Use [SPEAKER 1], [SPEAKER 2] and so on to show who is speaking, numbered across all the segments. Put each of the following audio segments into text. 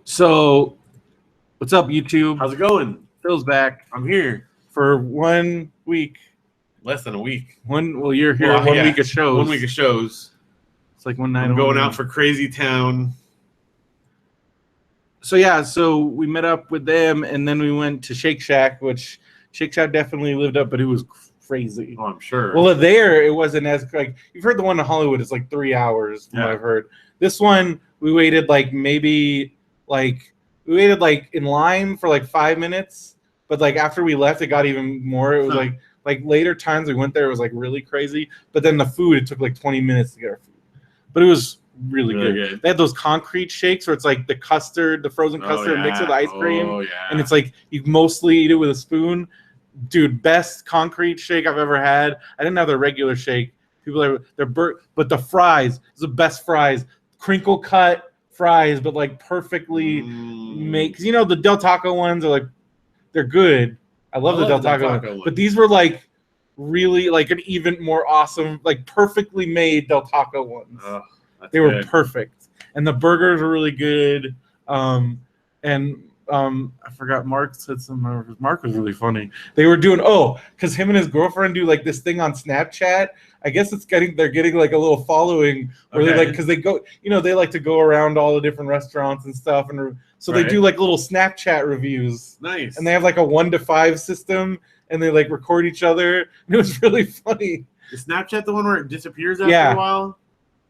[SPEAKER 1] So, what's up, YouTube?
[SPEAKER 2] How's it going?
[SPEAKER 1] Phil's back
[SPEAKER 2] I'm here.
[SPEAKER 1] for 1 week.
[SPEAKER 2] Less than a week.
[SPEAKER 1] You're here 1 week of shows.
[SPEAKER 2] 1 week of shows.
[SPEAKER 1] It's like one night.
[SPEAKER 2] I'm going out for Crazy Town.
[SPEAKER 1] So we met up with them, and then we went to Shake Shack, which Shake Shack definitely lived up, but it was crazy.
[SPEAKER 2] Oh, I'm sure.
[SPEAKER 1] Well, there it wasn't as like you've heard the one in Hollywood is like 3 hours. From what I've heard. This one we waited in line for like 5 minutes, but like after we left, it got even more. It was like later times we went there, it was like really crazy. But then the food, it took like 20 minutes to get our food, but it was really good. They had those concrete shakes where it's like the custard, the frozen custard mixed with ice cream, and it's like you mostly eat it with a spoon. Dude, best concrete shake I've ever had. I didn't have the regular shake. But the fries, the best fries, crinkle cut fries, but like perfectly made. Because the Del Taco ones are like they're good. I love the Del Taco one, but these were like really like an even more awesome, like perfectly made Del Taco ones. They were perfect, and the burgers were really good. I forgot Mark said something. Mark was really funny. They were doing because him and his girlfriend do like this thing on Snapchat. I guess they're getting like a little following where they like because they go they like to go around all the different restaurants and stuff, and so they do like little Snapchat reviews.
[SPEAKER 2] Nice.
[SPEAKER 1] And they have like a 1 to 5 system, and they like record each other. And it was really funny.
[SPEAKER 2] Is Snapchat the one where it disappears after a while?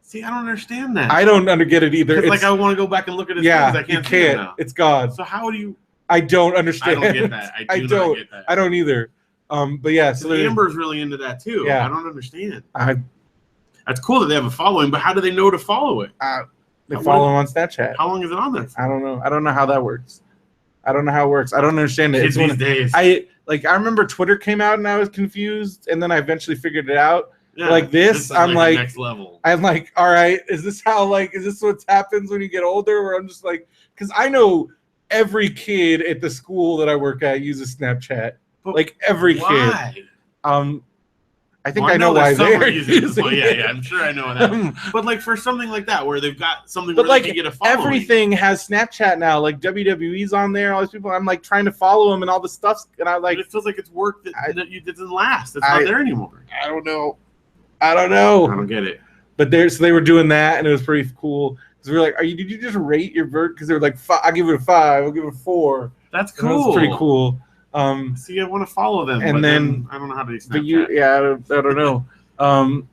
[SPEAKER 2] See, I don't understand that.
[SPEAKER 1] I don't get it either.
[SPEAKER 2] It's like I want to go back and look at his things. I can't.
[SPEAKER 1] You can't. Now. It's gone.
[SPEAKER 2] So how do you?
[SPEAKER 1] I don't understand.
[SPEAKER 2] I don't get that. I don't get that.
[SPEAKER 1] I don't either. But yeah. So
[SPEAKER 2] Amber's really into that too.
[SPEAKER 1] Yeah.
[SPEAKER 2] I don't understand. That's cool that they have a following, but how do they know to follow it?
[SPEAKER 1] They follow him on Snapchat.
[SPEAKER 2] How long is it on there for?
[SPEAKER 1] I don't know. I don't know how that works. I don't know how it works. I don't understand it.
[SPEAKER 2] Kids these days.
[SPEAKER 1] I remember Twitter came out and I was confused, and then I eventually figured it out.
[SPEAKER 2] Yeah,
[SPEAKER 1] like this I'm like
[SPEAKER 2] next level.
[SPEAKER 1] I'm like, all right, is this what happens when you get older? Where I'm just like, because I know every kid at the school that I work at uses Snapchat. But like every kid. I think I know why they're using it.
[SPEAKER 2] Yeah, I'm sure I know that. But like for something like that, where they've got something
[SPEAKER 1] but
[SPEAKER 2] where
[SPEAKER 1] like
[SPEAKER 2] they can get a following.
[SPEAKER 1] Everything has Snapchat now. Like WWE's on there. All these people. I'm like trying to follow them and all the stuff. And I like.
[SPEAKER 2] But it feels like it's work that doesn't last. It's not there anymore.
[SPEAKER 1] I don't know. I don't
[SPEAKER 2] get it.
[SPEAKER 1] But they were doing that, and it was pretty cool. Because we were like, did you just rate your bird? Because they were like, I'll give it a 5. I'll give it a 4.
[SPEAKER 2] That's cool.
[SPEAKER 1] And that was pretty cool.
[SPEAKER 2] See, I want to follow them,
[SPEAKER 1] and then
[SPEAKER 2] I don't know how to do Snapchat.
[SPEAKER 1] I don't know.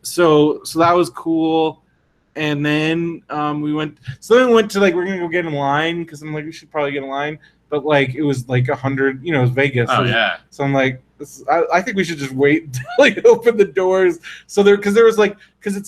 [SPEAKER 1] So that was cool. And then we went to like we're gonna go get in line because I'm like we should probably get in line, but like it was like 100. It was Vegas. So I'm like. I think we should just wait until like open the doors. So because it's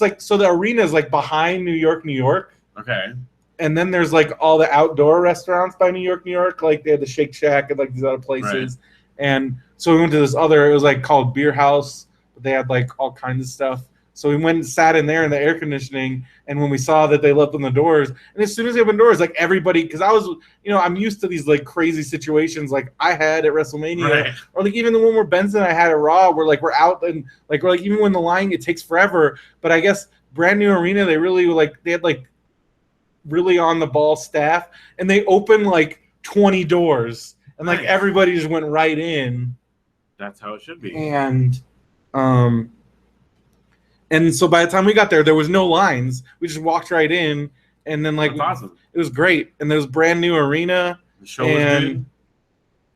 [SPEAKER 1] like so the arena is like behind New York.
[SPEAKER 2] Okay.
[SPEAKER 1] And then there's like all the outdoor restaurants by New York. Like they had the Shake Shack and like these other places. Right. And so we went to this other. It was like called Beer House. But they had like all kinds of stuff. So we went and sat in there in the air conditioning, and when we saw that they left on the doors, and as soon as they opened doors, like everybody, because I was, I'm used to these like crazy situations like I had at WrestleMania, or like even the one where Benson and I had at Raw, where like we're out and like we're like even when the line it takes forever, but I guess brand new arena they really they had like really on the ball staff, and they opened like 20 doors, and like everybody just went right in.
[SPEAKER 2] That's how it should be.
[SPEAKER 1] And so by the time we got there was no lines. We just walked right in, and then like
[SPEAKER 2] that's awesome.
[SPEAKER 1] It was great. And there was brand new arena.
[SPEAKER 2] The show was good.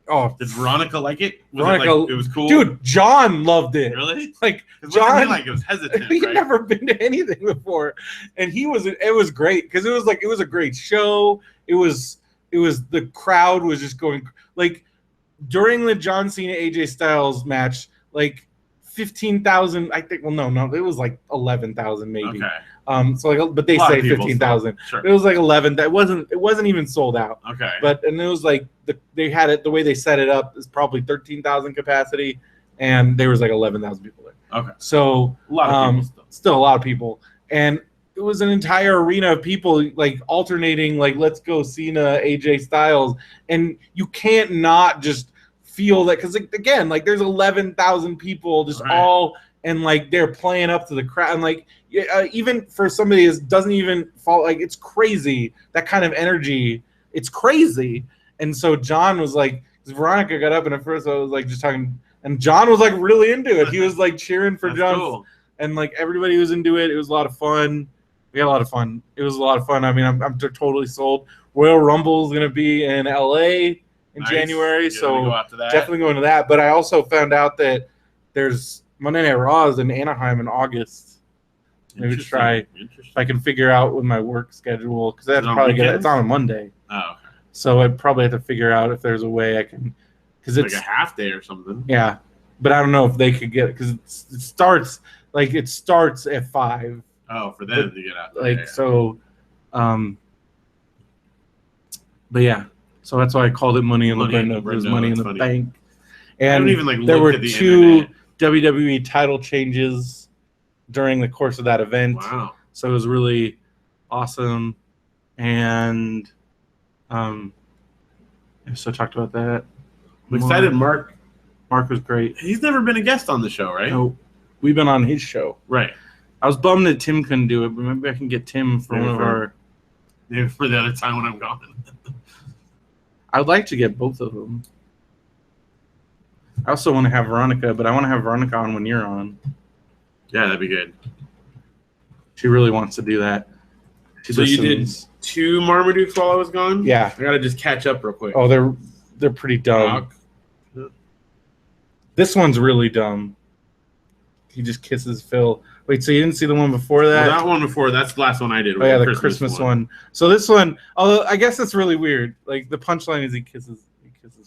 [SPEAKER 2] Oh, did Veronica like it? It was cool.
[SPEAKER 1] Dude, John loved it.
[SPEAKER 2] Really?
[SPEAKER 1] Like John,
[SPEAKER 2] it was hesitant.
[SPEAKER 1] He'd never been to anything before, and it was great because it was a great show. It was the crowd was just going like during the John Cena AJ Styles match, like 15,000. I think. Well, no, it was like 11,000 maybe.
[SPEAKER 2] Okay.
[SPEAKER 1] So like, but they say 15,000.
[SPEAKER 2] Sure.
[SPEAKER 1] It was like 11. It wasn't even sold out.
[SPEAKER 2] Okay.
[SPEAKER 1] And it was like they had it the way they set it up is probably 13,000 capacity, and there was like 11,000 people there.
[SPEAKER 2] Okay.
[SPEAKER 1] So
[SPEAKER 2] a lot of people
[SPEAKER 1] still a lot of people, and it was an entire arena of people like alternating like let's go Cena, AJ Styles, and you can't not just feel that because like, again like there's 11,000 people just all and like they're playing up to the crowd and like even for somebody that doesn't even fall like it's crazy that kind of energy it's crazy. And so John was like, Veronica got up, and at first I was like just talking, and John was like really into it. He was like cheering for John, cool. And like everybody was into it. It was a lot of fun. We had a lot of fun. It was a lot of fun. I mean, I'm totally sold. Royal Rumble is going to be in LA in January, so definitely going to that. But I also found out that there's Monday Night Raw is in Anaheim in August. Maybe try if I can figure out with my work schedule, because that's probably it's on a Monday. Oh, okay. So I'd probably have to figure out if there's a way I can, because it's
[SPEAKER 2] like a half day or something.
[SPEAKER 1] Yeah, but I don't know if they could get it, because it starts at 5.
[SPEAKER 2] Oh, for them to get out there.
[SPEAKER 1] Like so, but yeah, so that's why I called it Money in the Brendo. It was Money in the Bank, and
[SPEAKER 2] I don't even like
[SPEAKER 1] there were
[SPEAKER 2] at the
[SPEAKER 1] 2
[SPEAKER 2] internet.
[SPEAKER 1] WWE title changes during the course of that event.
[SPEAKER 2] Wow!
[SPEAKER 1] So it was really awesome, and so I talked about that.
[SPEAKER 2] I'm excited. Mark
[SPEAKER 1] was great.
[SPEAKER 2] He's never been a guest on the show, right?
[SPEAKER 1] No, we've been on his show.
[SPEAKER 2] Right.
[SPEAKER 1] I was bummed that Tim couldn't do it, but maybe I can get Tim for one of our.
[SPEAKER 2] Maybe for the other time when I'm gone.
[SPEAKER 1] I'd like to get both of them. I also want to have Veronica, but I want to have Veronica on when you're on.
[SPEAKER 2] Yeah, that'd be good.
[SPEAKER 1] She really wants to do that.
[SPEAKER 2] So you did 2 Marmadukes while I was gone?
[SPEAKER 1] Yeah.
[SPEAKER 2] I gotta just catch up real quick.
[SPEAKER 1] Oh, they're pretty dumb. This one's really dumb. He just kisses Phil. Wait, so you didn't see the one before that?
[SPEAKER 2] Well, that one before, that's the last one I did.
[SPEAKER 1] Oh, yeah, the Christmas one. So this one, although I guess that's really weird. Like, the punchline is he kisses.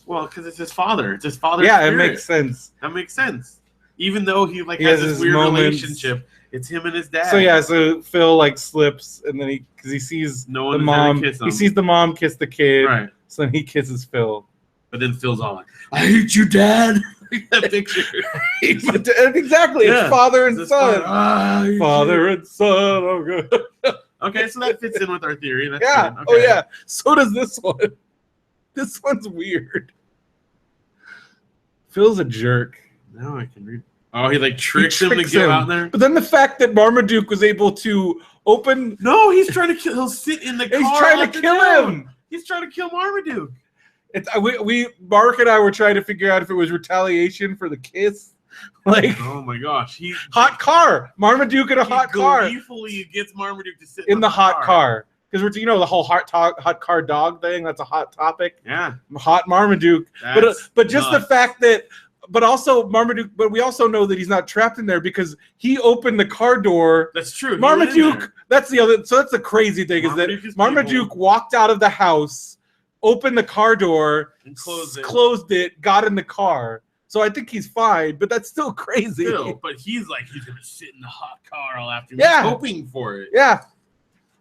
[SPEAKER 2] Well, because it's his father. It's his father's
[SPEAKER 1] spirit.
[SPEAKER 2] It
[SPEAKER 1] makes sense.
[SPEAKER 2] That makes sense. Even though he has this weird relationship, it's him and his dad.
[SPEAKER 1] So, yeah, so Phil, like, slips, and then because he sees the mom. He sees the mom kiss the kid. Right. So then he kisses Phil.
[SPEAKER 2] But then Phil's all like, I hate you, Dad. That picture.
[SPEAKER 1] Exactly. Yeah. It's father and son. Father and son. Oh, good.
[SPEAKER 2] Okay, so that fits in with our theory. That's
[SPEAKER 1] yeah.
[SPEAKER 2] Good. Okay.
[SPEAKER 1] Oh, yeah. So does this one. This one's weird. Phil's a jerk.
[SPEAKER 2] Now I can read. Oh, he like tricks him to get out there.
[SPEAKER 1] But then the fact that Marmaduke was able to open.
[SPEAKER 2] No, he's trying to kill. He'll sit in the car.
[SPEAKER 1] He's trying to kill him.
[SPEAKER 2] He's trying to kill Marmaduke.
[SPEAKER 1] Mark and I were trying to figure out if it was retaliation for the kiss. Like,
[SPEAKER 2] oh my gosh,
[SPEAKER 1] hot car, Marmaduke in a hot car.
[SPEAKER 2] Gleefully gets Marmaduke to sit
[SPEAKER 1] in the hot car because we're the whole hot car dog thing. That's a hot topic.
[SPEAKER 2] Yeah,
[SPEAKER 1] hot Marmaduke. But just nuts. The fact that, but also Marmaduke. But we also know that he's not trapped in there because he opened the car door.
[SPEAKER 2] That's true.
[SPEAKER 1] Marmaduke. That's the other. So that's the crazy thing is Marmaduke walked out of the house, opened the car door, and closed it, got in the car. So I think he's fine, but that's still crazy.
[SPEAKER 2] But he's like, he's going to sit in the hot car all afternoon. Yeah. He's hoping for it.
[SPEAKER 1] Yeah.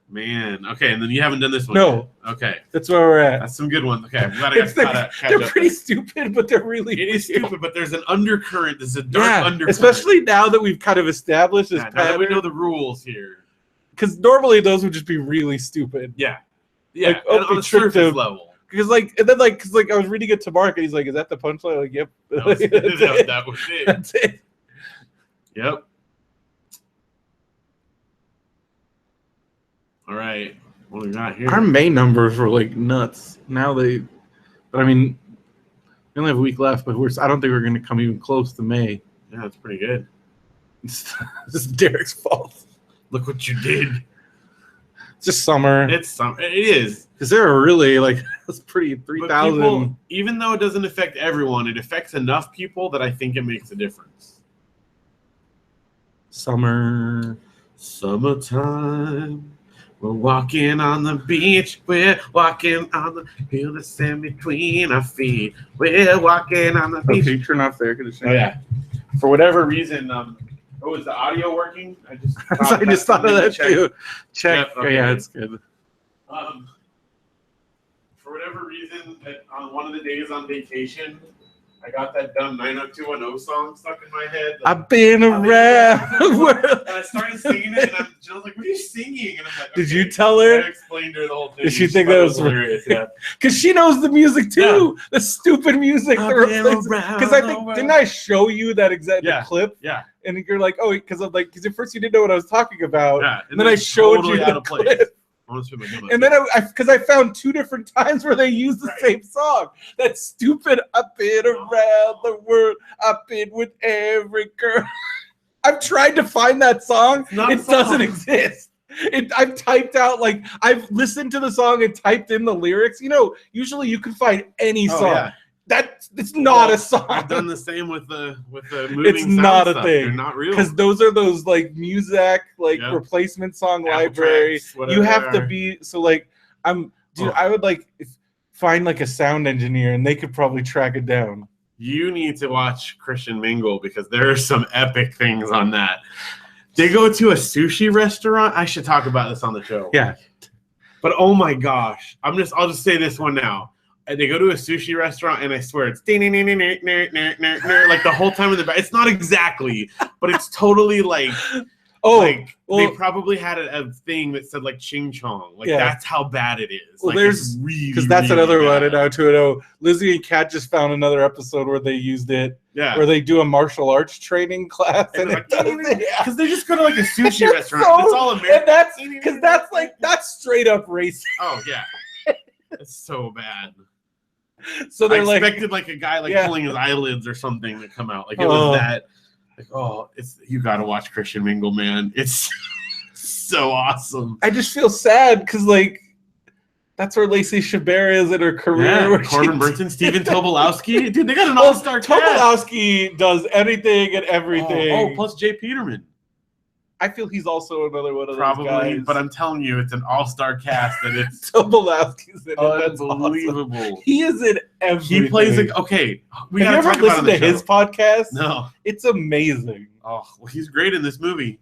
[SPEAKER 2] Man. Okay, and then you haven't done this one
[SPEAKER 1] yet.
[SPEAKER 2] Okay.
[SPEAKER 1] That's where we're at.
[SPEAKER 2] That's some good ones. Okay, I'm glad
[SPEAKER 1] they're pretty stupid, but they're really
[SPEAKER 2] It is stupid, but there's an undercurrent. There's a dark undercurrent.
[SPEAKER 1] Especially now that we've kind of established this pattern.
[SPEAKER 2] Now that we know the rules here.
[SPEAKER 1] Because normally those would just be really stupid.
[SPEAKER 2] Yeah. Yeah, like, on the surface level.
[SPEAKER 1] Because I was reading it to Mark, and he's like, "Is that the punchline?" Like, yep.
[SPEAKER 2] That was it.
[SPEAKER 1] That's it.
[SPEAKER 2] Yep. All right. What do we got here?
[SPEAKER 1] Our May numbers were like nuts. Now but I mean, we only have a week left, but I don't think we're going to come even close to May.
[SPEAKER 2] Yeah, that's pretty good.
[SPEAKER 1] This is Derek's fault.
[SPEAKER 2] Look what you did.
[SPEAKER 1] It's just summer.
[SPEAKER 2] It's summer. It is.
[SPEAKER 1] Because they're really it's pretty 3,000.
[SPEAKER 2] Even though it doesn't affect everyone, it affects enough people that I think it makes a difference.
[SPEAKER 1] Summertime.
[SPEAKER 2] We're walking on the beach. We're walking on the hill that's in between our feet. We're walking on the beach.
[SPEAKER 1] Okay, turn off there.
[SPEAKER 2] Oh, yeah. For whatever reason, is the audio working? I
[SPEAKER 1] just thought of that too. Check. Yep, okay. Yeah, it's good.
[SPEAKER 2] For whatever reason, on one of the days on vacation, I got that dumb 90210 song stuck in my head.
[SPEAKER 1] I've been around.
[SPEAKER 2] And I started singing it, and Jill's like, "What are you singing?" And I'm like,
[SPEAKER 1] "Did you tell her?"
[SPEAKER 2] I explained to her the whole thing.
[SPEAKER 1] Did she think that was
[SPEAKER 2] hilarious? Yeah,
[SPEAKER 1] because she knows the music too. Yeah. The stupid music. Because I think didn't I show you that exact clip?
[SPEAKER 2] Yeah.
[SPEAKER 1] And you're like, oh, because at first you didn't know what I was talking about. Yeah. And then I showed you the clip.
[SPEAKER 2] I want to spit my gum out.
[SPEAKER 1] And then because I found 2 different times where they used the same song. That stupid "I've been around the world, I've been with every girl." I've tried to find that song. It doesn't exist. I've typed out, like, I've listened to the song and typed in the lyrics. You know, usually you can find any song. Yeah. It's not a song.
[SPEAKER 2] I've done the same with the moving.
[SPEAKER 1] It's not a
[SPEAKER 2] stuff.
[SPEAKER 1] thing.
[SPEAKER 2] They're not real.
[SPEAKER 1] Because those are those like Muzak replacement song Apple library. Tracks, you have to be like I would like find like a sound engineer and they could probably track it down.
[SPEAKER 2] You need to watch Christian Mingle because there are some epic things on that. They go to a sushi restaurant. I should talk about this on the show.
[SPEAKER 1] Yeah.
[SPEAKER 2] But oh my gosh, I'll just say this one now. They go to a sushi restaurant, and I swear it's like the whole time in the back. It's not exactly, but it's totally like, they probably had a thing that said like "ching chong." Like that's how bad it is.
[SPEAKER 1] Well,
[SPEAKER 2] like,
[SPEAKER 1] there's because that's really another one. And now to Lizzie and Kat just found another episode where they used it. Yeah, where they do a martial arts training class, and
[SPEAKER 2] because they just go to like a sushi restaurant. It's all American.
[SPEAKER 1] And that's straight up racist.
[SPEAKER 2] Oh yeah, it's so bad.
[SPEAKER 1] So they're
[SPEAKER 2] expected like a guy pulling his eyelids or something to come out. Like it was that. Like you got to watch Christian Mingle, man. It's so awesome.
[SPEAKER 1] I just feel sad because like that's where Lacey Chabert is in her career.
[SPEAKER 2] Yeah, Corbin Burnson, Steven Tobolowsky. Dude, they got an all-star cast.
[SPEAKER 1] Tobolowsky does anything and everything.
[SPEAKER 2] Plus Jay Peterman.
[SPEAKER 1] I feel he's also another one of
[SPEAKER 2] those
[SPEAKER 1] guys.
[SPEAKER 2] But I'm telling you, it's an all-star cast, and it's
[SPEAKER 1] Tobolowsky's in it.
[SPEAKER 2] Unbelievable.
[SPEAKER 1] Awesome. He is in everything.
[SPEAKER 2] He plays like okay.
[SPEAKER 1] Have you ever listened to his podcast?
[SPEAKER 2] No,
[SPEAKER 1] it's amazing.
[SPEAKER 2] Oh, well, he's great in this movie.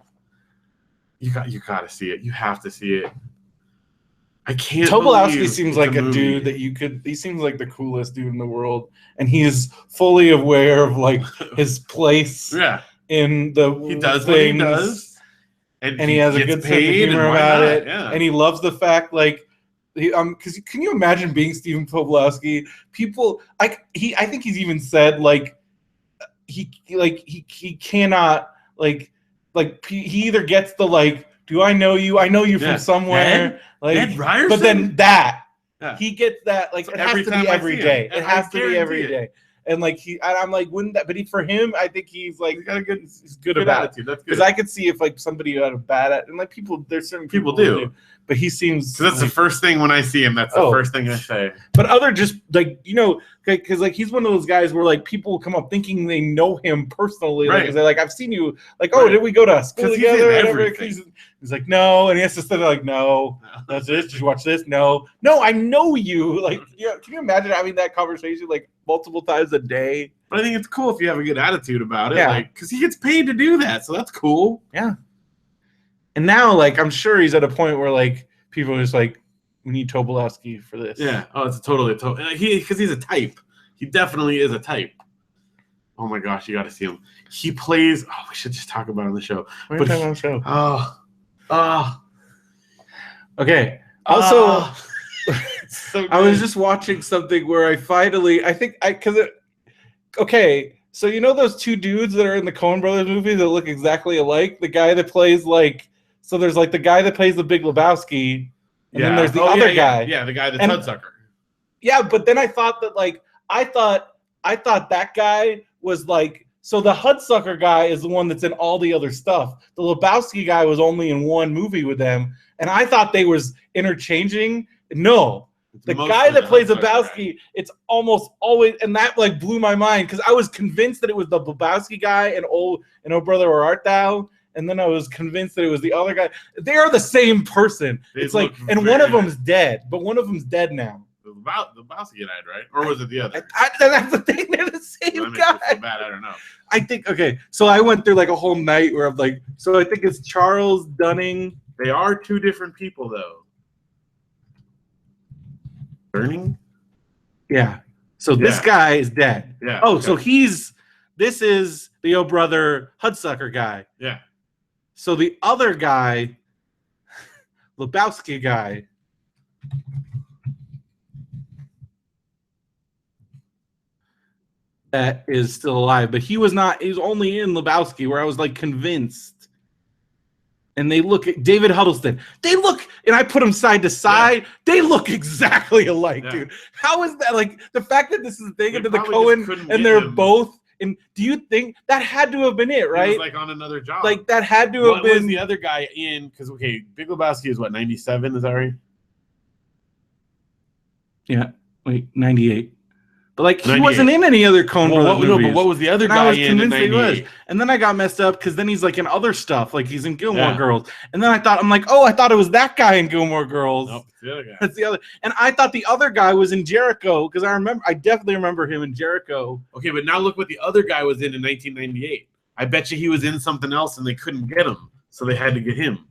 [SPEAKER 2] You got to see it. You have to see it. I can't.
[SPEAKER 1] Tobolowsky seems like a dude that you could. He seems like the coolest dude in the world, and he is fully aware of like his place.
[SPEAKER 2] Yeah.
[SPEAKER 1] In the
[SPEAKER 2] he does
[SPEAKER 1] things.
[SPEAKER 2] What he does. And
[SPEAKER 1] he has a good sense of humor about it, and he loves the fact, like, because can you imagine being Steven Tobolowsky? People, I think he's even said like, he cannot like he either gets the like, do I know you? I know you from somewhere,
[SPEAKER 2] Ed Ryerson?
[SPEAKER 1] But then he gets that like it has to be every day. It has to be every day. And like I'm like, wouldn't that? But for him, I think he's like got a good about
[SPEAKER 2] attitude. That's good.
[SPEAKER 1] Because I could see if like somebody had a bad attitude, and like there's certain people do, but he seems.
[SPEAKER 2] So that's the first thing when I see him. That's the first thing I say.
[SPEAKER 1] But other just like because like he's one of those guys where like people come up thinking they know him personally, right? Because they're like, I've seen you, like, did we go to school together? He's like, no, and he has to say like, no, that's this. Did you watch this? No, I know you. Like, can you imagine having that conversation like multiple times a day?
[SPEAKER 2] But I think it's cool if you have a good attitude about it, like, because he gets paid to do that, so that's cool.
[SPEAKER 1] Yeah. And now, like, I'm sure he's at a point where like people are just like, we need Tobolowsky for this.
[SPEAKER 2] Yeah. Oh, it's because he's a type. He definitely is a type. Oh my gosh, you got to see him. He plays. Oh, we should just talk about it on the show.
[SPEAKER 1] On the show.
[SPEAKER 2] Okay.
[SPEAKER 1] Also,
[SPEAKER 2] so
[SPEAKER 1] I was just watching something where so you know those 2 dudes that are in the Coen Brothers movie that look exactly alike? The guy that plays there's like the guy that plays the Big Lebowski, and then there's the other guy.
[SPEAKER 2] Yeah, the guy, the Tudsucker.
[SPEAKER 1] Yeah, but then I thought that I thought that guy was like, so the Hudsucker guy is the one that's in all the other stuff. The Lebowski guy was only in one movie with them, and I thought they was interchanging. No. The guy that plays Lebowski, it's almost always, and that like blew my mind because I was convinced that it was the Lebowski guy and Oh Brother, Where Art Thou? And then I was convinced that it was the other guy. They are the same person. It's like, and one of them's dead, but one of them's dead now.
[SPEAKER 2] The Lebowski died, right? Or was it the other?
[SPEAKER 1] That's the thing. They're the same guy.
[SPEAKER 2] So bad, I don't know.
[SPEAKER 1] I think, okay, so I went through like a whole night where I'm like, so I think it's Charles Dunning.
[SPEAKER 2] They are 2 different people, though. Burning?
[SPEAKER 1] Yeah. So this guy is dead.
[SPEAKER 2] Yeah.
[SPEAKER 1] Oh, so this is the Oh Brother Hudsucker guy.
[SPEAKER 2] Yeah.
[SPEAKER 1] So the other guy, Lebowski guy, that is still alive, but he was only in Lebowski, where I was like convinced. and they look at David Huddleston. They look, and I put them side to side. Yeah. They look exactly alike, dude. How is that? Like the fact that this is a thing into the Coen, and they're both. And do you think that had to have been it, right?
[SPEAKER 2] He was like on another job.
[SPEAKER 1] Like that had to have been.
[SPEAKER 2] What was the other guy in? Because okay, Big Lebowski is what, 97? Is that right?
[SPEAKER 1] Yeah. Wait, 98. But like he wasn't in any other Coen Brothers movies.
[SPEAKER 2] No, but what was the other guy in 98?
[SPEAKER 1] And then I got messed up because then he's like in other stuff, like he's in Gilmore Girls. And then I thought I thought it was that guy in Gilmore Girls.
[SPEAKER 2] Nope, the other guy.
[SPEAKER 1] That's the other. And I thought the other guy was in Jericho because I definitely remember him in Jericho.
[SPEAKER 2] Okay, but now look what the other guy was in 1998. I bet you he was in something else and they couldn't get him, so they had to get him.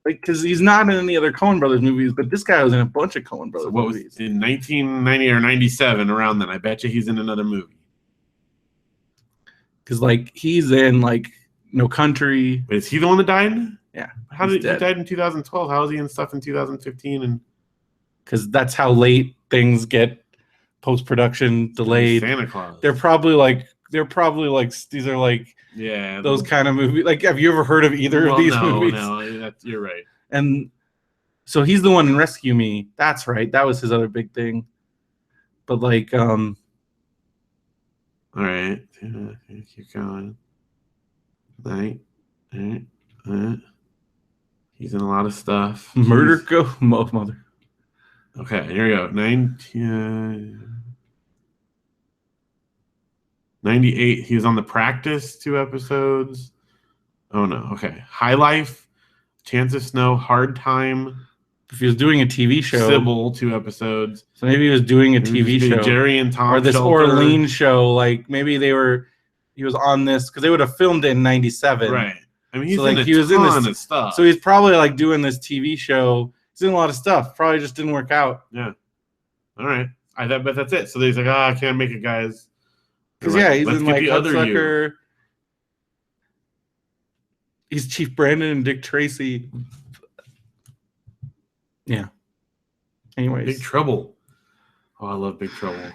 [SPEAKER 1] Like, because he's not in any other Coen Brothers movies, but this guy was in a bunch of Coen Brothers movies.
[SPEAKER 2] Was in 1990 or 97, around then? I bet you he's in another movie.
[SPEAKER 1] Because, like, he's in, like, No Country.
[SPEAKER 2] Wait, is he the one that died?
[SPEAKER 1] Yeah.
[SPEAKER 2] He died in 2012. How is he in stuff in 2015? And
[SPEAKER 1] because that's how late things get post-production delayed.
[SPEAKER 2] Santa Claus.
[SPEAKER 1] They're probably like these are like those kind of movies. Like, have you ever heard of either of these movies?
[SPEAKER 2] No, you're right.
[SPEAKER 1] And so he's the one in Rescue Me. That's right. That was his other big thing. But like,
[SPEAKER 2] all right, keep going. Right. He's in a lot of stuff.
[SPEAKER 1] Mother.
[SPEAKER 2] Okay, here we go. 98. He was on The Practice, 2 episodes. Oh no. Okay. High Life, Chance of Snow, Hard Time.
[SPEAKER 1] If he was doing a TV show,
[SPEAKER 2] Sybil, 2 episodes.
[SPEAKER 1] So maybe he was doing a TV show,
[SPEAKER 2] Jerry and Tom,
[SPEAKER 1] or this
[SPEAKER 2] Shelter.
[SPEAKER 1] Orlean show. Like maybe he was on this because they would have filmed it in '97,
[SPEAKER 2] right? I mean, he's
[SPEAKER 1] in this
[SPEAKER 2] stuff.
[SPEAKER 1] So he's probably like doing this TV show. He's in a lot of stuff. Probably just didn't work out.
[SPEAKER 2] Yeah. All right. I bet that's it. So he's like, I can't make it, guys.
[SPEAKER 1] Because he's in like Hudsucker. He's Chief Brandon and Dick Tracy. Yeah. Anyways,
[SPEAKER 2] Big Trouble. Oh, I love Big Trouble.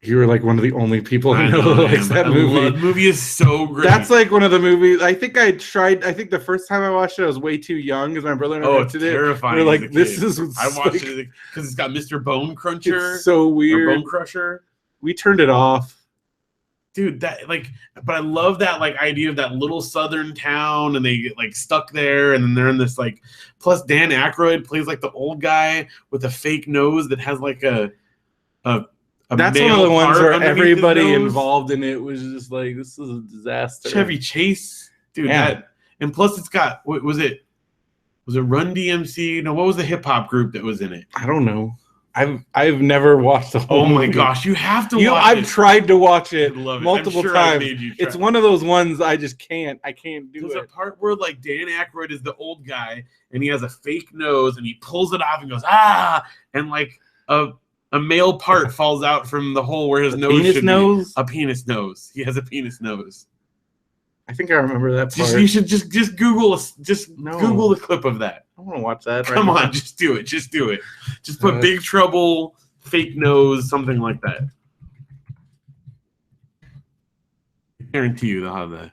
[SPEAKER 1] You were like one of the only people I know who likes that movie.
[SPEAKER 2] The movie is so great.
[SPEAKER 1] That's like one of the movies. I think the first time I watched it, I was way too young because my brother and I rented it.
[SPEAKER 2] Terrifying.
[SPEAKER 1] We're like, this is.
[SPEAKER 2] I watched it because it's got Mr. Bone Cruncher.
[SPEAKER 1] It's so weird.
[SPEAKER 2] Bone Crusher.
[SPEAKER 1] We turned it off.
[SPEAKER 2] Dude, but I love that like idea of that little southern town, and they get like stuck there, and then they're in this like. Plus, Dan Aykroyd plays like the old guy with a fake nose that has like a
[SPEAKER 1] that's one of the ones where everybody involved in it was just like, this is a disaster.
[SPEAKER 2] Chevy Chase, dude. Yeah. And plus, it's got what was it? Was it Run DMC? No, what was the hip hop group that was in it?
[SPEAKER 1] I don't know. I've never watched the whole movie.
[SPEAKER 2] Gosh, you have to watch it.
[SPEAKER 1] I've tried to watch it multiple
[SPEAKER 2] times.
[SPEAKER 1] It's one of those ones I just can't. I can't do it.
[SPEAKER 2] There's a part where like Dan Aykroyd is the old guy and he has a fake nose and he pulls it off and goes, ah, and like a male part falls out from the hole where his nose should be. A penis nose. He has a penis nose.
[SPEAKER 1] I think I remember that part.
[SPEAKER 2] You should just Google Google the clip of that.
[SPEAKER 1] I want to watch that.
[SPEAKER 2] Come on, just do it. Just do it. Just put Big Trouble, fake nose, something like that. I guarantee you they'll have that.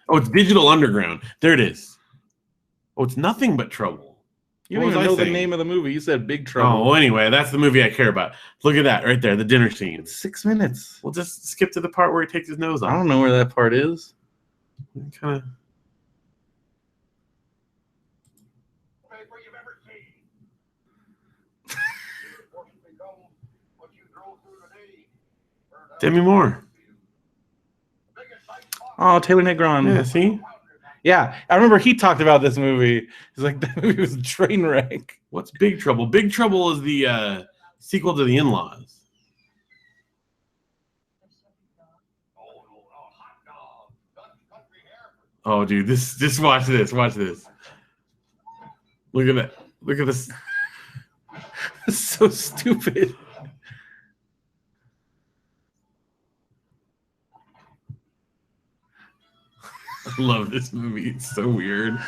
[SPEAKER 2] Oh, it's Digital Underground. There it is. Oh, it's Nothing But Trouble.
[SPEAKER 1] You don't even know the name of the movie. You said Big Trouble.
[SPEAKER 2] Oh, well, anyway, that's the movie I care about. Look at that right there, the dinner scene.
[SPEAKER 1] It's 6 minutes.
[SPEAKER 2] We'll just skip to the part where he takes his nose off.
[SPEAKER 1] I don't know where that part is.
[SPEAKER 2] Kind of. Demi Moore.
[SPEAKER 1] Oh, Taylor Negron.
[SPEAKER 2] Yeah, see?
[SPEAKER 1] Yeah, I remember he talked about this movie. He's like, that movie was a train wreck.
[SPEAKER 2] What's Big Trouble? Big Trouble is the sequel to The In-Laws. Oh, dude, just watch this. Watch this. Look at that. Look at this.
[SPEAKER 1] It's so stupid.
[SPEAKER 2] I love this movie. It's so weird.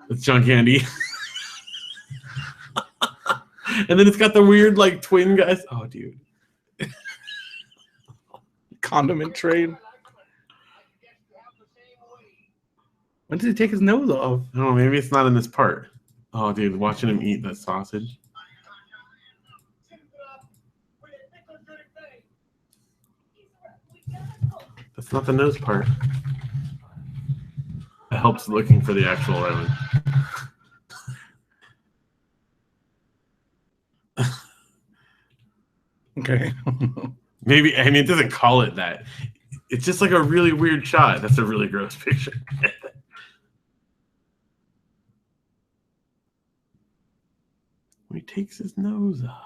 [SPEAKER 2] It's John Candy. And then it's got the weird like twin guys. Oh, dude.
[SPEAKER 1] Condiment train. When did he take his nose off?
[SPEAKER 2] I don't know, maybe it's not in this part. Oh, dude, watching him eat that sausage. That's not the nose part. It helps looking for the actual lemon.
[SPEAKER 1] Okay.
[SPEAKER 2] Maybe, I mean, it doesn't call it that. It's just like a really weird shot. That's a really gross picture. When he takes his nose off.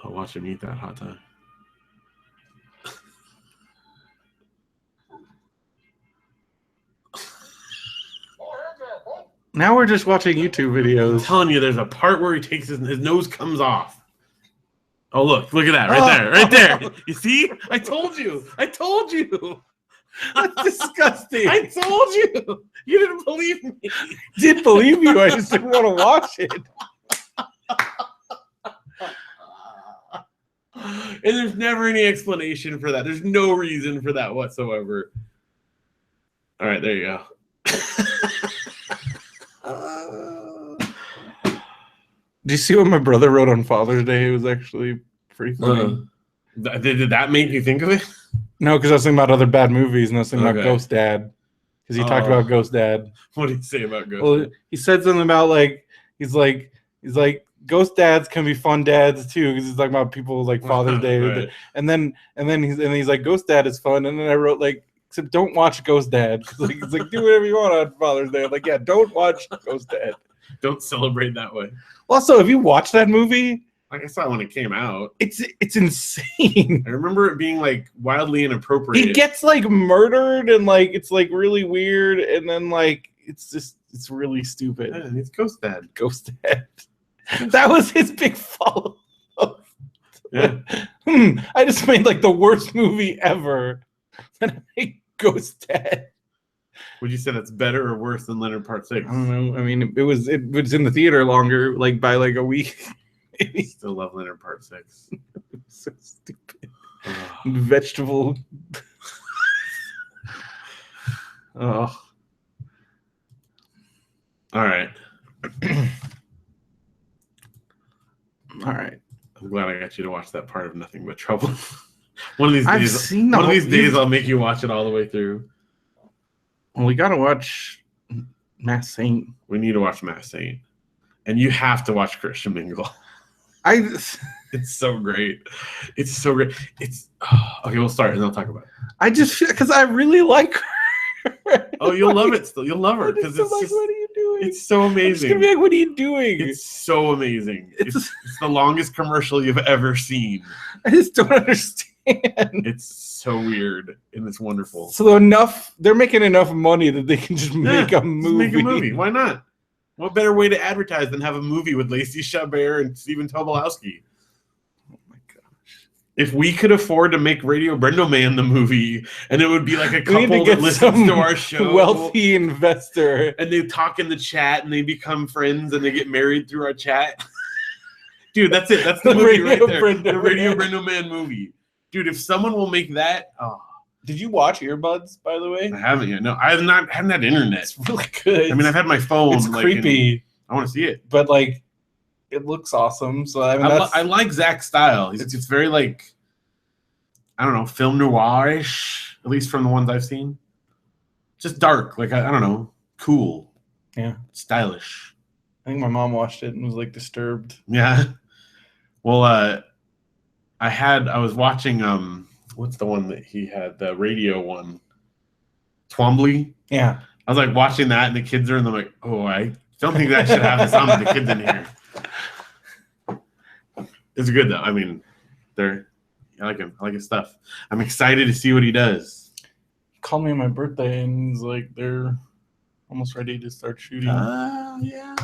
[SPEAKER 2] I'll watch him eat that hot dog.
[SPEAKER 1] Now we're just watching YouTube videos.
[SPEAKER 2] I'm telling you, there's a part where he takes his nose comes off. Oh, look at that right there. You see? I told you.
[SPEAKER 1] That's disgusting.
[SPEAKER 2] I told you. You didn't believe me.
[SPEAKER 1] Did believe you. I just didn't want to watch it.
[SPEAKER 2] And there's never any explanation for that. There's no reason for that whatsoever. All right, there you go.
[SPEAKER 1] Do you see what my brother wrote on Father's Day? It was actually pretty funny.
[SPEAKER 2] Did that make you think of it?
[SPEAKER 1] No, because I was thinking about other bad movies, and I was thinking about
[SPEAKER 2] Okay.
[SPEAKER 1] Ghost Dad. Because he talked about Ghost Dad.
[SPEAKER 2] What did he say about Ghost?
[SPEAKER 1] Well, he said something about he's like Ghost Dads can be fun dads too, because he's talking about people like Father's Day,
[SPEAKER 2] Right.
[SPEAKER 1] and then he's like Ghost Dad is fun, and then I wrote except don't watch Ghost Dad, because it's like do whatever you want on Father's Day. I'm like, yeah, don't watch Ghost Dad.
[SPEAKER 2] Don't celebrate that way.
[SPEAKER 1] Also, if you watch that movie,
[SPEAKER 2] Like I saw when it came out.
[SPEAKER 1] it's insane.
[SPEAKER 2] I remember it being like wildly inappropriate.
[SPEAKER 1] He gets murdered, and it's really weird, and then it's really stupid.
[SPEAKER 2] Yeah, it's Ghost Dad.
[SPEAKER 1] Ghost Dad. That was his big follow up.
[SPEAKER 2] Yeah.
[SPEAKER 1] I just made the worst movie ever. And I made Ghost Dad.
[SPEAKER 2] Would you say that's better or worse than Leonard Part 6?
[SPEAKER 1] I don't know. I mean, it was in the theater longer, by a week.
[SPEAKER 2] I still love Leonard Part 6.
[SPEAKER 1] So stupid. Vegetable. Oh.
[SPEAKER 2] All right.
[SPEAKER 1] All right.
[SPEAKER 2] I'm glad I got you to watch that part of Nothing But Trouble. One of these
[SPEAKER 1] I've
[SPEAKER 2] days,
[SPEAKER 1] seen the
[SPEAKER 2] one of
[SPEAKER 1] whole-
[SPEAKER 2] these days, I'll make you watch it all the way through.
[SPEAKER 1] Well, we gotta watch Mass Saint.
[SPEAKER 2] We need to watch Mass Saint, and you have to watch Christian Mingle. It's so great. It's so great. Okay. We'll start and I'll talk about it.
[SPEAKER 1] I just because I really like her.
[SPEAKER 2] Oh, you'll love it still. You'll love her
[SPEAKER 1] Because
[SPEAKER 2] because it's just,
[SPEAKER 1] what are you doing?
[SPEAKER 2] it's so
[SPEAKER 1] I'm just
[SPEAKER 2] amazing.
[SPEAKER 1] gonna be like, what are you doing?
[SPEAKER 2] It's so amazing.
[SPEAKER 1] It's-
[SPEAKER 2] It's the longest commercial you've ever seen.
[SPEAKER 1] I just don't understand.
[SPEAKER 2] It's so weird and it's wonderful.
[SPEAKER 1] So they're making enough money that they can just make a movie.
[SPEAKER 2] Just make a movie. Why not? What better way to advertise than have a movie with Lacey Chabert and Stephen Tobolowsky?
[SPEAKER 1] Oh my gosh!
[SPEAKER 2] If we could afford to make Radio BrendoMan the movie, and it would be like a
[SPEAKER 1] We need
[SPEAKER 2] couple
[SPEAKER 1] to
[SPEAKER 2] that
[SPEAKER 1] get
[SPEAKER 2] listens
[SPEAKER 1] some
[SPEAKER 2] to our show,
[SPEAKER 1] wealthy investor.
[SPEAKER 2] and they talk in the chat, and they become friends, and they get married through our chat. Dude, that's it. That's the
[SPEAKER 1] The
[SPEAKER 2] movie
[SPEAKER 1] Radio
[SPEAKER 2] right there.
[SPEAKER 1] BrendoMan.
[SPEAKER 2] The Radio BrendoMan movie. Dude, if someone will make that,
[SPEAKER 1] Did you watch Earbuds, by the way?
[SPEAKER 2] I haven't yet. No, I haven't had internet.
[SPEAKER 1] It's really good.
[SPEAKER 2] I mean, I've had my phone.
[SPEAKER 1] it's creepy,
[SPEAKER 2] I want to see it.
[SPEAKER 1] but it looks awesome. So I mean,
[SPEAKER 2] I like Zach's style. It's very I don't know, film noir-ish, at least from the ones I've seen. Just dark, I don't know, cool.
[SPEAKER 1] Yeah.
[SPEAKER 2] Stylish.
[SPEAKER 1] I think my mom watched it and was disturbed.
[SPEAKER 2] Yeah. Well, I was watching what's the one that he had, the radio one? Twombly.
[SPEAKER 1] Yeah.
[SPEAKER 2] I was watching that and the kids are in there I don't think that should have this on with the kids in here. It's good though. I mean, I like him. I like his stuff. I'm excited to see what he does.
[SPEAKER 1] He called me on my birthday and he's they're almost ready to start shooting.
[SPEAKER 2] Yeah.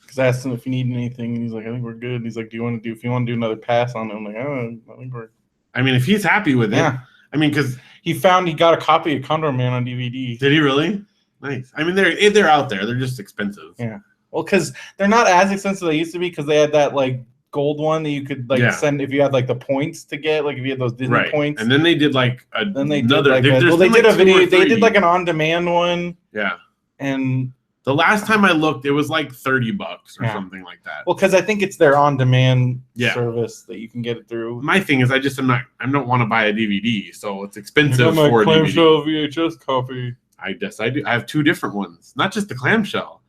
[SPEAKER 1] Because I asked him if he needed anything, and he's like, I think we're good. He's like, if you want to do another pass on it? I'm like, oh, I think we're.
[SPEAKER 2] I mean, if he's happy with it,
[SPEAKER 1] Yeah.
[SPEAKER 2] I mean, because
[SPEAKER 1] he got a copy of Condor Man on DVD.
[SPEAKER 2] Did he really? Nice. I mean, they're out there. They're just expensive.
[SPEAKER 1] Yeah. Well, because they're not as expensive as they used to be because they had that like gold one that you could send if you had like the points to get, like if you had those Disney points.
[SPEAKER 2] And then they did like
[SPEAKER 1] they did a video. They did like an on-demand one.
[SPEAKER 2] Yeah.
[SPEAKER 1] And
[SPEAKER 2] the last time I looked, it was like $30 or something like that.
[SPEAKER 1] Well, because I think it's their on-demand service that you can get it through.
[SPEAKER 2] My thing is, I don't want to buy a DVD, so it's expensive
[SPEAKER 1] for a DVD.
[SPEAKER 2] Clamshell
[SPEAKER 1] VHS copy.
[SPEAKER 2] I guess I do. I have 2 different ones, not just the clamshell.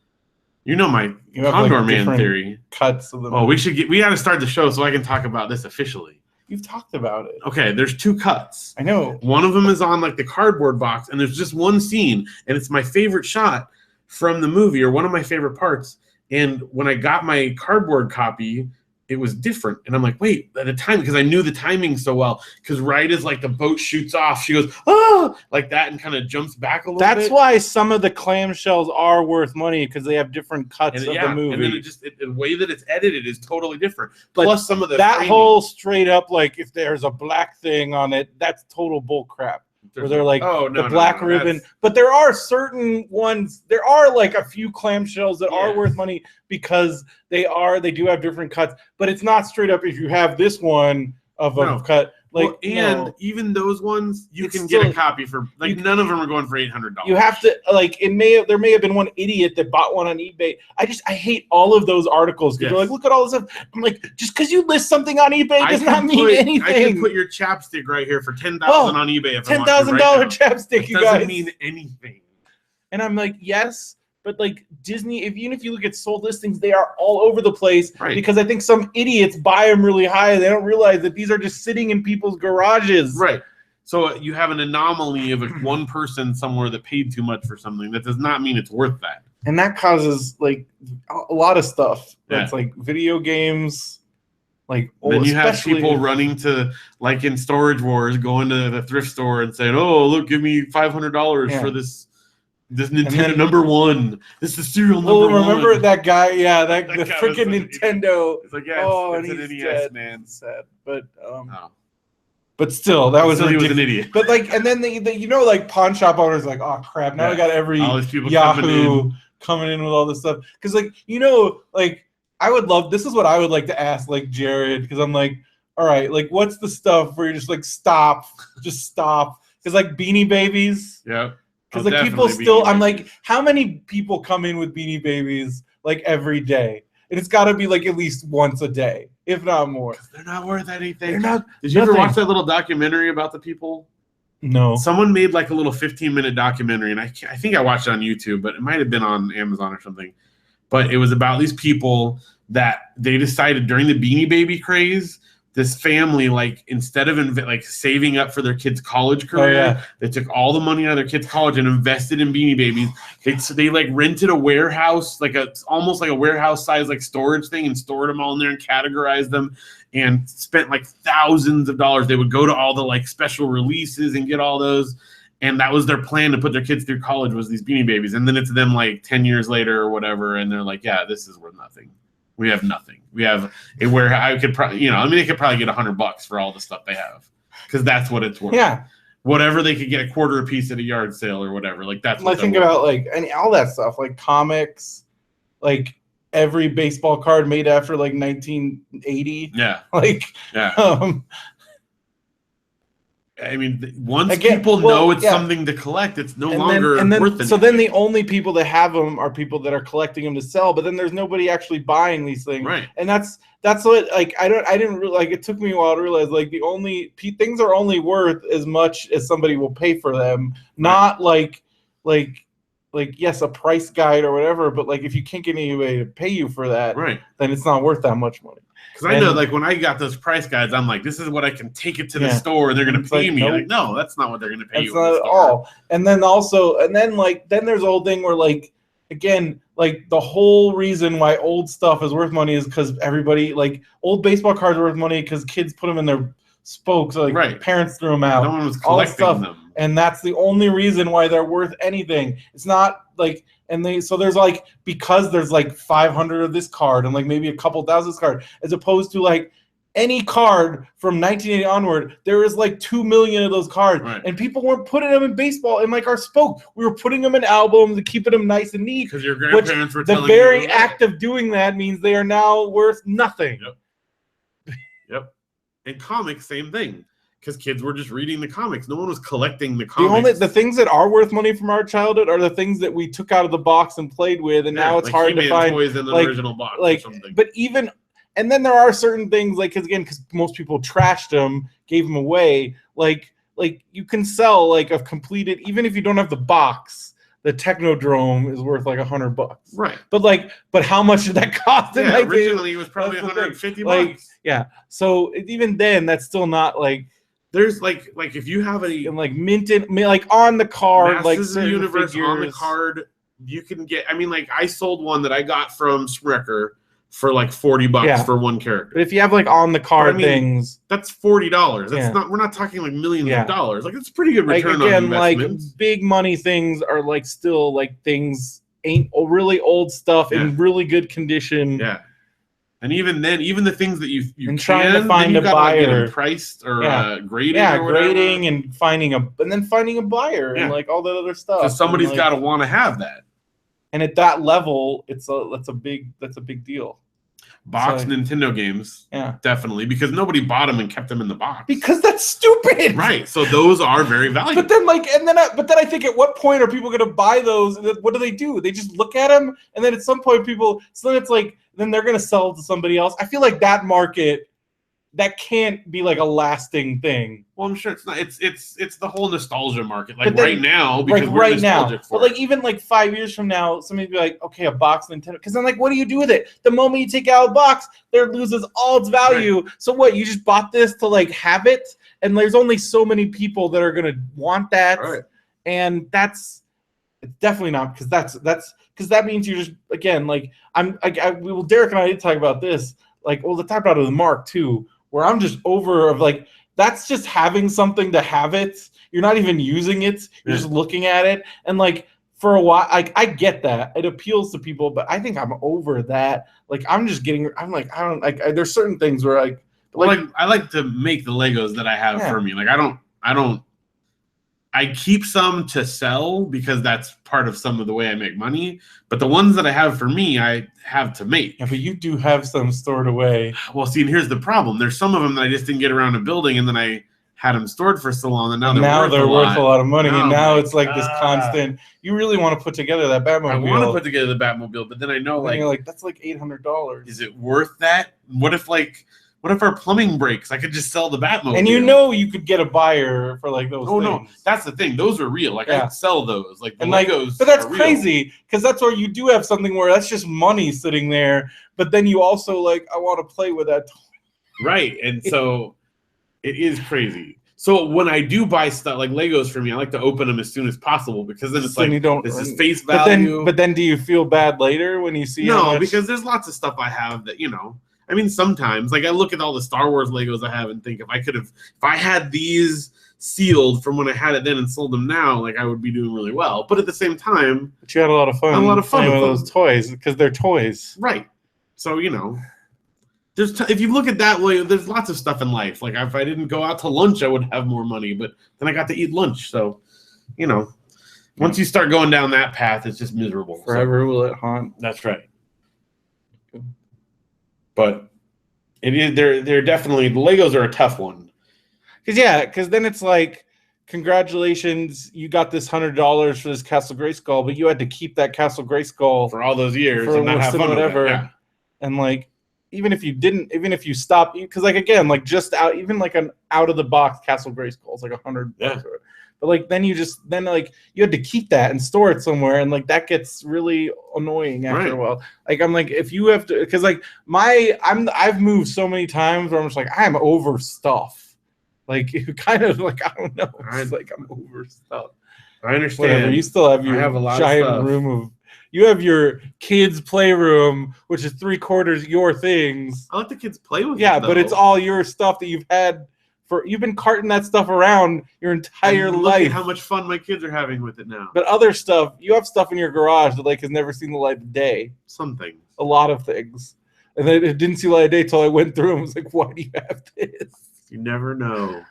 [SPEAKER 2] You know my Condor Man theory.
[SPEAKER 1] Cuts of them.
[SPEAKER 2] Oh, we got to start the show so I can talk about this officially.
[SPEAKER 1] You've talked about it.
[SPEAKER 2] Okay, there's 2 cuts.
[SPEAKER 1] I know.
[SPEAKER 2] One of them is on like the cardboard box, and there's just one scene, and it's my favorite shot from the movie, or one of my favorite parts. And when I got my cardboard copy, it was different. And I'm like, wait, at the time, because I knew the timing so well, because right as like the boat shoots off, she goes, oh, like that, and kind of jumps back a little bit.
[SPEAKER 1] That's why some of the clamshells are worth money, because they have different cuts of the movie.
[SPEAKER 2] And then the way that it's edited is totally different. But plus some of the
[SPEAKER 1] whole straight up, like if there's a black thing on it, that's total bull crap. Where they're like the black ribbon, but there are certain ones. There are like a few clamshells that are worth money because they do have different cuts. But it's not straight up. If you have this one of a cut, like
[SPEAKER 2] even those ones you can get a copy for like none of them are going for $800.
[SPEAKER 1] You have to like there may have been one idiot that bought one on eBay. I hate all of those articles because they're like, look at all this stuff. I'm like, just because you list something on eBay does not mean anything.
[SPEAKER 2] I can put your chapstick right here for $10,000 on eBay. If
[SPEAKER 1] $10,000 chapstick, you guys.
[SPEAKER 2] Doesn't mean anything.
[SPEAKER 1] And I'm like, yes. But like Disney, even if you look at sold listings, they are all over the place because I think some idiots buy them really high and they don't realize that these are just sitting in people's garages.
[SPEAKER 2] Right. So you have an anomaly of one person somewhere that paid too much for something. That does not mean it's worth that.
[SPEAKER 1] And that causes like a lot of stuff. It's like video games. Like
[SPEAKER 2] then you have people running to like in Storage Wars, going to the thrift store and saying, "Oh, look, give me $500 for this." This Nintendo #1. This is serial number 1.
[SPEAKER 1] Remember that guy? Yeah, the freaking Nintendo.
[SPEAKER 2] It's like, it's an NES, dead. Man.
[SPEAKER 1] Sad, but but still, that was
[SPEAKER 2] he was an idiot.
[SPEAKER 1] But like, and then like pawn shop owners like, oh crap! Now I got every Yahoo coming in with all this stuff because like like I would love. This is what I would like to ask like Jared because I'm like, all right, like what's the stuff where you're just like just stop because like Beanie Babies.
[SPEAKER 2] Yeah.
[SPEAKER 1] Because like people still, I'm like, how many people come in with Beanie Babies like every day? And it's got to be like at least once a day, if not more.
[SPEAKER 2] They're not worth anything.
[SPEAKER 1] They're not.
[SPEAKER 2] Did you ever watch that little documentary about the people?
[SPEAKER 1] No.
[SPEAKER 2] Someone made like a little 15-minute documentary, and I think I watched it on YouTube, but it might have been on Amazon or something. But it was about these people that they decided during the Beanie Baby craze. This family, like, instead of saving up for their kids' college career, they took all the money out of their kids' college and invested in Beanie Babies. They like rented a warehouse, like almost like a warehouse size like storage thing, and stored them all in there and categorized them, and spent like thousands of dollars. They would go to all the like special releases and get all those, and that was their plan to put their kids through college was these Beanie Babies. And then it's them like 10 years later or whatever, and they're like, yeah, this is worth nothing. We have nothing. We have a warehouse. I could probably, they could probably get $100 for all the stuff they have, because that's what it's worth.
[SPEAKER 1] Yeah,
[SPEAKER 2] whatever they could get a quarter a piece at a yard sale or whatever. Like that's.
[SPEAKER 1] I think about like and all that stuff, like comics, like every baseball card made after like 1980.
[SPEAKER 2] Yeah.
[SPEAKER 1] Like.
[SPEAKER 2] Yeah. I mean, once people know it's something to collect, it's no longer worth anything.
[SPEAKER 1] So then the only people that have them are people that are collecting them to sell, but then there's nobody actually buying these things.
[SPEAKER 2] Right.
[SPEAKER 1] And that's what, like, I didn't really, like, it took me a while to realize, like, the only things are only worth as much as somebody will pay for them, not like yes, a price guide or whatever, but like if you can't get anybody to pay you for that, then it's not worth that much money.
[SPEAKER 2] Because I know, like, when I got those price guides, I'm like, this is what I can take it to the store, and they're going to pay me. Like, no, that's not what they're going to pay you.
[SPEAKER 1] That's not at all. And then then there's a whole thing where, like, again, like, the whole reason why old stuff is worth money is because everybody, like, old baseball cards are worth money because kids put them in their spokes. Like, parents threw them out.
[SPEAKER 2] No one was collecting them.
[SPEAKER 1] And that's the only reason why they're worth anything. It's not, like... so there's like, because there's like 500 of this card and like maybe a couple thousand of this card, as opposed to like any card from 1980 onward, there is like 2 million of those cards, and people weren't putting them in baseball in like our spoke. We were putting them in albums and keeping them nice and neat.
[SPEAKER 2] Because your grandparents were telling
[SPEAKER 1] you. The very act of doing that means they are now worth nothing.
[SPEAKER 2] Yep. And comics, same thing. Because kids were just reading the comics. No one was collecting the comics.
[SPEAKER 1] The things that are worth money from our childhood are the things that we took out of the box and played with, and now it's hard to find
[SPEAKER 2] toys in the original box or something.
[SPEAKER 1] But even. And then there are certain things because most people trashed them, gave them away. Like you can sell like a completed, even if you don't have the box, the Technodrome is worth like $100.
[SPEAKER 2] Right.
[SPEAKER 1] But how much did that cost?
[SPEAKER 2] Yeah, originally it was probably $150.
[SPEAKER 1] Yeah. So even then, that's still not like.
[SPEAKER 2] There's like if you have
[SPEAKER 1] minted on the card,
[SPEAKER 2] Masters of the Universe on the card, you can get. I mean, I sold one that I got from Sprecher for like $40 for one character.
[SPEAKER 1] But if you have like on the card things,
[SPEAKER 2] that's $40. That's not. We're not talking like millions of dollars. Like it's a pretty good return on investment.
[SPEAKER 1] Like big money things are like still like things ain't really old stuff in really good condition.
[SPEAKER 2] Yeah. And even then, even the things that you
[SPEAKER 1] trying to find a buyer,
[SPEAKER 2] get them priced or grading,
[SPEAKER 1] grading and finding a buyer and like all that other stuff.
[SPEAKER 2] Because somebody's got to want to have that.
[SPEAKER 1] And at that level, that's a big deal.
[SPEAKER 2] Box Nintendo games, definitely, because nobody bought them and kept them in the box.
[SPEAKER 1] Because that's stupid,
[SPEAKER 2] right? So those are very valuable.
[SPEAKER 1] But then, I think, at what point are people going to buy those? What do? They just look at them, and then at some point, so then it's like, then they're going to sell it to somebody else. I feel like that market. That can't be like a lasting thing.
[SPEAKER 2] Well, I'm sure it's not. It's the whole nostalgia market. Like right now, because
[SPEAKER 1] we're nostalgic for it. But even 5 years from now, somebody be like, okay, a box Nintendo. Because then what do you do with it? The moment you take out a box, it loses all its value. Right. So what? You just bought this to have it, and there's only so many people that are gonna want that, and it's definitely not because because that means you're just again Derek and I did talk about this. Let's talk about it with Mark too. Where I'm just over that's just having something to have it. You're not even using it. You're just looking at it. And for a while, I get that. It appeals to people, but I think I'm over that. There's certain things where I
[SPEAKER 2] like to make the Legos that I have for me. I keep some to sell because that's part of some of the way I make money. But the ones that I have for me, I have to make.
[SPEAKER 1] Yeah, but you do have some stored away.
[SPEAKER 2] Well, see, and here's the problem. There's some of them that I just didn't get around to building, and then I had them stored for so long, and now they're worth a lot
[SPEAKER 1] of money. And now it's this constant. You really want to put together that Batmobile.
[SPEAKER 2] I want to put together the Batmobile, but then I know
[SPEAKER 1] you're that's $800.
[SPEAKER 2] Is it worth that? What if our plumbing breaks? I could just sell the Batmobile.
[SPEAKER 1] And you could get a buyer for those things.
[SPEAKER 2] No. That's the thing. Those are real. I could sell those. The Legos
[SPEAKER 1] But that's crazy because that's where you do have something where that's just money sitting there. But then you also I want to play with that toy.
[SPEAKER 2] Right. And so it is crazy. So when I do buy stuff like Legos for me, I like to open them as soon as possible because then it's this is face value.
[SPEAKER 1] But then do you feel bad later when you see
[SPEAKER 2] because there's lots of stuff I have that, I mean, sometimes, I look at all the Star Wars Legos I have and think if I had these sealed from when I had it then and sold them now, I would be doing really well. But at the same time,
[SPEAKER 1] but you had a lot of fun.
[SPEAKER 2] With
[SPEAKER 1] those toys because they're toys,
[SPEAKER 2] right? So if you look at that way, there's lots of stuff in life. If I didn't go out to lunch, I would have more money, but then I got to eat lunch. So, once you start going down that path, it's just miserable.
[SPEAKER 1] Forever will it haunt.
[SPEAKER 2] That's right. But it is they're definitely the Legos are a tough one.
[SPEAKER 1] Because then it's congratulations, you got this $100 for this Castle Grayskull, but you had to keep that Castle Grayskull
[SPEAKER 2] for all those years and not have fun
[SPEAKER 1] whatever.
[SPEAKER 2] With it. Yeah.
[SPEAKER 1] And even if you didn't, even if you stopped, because just out, even an out of the box Castle Grayskull is $100.
[SPEAKER 2] Yeah.
[SPEAKER 1] But then you had to keep that and store it somewhere, and that gets really annoying after a while. If you have to, because I've moved so many times where I'm just I'm over stuff. Kind of I don't know. It's I'm over stuff.
[SPEAKER 2] I understand.
[SPEAKER 1] Whatever. You still have your giant room of. You have your kids' playroom, which is 3/4 your things.
[SPEAKER 2] I let the kids play with it.
[SPEAKER 1] Yeah, but it's all your stuff that you've had. You've been carting that stuff around your entire life.
[SPEAKER 2] At how much fun my kids are having with it now.
[SPEAKER 1] But other stuff, you have stuff in your garage that has never seen the light of day.
[SPEAKER 2] Some things.
[SPEAKER 1] A lot of things. And then it didn't see the light of day till I went through and was like, why do you have this?
[SPEAKER 2] You never know.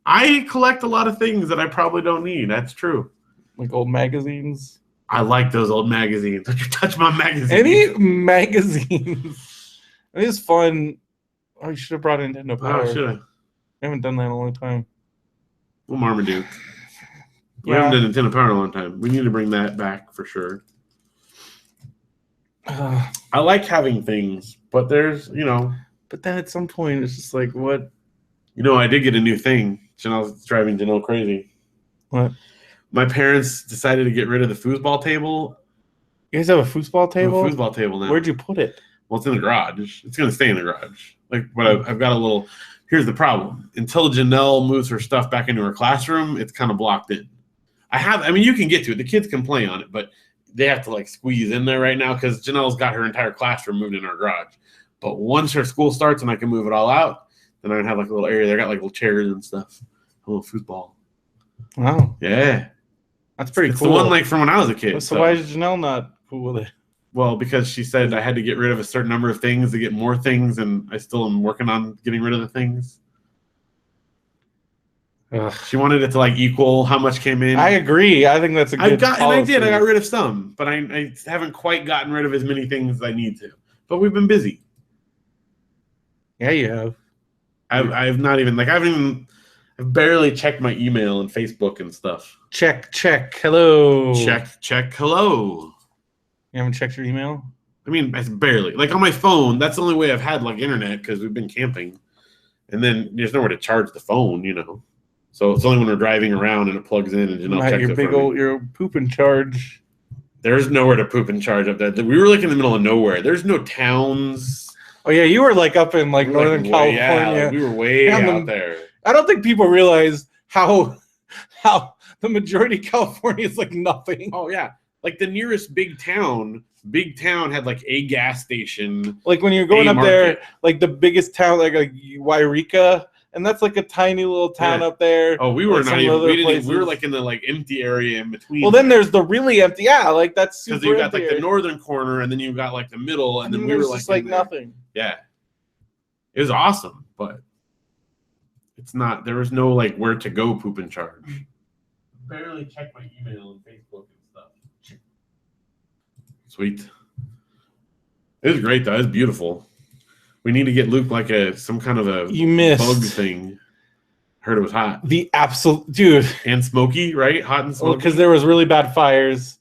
[SPEAKER 2] I collect a lot of things that I probably don't need. That's true.
[SPEAKER 1] Like old magazines.
[SPEAKER 2] I like those old magazines. Don't you touch my magazines.
[SPEAKER 1] Any magazines. I mean, it's fun. Oh, you should have brought in Nintendo Power.
[SPEAKER 2] Oh, should have.
[SPEAKER 1] I haven't done that in a long time.
[SPEAKER 2] Well, Marmaduke. We haven't done Nintendo Power in a long time. We need to bring that back for sure. I like having things, but there's,
[SPEAKER 1] But then at some point, it's just like, what?
[SPEAKER 2] I did get a new thing. Janelle's driving Janelle crazy.
[SPEAKER 1] What?
[SPEAKER 2] My parents decided to get rid of the foosball table.
[SPEAKER 1] You guys have a foosball table?
[SPEAKER 2] A foosball table now.
[SPEAKER 1] Where'd you put it?
[SPEAKER 2] Well, it's in the garage. It's going to stay in the garage. But I've got a little... Here's the problem. Until Janelle moves her stuff back into her classroom, it's kind of blocked in. You can get to it. The kids can play on it, but they have to, squeeze in there right now because Janelle's got her entire classroom moved in our garage. But once her school starts and I can move it all out, then I can have, a little area. They got, little chairs and stuff. A little foosball.
[SPEAKER 1] Wow.
[SPEAKER 2] Yeah.
[SPEAKER 1] That's pretty
[SPEAKER 2] it's
[SPEAKER 1] cool.
[SPEAKER 2] The one, from when I was a kid.
[SPEAKER 1] So why is Janelle not cool with it?
[SPEAKER 2] Well, because she said I had to get rid of a certain number of things to get more things, and I still am working on getting rid of the things.
[SPEAKER 1] Ugh.
[SPEAKER 2] She wanted it to equal how much came in.
[SPEAKER 1] I agree. I think that's a good policy.
[SPEAKER 2] And I did. I got rid of some, but I haven't quite gotten rid of as many things as I need to. But we've been busy.
[SPEAKER 1] Yeah, you have.
[SPEAKER 2] I've not even I've barely checked my email and Facebook and stuff.
[SPEAKER 1] Check. Hello.
[SPEAKER 2] Check. Hello.
[SPEAKER 1] You haven't checked your email?
[SPEAKER 2] It's barely. On my phone, that's the only way I've had internet because we've been camping. And then there's nowhere to charge the phone, So it's only when we're driving around and it plugs in and Janelle checks it for me.
[SPEAKER 1] Your poop in charge.
[SPEAKER 2] There's nowhere to poop and charge up there. We were in the middle of nowhere. There's no towns.
[SPEAKER 1] Oh yeah, you were up in Northern California.
[SPEAKER 2] Yeah, we were way out there.
[SPEAKER 1] I don't think people realize how the majority of California is nothing.
[SPEAKER 2] Oh yeah. The nearest big town had a gas station.
[SPEAKER 1] When you're going up there, the biggest town, Wairika, and that's a tiny little town up there.
[SPEAKER 2] Oh, we were not even. We were in the empty area in between.
[SPEAKER 1] Well, then there's the really empty. Yeah, that's super.
[SPEAKER 2] Because you got the northern corner, and then you got the middle, and then we were
[SPEAKER 1] just nothing.
[SPEAKER 2] Yeah, it was awesome, but it's not. There was no where to go poop and charge. Barely check my email and Facebook and stuff. Sweet. It was great though. It was beautiful. We need to get Luke some kind of a bug thing. Heard it was hot.
[SPEAKER 1] The absolute dude.
[SPEAKER 2] And smoky, right? Hot and smoky.
[SPEAKER 1] Because there was really bad fires.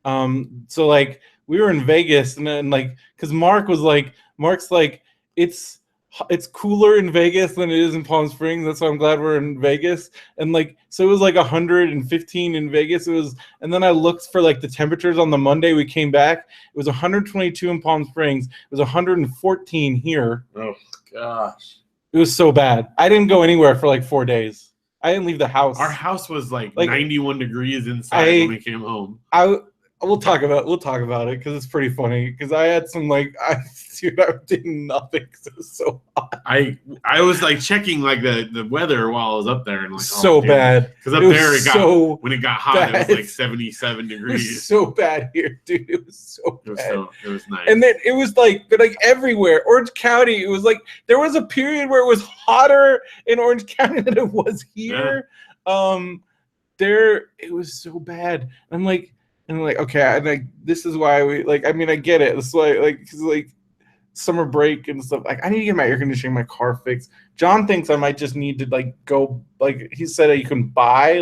[SPEAKER 1] So we were in Vegas and then because Mark's it's cooler in Vegas than it is in Palm Springs. That's why I'm glad we're in Vegas. And so it was 115 in Vegas. And then I looked for the temperatures on the Monday we came back. It was 122 in Palm Springs. It was 114 here.
[SPEAKER 2] Oh gosh.
[SPEAKER 1] It was so bad. I didn't go anywhere for 4 days. I didn't leave the house.
[SPEAKER 2] Our house was 91 degrees inside when we came home.
[SPEAKER 1] We'll talk about it because it's pretty funny. Because I had some I did nothing because it was so hot.
[SPEAKER 2] I was checking the weather while I was up there and
[SPEAKER 1] so bad
[SPEAKER 2] because up there when it got hot bad. It was 77 degrees.
[SPEAKER 1] It was so bad here, dude. It was so bad.
[SPEAKER 2] It was nice.
[SPEAKER 1] And then it was everywhere. Orange County. It was there was a period where it was hotter in Orange County than it was here. Yeah. It was so bad. I'm okay, this is why we I get it. This is why because summer break and stuff. I need to get my air conditioning, my car fixed. John thinks I might just need to go he said you can buy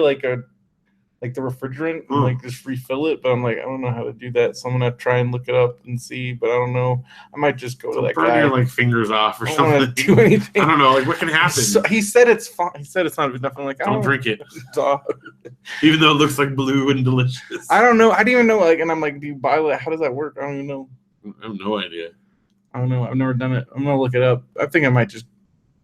[SPEAKER 1] the refrigerant and just refill it, but I'm I don't know how to do that, so I'm gonna try and look it up and see, but I don't know. I might just go to that
[SPEAKER 2] burn
[SPEAKER 1] guy.
[SPEAKER 2] Your fingers off or something.
[SPEAKER 1] I don't do anything.
[SPEAKER 2] I don't know. What can happen?
[SPEAKER 1] So, he said it's fine. He said it's not nothing.
[SPEAKER 2] Don't drink it. Even though it looks blue and delicious.
[SPEAKER 1] I don't know. I didn't even know. And I'm do you buy how does that work? I don't even know.
[SPEAKER 2] I have no idea.
[SPEAKER 1] I don't know. I've never done it. I'm gonna look it up. I think I might just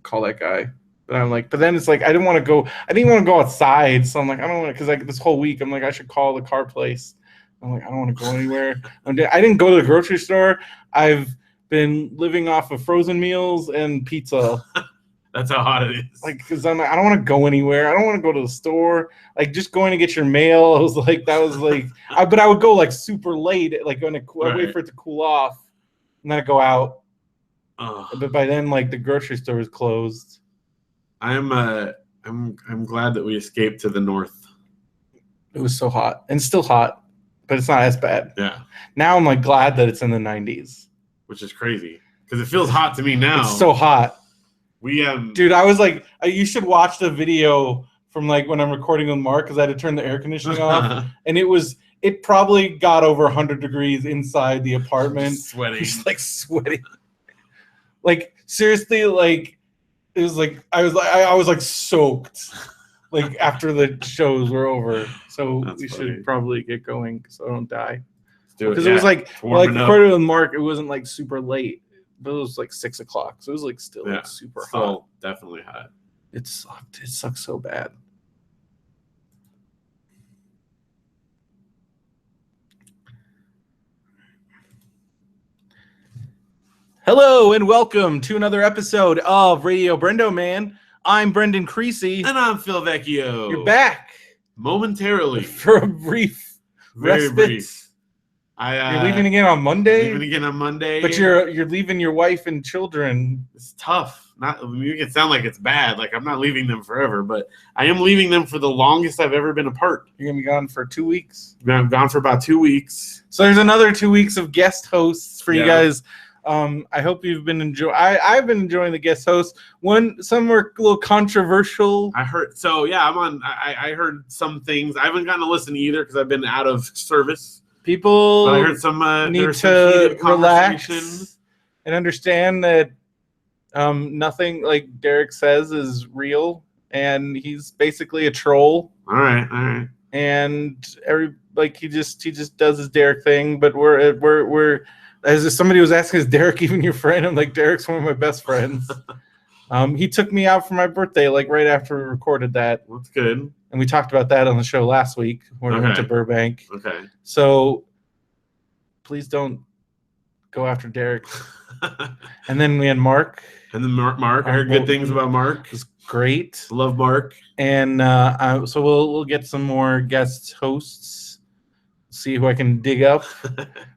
[SPEAKER 1] call that guy. But I'm but then it's I didn't want to go. I didn't want to go outside. So I'm I don't want to because this whole week I'm I should call the car place. I'm I don't want to go anywhere. I didn't go to the grocery store. I've been living off of frozen meals and pizza.
[SPEAKER 2] That's how hot it is.
[SPEAKER 1] Because I'm I don't want to go anywhere. I don't want to go to the store. Just going to get your mail. I was that was but I would go super late. Going to wait for it to cool off, and then I go out. But by then, like the grocery store was closed.
[SPEAKER 2] I'm glad that we escaped to the north.
[SPEAKER 1] It was so hot and still hot, but it's not as bad.
[SPEAKER 2] Yeah.
[SPEAKER 1] Now I'm like glad that it's in the 90s,
[SPEAKER 2] which is crazy because it feels hot to me now.
[SPEAKER 1] It's so hot.
[SPEAKER 2] Dude,
[SPEAKER 1] I was like, you should watch the video from like when I'm recording with Mark because I had to turn the air conditioning off, and it probably got over 100 degrees inside the apartment.
[SPEAKER 2] Sweating,
[SPEAKER 1] just like sweating. Like seriously, like it was like I was like soaked. Like after the shows were over, so we should probably get going so I don't die. Because it was like recorded with Mark, it wasn't like super late, but it was like 6 o'clock, so it was like still like super hot.
[SPEAKER 2] Definitely hot.
[SPEAKER 1] It sucked. It sucked so bad. Hello and welcome to another episode of Radio BrendoMan. I'm Brendan Creecy.
[SPEAKER 2] And I'm Phil Vecchio.
[SPEAKER 1] You're back.
[SPEAKER 2] Momentarily.
[SPEAKER 1] For a brief
[SPEAKER 2] Very
[SPEAKER 1] respite.
[SPEAKER 2] Brief.
[SPEAKER 1] You're leaving again on Monday?
[SPEAKER 2] Leaving again on Monday.
[SPEAKER 1] But you're leaving your wife and children.
[SPEAKER 2] It's tough. You can sound like it's bad. Like I'm not leaving them forever, but I am leaving them for the longest I've ever been apart.
[SPEAKER 1] You're going to be gone for 2 weeks?
[SPEAKER 2] I'm gone for about 2 weeks.
[SPEAKER 1] So there's another 2 weeks of guest hosts for you guys. I hope you've been enjoying. I've been enjoying the guest hosts. Some were a little controversial.
[SPEAKER 2] I heard. So yeah, I'm on. I heard some things. I haven't gotten to listen either because I've been out of service.
[SPEAKER 1] People
[SPEAKER 2] but I heard some
[SPEAKER 1] need to relax and understand that nothing like Derek says is real, and he's basically a troll.
[SPEAKER 2] All right.
[SPEAKER 1] And he just does his Derek thing. But we're as if somebody was asking, is Derek even your friend? I'm like, Derek's one of my best friends. He took me out for my birthday, like right after we recorded that.
[SPEAKER 2] That's good.
[SPEAKER 1] And we talked about that on the show last week when we went to Burbank.
[SPEAKER 2] Okay.
[SPEAKER 1] So please don't go after Derek. And then we had Mark.
[SPEAKER 2] And then Mark. I heard good things about Mark.
[SPEAKER 1] It was great.
[SPEAKER 2] Love Mark.
[SPEAKER 1] And so we'll get some more guest hosts. See who I can dig up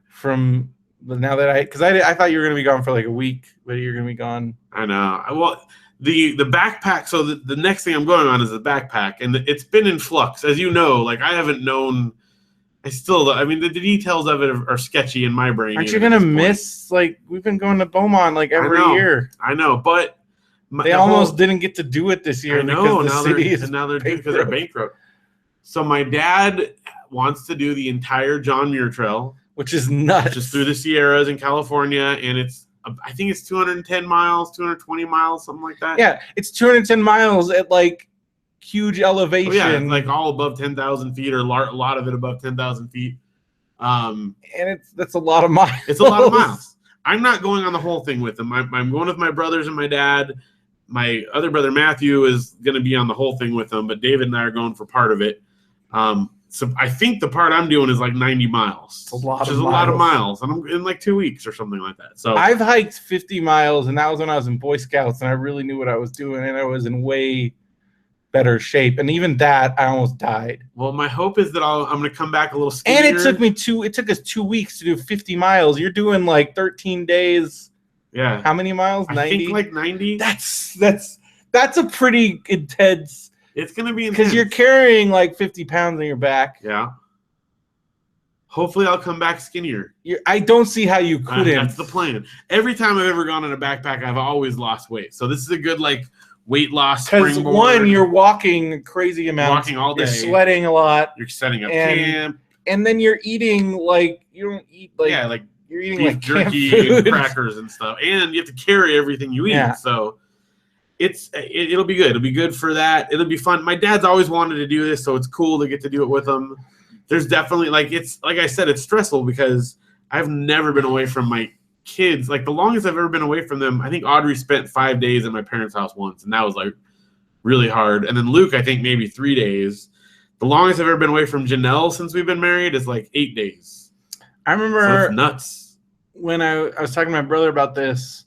[SPEAKER 1] from. But now that I thought you were going to be gone for like a week, but you're going to be gone.
[SPEAKER 2] I know. Well, the backpack. So the next thing I'm going on is the backpack, and it's been in flux, as you know. Like I haven't known. The details of it are sketchy in my brain.
[SPEAKER 1] Aren't you going to miss? Like we've been going to Beaumont like every year.
[SPEAKER 2] I know, but
[SPEAKER 1] they almost didn't get to do it this year.
[SPEAKER 2] I know.
[SPEAKER 1] Because
[SPEAKER 2] now they're bankrupt. So my dad wants to do the entire John Muir Trail.
[SPEAKER 1] Which is nuts.
[SPEAKER 2] Just through the Sierras in California, and I think it's 210 miles, 220 miles, something like that.
[SPEAKER 1] Yeah, it's 210 miles at like huge elevation.
[SPEAKER 2] Oh, yeah, like all above 10,000 feet, or a lot of it above 10,000 feet.
[SPEAKER 1] And that's a lot of miles.
[SPEAKER 2] It's a lot of miles. I'm not going on the whole thing with them. I'm going with my brothers and my dad. My other brother Matthew is going to be on the whole thing with them, but David and I are going for part of it. So I think the part I'm doing is like 90 miles.
[SPEAKER 1] A lot
[SPEAKER 2] of miles. And I'm in like 2 weeks or something like that. So
[SPEAKER 1] I've hiked 50 miles, and that was when I was in Boy Scouts, and I really knew what I was doing, and I was in way better shape. And even that, I almost died.
[SPEAKER 2] Well, my hope is that I'm going to come back a little skinnier.
[SPEAKER 1] And it took us 2 weeks to do 50 miles. You're doing like 13 days.
[SPEAKER 2] Yeah.
[SPEAKER 1] How many miles? 90?
[SPEAKER 2] I think like 90.
[SPEAKER 1] That's a pretty intense.
[SPEAKER 2] It's going to be intense.
[SPEAKER 1] Because you're carrying like 50 pounds on your back.
[SPEAKER 2] Yeah. Hopefully I'll come back skinnier.
[SPEAKER 1] I don't see how you couldn't.
[SPEAKER 2] That's the plan. Every time I've ever gone on a backpack, I've always lost weight. So this is a good like weight loss springboard.
[SPEAKER 1] Because one, you're walking crazy amounts.
[SPEAKER 2] Walking all day.
[SPEAKER 1] You're sweating a lot.
[SPEAKER 2] You're setting up camp.
[SPEAKER 1] And then you're eating like, you don't eat like.
[SPEAKER 2] Yeah, like
[SPEAKER 1] you're eating
[SPEAKER 2] beef
[SPEAKER 1] like
[SPEAKER 2] jerky and crackers and stuff. And you have to carry everything you eat.
[SPEAKER 1] Yeah.
[SPEAKER 2] So it'll be good. It'll be good for that. It'll be fun. My dad's always wanted to do this, so it's cool to get to do it with him. There's definitely like I said, it's stressful because I've never been away from my kids. Like the longest I've ever been away from them, I think Audrey spent 5 days at my parents' house once, and that was like really hard. And then Luke, I think maybe 3 days. The longest I've ever been away from Janelle since we've been married is like 8 days.
[SPEAKER 1] I remember
[SPEAKER 2] so it's nuts.
[SPEAKER 1] When I was talking to my brother about this.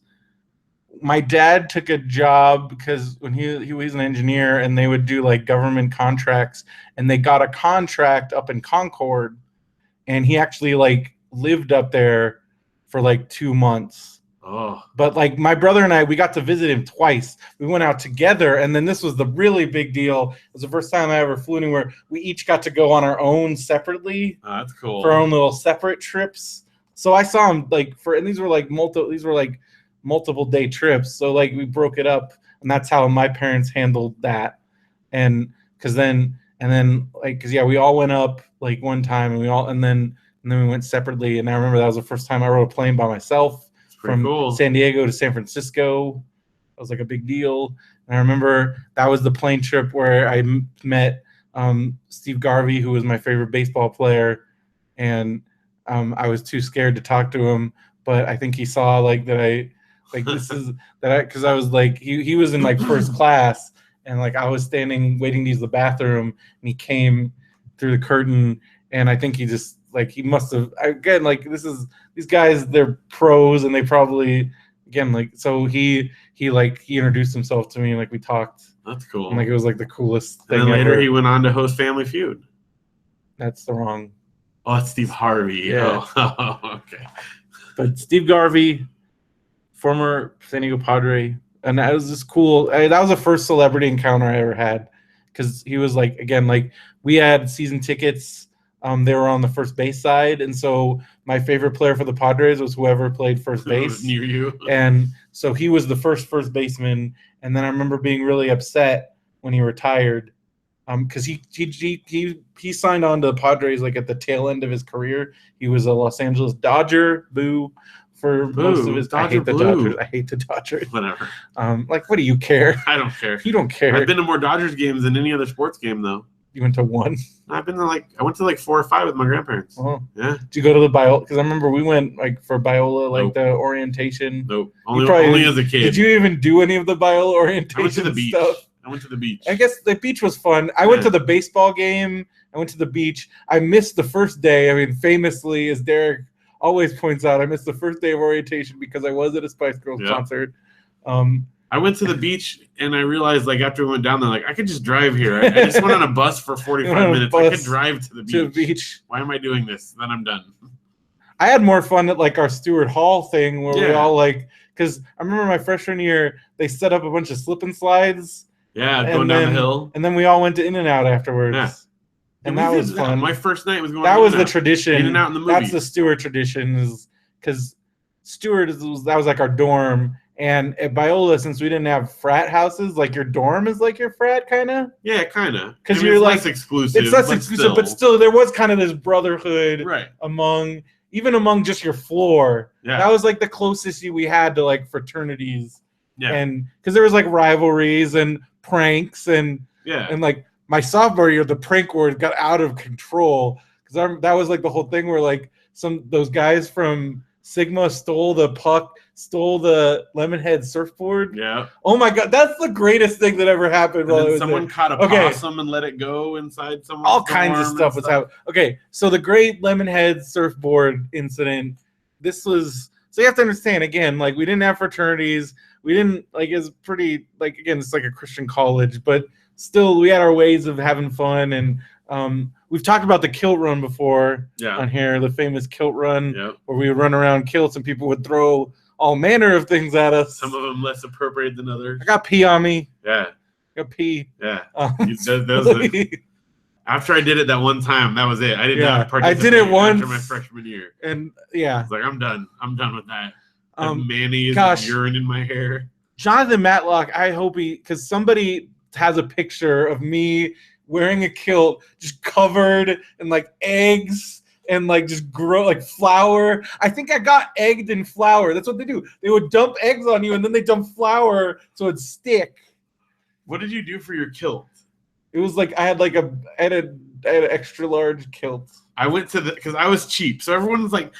[SPEAKER 1] My dad took a job because when he was an engineer, and they would do like government contracts, and they got a contract up in Concord, and he actually like lived up there for like 2 months.
[SPEAKER 2] Oh.
[SPEAKER 1] But like my brother and I, we got to visit him twice. We went out together, and then this was the really big deal. It was the first time I ever flew anywhere. We each got to go on our own separately.
[SPEAKER 2] Oh, that's cool.
[SPEAKER 1] For our own little separate trips. So I saw him and these were like multiple day trips. So like we broke it up, and that's how my parents handled that. And because we all went up like one time, and then we went separately. And I remember that was the first time I rode a plane by myself. From
[SPEAKER 2] cool.
[SPEAKER 1] San Diego to San Francisco. That was like a big deal. And I remember that was the plane trip where I met Steve Garvey, who was my favorite baseball player. And I was too scared to talk to him. But I think he saw because I was like, he was in like first class. And like I was standing waiting to use the bathroom. And he came through the curtain. And I think he just like he must have again like these guys, they're pros, and they probably again like so he introduced himself to me, and like we talked.
[SPEAKER 2] That's cool.
[SPEAKER 1] And like it was like the coolest thing.
[SPEAKER 2] And then later
[SPEAKER 1] ever.
[SPEAKER 2] he went on to host Family Feud.
[SPEAKER 1] That's the wrong.
[SPEAKER 2] Oh, that's Steve Harvey.
[SPEAKER 1] Yeah.
[SPEAKER 2] Oh, okay.
[SPEAKER 1] But Steve Garvey, former San Diego Padre, and that was just cool. That was the first celebrity encounter I ever had, because he was like again like we had season tickets. They were on the first base side, and so my favorite player for the Padres was whoever played first base
[SPEAKER 2] near you.
[SPEAKER 1] And so he was the first baseman. And then I remember being really upset when he retired, because he signed on to the Padres like at the tail end of his career. He was a Los Angeles Dodger. Boo. For most of his, I hate the Dodgers. I hate the Dodgers.
[SPEAKER 2] Whatever.
[SPEAKER 1] Like, what do you care?
[SPEAKER 2] I don't care.
[SPEAKER 1] You don't care.
[SPEAKER 2] I've been to more Dodgers games than any other sports game, though.
[SPEAKER 1] You went to one?
[SPEAKER 2] I went to like 4 or 5 with my grandparents.
[SPEAKER 1] Oh.
[SPEAKER 2] Yeah.
[SPEAKER 1] Did you go to the Biola? Because I remember we went like for Biola, like
[SPEAKER 2] Nope.
[SPEAKER 1] the orientation.
[SPEAKER 2] Nope. Only as a kid.
[SPEAKER 1] Did you even do any of the Biola orientation
[SPEAKER 2] I went to the beach.
[SPEAKER 1] stuff?
[SPEAKER 2] I went to the beach.
[SPEAKER 1] I guess the beach was fun. I went to the baseball game. I went to the beach. I missed the first day. I mean, famously, as Derek always points out, I missed the first day of orientation because I was at a Spice Girls concert.
[SPEAKER 2] I went to the beach, and I realized, like, after we went down there, like, I could just drive here. I just went on a bus for 45 minutes. I could drive to the beach. Why am I doing this? Then I'm done.
[SPEAKER 1] I had more fun at, like, our Stewart Hall thing where we all, like, because I remember my freshman year, they set up a bunch of slip and slides.
[SPEAKER 2] Yeah, going down the hill.
[SPEAKER 1] And then we all went to In-N-Out afterwards.
[SPEAKER 2] Yeah.
[SPEAKER 1] And that was fun.
[SPEAKER 2] My first night was going
[SPEAKER 1] that was the tradition.
[SPEAKER 2] In-N-Out in the movie.
[SPEAKER 1] That's the Stewart tradition, is because Stewart that was like our dorm. And at Biola, since we didn't have frat houses, like your dorm is like your frat, kind of.
[SPEAKER 2] Yeah, kind of.
[SPEAKER 1] Because you're like
[SPEAKER 2] less exclusive.
[SPEAKER 1] It's less exclusive, but still, there was kind of this brotherhood,
[SPEAKER 2] right?
[SPEAKER 1] Among just your floor. Yeah, that was like the closest we had to like fraternities. Yeah, and because there was like rivalries and pranks and like my sophomore year, the prank wars got out of control because that was like the whole thing where like those guys from Sigma stole the Lemonhead surfboard.
[SPEAKER 2] Yeah.
[SPEAKER 1] Oh my God, that's the greatest thing that ever happened.
[SPEAKER 2] Someone caught a possum and let it go inside someone's
[SPEAKER 1] all kinds of stuff was happening. Okay, so the great Lemonhead surfboard incident. So you have to understand again, like we didn't have fraternities. We didn't like it's pretty like again it's like a Christian college, but still we had our ways of having fun and. We've talked about the kilt run before on here, the famous kilt run where we would run around kilts and people would throw all manner of things at us.
[SPEAKER 2] Some of them less appropriate than others.
[SPEAKER 1] I got pee on me.
[SPEAKER 2] Yeah.
[SPEAKER 1] I got pee.
[SPEAKER 2] Yeah. After I did it that one time, that was it. I did not participate.
[SPEAKER 1] I did it once
[SPEAKER 2] after my freshman year.
[SPEAKER 1] And
[SPEAKER 2] I was like, I'm done. I'm done with that. Mayonnaise and urine in my hair.
[SPEAKER 1] Jonathan Matlock, I hope because somebody has a picture of me wearing a kilt, just covered in like eggs and like just grow like flour. I think I got egged in flour. That's what they do. They would dump eggs on you and then they dump flour so it'd stick.
[SPEAKER 2] What did you do for your kilt?
[SPEAKER 1] It was like I had an extra large kilt.
[SPEAKER 2] I went to because I was cheap, so everyone's like,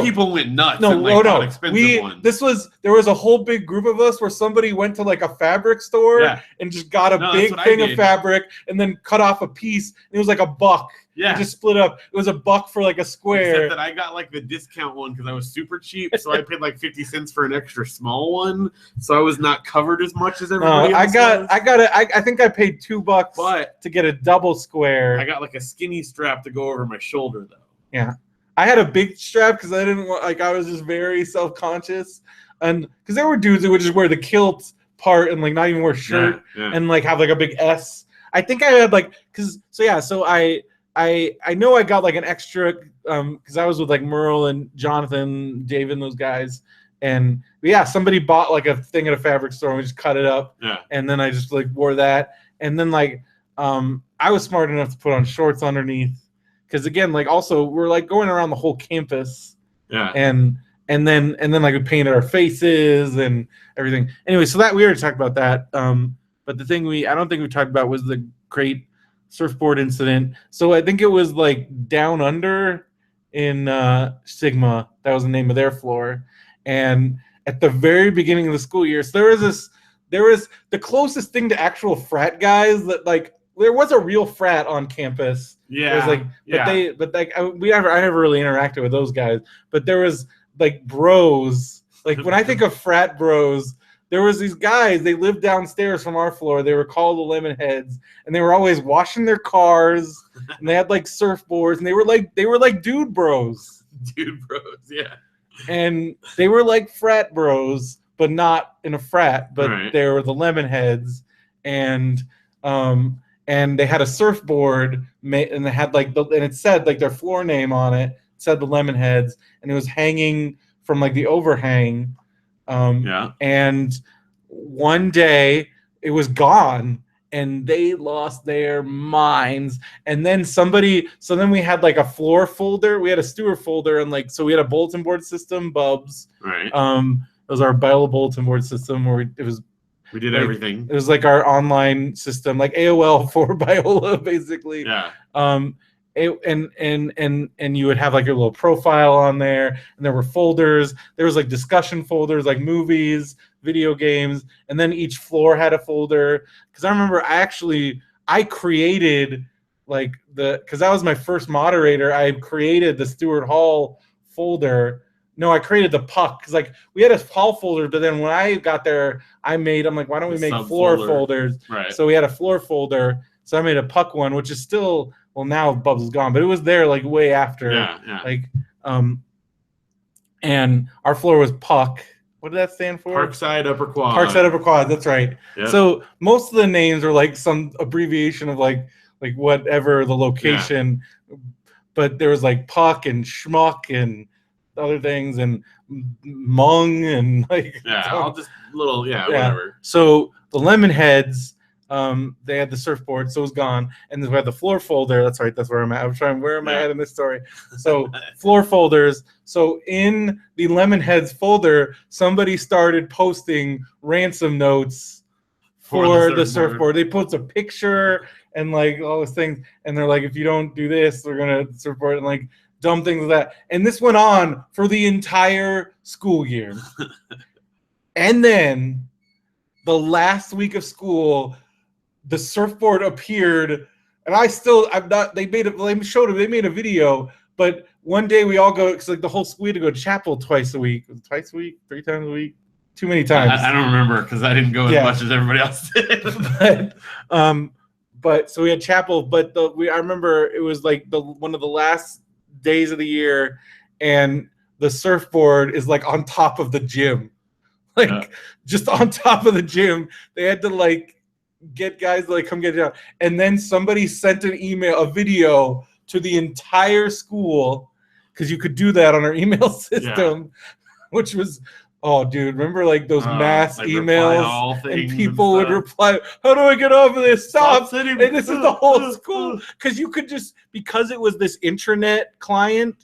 [SPEAKER 2] people went nuts.
[SPEAKER 1] No,
[SPEAKER 2] and like,
[SPEAKER 1] no,
[SPEAKER 2] expensive ones.
[SPEAKER 1] There was a whole big group of us where somebody went to like a fabric store and just got a big thing of fabric and then cut off a piece. And it was like $1. Yeah, just split up. It was $1 for like a square.
[SPEAKER 2] Except that I got like the discount one because I was super cheap, so I paid like 50 cents for an extra small one, so I was not covered as much as everybody else.
[SPEAKER 1] I think I paid $2 to get a double square.
[SPEAKER 2] I got like a skinny strap to go over my shoulder though.
[SPEAKER 1] Yeah, I had a big strap because I didn't want, like, I was just very self-conscious, and because there were dudes who would just wear the kilt part and like not even wear shirt and like have like a big S. I think I had like so I know I got like an extra because I was with like Merle and Jonathan, David, and those guys, and somebody bought like a thing at a fabric store and we just cut it up, and then I just like wore that, and then like I was smart enough to put on shorts underneath because again like also we're like going around the whole campus, and then like we painted our faces and everything. Anyway, so that we already talked about that. But the thing I don't think we talked about was the great surfboard incident. So I think it was like Down Under in Sigma. That was the name of their floor. And at the very beginning of the school year, so there was the closest thing to actual frat guys that like there was a real frat on campus. Yeah. It was like, I never really interacted with those guys, but there was like bros. Like when I think of frat bros, there was these guys, they lived downstairs from our floor. They were called the Lemonheads, and they were always washing their cars, and they had like surfboards, and they were like dude bros.
[SPEAKER 2] Dude bros, yeah.
[SPEAKER 1] And they were like frat bros, but not in a frat, but they were the Lemonheads, and they had a surfboard and they had like and it said like their floor name on it. It said the Lemonheads, and it was hanging from like the overhang. And one day it was gone and they lost their minds. And then so then we had like a floor folder. We had a Stewart folder, and like, so we had a bulletin board system, Bubs. Right. It was our Biola bulletin board system where
[SPEAKER 2] we did
[SPEAKER 1] like,
[SPEAKER 2] everything.
[SPEAKER 1] It was like our online system, like AOL for Biola, basically. Yeah. And you would have like your little profile on there, and there were folders. There was like discussion folders, like movies, video games, and then each floor had a folder. Because I remember I created like because I was my first moderator. I created the Stewart Hall folder. No, I created the puck because like we had a hall folder, but then when I got there, I'm like, why don't we make floor folders? Right. So we had a floor folder. So I made a puck one, which is still. Well, now Bubs is gone, but it was there like way after. Yeah. Like, and our floor was Puck. What did that stand for?
[SPEAKER 2] Parkside Upper Quad.
[SPEAKER 1] Parkside Upper Quad. That's right. Yep. So most of the names are like some abbreviation of like whatever the location, but there was like Puck and Schmuck and other things and Mung and like
[SPEAKER 2] all just little whatever.
[SPEAKER 1] So the Lemonheads. They had the surfboard, so it was gone, and then we had the floor folder. That's right, that's where I'm at. I'm trying where am I at in this story? So floor folders. So in the Lemonheads folder, somebody started posting ransom notes for the surfboard. They put a picture and like all those things, and they're like, if you don't do this, we're gonna surfboard and like dumb things like that. And this went on for the entire school year. And then the last week of school, the surfboard appeared, and they made a video, but one day we all go, because like the whole school had to go to chapel twice a week, 3 times a week, too many times.
[SPEAKER 2] I don't remember because I didn't go as much as everybody else did.
[SPEAKER 1] but so we had chapel, but I remember it was like one of the last days of the year, and the surfboard is like on top of the gym, like just on top of the gym. They had to like get guys to like come get it down, and then somebody sent a video to the entire school, because you could do that on our email system, which was dude, remember like those mass like emails and people would reply, how do I get off of this? Stop. And this is the whole school, because you could just, because it was this intranet client,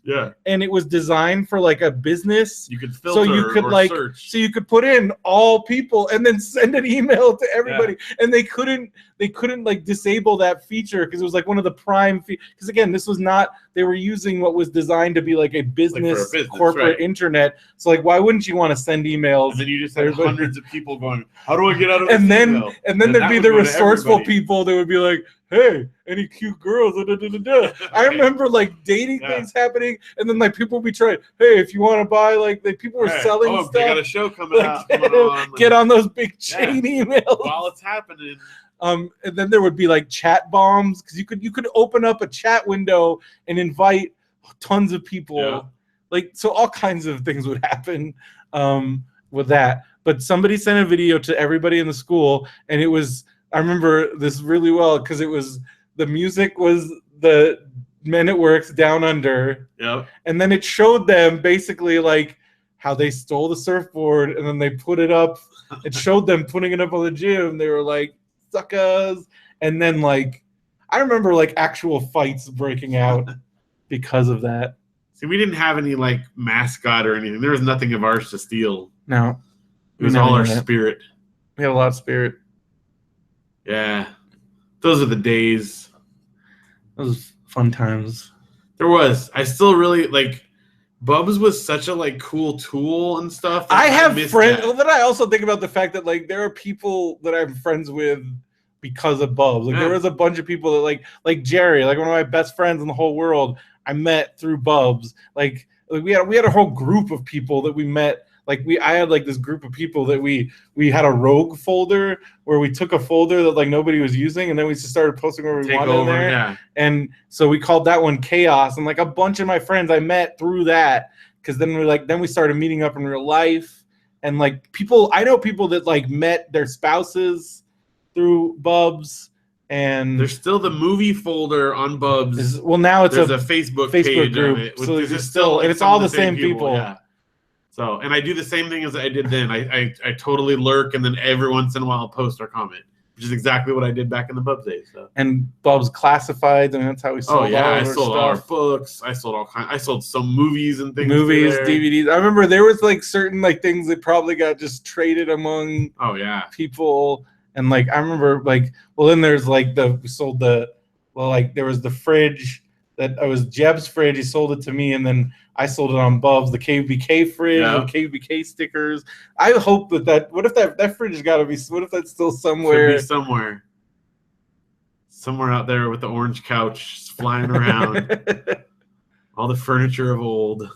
[SPEAKER 1] and it was designed for like a business,
[SPEAKER 2] you could filter,
[SPEAKER 1] so you could
[SPEAKER 2] search.
[SPEAKER 1] So you could put in all people and then send an email to everybody, and they couldn't like disable that feature because it was like one of the prime because again, this was not, they were using what was designed to be like a business, corporate internet. So like, why wouldn't you want to send emails?
[SPEAKER 2] And then you just had hundreds of people going, how do I get out of this
[SPEAKER 1] email? And then there'd be the resourceful people that would be like, hey, any cute girls? I remember like dating things happening, and then like people would be trying, hey, if you want to buy, like people were selling stuff.
[SPEAKER 2] They got a show coming out.
[SPEAKER 1] Get on those big chain emails
[SPEAKER 2] while it's happening.
[SPEAKER 1] And then there would be like chat bombs, because you could open up a chat window and invite tons of people.
[SPEAKER 2] Yeah.
[SPEAKER 1] Like, so all kinds of things would happen with that. But somebody sent a video to everybody in the school, and it was, I remember this really well because it was, the music was the Men at Work's Down Under.
[SPEAKER 2] Yep.
[SPEAKER 1] And then it showed them basically like how they stole the surfboard and then they put it up. It showed them putting it up on the gym. They were like, suckers. And then like, I remember like actual fights breaking out because of that.
[SPEAKER 2] See, we didn't have any like mascot or anything. There was nothing of ours to steal.
[SPEAKER 1] No.
[SPEAKER 2] It was all our spirit.
[SPEAKER 1] We had a lot of spirit.
[SPEAKER 2] Yeah. Those are the days.
[SPEAKER 1] Those fun times.
[SPEAKER 2] There was. I still really like Bubs was such a like cool tool and stuff.
[SPEAKER 1] I have friends.
[SPEAKER 2] That.
[SPEAKER 1] Well, then I also think about the fact that like there are people that I'm friends with because of Bubs. Like there was a bunch of people that like Jerry, like one of my best friends in the whole world, I met through Bubs. Like we had a whole group of people that we met. Like I had like this group of people that we had a rogue folder where we took a folder that like nobody was using, and then we just started posting where we wanted in there. Yeah. And so we called that one Chaos. And like a bunch of my friends I met through that, because then we started meeting up in real life. And like I know people that like met their spouses through Bubs. And
[SPEAKER 2] there's still the movie folder on Bubs.
[SPEAKER 1] Now it's
[SPEAKER 2] a Facebook page
[SPEAKER 1] group.
[SPEAKER 2] Of it.
[SPEAKER 1] So it's still, and it's all the same people.
[SPEAKER 2] Yeah. So, and I do the same thing as I did then. I totally lurk, and then every once in a while I'll post or comment, which is exactly what I did back in the Bubs days. So. And
[SPEAKER 1] Bubs Classifieds, I mean, that's how we sold.
[SPEAKER 2] Oh yeah, I sold all our books. I sold all kinds. I sold some movies and things.
[SPEAKER 1] Movies, DVDs. I remember there was like certain like things that probably got just traded among.
[SPEAKER 2] Oh yeah.
[SPEAKER 1] People, and like I remember like, well then there's like there was the fridge that was Jeb's fridge. He sold it to me, and then I sold it on Bubs, the KBK fridge, with KBK stickers. I hope what if that fridge has got to be, what if that's still somewhere?
[SPEAKER 2] Should be somewhere out there with the orange couch flying around. All the furniture of old.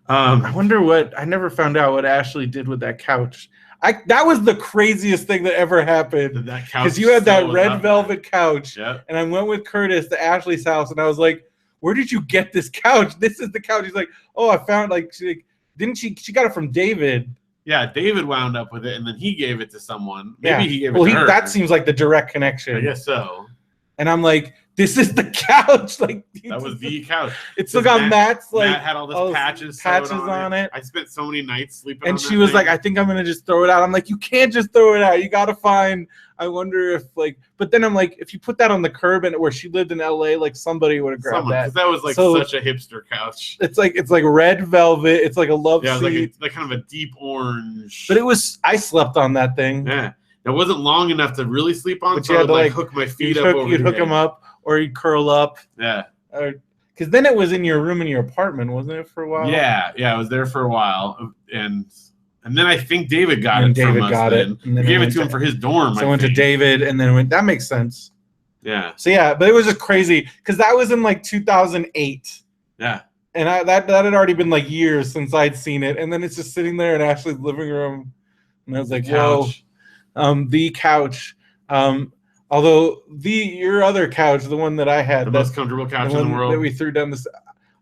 [SPEAKER 1] I wonder I never found out what Ashley did with that couch. That was the craziest thing that ever happened.
[SPEAKER 2] That couch.
[SPEAKER 1] Because you had that red velvet couch,
[SPEAKER 2] and
[SPEAKER 1] I went with Curtis to Ashley's house, and I was like, where did you get this couch? This is the couch. He's like, oh, I found she got it from David.
[SPEAKER 2] Yeah, David wound up with it, and then he gave it to someone. Maybe he gave it to her.
[SPEAKER 1] That seems like the direct connection.
[SPEAKER 2] I guess so.
[SPEAKER 1] And I'm like, this is the couch. Like
[SPEAKER 2] that was the couch.
[SPEAKER 1] It still got Matt's like
[SPEAKER 2] Matt had all those patches
[SPEAKER 1] on it.
[SPEAKER 2] I spent so many nights sleeping.
[SPEAKER 1] And she was like, I think I'm gonna just throw it out. I'm like, you can't just throw it out. You gotta find. I wonder if like, but then I'm like, if you put that on the curb and where she lived in LA, like somebody would have grabbed that.
[SPEAKER 2] Because that was like such a hipster couch.
[SPEAKER 1] It's like red velvet. It's like a love seat.
[SPEAKER 2] Yeah, it's like kind of a deep orange.
[SPEAKER 1] But I slept on that thing.
[SPEAKER 2] Yeah. It wasn't long enough to really sleep on,
[SPEAKER 1] but you had to like
[SPEAKER 2] hook my feet up.
[SPEAKER 1] You'd hook them up, or you'd curl up.
[SPEAKER 2] Yeah.
[SPEAKER 1] Because then it was in your room in your apartment, wasn't it, for a while?
[SPEAKER 2] Yeah, I was there for a while, and then I think David got it.
[SPEAKER 1] David got it.
[SPEAKER 2] And then gave it to him for his dorm.
[SPEAKER 1] So I went to David, and then that makes sense.
[SPEAKER 2] Yeah.
[SPEAKER 1] So yeah, but it was just crazy because that was in like 2008.
[SPEAKER 2] Yeah.
[SPEAKER 1] And that had already been like years since I'd seen it, and then it's just sitting there in Ashley's living room, and I was like, whoa. The couch. Although your other couch, the one that I had,
[SPEAKER 2] the most comfortable couch in the world
[SPEAKER 1] that we threw down this,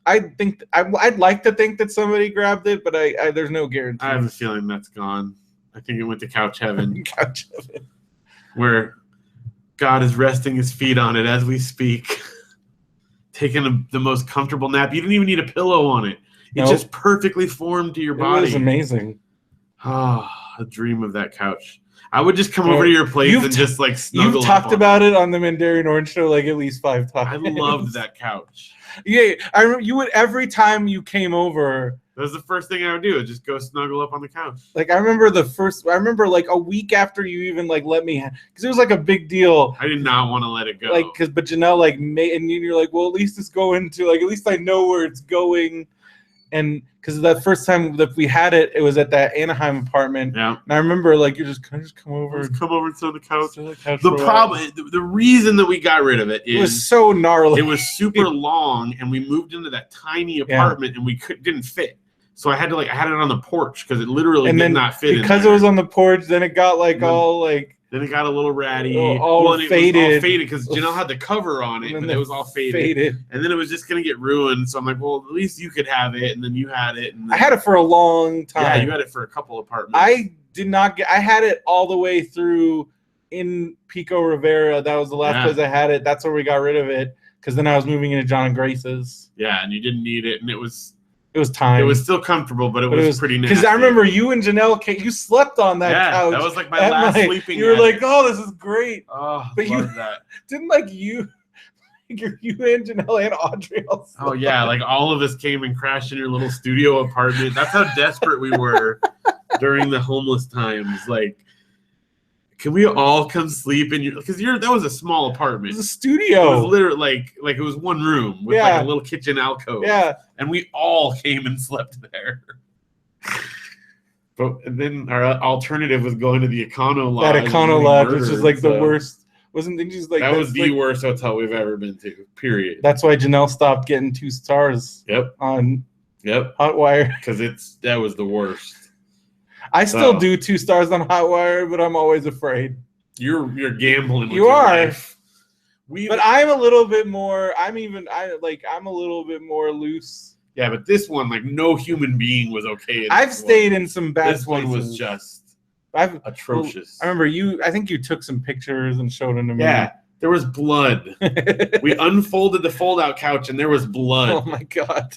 [SPEAKER 1] I think I'd like to think that somebody grabbed it, but there's no guarantee.
[SPEAKER 2] I have a feeling that's gone. I think it went to couch heaven.
[SPEAKER 1] Couch heaven,
[SPEAKER 2] where God is resting his feet on it as we speak, taking the most comfortable nap. You didn't even need a pillow on it. It just perfectly formed to your body.
[SPEAKER 1] It was amazing.
[SPEAKER 2] A dream of that couch. I would just come over to your place and just like snuggle.
[SPEAKER 1] You've talked about it on the Mandarin Orange Show like at least 5 times.
[SPEAKER 2] I loved that couch.
[SPEAKER 1] Yeah, I remember you would every time you came over.
[SPEAKER 2] That was the first thing I would do. Just go snuggle up on the couch.
[SPEAKER 1] Like I remember like a week after you even like let me, because it was like a big deal.
[SPEAKER 2] I did not want to let it go.
[SPEAKER 1] Like but Janelle like and you're like, well, at least it's going to like at least I know where it's going. And because that first time that we had it, it was at that Anaheim apartment.
[SPEAKER 2] Yeah.
[SPEAKER 1] And I remember like you're just, can I just come over?
[SPEAKER 2] Just come over and sit on the couch.
[SPEAKER 1] The
[SPEAKER 2] the reason that we got rid of it is
[SPEAKER 1] it was so gnarly.
[SPEAKER 2] It was super long, and we moved into that tiny apartment, and we didn't fit. So I had it on the porch because it literally did not fit.
[SPEAKER 1] Because it was on the porch, then it got like all like
[SPEAKER 2] Then it got a little ratty.
[SPEAKER 1] All faded.
[SPEAKER 2] It was all faded because Janelle had the cover on it, but it was all faded. And then it was just going to get ruined. So I'm like, well, at least you could have it. And then you had it. And then,
[SPEAKER 1] I had it for a long time.
[SPEAKER 2] Yeah, you had it for a couple apartments.
[SPEAKER 1] I did not get. I had it all the way through in Pico Rivera. That was the last place I had it. That's where we got rid of it because then I was moving into John and Grace's.
[SPEAKER 2] Yeah, and you didn't need it, and it was
[SPEAKER 1] time.
[SPEAKER 2] It was still comfortable, but it was pretty nasty.
[SPEAKER 1] Because I remember you and Janelle you slept on that couch.
[SPEAKER 2] Yeah, that was like my last sleeping.
[SPEAKER 1] You were like, "Oh, this is great."
[SPEAKER 2] Oh,
[SPEAKER 1] but you
[SPEAKER 2] that.
[SPEAKER 1] Didn't like you. You and Janelle and Audrey all slept.
[SPEAKER 2] Oh yeah, like all of us came and crashed in your little studio apartment. That's how desperate we were during the homeless times. Like, can we all come sleep in your? Because that was a small apartment.
[SPEAKER 1] It was a studio.
[SPEAKER 2] It was literally like it was one room with like a little kitchen alcove.
[SPEAKER 1] Yeah,
[SPEAKER 2] and we all came and slept there. But then our alternative was going to the Econo Lodge.
[SPEAKER 1] That Econo Lodge, which is like the worst. Wasn't it just like
[SPEAKER 2] that was the worst hotel we've ever been to? Period.
[SPEAKER 1] That's why Janelle stopped getting 2 stars.
[SPEAKER 2] Yep.
[SPEAKER 1] On Hotwire
[SPEAKER 2] because that was the worst.
[SPEAKER 1] I still do 2 stars on Hotwire, but I'm always afraid.
[SPEAKER 2] You're gambling.
[SPEAKER 1] You are.
[SPEAKER 2] Life.
[SPEAKER 1] But I'm a little bit more. I'm a little bit more loose.
[SPEAKER 2] Yeah, but this one, like, no human being was okay.
[SPEAKER 1] I've stayed in some bad
[SPEAKER 2] This
[SPEAKER 1] places.
[SPEAKER 2] one was just atrocious.
[SPEAKER 1] I remember I think you took some pictures and showed them to me.
[SPEAKER 2] Yeah, there was blood. We unfolded the fold-out couch, and there was blood.
[SPEAKER 1] Oh, my God.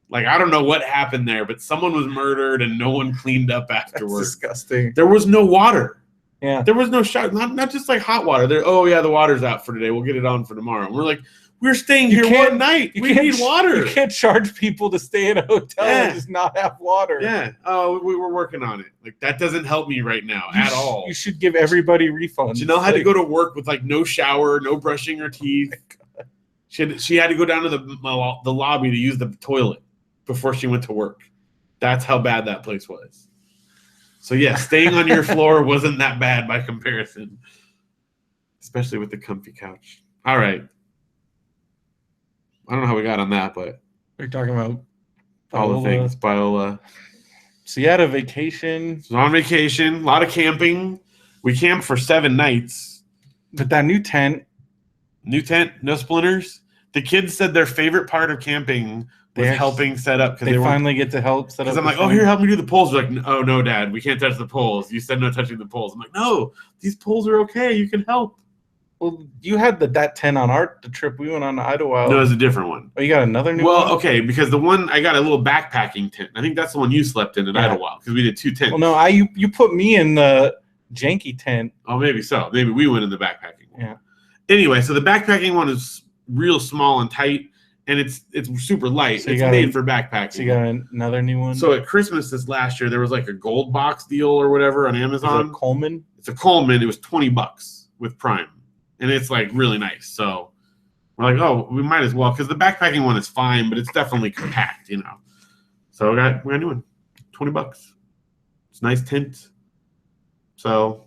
[SPEAKER 2] Like, I don't know what happened there, but someone was murdered, and no one cleaned up afterwards.
[SPEAKER 1] That's disgusting.
[SPEAKER 2] There was no water.
[SPEAKER 1] Yeah.
[SPEAKER 2] There was no shower. Not just, like, hot water. The water's out for today. We'll get it on for tomorrow. And we're like, we're staying here one night. We need water.
[SPEAKER 1] You can't charge people to stay in a hotel and just not have water.
[SPEAKER 2] Yeah. Oh, we were working on it. Like, that doesn't help me right now at all.
[SPEAKER 1] You should give everybody refunds.
[SPEAKER 2] Janelle had to go to work with, like, no shower, no brushing her teeth. She had to go down to the lobby to use the toilet before she went to work. That's how bad that place was. So, yeah, staying on your floor wasn't that bad by comparison, especially with the comfy couch. All right. I don't know how we got on that, but
[SPEAKER 1] we're talking about
[SPEAKER 2] all the things. Biola.
[SPEAKER 1] So you had a vacation.
[SPEAKER 2] So on vacation, a lot of camping. We camped for 7 nights.
[SPEAKER 1] But that new tent,
[SPEAKER 2] no splinters. The kids said their favorite part of camping was helping set up.
[SPEAKER 1] They finally get to help set up.
[SPEAKER 2] Because I'm like, here, help me do the poles. They're like, oh, no, Dad, we can't touch the poles. You said no touching the poles. I'm like, no, these poles are okay. You can help.
[SPEAKER 1] Well, you had that tent on the trip we went on to Idlewild.
[SPEAKER 2] No, it was a different one.
[SPEAKER 1] Oh, you got another new one?
[SPEAKER 2] Well, okay, because the one I got a little backpacking tent. I think that's the one you slept in at Idlewild because we did 2 tents.
[SPEAKER 1] Well, no, you put me in the janky tent.
[SPEAKER 2] Oh, maybe so. Maybe we went in the backpacking one.
[SPEAKER 1] Yeah.
[SPEAKER 2] Anyway, so the backpacking one is real small and tight, and it's super light. So it's made for backpacking.
[SPEAKER 1] So you got another new one?
[SPEAKER 2] So at Christmas this last year, there was like a gold box deal or whatever on Amazon.
[SPEAKER 1] Is it a Coleman?
[SPEAKER 2] It's a Coleman. It was $20 with Prime. And it's like really nice. So we're like, oh, we might as well, because the backpacking one is fine, but it's definitely compact, you know. So we got a new one, $20. It's a nice tent. So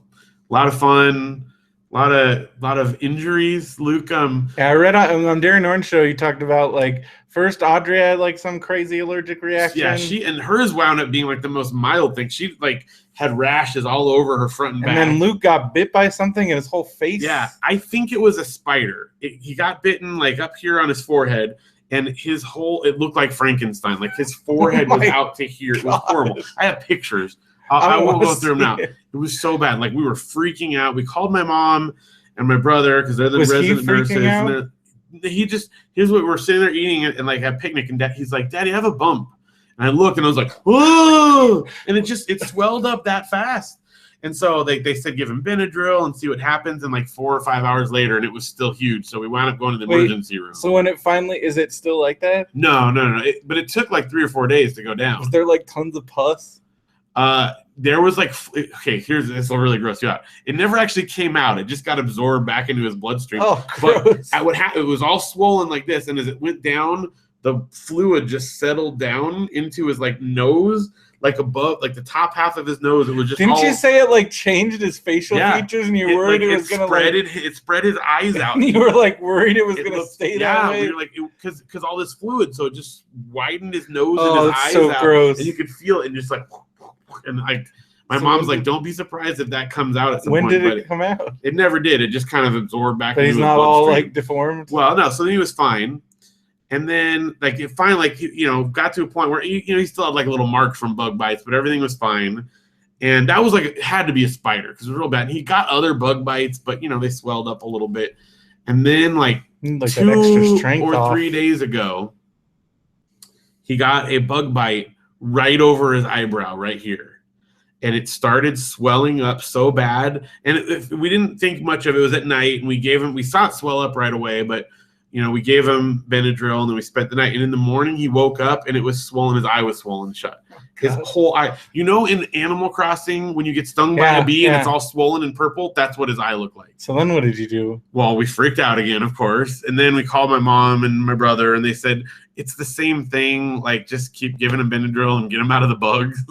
[SPEAKER 2] a lot of fun, a lot of injuries. Luke,
[SPEAKER 1] yeah, I read on Darren Orange show you talked about like first Audrey had like some crazy allergic reaction.
[SPEAKER 2] Yeah, and hers wound up being like the most mild thing. She like had rashes all over her front and back.
[SPEAKER 1] And then Luke got bit by something in his whole face.
[SPEAKER 2] Yeah, I think it was a spider. He got bitten like up here on his forehead, and it looked like Frankenstein. Like his forehead was out to here. It was horrible. I have pictures. I won't go through them now. It was so bad. Like we were freaking out. We called my mom and my brother because they're the resident nurses. And here's what we're sitting there eating and like at picnic, and he's like, "Daddy, I have a bump." And I looked and I was like, "Whoa!" And it swelled up that fast. And so they said give him Benadryl and see what happens. And like 4 or 5 hours later, and it was still huge. So we wound up going to the emergency room.
[SPEAKER 1] So when it finally, is it still like that?
[SPEAKER 2] No. But it took like 3 or 4 days to go down.
[SPEAKER 1] Was there like tons of pus?
[SPEAKER 2] There was like, okay, this will really gross you out. It never actually came out. It just got absorbed back into his bloodstream.
[SPEAKER 1] Oh, gross.
[SPEAKER 2] But it was all swollen like this. And as it went down, the fluid just settled down into his like nose, like above, like the top half of his nose. It was just.
[SPEAKER 1] Didn't you say it like changed his facial features, and you were worried it was gonna
[SPEAKER 2] it spread his eyes out.
[SPEAKER 1] And you were like worried it was gonna stay that way.
[SPEAKER 2] Yeah, we were like because all this fluid, so it just widened his nose and his eyes
[SPEAKER 1] so
[SPEAKER 2] out,
[SPEAKER 1] gross.
[SPEAKER 2] and you could feel it, and just like, and My mom's like, don't be surprised if that comes out at some
[SPEAKER 1] when
[SPEAKER 2] point.
[SPEAKER 1] When did it come out?
[SPEAKER 2] It never did. It just kind of absorbed back
[SPEAKER 1] but
[SPEAKER 2] into
[SPEAKER 1] he's
[SPEAKER 2] his
[SPEAKER 1] not all
[SPEAKER 2] bloodstream.
[SPEAKER 1] like deformed?
[SPEAKER 2] Well, no. So then he was fine. And then like it finally got to a point where he still had like a little mark from bug bites, but everything was fine. And that was like, it had to be a spider because it was real bad. And he got other bug bites, but they swelled up a little bit. And then like 2 or 3 days ago, he got a bug bite right over his eyebrow right here. And it started swelling up so bad. And we didn't think much of it. It was at night, and we saw it swell up right away, but we gave him Benadryl, and then we spent the night. And in the morning, he woke up, and it was swollen. His eye was swollen shut. His whole eye. In Animal Crossing, when you get stung by a bee and it's all swollen and purple, that's what his eye looked like.
[SPEAKER 1] So then what did you do? Well,
[SPEAKER 2] we freaked out again, of course. And then we called my mom and my brother, and they said, it's the same thing. Like, just keep giving him Benadryl and get him out of the bugs.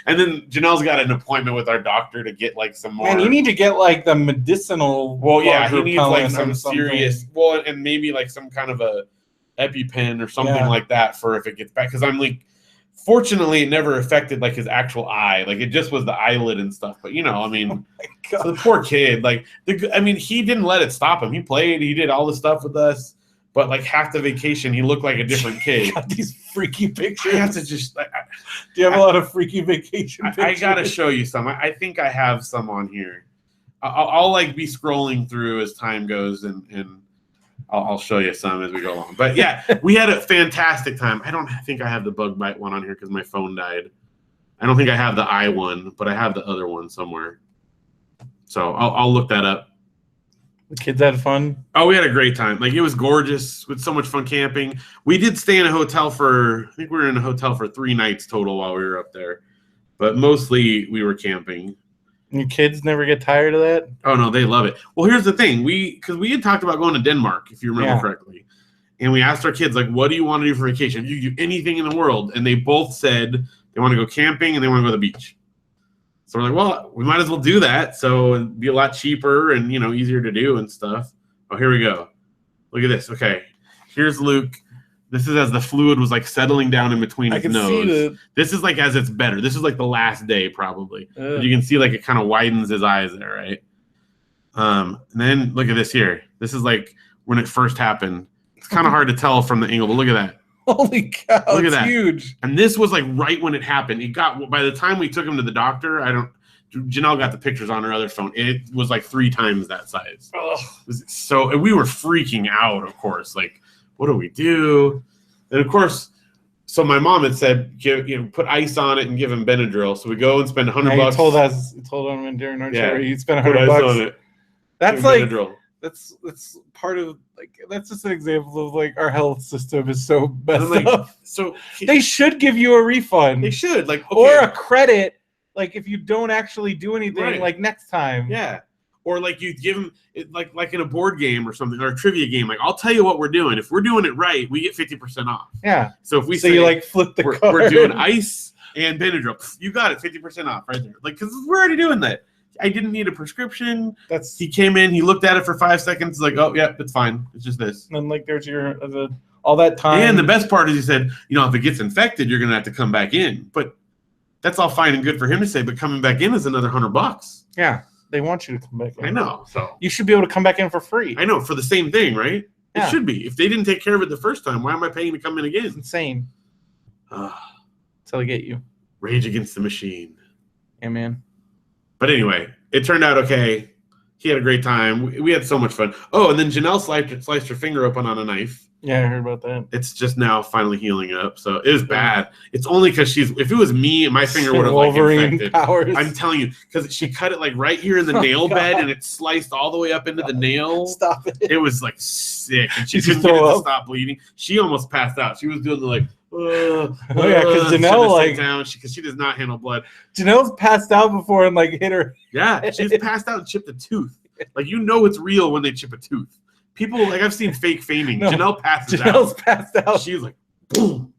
[SPEAKER 2] And then Janelle's got an appointment with our doctor to get like some more.
[SPEAKER 1] Man, you need to get like the medicinal.
[SPEAKER 2] Well, yeah, he needs like some serious. Well, and maybe like some kind of a EpiPen or something like that for if it gets back. Because I'm like, fortunately, it never affected like his actual eye. Like it just was the eyelid and stuff. But so the poor kid. Like he didn't let it stop him. He played. He did all the stuff with us. But like half the vacation, he looked like a different kid.
[SPEAKER 1] Got these freaky pictures.
[SPEAKER 2] I have to just.
[SPEAKER 1] Do you have a lot of freaky vacation pictures?
[SPEAKER 2] I gotta show you some. I think I have some on here. I'll like be scrolling through as time goes, and I'll show you some as we go along. But yeah, we had a fantastic time. I don't think I have the bug bite one on here because my phone died. I don't think I have the eye one, but I have the other one somewhere. So I'll look that up.
[SPEAKER 1] The kids had fun.
[SPEAKER 2] Oh, we had a great time. Like it was gorgeous with so much fun camping. We did stay in a hotel I think we were in a hotel for 3 nights total while we were up there, but mostly we were camping.
[SPEAKER 1] Your kids never get tired of that?
[SPEAKER 2] Oh no, they love it. Well, here's the thing. Because we had talked about going to Denmark, if you remember correctly. And we asked our kids, like, what do you want to do for vacation? If you could do anything in the world. And they both said they want to go camping and they want to go to the beach. So we're like, well, we might as well do that. So it'd be a lot cheaper and, easier to do and stuff. Oh, here we go. Look at this. Okay. Here's Luke. This is as the fluid was like settling down in between his nose. This is like as it's better. This is like the last day probably. You can see like it kind of widens his eyes there, right? And then look at this here. This is like when it first happened. It's kind of hard to tell from the angle, but look at that.
[SPEAKER 1] Holy cow, look at that. Huge.
[SPEAKER 2] And this was like right when it happened. By the time we took him to the doctor, Janelle got the pictures on her other phone. It was like 3 times that size. So we were freaking out, of course. Like, what do we do? And of course, so my mom had said, put ice on it and give him Benadryl. So we go and spend $100.
[SPEAKER 1] You told him during our tour, you spent $100
[SPEAKER 2] on it.
[SPEAKER 1] That's like Benadryl. That's part of that's just an example of like our health system is so messed up. So they should give you a refund.
[SPEAKER 2] They should
[SPEAKER 1] or a credit, like if you don't actually do anything, like next time.
[SPEAKER 2] Yeah, or like you give them like in a board game or something or a trivia game. Like I'll tell you what we're doing. If we're doing it right, we get 50% off.
[SPEAKER 1] Yeah.
[SPEAKER 2] So if we say
[SPEAKER 1] you like flip the card,
[SPEAKER 2] we're doing ice and Benadryl. You got it, 50% off right there. Like because we're already doing that. I didn't need a prescription. He came in, he looked at it for 5 seconds, like, oh yeah, it's fine. It's just this.
[SPEAKER 1] And then like there's all that time.
[SPEAKER 2] And the best part is he said, if it gets infected, you're gonna have to come back in. But that's all fine and good for him to say, but coming back in is another $100.
[SPEAKER 1] Yeah. They want you to come back in.
[SPEAKER 2] I know. So
[SPEAKER 1] you should be able to come back in for free.
[SPEAKER 2] I know, for the same thing, right?
[SPEAKER 1] Yeah.
[SPEAKER 2] It should be. If they didn't take care of it the first time, why am I paying to come in again?
[SPEAKER 1] It's insane. Until they get you.
[SPEAKER 2] Rage Against the Machine.
[SPEAKER 1] Yeah, man.
[SPEAKER 2] But anyway, it turned out okay. He had a great time. We had so much fun. Oh, and then Janelle sliced her finger open on a knife.
[SPEAKER 1] Yeah, I heard about that.
[SPEAKER 2] It's just now finally healing up. So it was bad. It's only because if it was me, my finger would have like infected.
[SPEAKER 1] Powers.
[SPEAKER 2] I'm telling you, because she cut it like right here in the nail bed, and it sliced all the way up into the nail.
[SPEAKER 1] Stop it.
[SPEAKER 2] It was like sick, and she couldn't get it to stop bleeding. She almost passed out. She was doing the like.
[SPEAKER 1] Because Janelle
[SPEAKER 2] down because she does not handle blood.
[SPEAKER 1] Janelle's passed out before and like hit her.
[SPEAKER 2] Yeah, she's passed out and chipped a tooth. Like it's real when they chip a tooth. People I've seen fake fainting. No, Janelle's
[SPEAKER 1] passed out.
[SPEAKER 2] She's like, boom.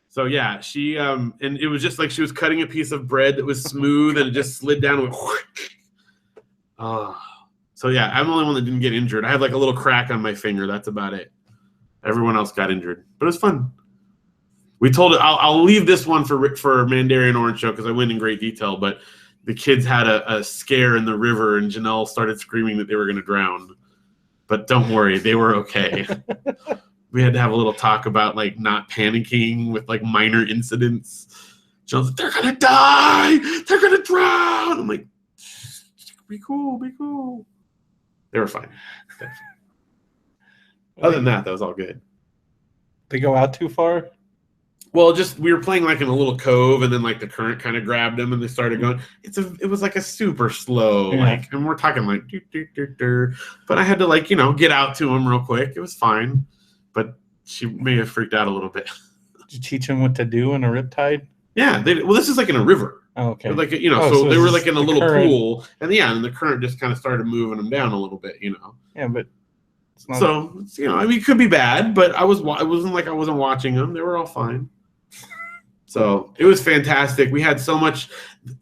[SPEAKER 2] So yeah, she and it was just like she was cutting a piece of bread that was smooth and it just slid down and went. So yeah, I'm the only one that didn't get injured. I have like a little crack on my finger. That's about it. Everyone else got injured, but it was fun. We told it. I'll leave this one for Mandarin Orange Show because I went in great detail. But the kids had a scare in the river, and Janelle started screaming that they were going to drown. But don't worry, they were okay. We had to have a little talk about like not panicking with like minor incidents. Janelle's like, they're going to die. They're going to drown. I'm like, be cool, be cool. They were fine. Other than that was all good.
[SPEAKER 1] They go out too far?
[SPEAKER 2] Well, just we were playing like in a little cove, and then like the current kind of grabbed them, and they started going. It was like a super slow, like, and we're talking like, but I had to like get out to them real quick. It was fine, but she may have freaked out a little bit.
[SPEAKER 1] Did you teach them what to do in a riptide?
[SPEAKER 2] Yeah, well, this is like in a river.
[SPEAKER 1] Oh, okay.
[SPEAKER 2] Like so they were like in a little pool, and and the current just kind of started moving them down a little bit,
[SPEAKER 1] Yeah, but it's not...
[SPEAKER 2] so I mean, it could be bad, but it wasn't like I wasn't watching them. They were all fine. So it was fantastic. We had so much.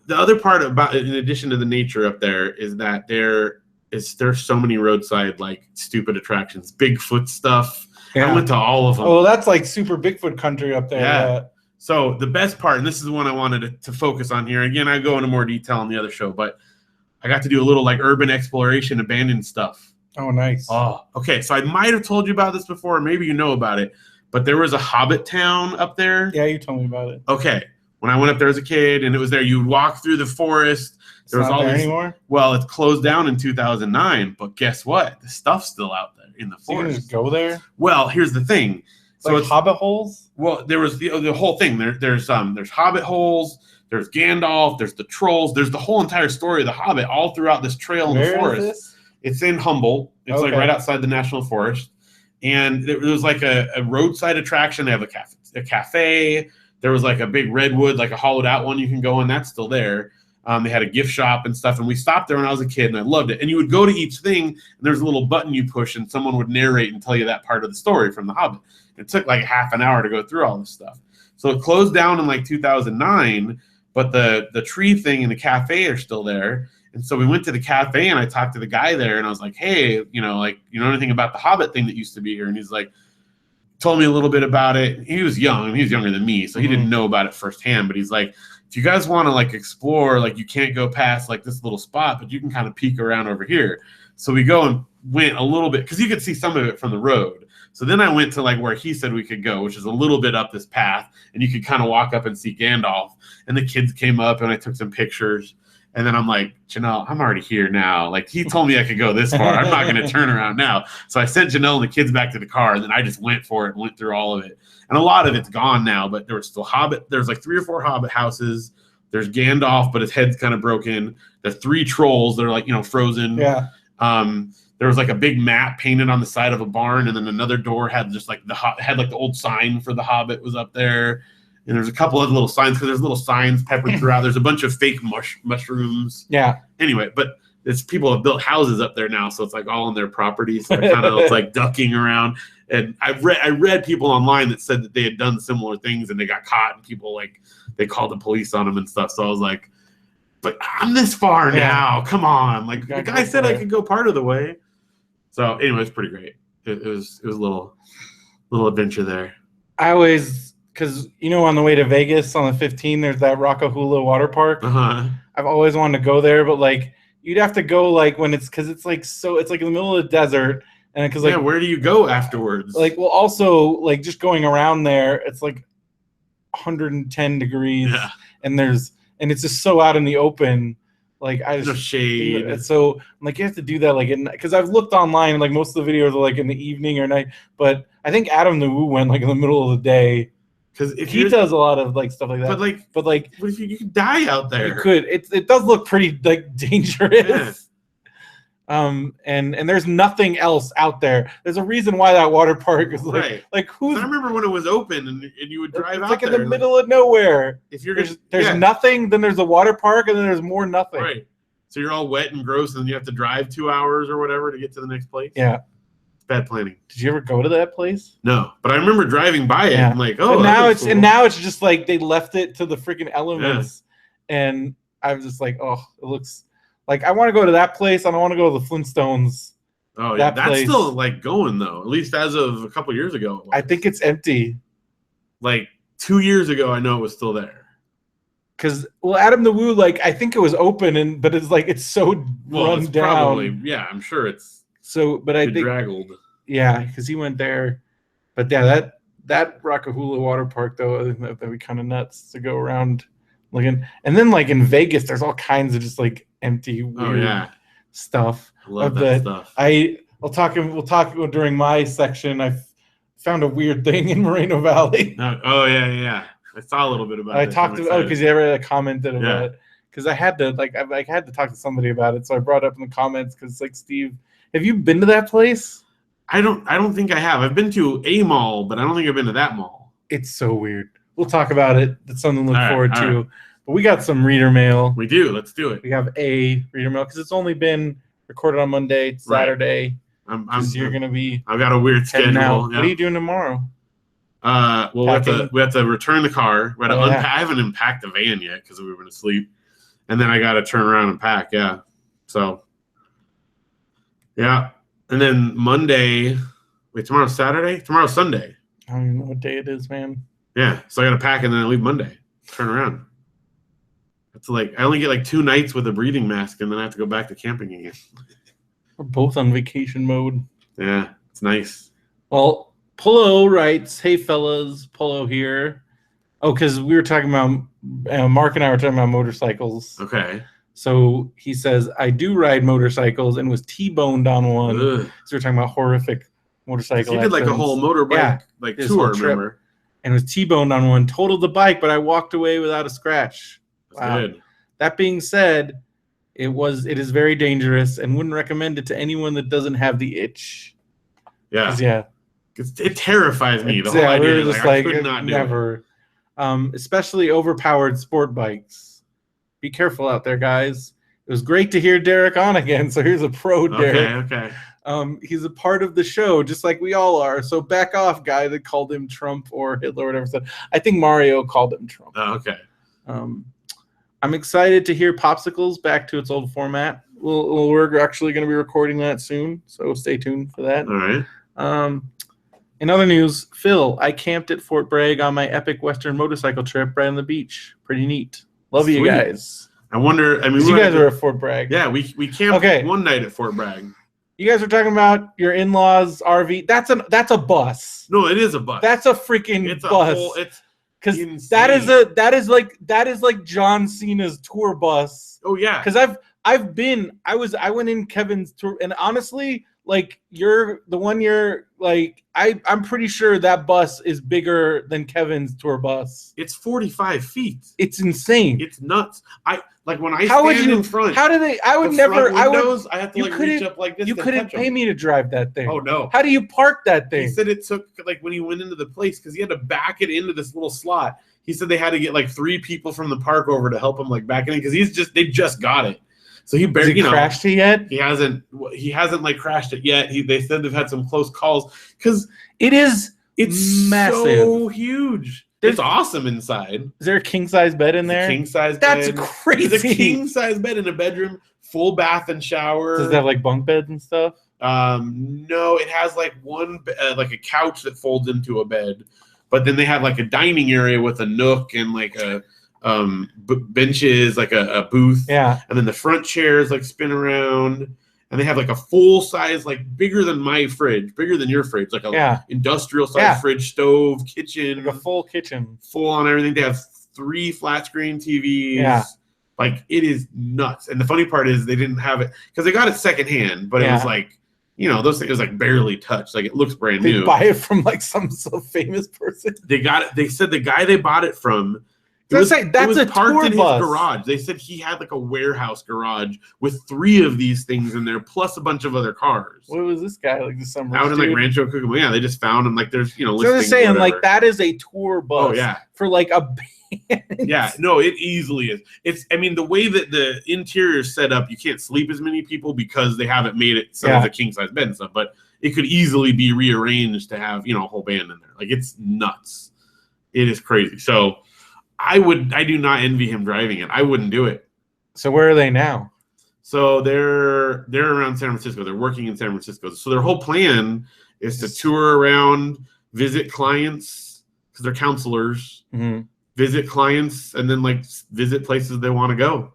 [SPEAKER 2] The other part about it, in addition to the nature up there, is that there's so many roadside like stupid attractions, Bigfoot stuff. Yeah. I went to all of them.
[SPEAKER 1] Oh, that's like super Bigfoot country up there.
[SPEAKER 2] Yeah. So the best part, and this is the one I wanted to focus on here. Again, I go into more detail on the other show, but I got to do a little like urban exploration, abandoned stuff.
[SPEAKER 1] Oh, nice.
[SPEAKER 2] Oh, okay. So I might have told you about this before, or maybe you know about it, but there was a Hobbit town up there.
[SPEAKER 1] Yeah, you told me about it.
[SPEAKER 2] Okay. When I went up there as a kid, and it was there, you would walk through the forest.
[SPEAKER 1] There was all there anymore?
[SPEAKER 2] Well, it closed down in 2009, but guess what? The stuff's still out there in the forest.
[SPEAKER 1] So you can just go there?
[SPEAKER 2] Well, here's the thing.
[SPEAKER 1] So like it's Hobbit holes?
[SPEAKER 2] Well, there was the whole thing. There's Hobbit holes. There's Gandalf. There's the trolls. There's the whole entire story of the Hobbit all throughout this trail in the forest. Is this? It's in Humboldt. It's like right outside the National Forest. And there was like a roadside attraction. They have a cafe. There was like a big redwood, like a hollowed out one you can go in. That's still there. They had a gift shop and stuff. And we stopped there when I was a kid, and I loved it. And you would go to each thing, and there's a little button you push, and someone would narrate and tell you that part of the story from The Hobbit. It took like half an hour to go through all this stuff. So it closed down in like 2009, but the tree thing and the cafe are still there. And so we went to the cafe, and I talked to the guy there, and I was like, hey, you know anything about the Hobbit thing that used to be here? And he's like, told me a little bit about it. He was young. He was younger than me, so he didn't know about it firsthand. But he's like, if you guys want to like explore, like you can't go past like this little spot, but you can kind of peek around over here. So we go and went a little bit, because you could see some of it from the road. So then I went to like where he said we could go, which is a little bit up this path, and you could kind of walk up and see Gandalf. And the kids came up, and I took some pictures. And then I'm like, Janelle, I'm already here now. Like, he told me I could go this far. I'm not going to turn around now. So I sent Janelle and the kids back to the car, and then I just went for it and went through all of it. And a lot of it's gone now, but there was still Hobbit. There's like 3 or 4 Hobbit houses. There's Gandalf, but his head's kind of broken. The 3 trolls that are like, frozen.
[SPEAKER 1] Yeah.
[SPEAKER 2] There was like a big map painted on the side of a barn, and then another door had just like the old sign for the Hobbit was up there. And there's a couple of little signs, because there's little signs peppered throughout. There's a bunch of fake mushrooms.
[SPEAKER 1] Yeah.
[SPEAKER 2] Anyway, but it's people have built houses up there now, so it's like all on their property. So I kind of like ducking around. And I read people online that said that they had done similar things and they got caught, and people like they called the police on them and stuff. So I was like, but I'm this far now. Come on. Like the guy said I could go part of the way. So anyway, it's pretty great. It was a little adventure there.
[SPEAKER 1] I always, because on the way to Vegas on the 15th, there's that Rockahula water park. I've always wanted to go there, but like you'd have to go like when because it's like it's like in the middle of the desert, and because like
[SPEAKER 2] where do you go afterwards?
[SPEAKER 1] Like, well, also like just going around there, it's like 110 degrees, and it's just so out in the open. Like
[SPEAKER 2] no shade.
[SPEAKER 1] So like you have to do that like because I've looked online, like most of the videos are like in the evening or night, but I think Adam the Woo went like in the middle of the day. Because if he does a lot of like stuff like that, but like
[SPEAKER 2] what if you could die out there?
[SPEAKER 1] You could. It does look pretty like dangerous. Yeah. And there's nothing else out there. There's a reason why that water park is like who's.
[SPEAKER 2] I remember when it was open and you would drive out
[SPEAKER 1] like
[SPEAKER 2] there.
[SPEAKER 1] in the middle of nowhere.
[SPEAKER 2] If you're
[SPEAKER 1] there's nothing, then there's a water park, and then there's more nothing.
[SPEAKER 2] Right. So you're all wet and gross, and you have to drive 2 hours or whatever to get to the next place.
[SPEAKER 1] Yeah.
[SPEAKER 2] Bad planning.
[SPEAKER 1] Did you ever go to that place?
[SPEAKER 2] No, but I remember driving by it and like, oh.
[SPEAKER 1] And now it's just like they left it to the freaking elements, and I was just like, oh, it looks like I want to go to that place. I don't want to go to the Flintstones.
[SPEAKER 2] Oh yeah, that's still like going though. At least as of a couple years ago.
[SPEAKER 1] I think it's empty.
[SPEAKER 2] Like 2 years ago, I know it was still there.
[SPEAKER 1] Because Adam the Woo, like I think it was open, but it's like it's so run down.
[SPEAKER 2] Probably, yeah, I'm sure it's
[SPEAKER 1] so. But I think
[SPEAKER 2] bedraggled.
[SPEAKER 1] Yeah, because he went there. But yeah, that Rockahula water park though, that'd be kind of nuts to go around looking. And then like in Vegas, there's all kinds of just like empty weird stuff.
[SPEAKER 2] Love that stuff.
[SPEAKER 1] We'll talk during my section. I found a weird thing in Moreno Valley.
[SPEAKER 2] Oh yeah. I saw a little bit about it.
[SPEAKER 1] I talked about because you ever commented about it. Because I had to talk to somebody about it, so I brought it up in the comments. Because like Steve, have you been to that place?
[SPEAKER 2] I don't think I have. I've been to a mall, but I don't think I've been to that mall.
[SPEAKER 1] It's so weird. We'll talk about it. That's something to look forward to.
[SPEAKER 2] Right.
[SPEAKER 1] But we got some reader mail.
[SPEAKER 2] We do. Let's do it.
[SPEAKER 1] We have a reader mail because it's only been recorded on Monday. It's Saturday. You're gonna be.
[SPEAKER 2] I've got a weird schedule.
[SPEAKER 1] Yeah. What are you doing tomorrow?
[SPEAKER 2] Well, we have to return the car. We have to unpack. I haven't unpacked the van yet because we were going to sleep, and then I got to turn around and pack. Yeah, so yeah, and then Monday. Wait, tomorrow's Saturday. Tomorrow's Sunday.
[SPEAKER 1] I don't even know what day it is, man.
[SPEAKER 2] Yeah, so I got to pack and then I leave Monday. Turn around. It's like I only get like 2 nights with a breathing mask, and then I have to go back to camping again. We're
[SPEAKER 1] both on vacation mode.
[SPEAKER 2] Yeah, it's nice.
[SPEAKER 1] Well. Polo writes, "Hey fellas, Polo here." Oh, because we were talking about Mark and I were talking about motorcycles.
[SPEAKER 2] Okay.
[SPEAKER 1] So he says, "I do ride motorcycles and was T-boned on one."
[SPEAKER 2] Ugh.
[SPEAKER 1] So we're talking about horrific motorcycle.
[SPEAKER 2] He did like a whole motorbike tour, remember?
[SPEAKER 1] And was T-boned on one. Totaled the bike, but I walked away without a scratch.
[SPEAKER 2] Wow. Good.
[SPEAKER 1] That being said, it is very dangerous and wouldn't recommend it to anyone that doesn't have the itch.
[SPEAKER 2] Yeah. It terrifies me. The whole idea. I could not do it.
[SPEAKER 1] Especially overpowered sport bikes. Be careful out there, guys. It was great to hear Derek on again. So here's a pro Derek.
[SPEAKER 2] Okay.
[SPEAKER 1] He's a part of the show, just like we all are. So back off, guy that called him Trump or Hitler or whatever said. I think Mario called him Trump.
[SPEAKER 2] Oh, okay.
[SPEAKER 1] I'm excited to hear Popsicles back to its old format. We're actually going to be recording that soon, so stay tuned for that.
[SPEAKER 2] All right.
[SPEAKER 1] In other news, Phil, I camped at Fort Bragg on my epic Western motorcycle trip right on the beach. Pretty neat. Love you guys.
[SPEAKER 2] I wonder. I mean,
[SPEAKER 1] you guys were at Fort Bragg.
[SPEAKER 2] Yeah, we camped one night at Fort Bragg.
[SPEAKER 1] You guys were talking about your in-laws' RV. That's a bus.
[SPEAKER 2] No, it is a bus.
[SPEAKER 1] That's a freaking bus.
[SPEAKER 2] It's
[SPEAKER 1] because that is like John Cena's tour bus.
[SPEAKER 2] Oh yeah.
[SPEAKER 1] Because I went in Kevin's tour, and honestly, like I'm pretty sure that bus is bigger than Kevin's tour bus.
[SPEAKER 2] It's 45 feet.
[SPEAKER 1] It's insane.
[SPEAKER 2] It's nuts. When I stand in front.
[SPEAKER 1] How do they? I would never.
[SPEAKER 2] Windows, I have to reach up like this.
[SPEAKER 1] You couldn't pay me to drive that thing.
[SPEAKER 2] Oh no.
[SPEAKER 1] How do you park that thing?
[SPEAKER 2] He said it took when he went into the place because he had to back it into this little slot. He said they had to get 3 people from the park over to help him back it in because they just got it. So he barely
[SPEAKER 1] crashed it yet?
[SPEAKER 2] He hasn't crashed it yet. They said they've had some close calls because
[SPEAKER 1] it's
[SPEAKER 2] massive. So huge. It's awesome inside.
[SPEAKER 1] Is there a king size bed in there?
[SPEAKER 2] King size
[SPEAKER 1] bed.
[SPEAKER 2] That's crazy. There's a king size bed in a bedroom, full bath and shower.
[SPEAKER 1] Does it have bunk beds and stuff?
[SPEAKER 2] No, it has one a couch that folds into a bed, but then they have a dining area with a nook and a benches, a booth.
[SPEAKER 1] Yeah.
[SPEAKER 2] And then the front chairs spin around. And they have a full size, bigger than my fridge, bigger than your fridge, industrial size fridge, stove, kitchen.
[SPEAKER 1] A full kitchen.
[SPEAKER 2] Full on everything. They have 3 flat screen TVs.
[SPEAKER 1] Yeah.
[SPEAKER 2] It is nuts. And the funny part is they didn't have it because they got it secondhand, but it was those things barely touched. It looks brand new.
[SPEAKER 1] They buy it from some famous person.
[SPEAKER 2] They got it. They said the guy they bought it from. It was parked in his garage. They said he had a warehouse garage with 3 of these things in there, plus a bunch of other cars.
[SPEAKER 1] What was this guy this summer?
[SPEAKER 2] Out in Rancho Cucamonga. Yeah, they just found him. There's
[SPEAKER 1] So they're saying that is a tour bus.
[SPEAKER 2] Oh yeah.
[SPEAKER 1] For a band.
[SPEAKER 2] Yeah, no, it easily is. The way that the interior is set up, you can't sleep as many people because they haven't made it so it's a king size bed and stuff. But it could easily be rearranged to have a whole band in there. It's nuts. It is crazy. So. I do not envy him driving it. I wouldn't do it.
[SPEAKER 1] So where are they now?
[SPEAKER 2] So they're around San Francisco. They're working in San Francisco. So their whole plan is to tour around, visit clients, because they're counselors,
[SPEAKER 1] Mm-hmm.
[SPEAKER 2] visit clients, and then like visit places they want to go.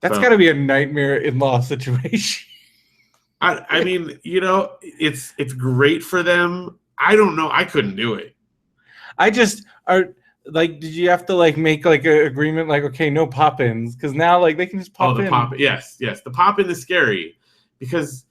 [SPEAKER 1] That's got to be a nightmare in-law situation.
[SPEAKER 2] I mean, you know, it's great for them. I don't know. I couldn't do it.
[SPEAKER 1] I just are like, did you have to like make like an agreement like, okay, no pop-ins, because now like they can just pop in.
[SPEAKER 2] Yes, the pop-in is scary because,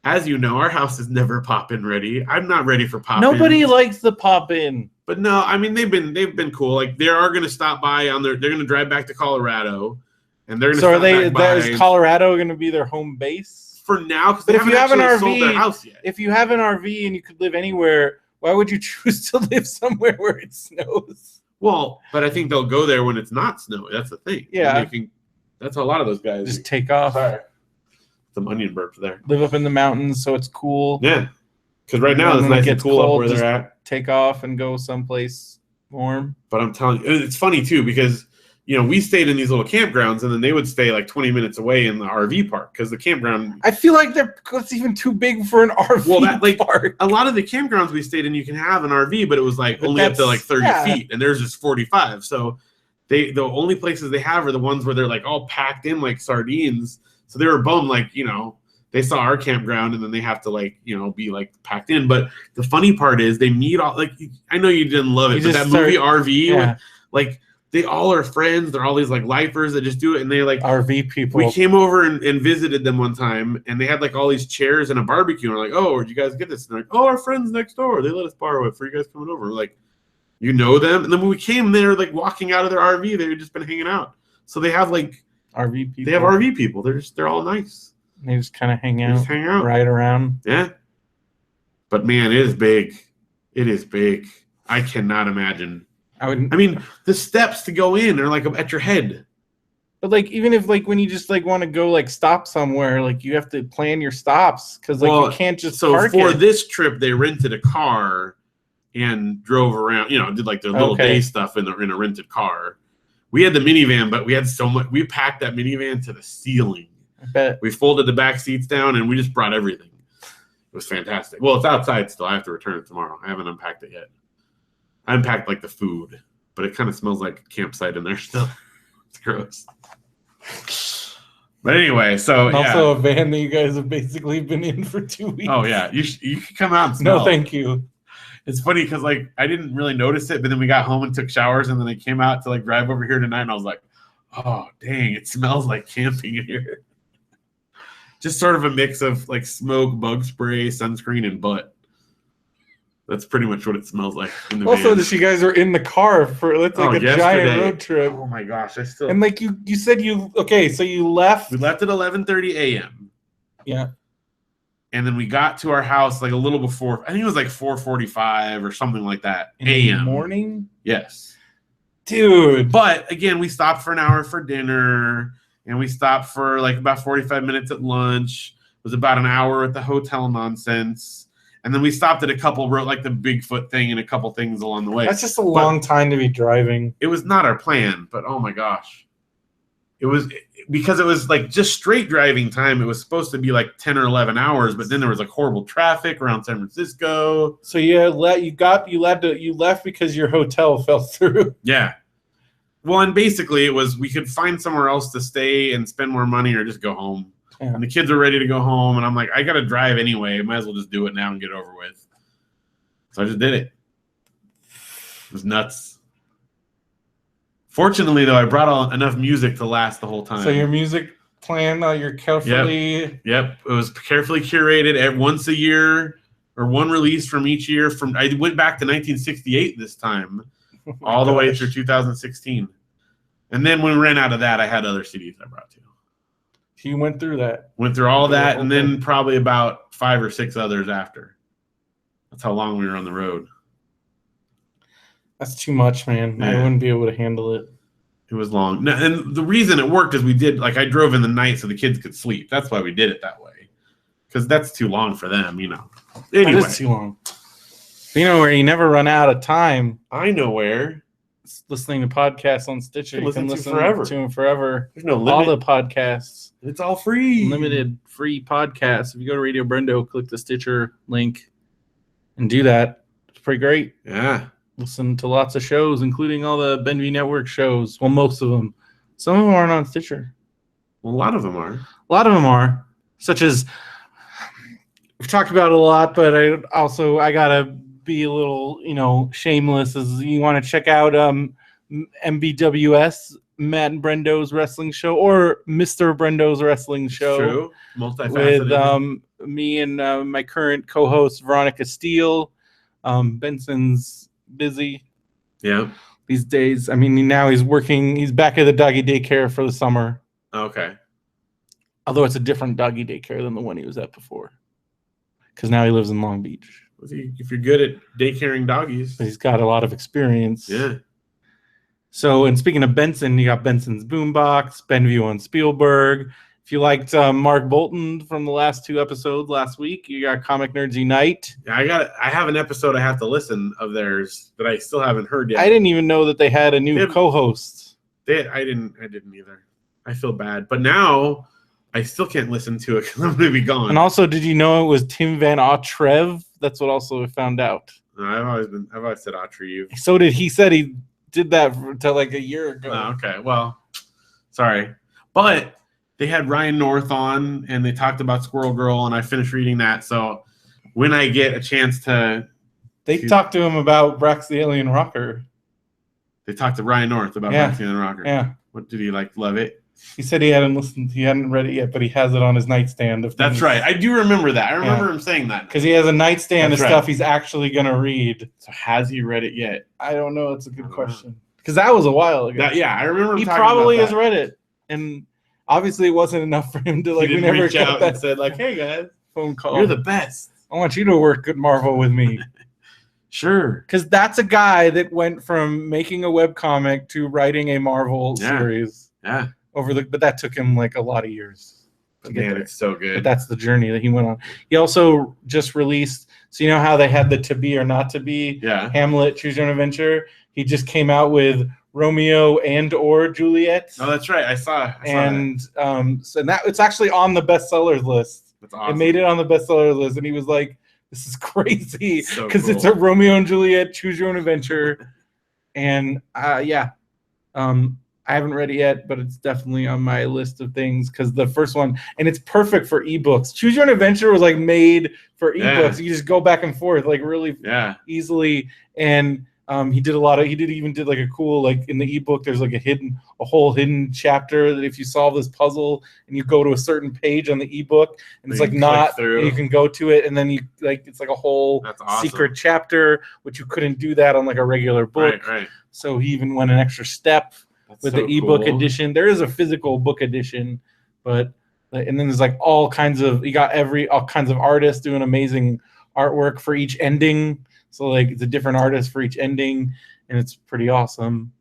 [SPEAKER 2] as you know, our house is never pop-in ready. I'm not ready for pop-in.
[SPEAKER 1] Nobody likes the pop-in.
[SPEAKER 2] But no, I mean they've been cool. Like they are going to stop by on their. They're going to drive back to Colorado, and they're going to. So
[SPEAKER 1] are they? Is Colorado going to be their home base
[SPEAKER 2] for now? Because
[SPEAKER 1] if you have an RV,
[SPEAKER 2] sold their house yet.
[SPEAKER 1] If you have an RV and you could live anywhere, why would you choose to live somewhere where it snows?
[SPEAKER 2] Well, but I think they'll go there when it's not snowy. That's the thing.
[SPEAKER 1] Yeah,
[SPEAKER 2] that's how a lot of those guys
[SPEAKER 1] just take off.
[SPEAKER 2] Sorry. Some onion burps there.
[SPEAKER 1] Live up in the mountains, so it's cool.
[SPEAKER 2] Yeah, because right now it's nice and cool up where they're at.
[SPEAKER 1] Take off and go someplace warm.
[SPEAKER 2] But I'm telling you, it's funny too because you know we stayed in these little campgrounds, and then they would stay like 20 minutes away in the RV park because the campground.
[SPEAKER 1] I feel like it's even too big for an RV park.
[SPEAKER 2] A lot of the campgrounds we stayed in, you can have an RV, but it was like only up to like 30 feet, and theirs is 45. So the only places they have are the ones where they're like all packed in like sardines. So they were bummed, like, you know, they saw our campground and then they have to like, you know, be like packed in. But the funny part is they meet all like, I know you didn't love it, but that movie RV, with, like they all are friends. They're all these like lifers that just do it. And they like
[SPEAKER 1] RV people.
[SPEAKER 2] We came over and visited them one time and they had like all these chairs and a barbecue. And we're like, oh, where'd you guys get this? And they're like, oh, our friends next door. They let us borrow it for you guys coming over. We're like, you know them? And then when we came, they were like walking out of their RV. They had just been hanging out. So they have like
[SPEAKER 1] RV people.
[SPEAKER 2] They have RV people. They're all nice.
[SPEAKER 1] They just kind of hang out, ride around.
[SPEAKER 2] Yeah. But man, it is big. It is big. I cannot imagine. I mean, the steps to go in are like at your head.
[SPEAKER 1] But like, even if like when you just like want to go like stop somewhere, like you have to plan your stops because like you can't just.
[SPEAKER 2] So for this trip, they rented a car and drove around. You know, did like their little day stuff in a rented car. We had the minivan, but we had so much. We packed that minivan to the ceiling.
[SPEAKER 1] I bet.
[SPEAKER 2] We folded the back seats down, and we just brought everything. It was fantastic. Well, it's outside still. I have to return it tomorrow. I haven't unpacked it yet. I unpacked like the food, but it kind of smells like a campsite in there still. It's gross. But anyway, so
[SPEAKER 1] also a van that you guys have basically been in for 2 weeks.
[SPEAKER 2] Oh yeah, you can come out and smell.
[SPEAKER 1] No, thank you.
[SPEAKER 2] It's funny because like I didn't really notice it, but then we got home and took showers, and then I came out to like drive over here tonight, and I was like, "Oh dang, it smells like camping in here." Just sort of a mix of like smoke, bug spray, sunscreen, and butt. That's pretty much what it smells like in the
[SPEAKER 1] also,
[SPEAKER 2] van.
[SPEAKER 1] that you guys were in the car for a giant road trip.
[SPEAKER 2] Oh my gosh, I still.
[SPEAKER 1] And like you said so you left.
[SPEAKER 2] We left at 11:30 a.m.
[SPEAKER 1] Yeah.
[SPEAKER 2] And then we got to our house like a little before. I think it was like 4:45 or something like that.
[SPEAKER 1] In the morning?
[SPEAKER 2] Yes.
[SPEAKER 1] Dude.
[SPEAKER 2] But again, we stopped for an hour for dinner, and we stopped for like about 45 minutes at lunch. It was about an hour at the hotel nonsense. And then we stopped at a couple, like the Bigfoot thing and a couple things along the way.
[SPEAKER 1] That's just a long time to be driving.
[SPEAKER 2] It was not our plan, but oh my gosh. It was because it was like just straight driving time. It was supposed to be like 10 or 11 hours, but then there was like horrible traffic around San Francisco.
[SPEAKER 1] So you left because your hotel fell through.
[SPEAKER 2] Yeah. Well, and basically it was we could find somewhere else to stay and spend more money or just go home. Yeah. And the kids are ready to go home, and I'm like, I got to drive anyway. Might as well just do it now and get it over with. So I just did it. It was nuts. Fortunately, though, I brought enough music to last the whole time.
[SPEAKER 1] So your music plan, you're carefully...
[SPEAKER 2] Yep. It was carefully curated once a year, or one release from each year. I went back to 1968 this time, all the way through 2016. And then when we ran out of that, I had other CDs I brought too.
[SPEAKER 1] You went through that.
[SPEAKER 2] Went through all that, and then probably about 5 or 6 others after. That's how long we were on the road.
[SPEAKER 1] That's too much, man. Yeah. I wouldn't be able to handle it.
[SPEAKER 2] It was long. And the reason it worked is I drove in the night so the kids could sleep. That's why we did it that way. Because that's too long for them, you know. Anyway.
[SPEAKER 1] That is too long. You know where you never run out of time?
[SPEAKER 2] I know where.
[SPEAKER 1] Listening to podcasts on Stitcher. You can listen to them forever.
[SPEAKER 2] There's no limit.
[SPEAKER 1] All the podcasts.
[SPEAKER 2] It's all free.
[SPEAKER 1] Unlimited free podcasts. If you go to Radio Brendo, click the Stitcher link and do that. It's pretty great.
[SPEAKER 2] Yeah.
[SPEAKER 1] Listen to lots of shows, including all the Benview Network shows. Well, most of them. Some of them aren't on Stitcher.
[SPEAKER 2] Well, a lot of them are.
[SPEAKER 1] A lot of them are, such as we've talked about it a lot, but I gotta be a little, shameless. As you want to check out MBWS, Matt and Brendo's wrestling show, or Mr. Brendo's wrestling show.
[SPEAKER 2] True. Multifaceted.
[SPEAKER 1] With me and my current co-host Veronica Steele. Benson's busy.
[SPEAKER 2] Yeah.
[SPEAKER 1] These days. I mean, now he's working. He's back at the doggy daycare for the summer.
[SPEAKER 2] Okay.
[SPEAKER 1] Although it's a different doggy daycare than the one he was at before. Because now he lives in Long Beach.
[SPEAKER 2] If you're good at daycaring doggies.
[SPEAKER 1] But he's got a lot of experience.
[SPEAKER 2] Yeah.
[SPEAKER 1] So, and speaking of Benson, you got Benson's Boombox, Benview on Spielberg. If you liked Mark Bolton from the last 2 episodes last week, you got Comic Nerds Unite.
[SPEAKER 2] Yeah, I have an episode I have to listen of theirs that I still haven't heard yet.
[SPEAKER 1] I didn't even know that they had a new co-host.
[SPEAKER 2] I didn't either. I feel bad. But now I still can't listen to it because I'm going to be gone.
[SPEAKER 1] And also, did you know it was Tim Van Autrev? That's what also I found out.
[SPEAKER 2] No, I've always said Autrev.
[SPEAKER 1] So did he said he did that until like a year ago.
[SPEAKER 2] Oh, okay. Well, sorry. But they had Ryan North on and they talked about Squirrel Girl and I finished reading that. So when I get a chance to
[SPEAKER 1] talked to him about Brax the Alien Rocker.
[SPEAKER 2] They talked to Ryan North about Brax the Alien Rocker.
[SPEAKER 1] Yeah.
[SPEAKER 2] What did he love it?
[SPEAKER 1] He said he hadn't read it yet, but he has it on his nightstand.
[SPEAKER 2] That's right. I do remember that. I remember him saying that.
[SPEAKER 1] Because he has a nightstand of stuff he's actually going to read.
[SPEAKER 2] So has he read it yet?
[SPEAKER 1] I don't know. It's a good question. Because that was a while ago.
[SPEAKER 2] I remember him
[SPEAKER 1] he
[SPEAKER 2] talking
[SPEAKER 1] probably
[SPEAKER 2] about
[SPEAKER 1] has read it. And obviously it wasn't enough for him to we never
[SPEAKER 2] reach out
[SPEAKER 1] that
[SPEAKER 2] and said hey guys,
[SPEAKER 1] phone call.
[SPEAKER 2] You're the best.
[SPEAKER 1] I want you to work at Marvel with me. Sure. Because that's a guy that went from making a webcomic to writing a Marvel series.
[SPEAKER 2] Yeah.
[SPEAKER 1] But that took him a lot of years.
[SPEAKER 2] Man, it's so good.
[SPEAKER 1] But that's the journey that he went on. He also just released, so you know how they had the To Be or Not to Be?
[SPEAKER 2] Yeah.
[SPEAKER 1] Hamlet, Choose Your Own Adventure. He just came out with Romeo and or Juliet.
[SPEAKER 2] Oh, that's right. I saw
[SPEAKER 1] so that it's actually on the bestsellers list.
[SPEAKER 2] That's awesome.
[SPEAKER 1] It made it on the bestseller list, and he was like, "This is crazy," because
[SPEAKER 2] cool.
[SPEAKER 1] It's a Romeo and Juliet, Choose Your Own Adventure, and I haven't read it yet, but it's definitely on my list of things because the first one, and it's perfect for ebooks. Choose Your Own Adventure was made for ebooks. You just go back and forth really easily. And he did a cool in the ebook. There's a whole hidden chapter that if you solve this puzzle and you go to a certain page on the ebook and it's you can go to it and then you it's a whole secret chapter, which you couldn't do that on a regular book.
[SPEAKER 2] Right.
[SPEAKER 1] So he even went an extra step. With the ebook edition, there is a physical book edition, and then there's all kinds of artists doing amazing artwork for each ending. So it's a different artist for each ending, and it's pretty awesome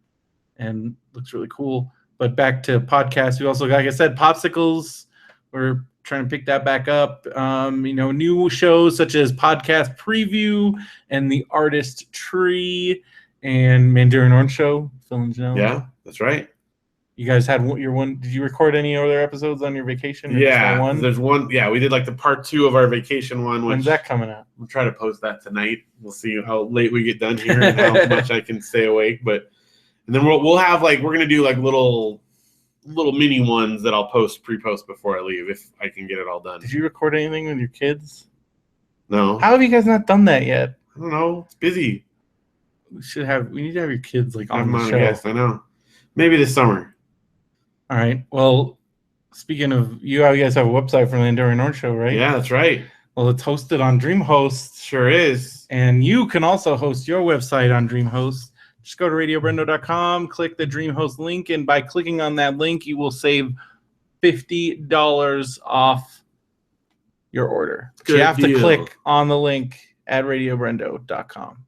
[SPEAKER 1] and looks really cool. But back to podcasts, we also, like I said, Popsicles. We're trying to pick that back up. New shows such as Podcast Preview and The Artist Tree and Mandarin Orange Show. Phil and Janelle.
[SPEAKER 2] Yeah. That's right.
[SPEAKER 1] You guys had your one. Did you record any other episodes on your vacation?
[SPEAKER 2] Yeah, there's one. Yeah, we did the part 2 of our vacation one.
[SPEAKER 1] When's that coming out?
[SPEAKER 2] We'll try to post that tonight. We'll see how late we get done here and how much I can stay awake. And then we'll have we're gonna do little mini ones that I'll pre-post before I leave if I can get it all done.
[SPEAKER 1] Did you record anything with your kids?
[SPEAKER 2] No.
[SPEAKER 1] How have you guys not done that yet?
[SPEAKER 2] I don't know. It's busy.
[SPEAKER 1] We need to have your kids on the show.
[SPEAKER 2] Yes, I know. Maybe this summer.
[SPEAKER 1] All right. Well, speaking of you guys have a website for the Enduring Orange Show, right?
[SPEAKER 2] Yeah, that's right.
[SPEAKER 1] Well, it's hosted on DreamHost.
[SPEAKER 2] Sure is.
[SPEAKER 1] And you can also host your website on DreamHost. Just go to radiobrendo.com, click the DreamHost link, and by clicking on that link, you will save $50 off your order.
[SPEAKER 2] Good
[SPEAKER 1] you have
[SPEAKER 2] deal.
[SPEAKER 1] To click on the link at radiobrendo.com.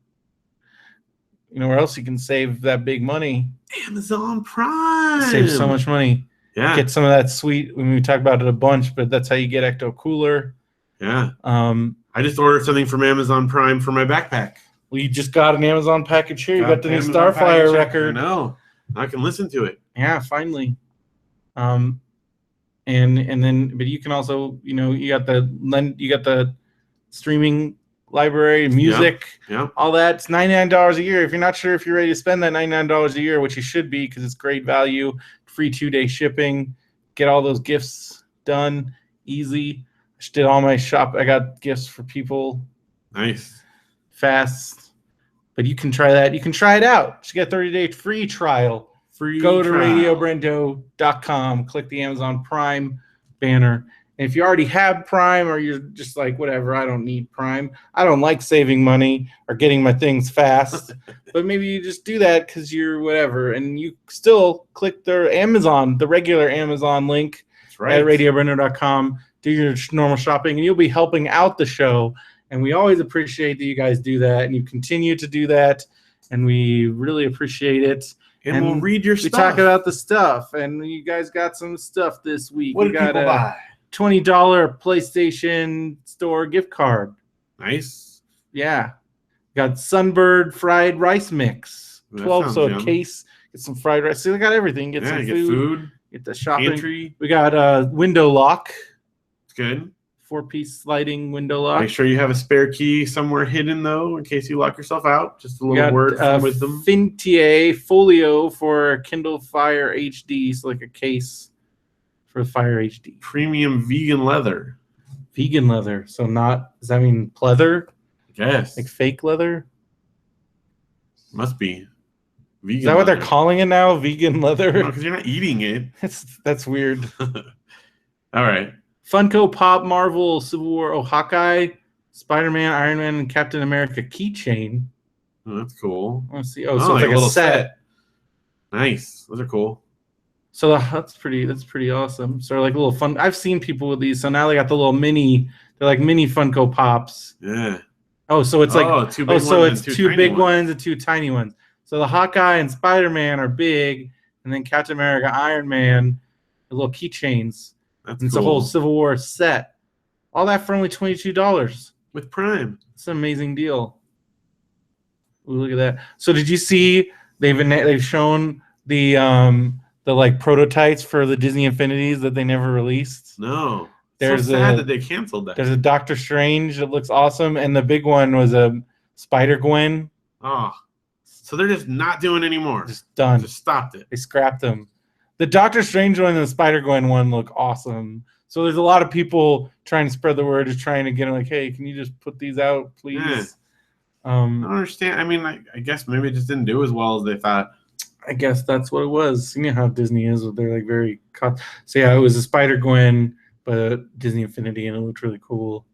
[SPEAKER 1] You know where else you can save that big money?
[SPEAKER 2] Amazon Prime.
[SPEAKER 1] Save so much money.
[SPEAKER 2] Yeah.
[SPEAKER 1] Get some of that sweet. We talk about it a bunch, but that's how you get Ecto Cooler.
[SPEAKER 2] Yeah. I just ordered something from Amazon Prime for my backpack.
[SPEAKER 1] Well, you just got an Amazon package here. You got the new Starflyer record.
[SPEAKER 2] I know. I can listen to it.
[SPEAKER 1] Yeah, finally. And then, but you can also, you got the streaming library, music,
[SPEAKER 2] Yep.
[SPEAKER 1] all that. It's $99 a year. If you're not sure if you're ready to spend that $99 a year, which you should be because it's great value, free 2-day shipping, get all those gifts done easy. I just did all my shop. I got gifts for people.
[SPEAKER 2] Nice.
[SPEAKER 1] Fast. But you can try that. You can try it out. Just get a 30-day free trial. Go to radiobrendo.com, click the Amazon Prime banner. And if you already have Prime or you're just like, whatever, I don't need Prime. I don't like saving money or getting my things fast. But maybe you just do that because you're whatever. And you still click the regular Amazon link at radiobrendo.com. Do your normal shopping, and you'll be helping out the show. And we always appreciate that you guys do that. And you continue to do that. And we really appreciate it.
[SPEAKER 2] And we'll read your stuff.
[SPEAKER 1] We talk about the stuff. And you guys got some stuff this week.
[SPEAKER 2] What did people buy?
[SPEAKER 1] $20 PlayStation Store gift card.
[SPEAKER 2] Nice.
[SPEAKER 1] Yeah. Got Sunbird fried rice mix. 12 so a case. Get some fried rice. So they got everything. Get some food. Get the shopping.
[SPEAKER 2] Pantry.
[SPEAKER 1] We got window lock.
[SPEAKER 2] It's good.
[SPEAKER 1] 4-piece sliding window lock.
[SPEAKER 2] Make sure you have a spare key somewhere hidden though, in case you lock yourself out. Just a little word from wisdom.
[SPEAKER 1] Fintier folio for Kindle Fire HD. So like a case for the Fire HD.
[SPEAKER 2] Premium vegan leather.
[SPEAKER 1] Vegan leather. So not, does that mean pleather?
[SPEAKER 2] Yes.
[SPEAKER 1] Like fake leather?
[SPEAKER 2] Must be. Vegan
[SPEAKER 1] Is that what they're calling it now? Vegan leather?
[SPEAKER 2] No, because you're not eating it.
[SPEAKER 1] That's weird.
[SPEAKER 2] All right.
[SPEAKER 1] Funko Pop Marvel Civil War Hawkeye, Spider-Man, Iron Man, and Captain America keychain.
[SPEAKER 2] Oh, that's cool.
[SPEAKER 1] I want to see. Oh, so it's like a little set.
[SPEAKER 2] Nice. Those are cool.
[SPEAKER 1] So that's pretty awesome. So like a little fun. I've seen people with these. So now they got the little mini. They're like mini Funko Pops.
[SPEAKER 2] Yeah.
[SPEAKER 1] Oh, so it's like
[SPEAKER 2] two big ones.
[SPEAKER 1] It's two big ones and two tiny ones. So the Hawkeye and Spider-Man are big, and then Captain America, Iron Man, the little keychains.
[SPEAKER 2] That's
[SPEAKER 1] It's a whole Civil War set. All that for only $22
[SPEAKER 2] with Prime.
[SPEAKER 1] It's an amazing deal. Ooh, look at that. So did you see they've shown the like prototypes for the Disney Infinities that they never released?
[SPEAKER 2] No. There's so sad that they canceled that.
[SPEAKER 1] There's a Doctor Strange that looks awesome, and the big one was a Spider-Gwen.
[SPEAKER 2] Oh. So they're just not doing anymore.
[SPEAKER 1] Just done.
[SPEAKER 2] Just stopped it.
[SPEAKER 1] They scrapped them. The Doctor Strange one and the Spider-Gwen one look awesome. So there's a lot of people trying to spread the word, just trying to get them like, hey, can you just put these out, please?
[SPEAKER 2] Yeah. I don't understand. I mean, I guess maybe it just didn't do as well as they thought.
[SPEAKER 1] I guess that's what it was. You know how Disney is. They're like very cut. So yeah, it was a Spider-Gwen, but Disney Infinity, and it looked really cool.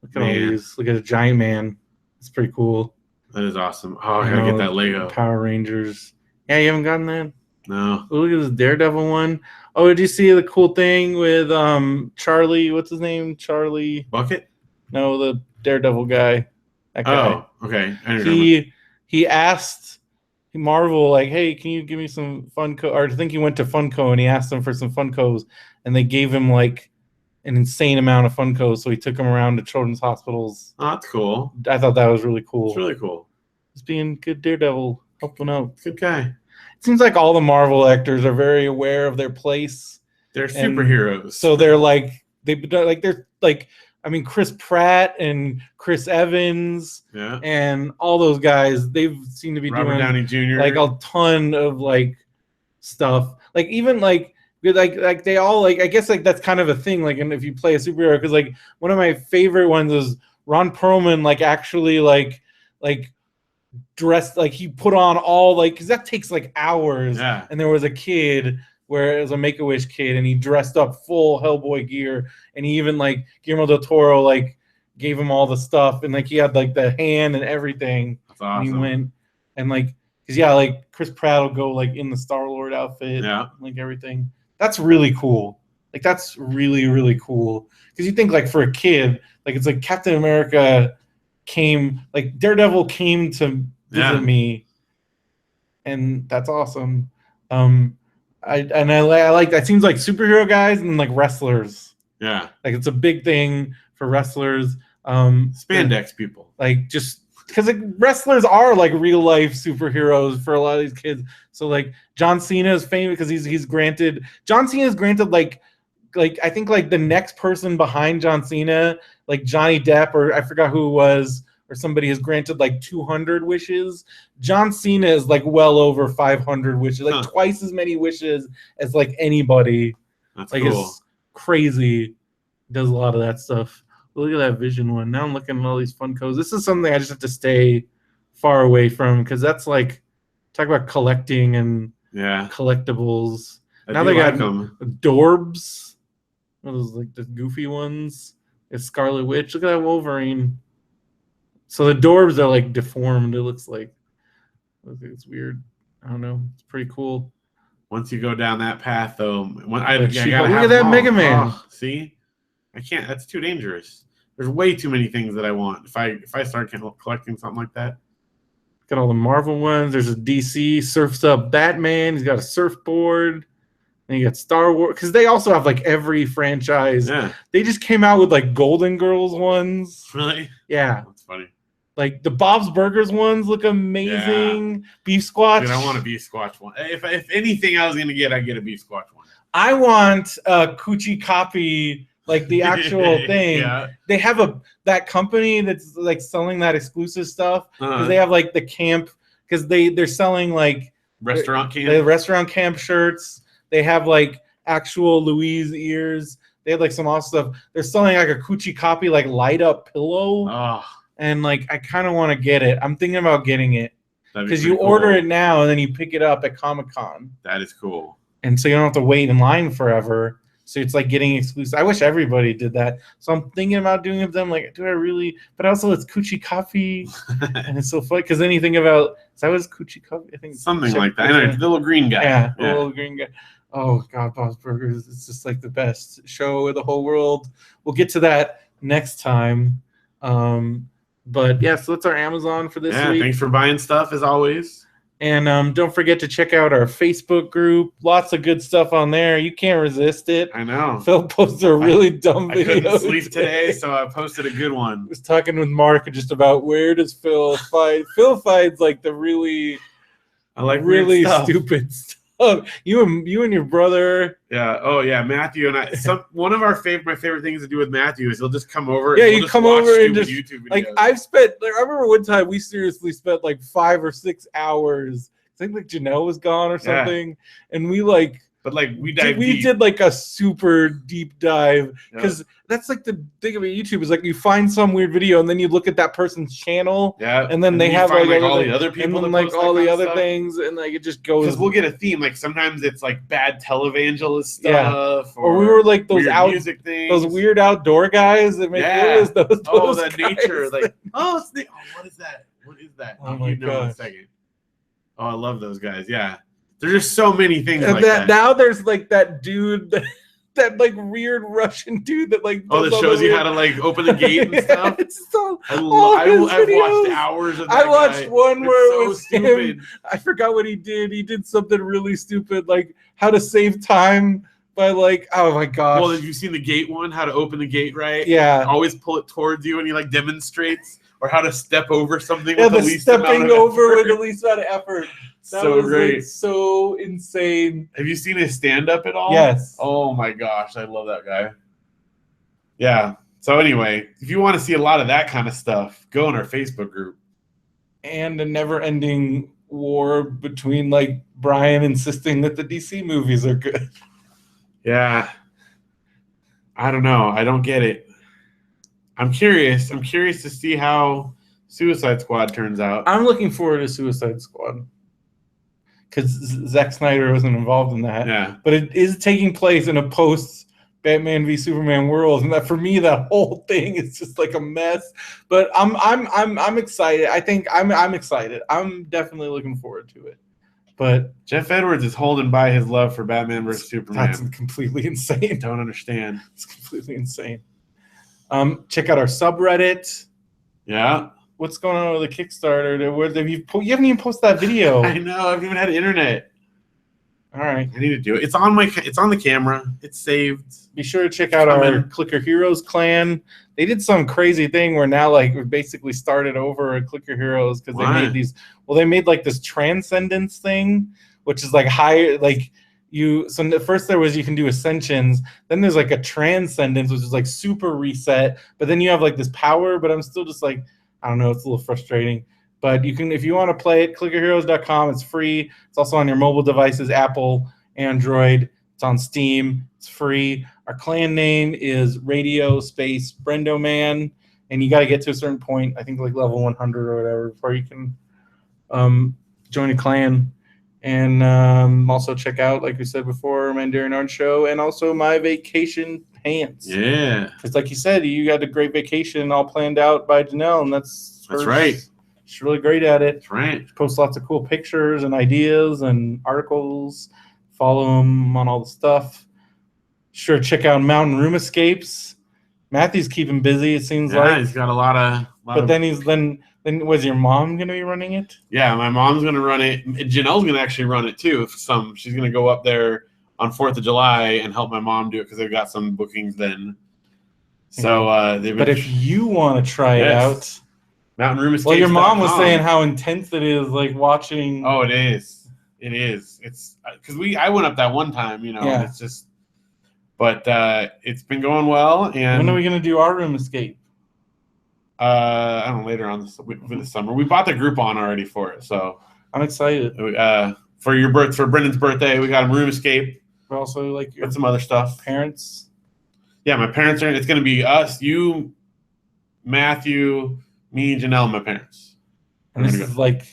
[SPEAKER 1] Look at all these. Look at a giant man. It's pretty cool.
[SPEAKER 2] That is awesome. Oh, I gotta get that Lego.
[SPEAKER 1] Power Rangers. Yeah, you haven't gotten that?
[SPEAKER 2] No.
[SPEAKER 1] Oh, look at this Daredevil one. Oh, did you see the cool thing with Charlie? What's his name? Charlie
[SPEAKER 2] Bucket?
[SPEAKER 1] No, the Daredevil guy. That guy.
[SPEAKER 2] Oh, okay.
[SPEAKER 1] He asked Marvel like, "Hey, can you give me some Funko?" Or I think he went to Funko and he asked them for some Funkos, and they gave him like an insane amount of Funkos. So he took them around to children's hospitals.
[SPEAKER 2] Oh, that's cool.
[SPEAKER 1] I thought that was really cool.
[SPEAKER 2] It's really cool.
[SPEAKER 1] Just being good Daredevil, helping out.
[SPEAKER 2] Good guy.
[SPEAKER 1] It seems like all the Marvel actors are very aware of their place.
[SPEAKER 2] They're superheroes.
[SPEAKER 1] So they're like I mean, Chris Pratt and Chris Evans and all those guys, they've seemed to be
[SPEAKER 2] Robert
[SPEAKER 1] doing
[SPEAKER 2] Downey Jr.
[SPEAKER 1] like a ton of like stuff. Like even like they all like, I guess like that's kind of a thing. Like, and if you play a superhero, because like one of my favorite ones is Ron Perlman, like actually like dressed, like he put on all like, because that takes like hours.
[SPEAKER 2] Yeah.
[SPEAKER 1] And there was a kid where it was a Make-A-Wish kid, and he dressed up full Hellboy gear, and he even like Guillermo del Toro like gave him all the stuff, and like he had like the hand and everything.
[SPEAKER 2] That's awesome.
[SPEAKER 1] And he went and like, because like Chris Pratt will go like in the Star-Lord outfit, like everything. That's really cool. Like that's really, really cool. Because you think like for a kid, like it's like Captain America came, like Daredevil came to visit me, and that's awesome. I like that. Seems like superhero guys and like wrestlers.
[SPEAKER 2] Yeah,
[SPEAKER 1] like it's a big thing for wrestlers.
[SPEAKER 2] Spandex people,
[SPEAKER 1] like just because like, wrestlers are like real life superheroes for a lot of these kids. So like John Cena is famous because John Cena is granted like like I think like the next person behind John Cena, like Johnny Depp or I forgot who it was, or somebody has granted like 200 wishes. John Cena is like well over 500 wishes, like twice as many wishes as like anybody.
[SPEAKER 2] That's
[SPEAKER 1] like
[SPEAKER 2] cool.
[SPEAKER 1] It's crazy. Does a lot of that stuff. Look at that Vision one. Now I'm looking at all these Funkos. This is something I just have to stay far away from because that's like talk about collecting and collectibles. Now they got Dorbs. Those like the goofy ones. It's Scarlet Witch. Look at that Wolverine. So the Dorbs are like deformed. It looks like it's weird. I don't know. It's pretty cool.
[SPEAKER 2] Once you go down that path, though, look
[SPEAKER 1] at that Mega Man.
[SPEAKER 2] Oh, see, I can't. That's too dangerous. There's way too many things that I want. If I start collecting something like that.
[SPEAKER 1] Got all the Marvel ones. There's a DC surfs up Batman. He's got a surfboard. And you got Star Wars because they also have like every franchise.
[SPEAKER 2] Yeah.
[SPEAKER 1] They just came out with like Golden Girls ones.
[SPEAKER 2] Really?
[SPEAKER 1] Yeah.
[SPEAKER 2] That's funny.
[SPEAKER 1] Like the Bob's Burgers ones look amazing. Yeah. Beef Squatch.
[SPEAKER 2] Dude, I want a Beef Squatch one. If anything I was gonna get, I'd get a Beef Squatch one.
[SPEAKER 1] I want a Coochie copy, like the actual thing.
[SPEAKER 2] Yeah.
[SPEAKER 1] They have that company that's like selling that exclusive stuff because they have like the camp because they're selling like
[SPEAKER 2] restaurant
[SPEAKER 1] camp shirts. They have like actual Louise ears. They have like some awesome stuff. They're selling like a Coochie copy, like light up pillow.
[SPEAKER 2] Oh.
[SPEAKER 1] And like I kind of want to get it. I'm thinking about getting it because you
[SPEAKER 2] cool.
[SPEAKER 1] order it now and then you pick it up at Comic-Con.
[SPEAKER 2] That is cool.
[SPEAKER 1] And so you don't have to wait in line forever. So it's like getting exclusive. I wish everybody did that. So I'm thinking about doing it with them. Like, do I really? But also, it's Coochie Coffee, and it's so funny because then you think about is that was Coochie Coffee? I think
[SPEAKER 2] something like that. I know, the little green guy.
[SPEAKER 1] Yeah, the little green guy. Oh God, Bob's Burgers! It's just like the best show in the whole world. We'll get to that next time. But yeah, so that's our Amazon for this week.
[SPEAKER 2] Thanks for buying stuff as always.
[SPEAKER 1] And don't forget to check out our Facebook group. Lots of good stuff on there. You can't resist it.
[SPEAKER 2] I know.
[SPEAKER 1] Phil posted a really dumb video.
[SPEAKER 2] I couldn't sleep today, so I posted a good one.
[SPEAKER 1] I was talking with Mark just about where does Phil fight. Phil fights like the really stupid stuff. You and your brother.
[SPEAKER 2] Yeah. Oh yeah, Matthew and I. One of my favorite things to do with Matthew is he'll just come over.
[SPEAKER 1] Yeah, you come over and just
[SPEAKER 2] YouTube videos.
[SPEAKER 1] Like I remember one time we seriously spent like 5 or 6 hours. I think like Janelle was gone or something, and we like.
[SPEAKER 2] But like we
[SPEAKER 1] did like a super deep dive because that's like the thing about YouTube is like you find some weird video and then you look at that person's channel and then they have like
[SPEAKER 2] all the other people
[SPEAKER 1] and then like all the other things and like it just goes
[SPEAKER 2] because we'll get a theme like sometimes it's like bad televangelist stuff
[SPEAKER 1] or we were like those
[SPEAKER 2] music things,
[SPEAKER 1] those weird outdoor guys that make those
[SPEAKER 2] that
[SPEAKER 1] guys.
[SPEAKER 2] Nature like what is that
[SPEAKER 1] oh my God.
[SPEAKER 2] In a second. Oh, I love those guys. Yeah. There's just so many things
[SPEAKER 1] and
[SPEAKER 2] like that.
[SPEAKER 1] Now there's like that dude, that like weird Russian dude that like
[SPEAKER 2] that shows you how to like open the gate and stuff.
[SPEAKER 1] It's so,
[SPEAKER 2] I've watched hours of that.
[SPEAKER 1] I watched one where it was
[SPEAKER 2] stupid.
[SPEAKER 1] I forgot what he did. He did something really stupid, like how to save time by like, oh my gosh.
[SPEAKER 2] Well, have you seen the gate one? How to open the gate right?
[SPEAKER 1] Yeah.
[SPEAKER 2] Always pull it towards you and he like demonstrates, or how to step over something
[SPEAKER 1] with
[SPEAKER 2] the least
[SPEAKER 1] stepping over with the least amount of effort. That
[SPEAKER 2] so
[SPEAKER 1] was
[SPEAKER 2] great.
[SPEAKER 1] Like so insane.
[SPEAKER 2] Have you seen his stand-up at all?
[SPEAKER 1] Yes.
[SPEAKER 2] Oh my gosh, I love that guy. Yeah. So anyway, if you want to see a lot of that kind of stuff, go in our Facebook group.
[SPEAKER 1] And a never-ending war between like Brian insisting that the DC movies are good.
[SPEAKER 2] Yeah. I don't know. I don't get it. I'm curious. I'm curious to see how Suicide Squad turns out.
[SPEAKER 1] I'm looking forward to Suicide Squad. Because Zack Snyder wasn't involved in that.
[SPEAKER 2] Yeah.
[SPEAKER 1] But it is taking place in a post-Batman v Superman world, and that for me, that whole thing is just like a mess. But I'm excited. I think I'm excited. I'm definitely looking forward to it. But
[SPEAKER 2] Jeff Edwards is holding by his love for Batman vs Superman.
[SPEAKER 1] That's completely insane.
[SPEAKER 2] Don't understand.
[SPEAKER 1] It's completely insane. Check out our subreddit.
[SPEAKER 2] Yeah.
[SPEAKER 1] What's going on with the Kickstarter? You haven't even posted that video.
[SPEAKER 2] I know. I haven't even had internet.
[SPEAKER 1] All right.
[SPEAKER 2] I need to do it. It's on the camera. It's saved.
[SPEAKER 1] Be sure to check out our Clicker Heroes clan. They did some crazy thing where now like we basically started over at Clicker Heroes because they made these. Well, they made like this transcendence thing, which is like higher. Like first there was you can do ascensions, then there's like a transcendence, which is like super reset, but then you have like this power, but I'm still just like, I don't know, it's a little frustrating. But you can, if you want to play it, clickerheroes.com. It's free. It's also on your mobile devices, Apple, Android. It's on Steam. It's free. Our clan name is Radio Space BrendoMan, and you got to get to a certain point, I think like level 100 or whatever, before you can join a clan. And also check out, like we said before, Mandarin Art Show, and also my vacation pants.
[SPEAKER 2] Yeah.
[SPEAKER 1] Because like you said, you got a great vacation all planned out by Janelle, and that's
[SPEAKER 2] right.
[SPEAKER 1] She's really great at it.
[SPEAKER 2] That's right.
[SPEAKER 1] She posts lots of cool pictures and ideas and articles. Follow him on all the stuff. Sure, check out Mountain Room Escapes. Matthew's keeping busy, it seems like.
[SPEAKER 2] Yeah, he's got a lot of.
[SPEAKER 1] Then was your mom going to be running it?
[SPEAKER 2] Yeah, my mom's going to run it. Janelle's going to actually run it too. She's going to go up there on 4th of July and help my mom do it because they've got some bookings then. So
[SPEAKER 1] But if you want to try it out,
[SPEAKER 2] Mountain Room Escapes.
[SPEAKER 1] Well, your mom was saying how intense it is, like watching.
[SPEAKER 2] Oh, it is. It is. It's because I went up that one time,
[SPEAKER 1] Yeah.
[SPEAKER 2] It's just. But it's been going well. And
[SPEAKER 1] when are we going to do our room escape?
[SPEAKER 2] I don't know, later on for the summer. We bought the Groupon already for it, so
[SPEAKER 1] I'm excited.
[SPEAKER 2] For Brendan's birthday, we got a room escape.
[SPEAKER 1] But also like your
[SPEAKER 2] some other stuff.
[SPEAKER 1] Parents.
[SPEAKER 2] Yeah, my parents are. It's going to be us, you, Matthew, me, Janelle, my parents.
[SPEAKER 1] And this is like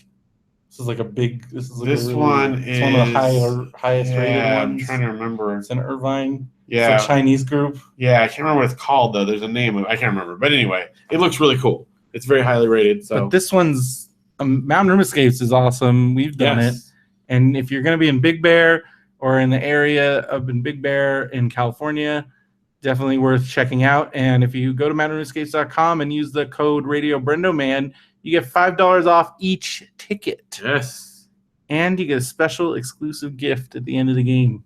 [SPEAKER 1] a big.
[SPEAKER 2] It's
[SPEAKER 1] one of the highest rated ones.
[SPEAKER 2] I'm trying to remember.
[SPEAKER 1] It's in Irvine.
[SPEAKER 2] Yeah,
[SPEAKER 1] it's a Chinese group.
[SPEAKER 2] Yeah, I can't remember what it's called though. There's a name. I can't remember. But anyway, it looks really cool. It's very highly rated. So,
[SPEAKER 1] but this one's Mountain Room Escapes is awesome. We've done it, and if you're going to be in Big Bear or in the area of Big Bear in California, definitely worth checking out. And if you go to mountainroomescapes.com and use the code Radio BrendoMan, you get $5 off each ticket.
[SPEAKER 2] Yes,
[SPEAKER 1] and you get a special exclusive gift at the end of the game.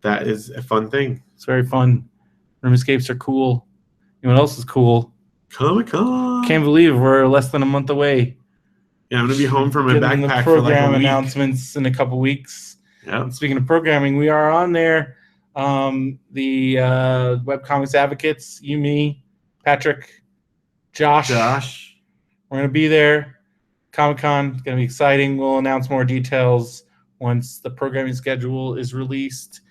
[SPEAKER 2] That is a fun thing.
[SPEAKER 1] It's very fun. Room escapes are cool. You know what else is cool?
[SPEAKER 2] Comic-Con.
[SPEAKER 1] Can't believe we're less than a month away.
[SPEAKER 2] Yeah, I'm gonna be home from my backpack
[SPEAKER 1] for
[SPEAKER 2] like a week.
[SPEAKER 1] Announcements in a couple weeks.
[SPEAKER 2] Yeah.
[SPEAKER 1] Speaking of programming, we are on there. The Webcomics Advocates, you, me, Patrick, Josh. We're gonna be there. Comic-Con is gonna be exciting. We'll announce more details once the programming schedule is released.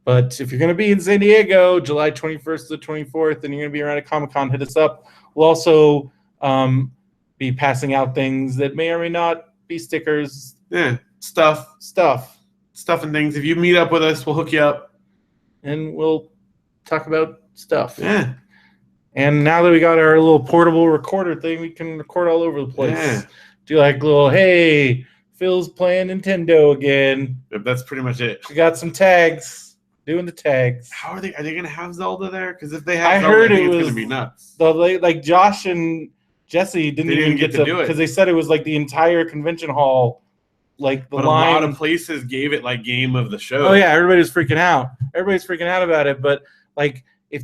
[SPEAKER 1] But if you're going to be in San Diego, July 21st to the 24th, and you're going to be around at Comic-Con, hit us up. We'll also be passing out things that may or may not be stickers.
[SPEAKER 2] Yeah, stuff and things. If you meet up with us, we'll hook you up.
[SPEAKER 1] And we'll talk about stuff.
[SPEAKER 2] Yeah.
[SPEAKER 1] And now that we got our little portable recorder thing, we can record all over the place.
[SPEAKER 2] Yeah.
[SPEAKER 1] Do like little, hey, Phil's playing Nintendo again.
[SPEAKER 2] That's pretty much it.
[SPEAKER 1] We got some tags. Doing the tags.
[SPEAKER 2] How are they going to have Zelda there? Because if they have
[SPEAKER 1] I
[SPEAKER 2] Zelda,
[SPEAKER 1] heard
[SPEAKER 2] it's
[SPEAKER 1] going
[SPEAKER 2] to be nuts.
[SPEAKER 1] So like Josh and Jesse didn't even get to do it because they said it was like the entire convention hall, like the
[SPEAKER 2] line. A lot of places gave it like game of the show.
[SPEAKER 1] Oh yeah, everybody's freaking out. Everybody's freaking out about it. But like, if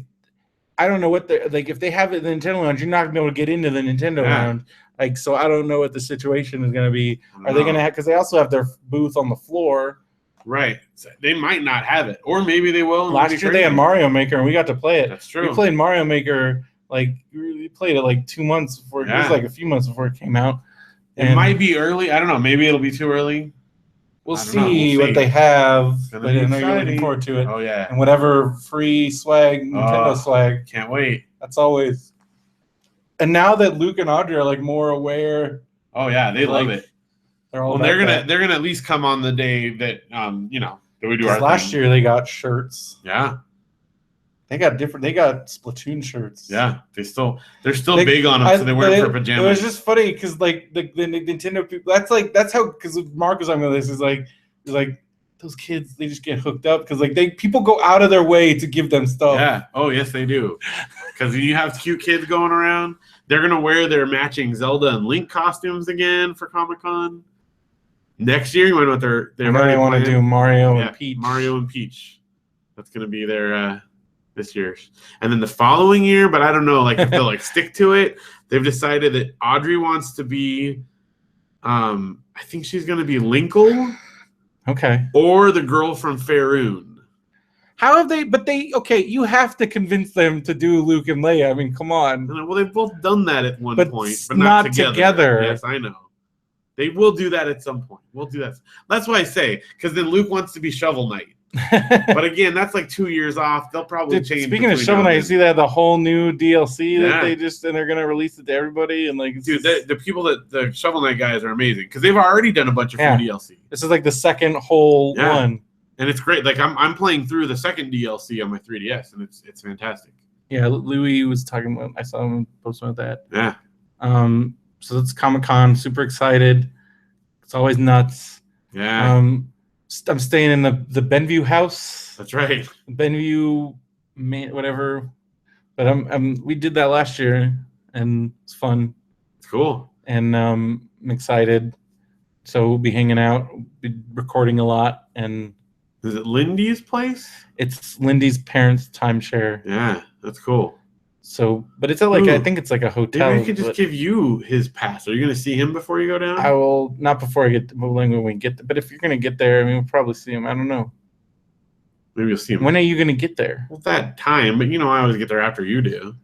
[SPEAKER 1] I don't know what the like, if they have it in the Nintendo Lounge, you're not gonna be able to get into the Nintendo Lounge. Like, so I don't know what the situation is gonna be. Are they gonna have? Because they also have their booth on the floor.
[SPEAKER 2] Right. So they might not have it. Or maybe they will.
[SPEAKER 1] Last year they had Mario Maker and we got to play it.
[SPEAKER 2] That's true.
[SPEAKER 1] We played Mario Maker we played it like 2 months before. It was like a few months before it came out.
[SPEAKER 2] It might be early. I don't know. Maybe it'll be too early.
[SPEAKER 1] We'll see what they have. But I know you're looking forward to it.
[SPEAKER 2] Oh yeah.
[SPEAKER 1] And whatever free swag, Nintendo swag.
[SPEAKER 2] Can't wait.
[SPEAKER 1] That's always. And now that Luke and Audrey are like more aware.
[SPEAKER 2] Oh yeah, they love it. They're gonna at least come on the day that that we do our
[SPEAKER 1] last year they got shirts.
[SPEAKER 2] Yeah.
[SPEAKER 1] They got Splatoon shirts.
[SPEAKER 2] Yeah. They're still big on them, so they wear them for pajamas.
[SPEAKER 1] It was just funny because like the Nintendo people that's how because Mark was on this is like those kids they just get hooked up because like people go out of their way to give them stuff.
[SPEAKER 2] Yeah. Oh yes they do. Because you have cute kids going around. They're gonna wear their matching Zelda and Link costumes again for Comic-Con. Next year, you want to they
[SPEAKER 1] want to do Mario and Peach.
[SPEAKER 2] Mario and Peach. That's going to be their this year's. And then the following year, but I don't know, like if they'll like stick to it. They've decided that Audrey wants to be, I think she's going to be Linkle.
[SPEAKER 1] Okay.
[SPEAKER 2] or the girl from Faerun.
[SPEAKER 1] How have they? But you have to convince them to do Luke and Leia. I mean, come on.
[SPEAKER 2] Well, they've both done that at one point, but
[SPEAKER 1] not
[SPEAKER 2] together.
[SPEAKER 1] together.
[SPEAKER 2] Yes, I know. They will do that at some point. We'll do that. That's why I say, because then Luke wants to be Shovel Knight. But again, that's like 2 years off. They'll probably change.
[SPEAKER 1] Speaking of Shovel Knight, you see that the whole new DLC that they're gonna release it to everybody and like.
[SPEAKER 2] Dude, the people the Shovel Knight guys are amazing because they've already done a bunch of free DLC.
[SPEAKER 1] This is like the second whole one,
[SPEAKER 2] and it's great. Like I'm playing through the second DLC on my 3DS, and it's fantastic.
[SPEAKER 1] Yeah, Louis was talking about. I saw him posting about that.
[SPEAKER 2] Yeah.
[SPEAKER 1] So it's Comic-Con. Super excited. It's always nuts.
[SPEAKER 2] Yeah.
[SPEAKER 1] I'm staying in the Benview house.
[SPEAKER 2] That's right.
[SPEAKER 1] Benview, whatever. But we did that last year, and it's fun.
[SPEAKER 2] It's cool.
[SPEAKER 1] And I'm excited. So we'll be hanging out, be recording a lot. And
[SPEAKER 2] is it Lindy's place?
[SPEAKER 1] It's Lindy's parents' timeshare.
[SPEAKER 2] Yeah, that's cool.
[SPEAKER 1] So, but it's I think it's like a hotel.
[SPEAKER 2] Maybe I could just give you his pass. Are you going to see him before you go down?
[SPEAKER 1] I will, not before I get, when we get there. But if you're going to get there, I mean, we'll probably see him. I don't know.
[SPEAKER 2] Maybe you'll see him.
[SPEAKER 1] When are you going to get there?
[SPEAKER 2] Well, that time, but I always get there after you do.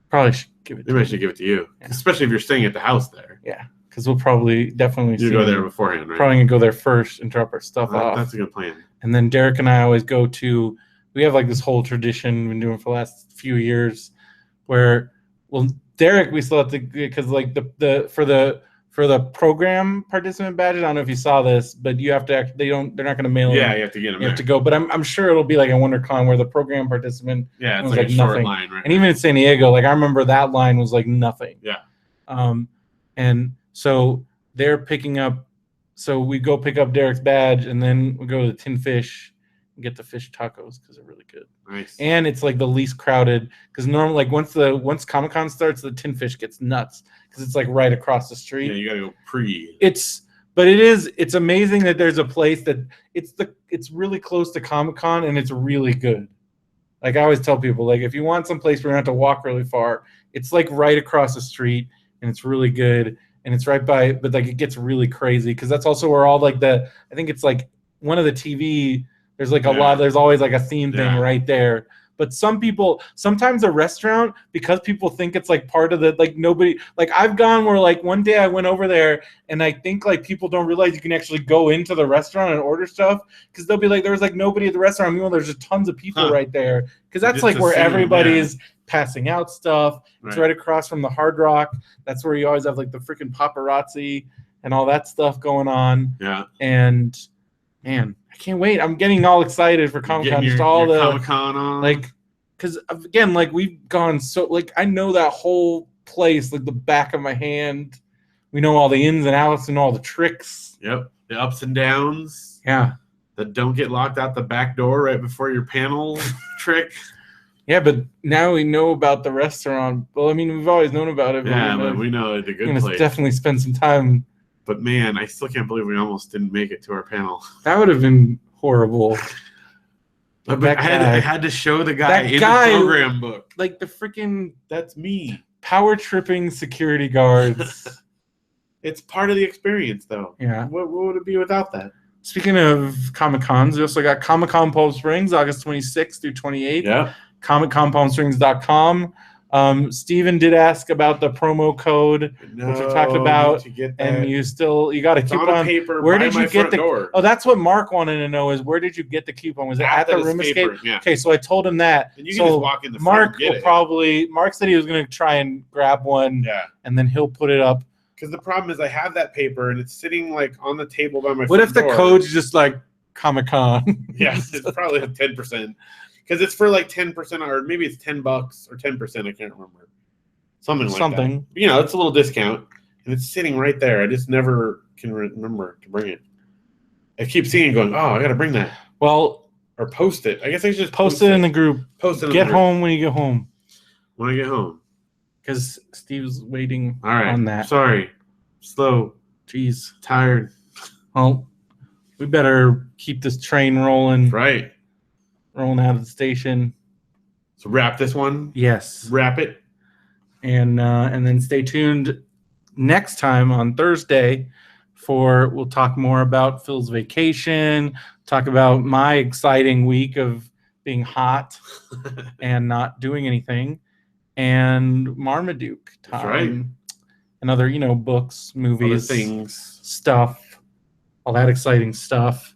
[SPEAKER 1] Probably should give it to
[SPEAKER 2] Maybe I should give it to you, especially if you're staying at the house there.
[SPEAKER 1] Yeah, because we'll definitely
[SPEAKER 2] you go there beforehand, right?
[SPEAKER 1] Probably going to go there first and drop our stuff off.
[SPEAKER 2] That's a good plan.
[SPEAKER 1] And then Derek and I always go to, we have like this whole tradition we've been doing for the last few years where, well, Derek, we still have to, because like for the program participant badge, I don't know if you saw this, but you have to they're not going to mail them.
[SPEAKER 2] Yeah, you have to get them.
[SPEAKER 1] You have to go, but I'm sure it'll be like a WonderCon where the program participant.
[SPEAKER 2] Yeah, it's like a short line, right?
[SPEAKER 1] And even in San Diego, like I remember that line was like nothing.
[SPEAKER 2] Yeah.
[SPEAKER 1] And so they're picking up. So we go pick up Derek's badge, and then we go to the Tin Fish and get the fish tacos because they're really good.
[SPEAKER 2] Nice.
[SPEAKER 1] And it's like the least crowded because normally, like once Comic-Con starts, the Tin Fish gets nuts because it's like right across the street.
[SPEAKER 2] Yeah, you gotta go pre.
[SPEAKER 1] It's amazing that there's a place that it's really close to Comic-Con and it's really good. Like I always tell people, like if you want some place where you don't have to walk really far, it's like right across the street and it's really good. And it's right by, but like it gets really crazy because that's also where all like I think it's like one of the TV. There's like there's always like a theme thing right there. But sometimes a restaurant, because people think it's like part of the, like nobody, like I've gone where like one day I went over there and I think like people don't realize you can actually go into the restaurant and order stuff because they'll be like, there's like nobody at the restaurant. Meanwhile, there's just tons of people right there because that's just like where everybody is passing out stuff. It's right across from the Hard Rock. That's where you always have like the freaking paparazzi and all that stuff going on.
[SPEAKER 2] Yeah.
[SPEAKER 1] And man, I can't wait. I'm getting all excited for Comic-Con. Just all the
[SPEAKER 2] Comic-Con on.
[SPEAKER 1] Like, because again, like we've gone so, like I know that whole place like the back of my hand. We know all the ins and outs and all the tricks.
[SPEAKER 2] Yep. The ups and downs.
[SPEAKER 1] Yeah.
[SPEAKER 2] That don't get locked out the back door right before your panel trick.
[SPEAKER 1] Yeah, but now we know about the restaurant. Well, I mean, we've always known about it.
[SPEAKER 2] Yeah, but we know it's a good place.
[SPEAKER 1] Definitely spend some time.
[SPEAKER 2] But man, I still can't believe we almost didn't make it to our panel.
[SPEAKER 1] That would have been horrible.
[SPEAKER 2] But I had to show the guy in the program book.
[SPEAKER 1] Like the freaking,
[SPEAKER 2] that's me.
[SPEAKER 1] Power tripping security guards.
[SPEAKER 2] It's part of the experience, though.
[SPEAKER 1] Yeah.
[SPEAKER 2] What would it be without that?
[SPEAKER 1] Speaking of Comic-Cons, we also got Comic-Con Palm Springs, August 26th through 28th.
[SPEAKER 2] Yeah.
[SPEAKER 1] ComicConPalmSprings.com. Steven did ask about the promo code, which we talked about, and you got a coupon. Where did you get the door? Oh, that's what Mark wanted to know is where did you get the coupon? Was it at the Room Escape?
[SPEAKER 2] Yeah.
[SPEAKER 1] Okay, so I told him that.
[SPEAKER 2] And you can just walk in the
[SPEAKER 1] front Mark said he was going to try and grab one, and then he'll put it up.
[SPEAKER 2] Because the problem is I have that paper and it's sitting like on the table by my.
[SPEAKER 1] What if the code's just like Comic-Con?
[SPEAKER 2] Yes, it's probably 10%. Because it's for like 10%, or maybe it's $10 or 10%. I can't remember. Something like that. It's a little discount, and it's sitting right there. I just never can remember to bring it. I keep seeing it going, oh, I got to bring that.
[SPEAKER 1] Well,
[SPEAKER 2] or post it. I guess I should just
[SPEAKER 1] post it in the group.
[SPEAKER 2] Post it.
[SPEAKER 1] Get home when you get home.
[SPEAKER 2] When I get home.
[SPEAKER 1] Because Steve's waiting on that.
[SPEAKER 2] Sorry. Slow.
[SPEAKER 1] Jeez.
[SPEAKER 2] Tired.
[SPEAKER 1] Well, we better keep this train rolling.
[SPEAKER 2] Right.
[SPEAKER 1] Rolling out of the station.
[SPEAKER 2] So wrap this one.
[SPEAKER 1] Yes.
[SPEAKER 2] Wrap it.
[SPEAKER 1] And then stay tuned next time on Thursday we'll talk more about Phil's vacation, talk about my exciting week of being hot and not doing anything, and Marmaduke time.
[SPEAKER 2] That's right.
[SPEAKER 1] And other, books, movies,
[SPEAKER 2] other things,
[SPEAKER 1] stuff, all that exciting stuff.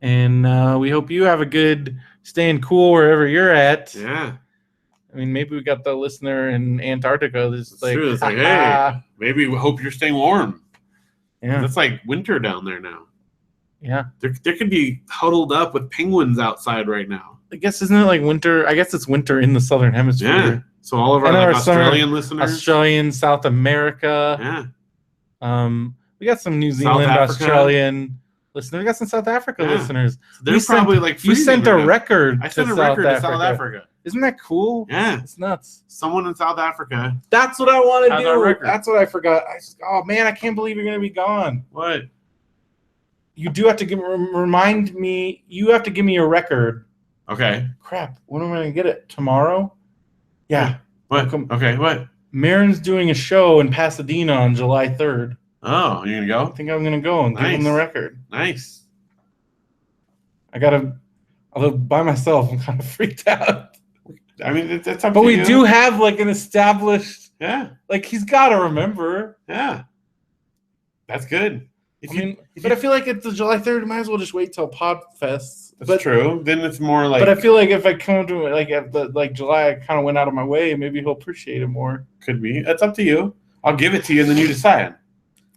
[SPEAKER 1] And we hope you have a good staying cool wherever you're at.
[SPEAKER 2] Yeah.
[SPEAKER 1] I mean, maybe we got the listener in Antarctica.
[SPEAKER 2] It's true. It's like, hey, maybe we hope you're staying warm.
[SPEAKER 1] Yeah.
[SPEAKER 2] It's like winter down there now.
[SPEAKER 1] Yeah.
[SPEAKER 2] There could be huddled up with penguins outside right now.
[SPEAKER 1] I guess, isn't it like winter? I guess it's winter in the Southern Hemisphere.
[SPEAKER 2] Yeah. So all of our Australian listeners.
[SPEAKER 1] Australian, South America.
[SPEAKER 2] Yeah.
[SPEAKER 1] We got some New Zealand, Australian listeners. We got some South Africa listeners.
[SPEAKER 2] They're probably like
[SPEAKER 1] you sent a record.
[SPEAKER 2] I sent a record to South Africa.
[SPEAKER 1] Isn't that cool?
[SPEAKER 2] Yeah.
[SPEAKER 1] It's nuts.
[SPEAKER 2] Someone in South Africa.
[SPEAKER 1] That's what I want to do. That's what I forgot. Oh man, I can't believe you're gonna be gone.
[SPEAKER 2] What?
[SPEAKER 1] You do have to remind me. You have to give me a record.
[SPEAKER 2] Okay.
[SPEAKER 1] Crap. When am I gonna get it? Tomorrow? Yeah.
[SPEAKER 2] What? Okay. What?
[SPEAKER 1] Marin's doing a show in Pasadena on July 3rd.
[SPEAKER 2] Oh, you're gonna go?
[SPEAKER 1] I think I'm gonna go and give him the record.
[SPEAKER 2] Nice.
[SPEAKER 1] Although by myself, I'm kind of freaked out.
[SPEAKER 2] I mean, that's up
[SPEAKER 1] but
[SPEAKER 2] to
[SPEAKER 1] we
[SPEAKER 2] you.
[SPEAKER 1] do have like an established.
[SPEAKER 2] Yeah.
[SPEAKER 1] Like he's got to remember.
[SPEAKER 2] Yeah. That's good.
[SPEAKER 1] But I feel like it's the July 3rd. Might as well just wait till Podfest.
[SPEAKER 2] That's true. Then it's more like.
[SPEAKER 1] But I feel like if I come to like July, I kind of went out of my way. Maybe he'll appreciate it more.
[SPEAKER 2] Could be. That's up to you. I'll give it to you, and then you decide.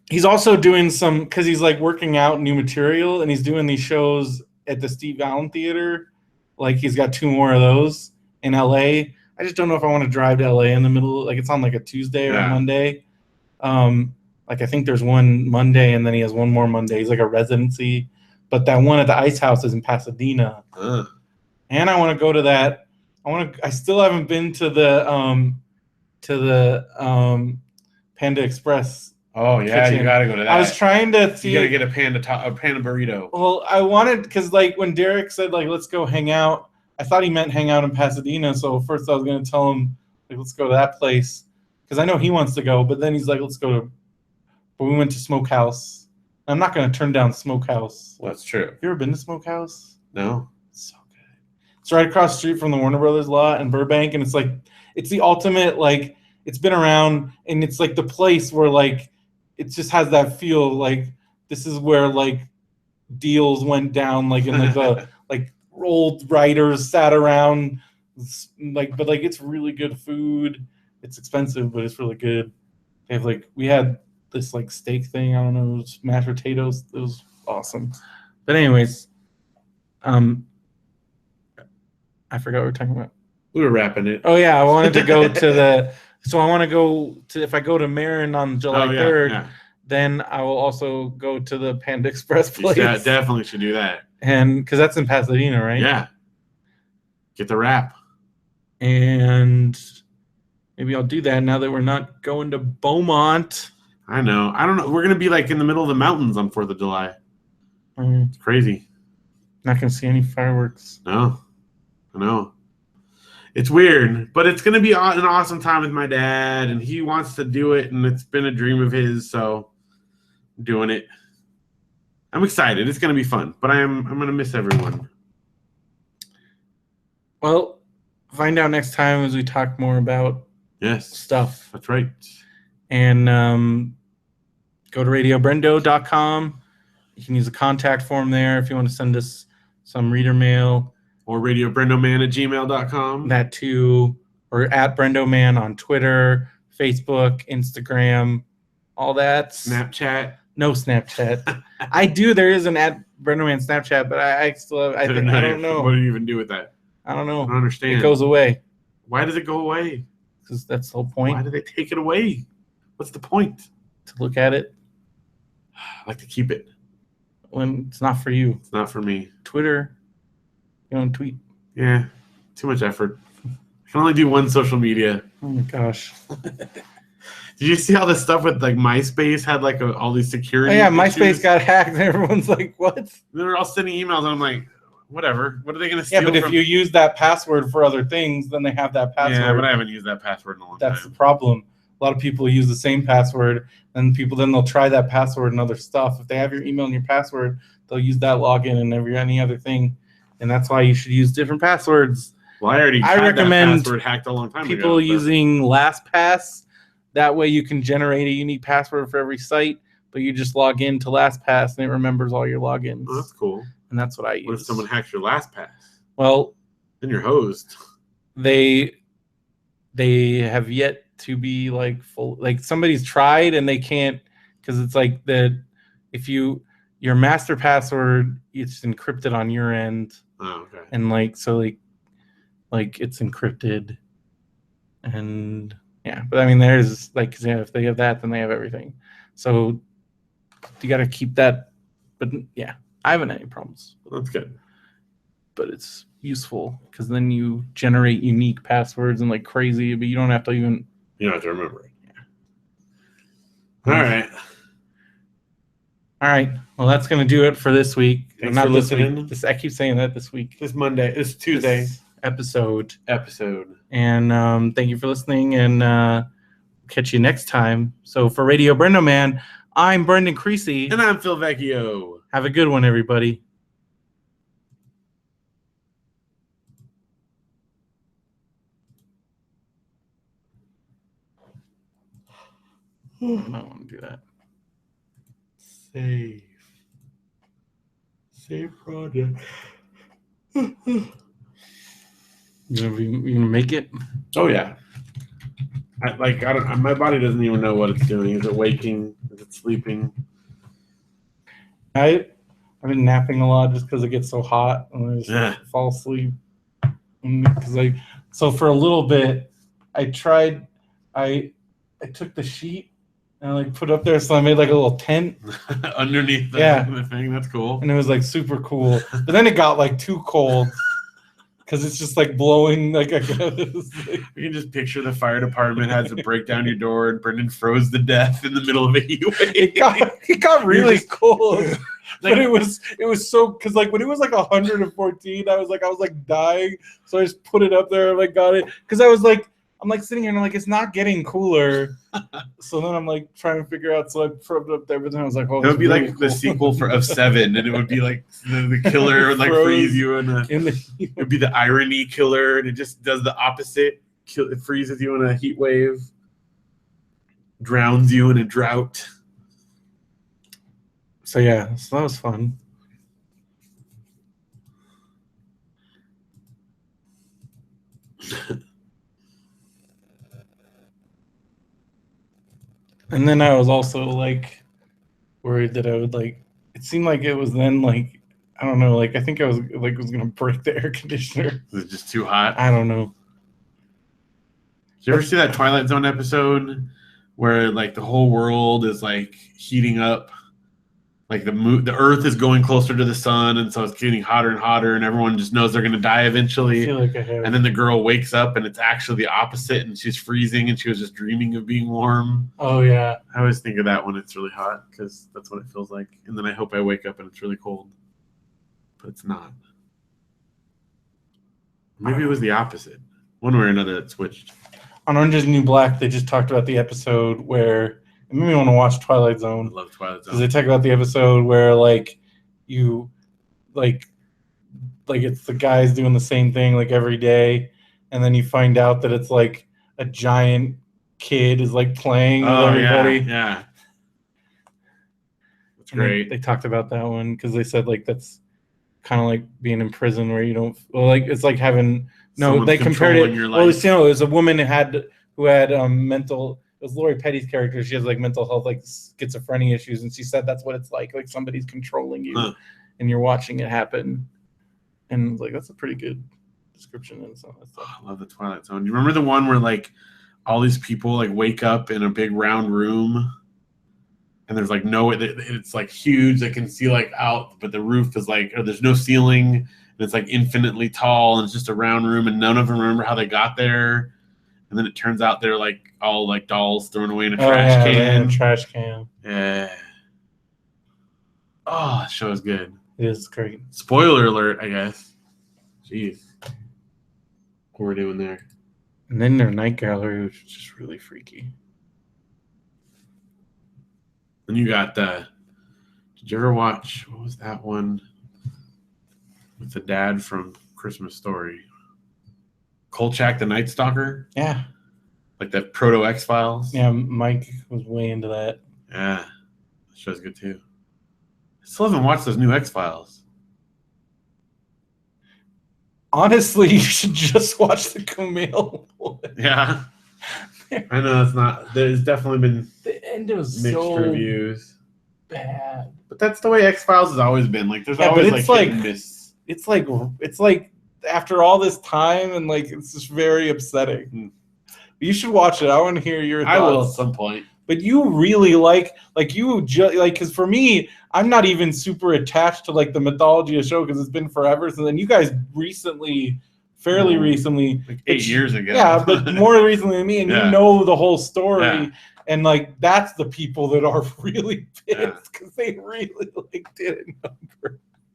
[SPEAKER 1] He's also doing because he's like working out new material, and he's doing these shows at the Steve Allen Theater. Like he's got 2 more of those in LA. I just don't know if I want to drive to LA in the middle. Like it's on like a Tuesday or a Monday. Like I think there's one Monday and then he has one more Monday. He's like a residency. But that one at the Ice House is in Pasadena. And I want to go to that. I still haven't been to the Panda Express.
[SPEAKER 2] Oh yeah, kitchen. You gotta go to that.
[SPEAKER 1] I was trying to see.
[SPEAKER 2] You gotta get a panda burrito.
[SPEAKER 1] Well, I wanted because like when Derek said like let's go hang out, I thought he meant hang out in Pasadena. So first I was gonna tell him like let's go to that place because I know he wants to go. But then he's like let's go to. But we went to Smokehouse. I'm not gonna turn down Smokehouse.
[SPEAKER 2] Well, that's true.
[SPEAKER 1] You ever been to Smokehouse?
[SPEAKER 2] No.
[SPEAKER 1] It's so good. It's right across the street from the Warner Brothers lot in Burbank, and it's the ultimate like it's been around, and it's like the place where like. It just has that feel like this is where like deals went down, like in like the like old writers sat around, like but like it's really good food. It's expensive, but it's really good. They have we had this like steak thing. I don't know, it was mashed potatoes. It was awesome. But anyways, I forgot what we were talking about.
[SPEAKER 2] We were wrapping it.
[SPEAKER 1] Oh yeah, I wanted to go to the. So I want to go to if I go to Marin on July 3rd, then I will also go to the Panda Express place.
[SPEAKER 2] Yeah, definitely should do that.
[SPEAKER 1] And because that's in Pasadena, right?
[SPEAKER 2] Yeah. Get the wrap.
[SPEAKER 1] And maybe I'll do that now that we're not going to Beaumont.
[SPEAKER 2] I know. I don't know. We're gonna be like in the middle of the mountains on 4th of July. It's crazy.
[SPEAKER 1] Not gonna see any fireworks.
[SPEAKER 2] No, I know. It's weird, but it's going to be an awesome time with my dad, and he wants to do it, and it's been a dream of his, so I'm doing it. I'm excited. It's going to be fun, but I'm going to miss everyone.
[SPEAKER 1] Well, find out next time as we talk more about stuff.
[SPEAKER 2] That's right.
[SPEAKER 1] And go to radiobrendo.com. You can use the contact form there if you want to send us some reader mail.
[SPEAKER 2] Or radiobrendoman@gmail.com.
[SPEAKER 1] That too. Or at BrendoMan on Twitter, Facebook, Instagram, all that.
[SPEAKER 2] Snapchat.
[SPEAKER 1] No Snapchat. I do. There is an at BrendoMan Snapchat, but I still have, I don't know.
[SPEAKER 2] What do you even do with that?
[SPEAKER 1] I don't know.
[SPEAKER 2] I don't understand.
[SPEAKER 1] It goes away.
[SPEAKER 2] Why does it go away?
[SPEAKER 1] Because that's the whole point.
[SPEAKER 2] Why do they take it away? What's the point?
[SPEAKER 1] To look at it.
[SPEAKER 2] I like to keep it.
[SPEAKER 1] When it's not for you.
[SPEAKER 2] It's not for me.
[SPEAKER 1] Twitter. You don't tweet.
[SPEAKER 2] Yeah, too much effort. I can only do one social media.
[SPEAKER 1] Oh my gosh.
[SPEAKER 2] Did you see all this stuff with like MySpace had like all these security?
[SPEAKER 1] Oh yeah, MySpace got hacked and everyone's like, what?
[SPEAKER 2] They were all sending emails and I'm like, whatever. What are they going to steal?
[SPEAKER 1] Yeah, but if you use that password for other things, then they have that password.
[SPEAKER 2] Yeah, but I haven't used that password in a long time.
[SPEAKER 1] That's the problem. a lot of people use the same password, and they'll try that password and other stuff. If they have your email and your password, they'll use that login and any other thing, and that's why you should use different passwords.
[SPEAKER 2] Well, I recommend that password hacked a long time ago.
[SPEAKER 1] People using LastPass. That way you can generate a unique password for every site, but you just log in to LastPass and it remembers all your logins.
[SPEAKER 2] Oh, that's cool.
[SPEAKER 1] And that's what I use.
[SPEAKER 2] What if someone hacks your LastPass?
[SPEAKER 1] Well,
[SPEAKER 2] then you're hosed.
[SPEAKER 1] They have yet to be like full. Like somebody's tried and they can't, because it's like that. If your master password, it's encrypted on your end.
[SPEAKER 2] Oh, okay.
[SPEAKER 1] And like it's encrypted, and yeah. But I mean, there's like, if they have that, then they have everything. So you got to keep that. But yeah, I haven't had any problems.
[SPEAKER 2] That's good.
[SPEAKER 1] But it's useful because then you generate unique passwords and like crazy, but you don't have to even.
[SPEAKER 2] You don't have to remember it. Yeah. All right.
[SPEAKER 1] Well, that's gonna do it for this week.
[SPEAKER 2] Thanks for listening.
[SPEAKER 1] I keep saying that this week.
[SPEAKER 2] This Monday. This Tuesday.
[SPEAKER 1] This episode.
[SPEAKER 2] And
[SPEAKER 1] thank you for listening, and catch you next time. So for Radio BrendoMan, I'm Brendan Creecy.
[SPEAKER 2] And I'm Phil Vecchio.
[SPEAKER 1] Have a good one, everybody. I don't want to do that.
[SPEAKER 2] Save project.
[SPEAKER 1] You gonna make it?
[SPEAKER 2] Oh yeah. My body doesn't even know what it's doing. Is it waking? Is it sleeping?
[SPEAKER 1] I've been napping a lot just because it gets so hot and I just fall asleep. So for a little bit, I took the sheet and like put up there, so I made like a little tent
[SPEAKER 2] underneath the thing. That's cool.
[SPEAKER 1] And it was like super cool. But then it got like too cold because it's just like blowing. Like I guess
[SPEAKER 2] you can just picture the fire department had to break down your door, and Brendan froze to death in the middle of a heat wave.
[SPEAKER 1] It got really cold. But it was so, because like when it was like 114, I was like dying. So I just put it up there and like got it, because I'm like sitting here and I'm like, it's not getting cooler. So then I'm like trying to figure out. So I put it up there, but then I was like, oh,
[SPEAKER 2] it would be really like cool. The sequel of Seven, and it would be like the killer would like freeze you, and it would be the irony killer, and it just does the opposite. It freezes you in a heat wave, drowns you in a drought.
[SPEAKER 1] So yeah, so that was fun. And then I was also like worried that I would like. It seemed like it was then like, I don't know, like I think I was gonna break the air conditioner.
[SPEAKER 2] Was it just too hot?
[SPEAKER 1] I don't know.
[SPEAKER 2] Did you ever see that Twilight Zone episode where like the whole world is like heating up? Like the Earth is going closer to the sun, and so it's getting hotter and hotter, and everyone just knows they're going to die eventually.
[SPEAKER 1] I feel like I have.
[SPEAKER 2] And then the girl wakes up, and it's actually the opposite, and she's freezing, and she was just dreaming of being warm.
[SPEAKER 1] Oh, yeah.
[SPEAKER 2] I always think of that when it's really hot, because that's what it feels like. And then I hope I wake up and it's really cold. But it's not. Maybe it was the opposite. One way or another, it switched.
[SPEAKER 1] On Orange is the New Black, they just talked about the episode where... It made me want to watch Twilight Zone.
[SPEAKER 2] I love Twilight Zone.
[SPEAKER 1] Because they talk about the episode where, like, you, like it's the guys doing the same thing, like, every day. And then you find out that it's, like, a giant kid is, like, playing with everybody.
[SPEAKER 2] Yeah. That's great.
[SPEAKER 1] They talked about that one because they said, like, that's kind of like being in prison where you don't, well, like, it's like having, no, someone's they compared it. Well, it was a woman who had mental... It was Lori Petty's character. She has like mental health, like schizophrenia issues, and she said that's what it's like somebody's controlling you, and you're watching it happen. And like that's a pretty good description. And so
[SPEAKER 2] I love the Twilight Zone. Do you remember the one where like all these people like wake up in a big round room, and there's like it's like huge. They can see like out, but the roof is like, or there's no ceiling, and it's like infinitely tall, and it's just a round room, and none of them remember how they got there. And then it turns out they're like all like dolls thrown away in a trash can.
[SPEAKER 1] Trash can.
[SPEAKER 2] Yeah. Oh, that show is good.
[SPEAKER 1] It is great.
[SPEAKER 2] Spoiler alert, I guess. Jeez. What we're doing there.
[SPEAKER 1] And then their night gallery, which is just really freaky.
[SPEAKER 2] And you got did you ever watch, what was that one with the dad from Christmas Story? Kolchak the Night Stalker?
[SPEAKER 1] Yeah.
[SPEAKER 2] Like that Proto X-Files?
[SPEAKER 1] Yeah, Mike was way into that.
[SPEAKER 2] Yeah. That show's good too. I still haven't watched those new X-Files.
[SPEAKER 1] Honestly, you should just watch the Camille one.
[SPEAKER 2] Yeah. I know it's not. There's definitely been
[SPEAKER 1] The end was
[SPEAKER 2] mixed
[SPEAKER 1] so
[SPEAKER 2] reviews.
[SPEAKER 1] bad.
[SPEAKER 2] But that's the way X-Files has always been. Like there's
[SPEAKER 1] Yeah, but
[SPEAKER 2] always
[SPEAKER 1] it's
[SPEAKER 2] like
[SPEAKER 1] like-
[SPEAKER 2] hit and miss.
[SPEAKER 1] It's like after all this time and like it's just very upsetting. You should watch it. I want to hear your thoughts.
[SPEAKER 2] I will at some point.
[SPEAKER 1] But you really like you just like, because for me, I'm not even super attached to like the mythology of the show because it's been forever. So then you guys fairly recently,
[SPEAKER 2] Like 8 years ago.
[SPEAKER 1] yeah, but more recently than me, and
[SPEAKER 2] Yeah.
[SPEAKER 1] you know the whole story,
[SPEAKER 2] Yeah.
[SPEAKER 1] and like that's the people that are really
[SPEAKER 2] Yeah.
[SPEAKER 1] pissed because they really like didn't know.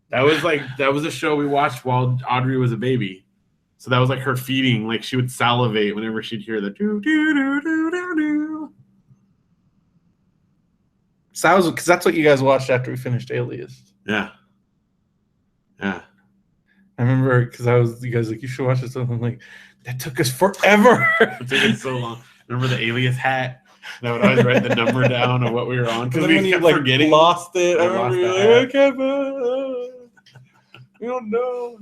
[SPEAKER 2] That was a show we watched while Audrey was a baby. So that was like her feeding. Like she would salivate whenever she'd hear the doo doo doo doo doo doo.
[SPEAKER 1] So that was because that's what you guys watched after we finished Alias.
[SPEAKER 2] Yeah. Yeah.
[SPEAKER 1] I remember because you guys like, you should watch this. I'm like, that took us forever.
[SPEAKER 2] It took us so long. Remember the Alias hat? That would always write the number down of what we were on. Because we
[SPEAKER 1] when you
[SPEAKER 2] kept
[SPEAKER 1] like
[SPEAKER 2] forgetting.
[SPEAKER 1] lost it, I
[SPEAKER 2] I
[SPEAKER 1] remember
[SPEAKER 2] lost
[SPEAKER 1] you
[SPEAKER 2] the
[SPEAKER 1] like, I can't. We don't know.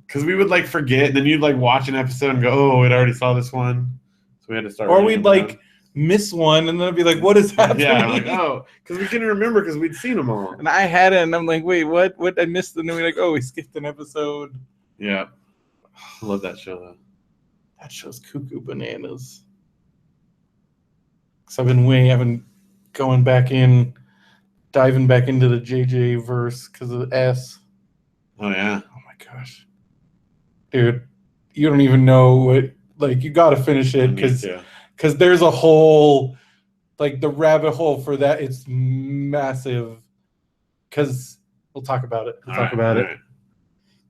[SPEAKER 2] Because we would like forget, and then you'd like watch an episode and go, "Oh, it already saw this one," so we had to start.
[SPEAKER 1] Or
[SPEAKER 2] writing
[SPEAKER 1] we'd
[SPEAKER 2] them
[SPEAKER 1] like
[SPEAKER 2] down.
[SPEAKER 1] miss one, and then it'd be like, "What is happening?"
[SPEAKER 2] Yeah, like oh, because we couldn't remember because we'd seen them all.
[SPEAKER 1] And I had it, and I'm like, "Wait, what? What? I missed." And then we're like, "Oh, we skipped an episode."
[SPEAKER 2] Yeah, I love that show though.
[SPEAKER 1] That show's cuckoo bananas. Because I've been going back in, diving back into the JJ verse because of S.
[SPEAKER 2] Oh yeah.
[SPEAKER 1] Oh my gosh, dude, you don't even know what. Like, you got to finish it because there's a whole, like, the rabbit hole for that. It's massive. Because we'll talk about it. We'll talk about it.
[SPEAKER 2] Right.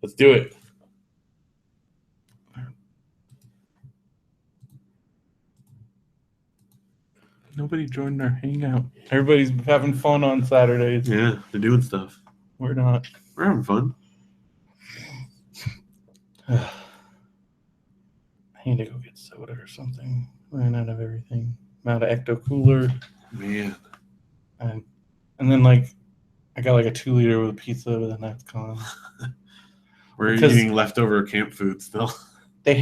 [SPEAKER 2] Let's do it.
[SPEAKER 1] Nobody joined our hangout. Everybody's having fun on Saturdays.
[SPEAKER 2] Yeah, they're doing stuff.
[SPEAKER 1] We're not.
[SPEAKER 2] We're having fun.
[SPEAKER 1] I need to go get soda or something. Ran out of everything. I'm out of Ecto Cooler.
[SPEAKER 2] Man.
[SPEAKER 1] And then, like, I got like a 2-liter with a pizza, but then that's gone.
[SPEAKER 2] We're
[SPEAKER 1] Because-
[SPEAKER 2] eating leftover camp food still.
[SPEAKER 1] They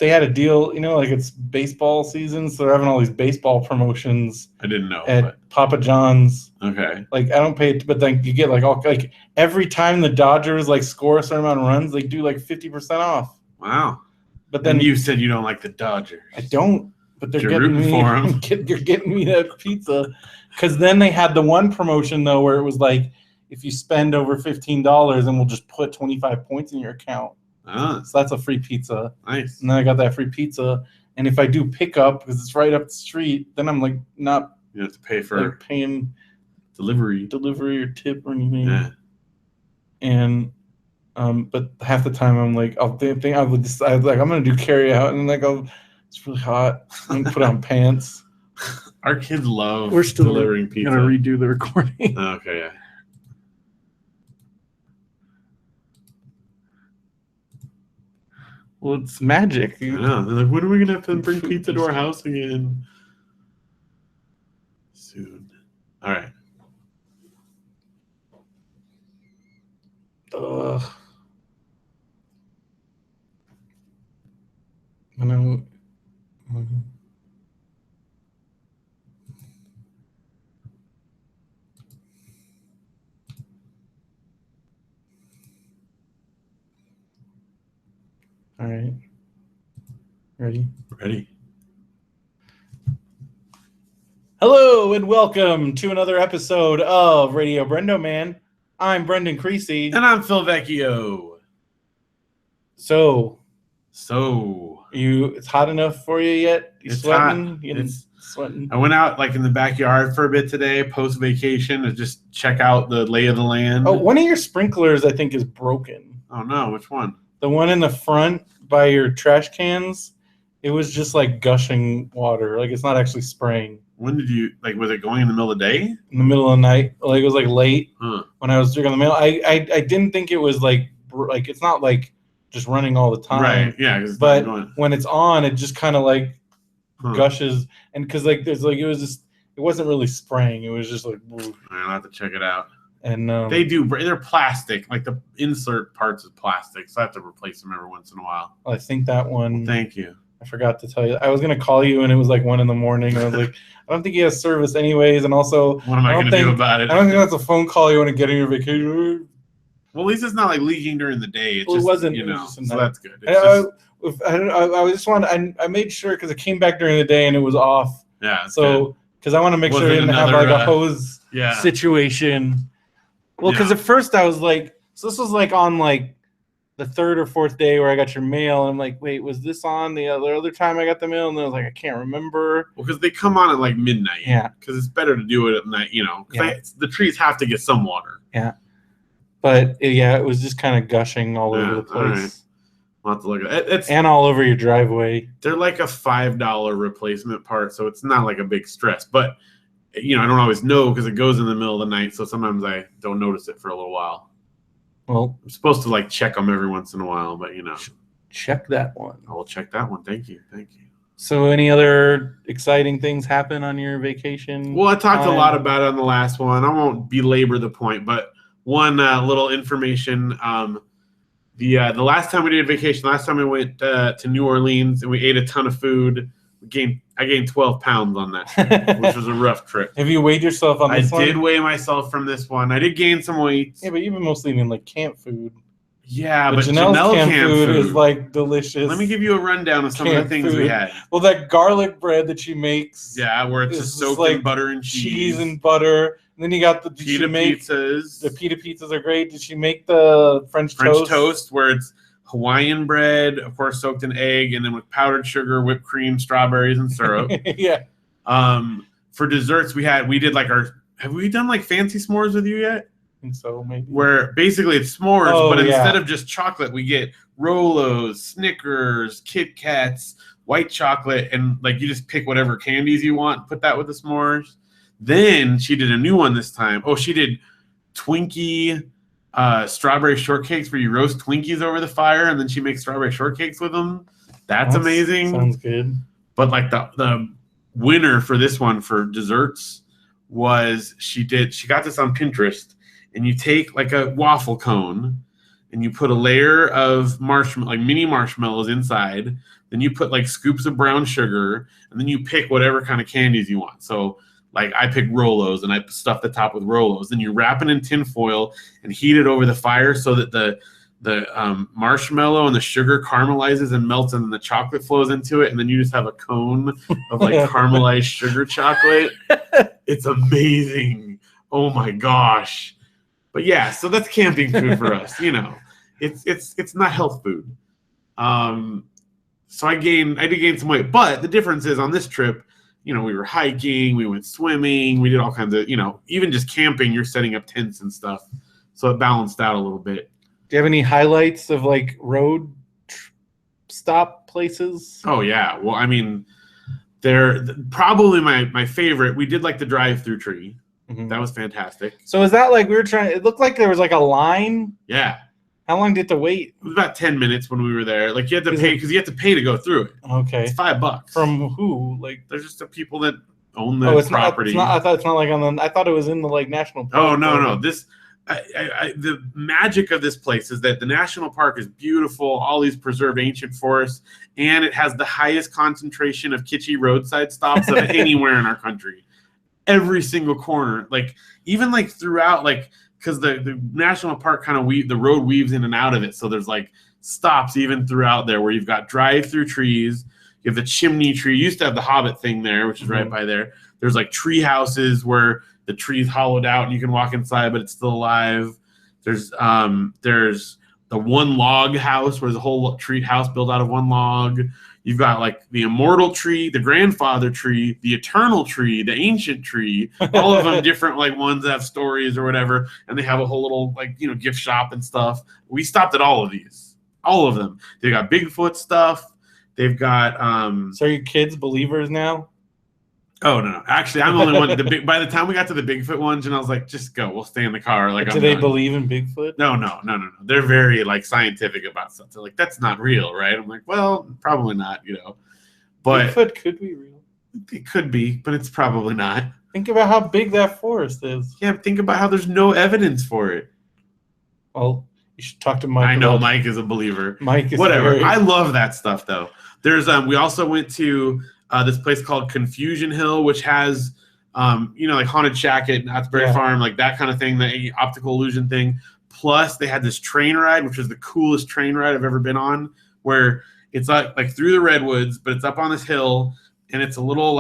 [SPEAKER 1] had a deal, like it's baseball season, so they're having all these baseball promotions
[SPEAKER 2] I didn't know.
[SPEAKER 1] at Papa John's.
[SPEAKER 2] Okay.
[SPEAKER 1] Like, I don't pay, but then you get like every time the Dodgers like score a certain amount of runs, they do like 50% off.
[SPEAKER 2] Wow.
[SPEAKER 1] But
[SPEAKER 2] Then
[SPEAKER 1] then
[SPEAKER 2] you said you don't like the Dodgers.
[SPEAKER 1] I don't, but they're
[SPEAKER 2] You're
[SPEAKER 1] getting
[SPEAKER 2] rooting
[SPEAKER 1] me.
[SPEAKER 2] for 'em.
[SPEAKER 1] You're getting me that pizza. Because then they had the one promotion though, where it was like, if you spend over $15, then we'll just put 25 points in your account.
[SPEAKER 2] Ah,
[SPEAKER 1] So that's a free pizza.
[SPEAKER 2] nice.
[SPEAKER 1] And then I got that free pizza. And if I do pickup because it's right up the street, then I'm like not
[SPEAKER 2] You have to pay for
[SPEAKER 1] like paying
[SPEAKER 2] delivery.
[SPEAKER 1] delivery or tip or anything.
[SPEAKER 2] Yeah.
[SPEAKER 1] And but half the time I'm like, I'll think I would decide like I'm gonna do carry out, and like it's really hot. I'm gonna put on pants.
[SPEAKER 2] Our kids love
[SPEAKER 1] We're still
[SPEAKER 2] delivering pizza.
[SPEAKER 1] gonna redo the recording.
[SPEAKER 2] Okay, yeah.
[SPEAKER 1] Well, it's magic.
[SPEAKER 2] I know. They're like, when are we gonna have to bring pizza to our house again? Soon. All right.
[SPEAKER 1] Ugh. I know. All right. Ready?
[SPEAKER 2] Ready?
[SPEAKER 1] Hello and welcome to another episode of Radio BrendoMan. I'm Brendan Creecy.
[SPEAKER 2] And I'm Phil Vecchio.
[SPEAKER 1] So,
[SPEAKER 2] So
[SPEAKER 1] it's hot enough for you yet? You
[SPEAKER 2] It's
[SPEAKER 1] sweating?
[SPEAKER 2] hot.
[SPEAKER 1] You sweating?
[SPEAKER 2] I went out like in the backyard for a bit today, post vacation, to just check out the lay of the land.
[SPEAKER 1] Oh, one of your sprinklers I think is broken.
[SPEAKER 2] Oh no, which one?
[SPEAKER 1] The one in the front by your trash cans, it was just like gushing water. Like, it's not actually spraying.
[SPEAKER 2] When did you was it going in the middle of the day?
[SPEAKER 1] In the middle of the night, like it was like late when I was drinking the mail. I didn't think it was like it's not like just running all the time,
[SPEAKER 2] right? Yeah,
[SPEAKER 1] but when it's on, it just kind of like gushes, and because like there's like it wasn't really spraying. It was just like.
[SPEAKER 2] I'll have to check it out.
[SPEAKER 1] And
[SPEAKER 2] they're plastic, like the insert parts is plastic, so I have to replace them every once in a while.
[SPEAKER 1] I think that one.
[SPEAKER 2] Thank you.
[SPEAKER 1] I forgot to tell you. I was gonna call you, and it was like 1 a.m. And I was like, I don't think he has service anyways. And also,
[SPEAKER 2] what am I gonna do about it?
[SPEAKER 1] I don't think that's a phone call you want to get on your vacation.
[SPEAKER 2] Well, at least it's not like leaking during the day. It
[SPEAKER 1] wasn't.
[SPEAKER 2] So that's good.
[SPEAKER 1] I made sure because it came back during the day and it was off.
[SPEAKER 2] Yeah.
[SPEAKER 1] So because I want to make sure I didn't have like a hose situation. Well, because at first I was like, so this was like on like the 3rd or 4th day where I got your mail. And I'm like, wait, was this on the other time I got the mail? And I was like, I can't remember.
[SPEAKER 2] Well, because they come on at like midnight.
[SPEAKER 1] Yeah.
[SPEAKER 2] Because it's better to do it at night, the trees have to get some water.
[SPEAKER 1] Yeah. But it was just kind of gushing all over the place.
[SPEAKER 2] All right. We'll have to look at it.
[SPEAKER 1] And all over your driveway.
[SPEAKER 2] They're like a $5 replacement part, so it's not like a big stress. But, I don't always know because it goes in the middle of the night, so sometimes I don't notice it for a little while.
[SPEAKER 1] Well,
[SPEAKER 2] I'm supposed to like check them every once in a while, but
[SPEAKER 1] check that one.
[SPEAKER 2] I will check that one. Thank you.
[SPEAKER 1] So, any other exciting things happen on your vacation?
[SPEAKER 2] Well, I talked a lot about it on the last one. I won't belabor the point, but one little information. The last time we did a vacation, last time we went to New Orleans and we ate a ton of food. I gained 12 pounds on that, which was a rough trip.
[SPEAKER 1] Have you weighed yourself on this one?
[SPEAKER 2] I did weigh myself from this one. I did gain some weight.
[SPEAKER 1] Yeah, but you've been mostly eating like camp food.
[SPEAKER 2] Yeah, but
[SPEAKER 1] Janelle's camp food is like delicious.
[SPEAKER 2] Let me give you a rundown of some of the things we had.
[SPEAKER 1] Well, that garlic bread that she makes.
[SPEAKER 2] Yeah, where it's just soaked in butter and cheese.
[SPEAKER 1] Cheese and butter. And then you got the
[SPEAKER 2] pita pizzas.
[SPEAKER 1] The pita pizzas are great. Did she make the French toast?
[SPEAKER 2] Where it's Hawaiian bread, of course, soaked in egg, and then with powdered sugar, whipped cream, strawberries, and syrup.
[SPEAKER 1] Yeah.
[SPEAKER 2] For desserts, we did like have we done like fancy s'mores with you yet?
[SPEAKER 1] I think so, maybe.
[SPEAKER 2] Where basically it's s'mores, but instead of just chocolate, we get Rolos, Snickers, Kit Kats, white chocolate, and like you just pick whatever candies you want, put that with the s'mores. Then she did a new one this time. Oh, she did Twinkie strawberry shortcakes where you roast Twinkies over the fire and then she makes strawberry shortcakes with them. That's amazing.
[SPEAKER 1] Sounds good.
[SPEAKER 2] But like the winner for this one for desserts was she got this on Pinterest, and you take like a waffle cone and you put a layer of mini marshmallows inside. Then you put like scoops of brown sugar, and then you pick whatever kind of candies you want. So like I picked Rolos, and I stuff the top with Rolos. Then you wrap it in tin foil and heat it over the fire so that the marshmallow and the sugar caramelizes and melts, and then the chocolate flows into it, and then you just have a cone of like caramelized sugar chocolate. It's amazing. Oh my gosh. But yeah, so that's camping food for us. It's not health food. So I did gain some weight, but the difference is on this trip, we were hiking, we went swimming, we did all kinds of, even just camping, you're setting up tents and stuff. So it balanced out a little bit.
[SPEAKER 1] Do you have any highlights of like road stop places? Oh
[SPEAKER 2] yeah. Well, I mean, they're probably my favorite. We did like the drive-through tree. Mm-hmm. That was fantastic.
[SPEAKER 1] So is that like it looked like there was like a line?
[SPEAKER 2] Yeah.
[SPEAKER 1] How long did you have to wait?
[SPEAKER 2] It was about 10 minutes when we were there. Like you had to pay because you have to pay to go through it.
[SPEAKER 1] Okay.
[SPEAKER 2] It's $5.
[SPEAKER 1] From who? Like
[SPEAKER 2] there's just the people that own the property.
[SPEAKER 1] I thought it's not like I thought it was in the like national park.
[SPEAKER 2] Oh no. This the magic of this place is that the national park is beautiful, all these preserved ancient forests, and it has the highest concentration of kitschy roadside stops of anywhere in our country. Every single corner, like even like throughout, like because the national park kind of the road weaves in and out of it, so there's like stops even throughout there where you've got drive-through trees. You have the chimney tree. You used to have the Hobbit thing there, which is right by there. There's like tree houses where the tree's hollowed out and you can walk inside, but it's still alive. There's the one log house where there's a whole tree house built out of one log. You've got like the immortal tree, the grandfather tree, the eternal tree, the ancient tree, all of them different, like ones that have stories or whatever. And they have a whole little like, gift shop and stuff. We stopped at all of these, all of them. They got Bigfoot stuff. They've got,
[SPEAKER 1] so are your kids believers now?
[SPEAKER 2] Oh no! Actually, I'm the only one. By the time we got to the Bigfoot ones, and I was like, "Just go. We'll stay in the car." Like,
[SPEAKER 1] do they believe in Bigfoot?
[SPEAKER 2] No. They're very like scientific about stuff. They're like, "That's not real, right?" I'm like, "Well, probably not, But
[SPEAKER 1] Bigfoot could be real.
[SPEAKER 2] It could be, but it's probably not.
[SPEAKER 1] Think about how big that forest is.
[SPEAKER 2] Yeah, think about how there's no evidence for it.
[SPEAKER 1] Well, you should talk to Mike.
[SPEAKER 2] I know Mike is a believer.
[SPEAKER 1] Mike is
[SPEAKER 2] whatever. I love that stuff though. There's we also went to this place called Confusion Hill, which has like Haunted Shack at Knott's Farm, like that kind of thing, the optical illusion thing. Plus, they had this train ride, which was the coolest train ride I've ever been on, where it's like through the redwoods, but it's up on this hill, and it's a little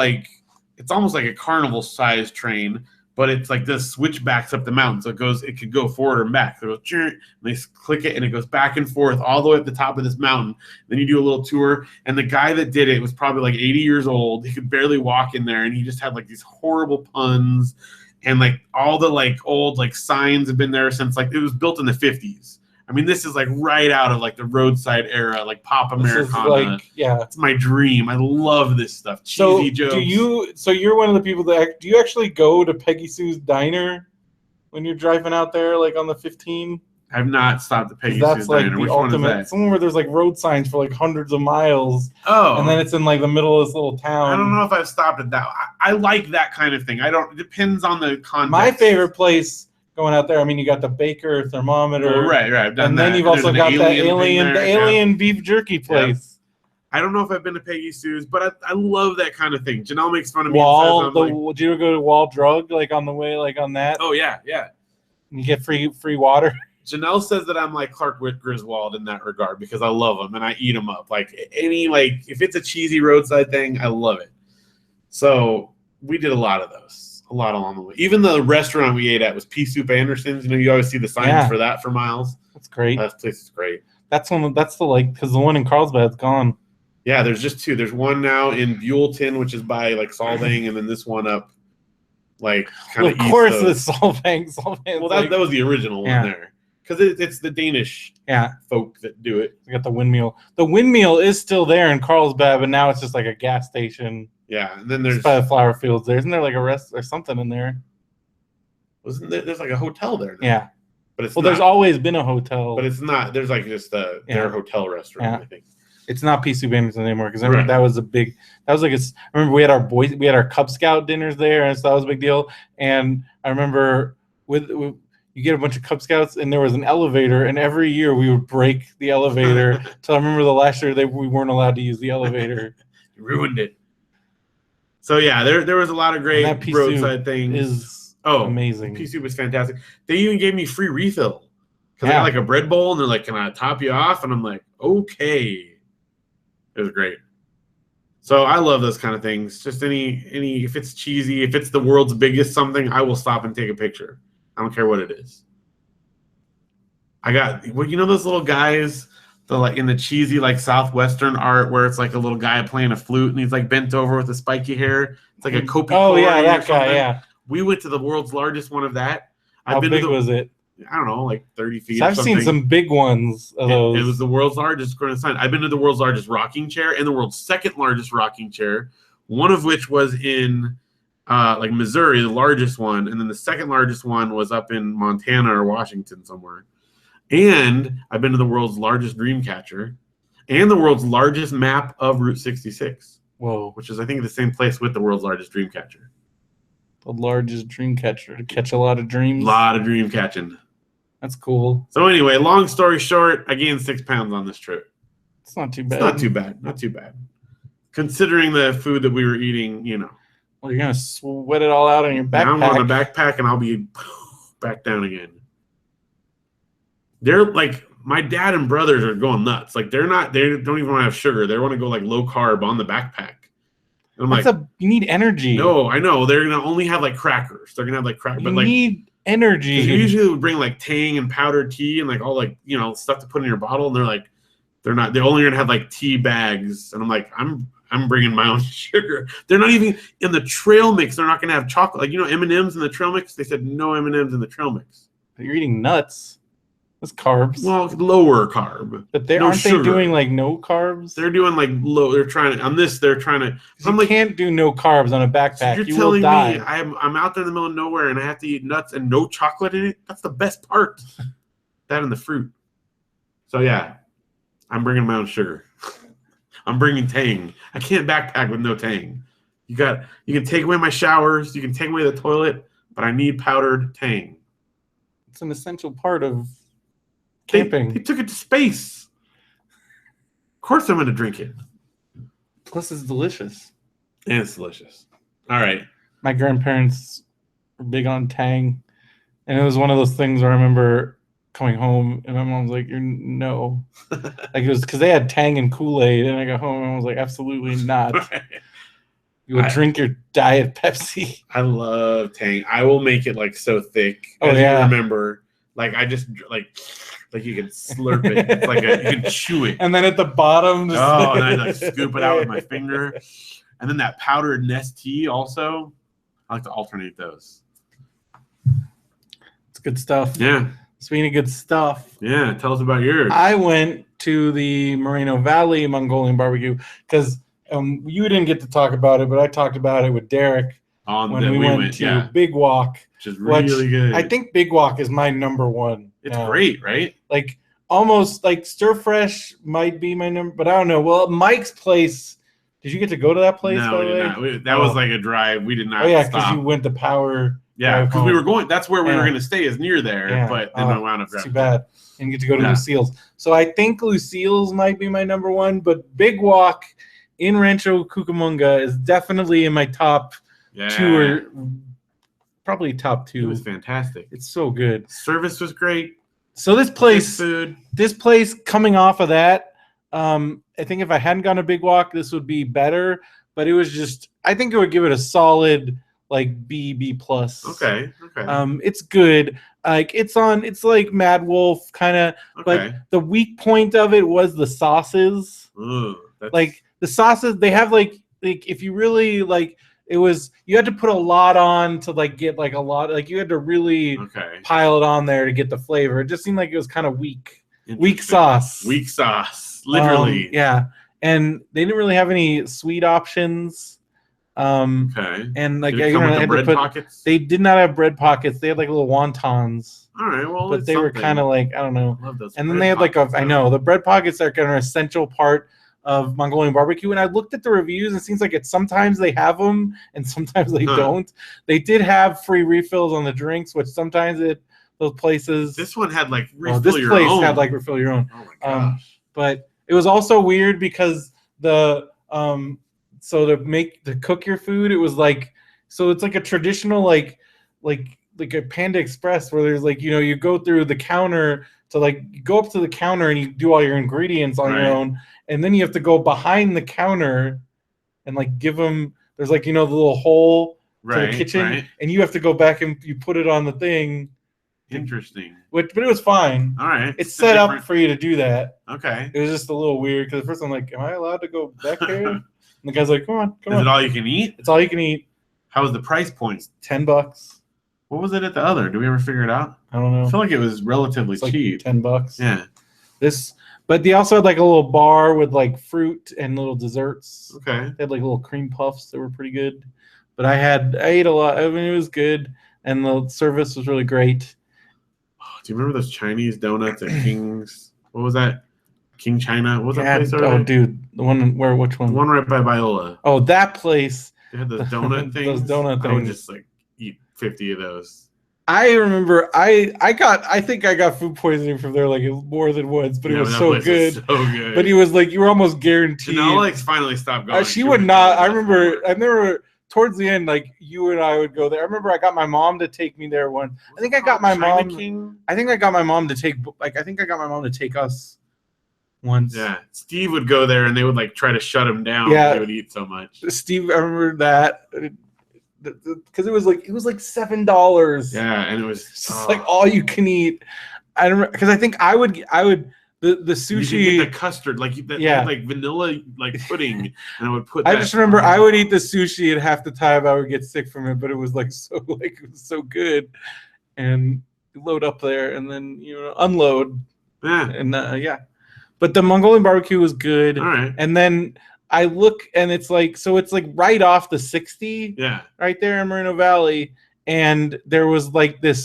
[SPEAKER 2] it's almost like a carnival-sized train, but it's like this switchbacks up the mountain, so it could go forward or back. So it goes, and they click it, and it goes back and forth all the way at the top of this mountain. Then you do a little tour, and the guy that did it was probably like 80 years old. He could barely walk in there, and he just had like these horrible puns, and like all the old signs have been there since it was built in the 50s. I mean, this is right out of the roadside era, Pop Americana. It's my dream. I love this stuff. Cheesy jokes.
[SPEAKER 1] So you're one of the people that do you actually go to Peggy Sue's Diner when you're driving out there, on the 15?
[SPEAKER 2] I've not stopped at Peggy Sue's Diner. Which one is that?
[SPEAKER 1] Somewhere where there's road signs for hundreds of miles.
[SPEAKER 2] Oh,
[SPEAKER 1] and then it's in the middle of this little town.
[SPEAKER 2] I don't know if I've stopped at that. I like that kind of thing. It depends on the context.
[SPEAKER 1] My favorite place. Going out there, I mean, you got the Baker thermometer,
[SPEAKER 2] right. I've done
[SPEAKER 1] and then you've also got the alien beef jerky place.
[SPEAKER 2] Yeah. I don't know if I've been to Peggy Sue's, but I love that kind of thing. Janelle makes fun of me.
[SPEAKER 1] Did you ever go to Wall Drug on the way, on that?
[SPEAKER 2] Oh yeah.
[SPEAKER 1] And you get free water.
[SPEAKER 2] Janelle says that I'm like Clark Griswold in that regard because I love them and I eat them up. If it's a cheesy roadside thing, I love it. So we did a lot of those. A lot along the way. Even the restaurant we ate at was Pea Soup Anderson's. You always see the signs for that for miles.
[SPEAKER 1] That's great.
[SPEAKER 2] That place is great.
[SPEAKER 1] That's because the one in Carlsbad's gone.
[SPEAKER 2] Yeah, there's just two. There's one now in Buellton, which is by Solvang, and then this one up kind of
[SPEAKER 1] east. Of course, the Solvang.
[SPEAKER 2] Well, that was the original one there because it's the Danish folk that do it.
[SPEAKER 1] We got the windmill. The windmill is still there in Carlsbad, but now it's just a gas station.
[SPEAKER 2] Yeah, and then there's
[SPEAKER 1] by the flower fields. Isn't there a rest or something in there?
[SPEAKER 2] Wasn't there? There's a hotel there now.
[SPEAKER 1] Yeah,
[SPEAKER 2] but it's
[SPEAKER 1] there's always been a hotel,
[SPEAKER 2] but it's not. There's just their hotel restaurant. I think
[SPEAKER 1] it's not Pea Soup Anderson anymore because I remember that was a big. That was I remember we had our Cub Scout dinners there, and so that was a big deal. And I remember you get a bunch of Cub Scouts, and there was an elevator, and every year we would break the elevator. So I remember the last year we weren't allowed to use the elevator.
[SPEAKER 2] You ruined it. So yeah, there was a lot of great roadside things.
[SPEAKER 1] Amazing.
[SPEAKER 2] Pea Soup was fantastic. They even gave me free refill because I got a bread bowl and they're like, "Can I top you off?" And I'm like, "Okay." It was great. So I love those kind of things. Just any if it's cheesy, if it's the world's biggest something, I will stop and take a picture. I don't care what it is. I got those little guys. In the cheesy Southwestern art where it's a little guy playing a flute and he's bent over with the spiky hair. It's like a Kopi.
[SPEAKER 1] Oh yeah, that guy. Yeah.
[SPEAKER 2] We went to the world's largest one of that.
[SPEAKER 1] How big was it?
[SPEAKER 2] I don't know, 30 feet.
[SPEAKER 1] So I've seen some big ones of those.
[SPEAKER 2] It was the world's largest. I've been to the world's largest rocking chair and the world's second largest rocking chair. One of which was in Missouri, the largest one, and then the second largest one was up in Montana or Washington somewhere. And I've been to the world's largest dream catcher and the world's largest map of Route 66.
[SPEAKER 1] Whoa.
[SPEAKER 2] Which is, I think, the same place with the world's largest dream catcher.
[SPEAKER 1] The largest dream catcher to catch a lot of dreams.
[SPEAKER 2] A lot of dream catching.
[SPEAKER 1] That's cool.
[SPEAKER 2] So anyway, long story short, I gained 6 pounds on this trip.
[SPEAKER 1] It's not too bad.
[SPEAKER 2] Not too bad. Considering the food that we were eating,
[SPEAKER 1] Well, you're going to sweat it all out on your backpack.
[SPEAKER 2] Now I'm on a backpack and I'll be back down again. They're my dad and brothers are going nuts. They don't even want to have sugar. They want to go low carb on the backpack. And I'm
[SPEAKER 1] you need energy.
[SPEAKER 2] No, I know. They're going to only have crackers. They're going to have crackers.
[SPEAKER 1] You need energy.
[SPEAKER 2] You usually would bring Tang and powdered tea and all stuff to put in your bottle. And they're not. They're only going to have tea bags. And I'm bringing my own sugar. They're not even in the trail mix. They're not going to have chocolate. M&Ms in the trail mix. They said no M&Ms in the trail mix.
[SPEAKER 1] But you're eating nuts. That's carbs.
[SPEAKER 2] Well, lower carb.
[SPEAKER 1] But they
[SPEAKER 2] no
[SPEAKER 1] aren't
[SPEAKER 2] sugar.
[SPEAKER 1] they doing like no carbs?
[SPEAKER 2] They're doing like low. They're trying to on this. They're trying to.
[SPEAKER 1] You
[SPEAKER 2] like,
[SPEAKER 1] can't do no carbs on a backpack.
[SPEAKER 2] So you're
[SPEAKER 1] you
[SPEAKER 2] telling
[SPEAKER 1] will die.
[SPEAKER 2] me I'm out there in the middle of nowhere and I have to eat nuts and no chocolate in it? That's the best part. That and the fruit. So yeah, I'm bringing my own sugar. I'm bringing Tang. I can't backpack with no Tang. You can take away my showers. You can take away the toilet, but I need powdered Tang.
[SPEAKER 1] It's an essential part of camping.
[SPEAKER 2] They took it to space. Of course I'm going to drink it.
[SPEAKER 1] Plus, it's delicious.
[SPEAKER 2] And it's delicious. All right.
[SPEAKER 1] My grandparents were big on Tang, and it was one of those things where I remember coming home and my mom was like, no. Like, it was because they had Tang and Kool-Aid, and I got home and I was like, absolutely not. You would drink your Diet Pepsi.
[SPEAKER 2] I love Tang. I will make it like so thick.
[SPEAKER 1] Oh,
[SPEAKER 2] as
[SPEAKER 1] yeah.
[SPEAKER 2] You remember, like I just like you can slurp it. It's like you can chew it.
[SPEAKER 1] And then at the bottom,
[SPEAKER 2] and I like scoop it out with my finger. And then that powdered Nestea also. I like to alternate those.
[SPEAKER 1] It's good stuff.
[SPEAKER 2] Yeah.
[SPEAKER 1] Speaking of good stuff.
[SPEAKER 2] Yeah. Tell us about yours.
[SPEAKER 1] I went to the Moreno Valley Mongolian barbecue because you didn't get to talk about it, but I talked about it with Derek when we went to Big Walk.
[SPEAKER 2] Which is really good.
[SPEAKER 1] I think Big Walk is my number one.
[SPEAKER 2] It's great, right?
[SPEAKER 1] Like almost like Stir Fresh might be my number, but I don't know. Well, Mike's place. Did you get to go to that place?
[SPEAKER 2] No, we did not. That was like a drive. We did not.
[SPEAKER 1] Oh yeah, because you went to Power.
[SPEAKER 2] Yeah, because we were going. That's where we were going to stay. Is near there, but then I wound up driving.
[SPEAKER 1] Too bad. And get to go to Lucille's. So I think Lucille's might be my number one, but Big Walk in Rancho Cucamonga is definitely in my top two or probably top two.
[SPEAKER 2] It was fantastic.
[SPEAKER 1] It's so good.
[SPEAKER 2] Service was great.
[SPEAKER 1] So this place coming off of that, I think if I hadn't gone to Big Walk, this would be better. But it was just, I think it would give it a solid like B plus.
[SPEAKER 2] Okay.
[SPEAKER 1] It's good. Like it's like Mad Wolf kind of, but the weak point of it was the sauces.
[SPEAKER 2] Ooh,
[SPEAKER 1] like the sauces, they have like if you really like, it was you had to put a lot on to like get like a lot, like you had to really pile it on there to get the flavor. It just seemed like it was kind of weak sauce.
[SPEAKER 2] Weak sauce, literally.
[SPEAKER 1] Yeah, and they didn't really have any sweet options. And like
[SPEAKER 2] pockets?
[SPEAKER 1] They did not have bread pockets. They had like little wontons.
[SPEAKER 2] All right, well,
[SPEAKER 1] but they were kind of like, I don't know.
[SPEAKER 2] Love those
[SPEAKER 1] and then they had like I know the bread pockets are kind of an essential part of Mongolian barbecue. And I looked at the reviews and it seems like sometimes they have them and sometimes they don't. They did have free refills on the drinks, which sometimes those places.
[SPEAKER 2] This one had like
[SPEAKER 1] refill your own. Had like refill your own.
[SPEAKER 2] Oh my gosh.
[SPEAKER 1] But it was also weird because so to cook your food, it was like, so it's like a traditional like a Panda Express where there's like, you go through the counter to like you go up to the counter and you do all your ingredients on your own, and then you have to go behind the counter and like give them. There's like the little hole to the kitchen, and you have to go back and you put it on the thing.
[SPEAKER 2] Interesting.
[SPEAKER 1] But it was fine.
[SPEAKER 2] All right.
[SPEAKER 1] It's set up for you to do that.
[SPEAKER 2] Okay.
[SPEAKER 1] It was just a little weird because at first I'm like, am I allowed to go back there? And the guy's like, come on.
[SPEAKER 2] Is it all you can eat?
[SPEAKER 1] It's all you can eat.
[SPEAKER 2] How was the price points?
[SPEAKER 1] $10.
[SPEAKER 2] What was it at the other? Did we ever figure it out?
[SPEAKER 1] I don't know.
[SPEAKER 2] I feel like it was relatively cheap.
[SPEAKER 1] $10.
[SPEAKER 2] Yeah.
[SPEAKER 1] But they also had like a little bar with like fruit and little desserts.
[SPEAKER 2] Okay.
[SPEAKER 1] They had like little cream puffs that were pretty good. But I ate a lot. I mean, it was good, and the service was really great.
[SPEAKER 2] Oh, do you remember those Chinese donuts at King's? What was that? King China? What was that place over there?
[SPEAKER 1] Oh, dude, the one where? Which one?
[SPEAKER 2] The one right by Biola.
[SPEAKER 1] Oh, that place.
[SPEAKER 2] They had those donut things.
[SPEAKER 1] Those donut things.
[SPEAKER 2] I would just like eat 50 of those.
[SPEAKER 1] I remember I think I got food poisoning from there like more than once, but it was so good.
[SPEAKER 2] Was so good.
[SPEAKER 1] But he was like, you were almost guaranteed.
[SPEAKER 2] And Alex finally stopped going.
[SPEAKER 1] She would not. I remember towards the end, like you and I would go there. I remember I got my mom to take me there one. I think I got my mom. I think I got my mom to take us once.
[SPEAKER 2] Yeah, Steve would go there and they would like try to shut him down.
[SPEAKER 1] Yeah,
[SPEAKER 2] he would eat so much.
[SPEAKER 1] Steve, I remember that. Because it was like $7.
[SPEAKER 2] Yeah, and it was
[SPEAKER 1] just like all you can eat. I remember because I think I would the sushi.
[SPEAKER 2] You could get the custard like like vanilla like pudding, and I would put.
[SPEAKER 1] I just remember I would eat the sushi, and half the time I would get sick from it, but it was like so good, and load up there and then unload.
[SPEAKER 2] Yeah.
[SPEAKER 1] And but the Mongolian barbecue was good.
[SPEAKER 2] All right.
[SPEAKER 1] And then I look and it's like right off the 60.
[SPEAKER 2] Yeah.
[SPEAKER 1] Right there in Moreno Valley, and there was like it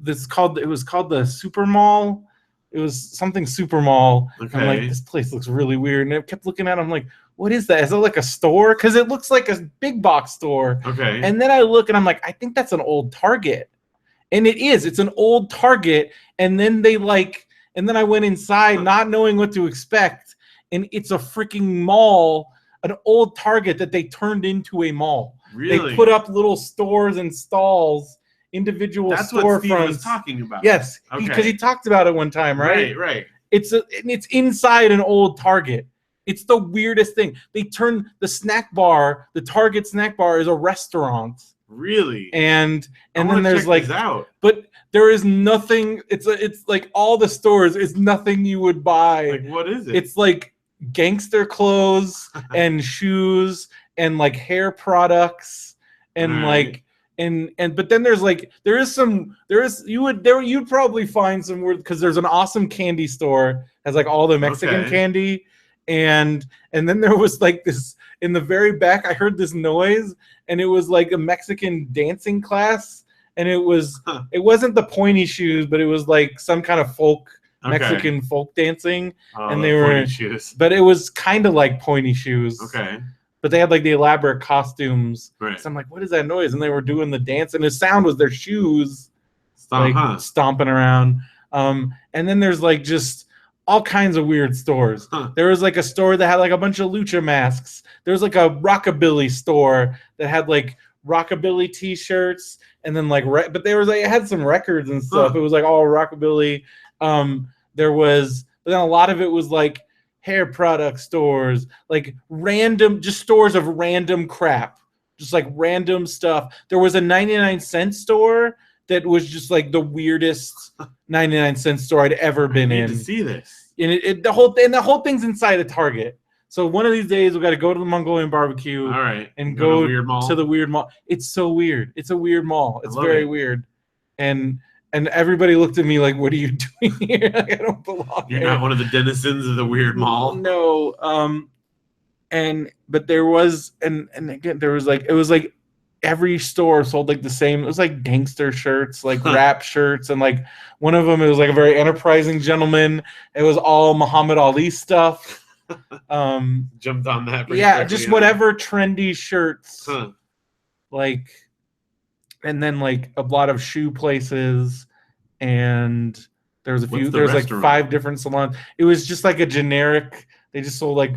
[SPEAKER 1] was called the Super Mall. It was something Super Mall.
[SPEAKER 2] Okay.
[SPEAKER 1] I'm like, this place looks really weird, and I kept looking at it. I'm like, what is that? Is it like a store? Because it looks like a big box store.
[SPEAKER 2] Okay.
[SPEAKER 1] And then I look and I'm like, I think that's an old Target, and it is. It's an old Target. And then and then I went inside not knowing what to expect, and it's a freaking mall, an old Target that they turned into a mall.
[SPEAKER 2] Really?
[SPEAKER 1] They put up little stores and stalls, individual storefronts.
[SPEAKER 2] That's what Steve was talking about.
[SPEAKER 1] Yes,
[SPEAKER 2] okay.
[SPEAKER 1] Because he talked about it one time, right?
[SPEAKER 2] Right.
[SPEAKER 1] It's inside an old Target. It's the weirdest thing. They turned the snack bar, the Target snack bar, is a restaurant.
[SPEAKER 2] Really?
[SPEAKER 1] And then there's like,
[SPEAKER 2] out.
[SPEAKER 1] But there is nothing. It's like all the stores. It's nothing you would buy.
[SPEAKER 2] Like, what is it?
[SPEAKER 1] It's like gangster clothes and shoes and like hair products and like but then you'd probably find some weird, because there's an awesome candy store, has like all the Mexican candy, and then there was like this in the very back. I heard this noise, and it was like a Mexican dancing class, and it wasn't the pointy shoes, but it was like some kind of Mexican folk dancing, and they were
[SPEAKER 2] shoes.
[SPEAKER 1] But it was kind of like pointy shoes.
[SPEAKER 2] Okay.
[SPEAKER 1] But they had like the elaborate costumes.
[SPEAKER 2] Right.
[SPEAKER 1] So I'm like, what is that noise? And they were doing the dance, and the sound was their shoes stomping around. And then there's like just all kinds of weird stores. There was like a store that had like a bunch of lucha masks. There was like a rockabilly store that had like rockabilly T-shirts, and then like but there was it had some records and stuff. It was like all rockabilly. But then a lot of it was like hair product stores, like random, just stores of random crap, just like random stuff. There was a 99-cent store that was just like the weirdest 99-cent store I'd ever been in.
[SPEAKER 2] I need to see this.
[SPEAKER 1] And the whole thing's inside a Target. So one of these days we got to go to the Mongolian barbecue.
[SPEAKER 2] All right.
[SPEAKER 1] And go to the weird mall. It's so weird. It's a weird mall. It's very weird. And everybody looked at me like, what are you doing here? Like, I don't belong here.
[SPEAKER 2] You're not one of the denizens of the weird mall?
[SPEAKER 1] No. But there was, and again, there was like, it was like every store sold like the same. It was like gangster shirts, like rap shirts. And like one of them, it was like a very enterprising gentleman. It was all Muhammad Ali stuff.
[SPEAKER 2] Jumped on that.
[SPEAKER 1] Yeah, just whatever trendy shirts. Like, and then like a lot of shoe places, and there was a few. There was like 5 different salons. It was just like a generic. They just sold like,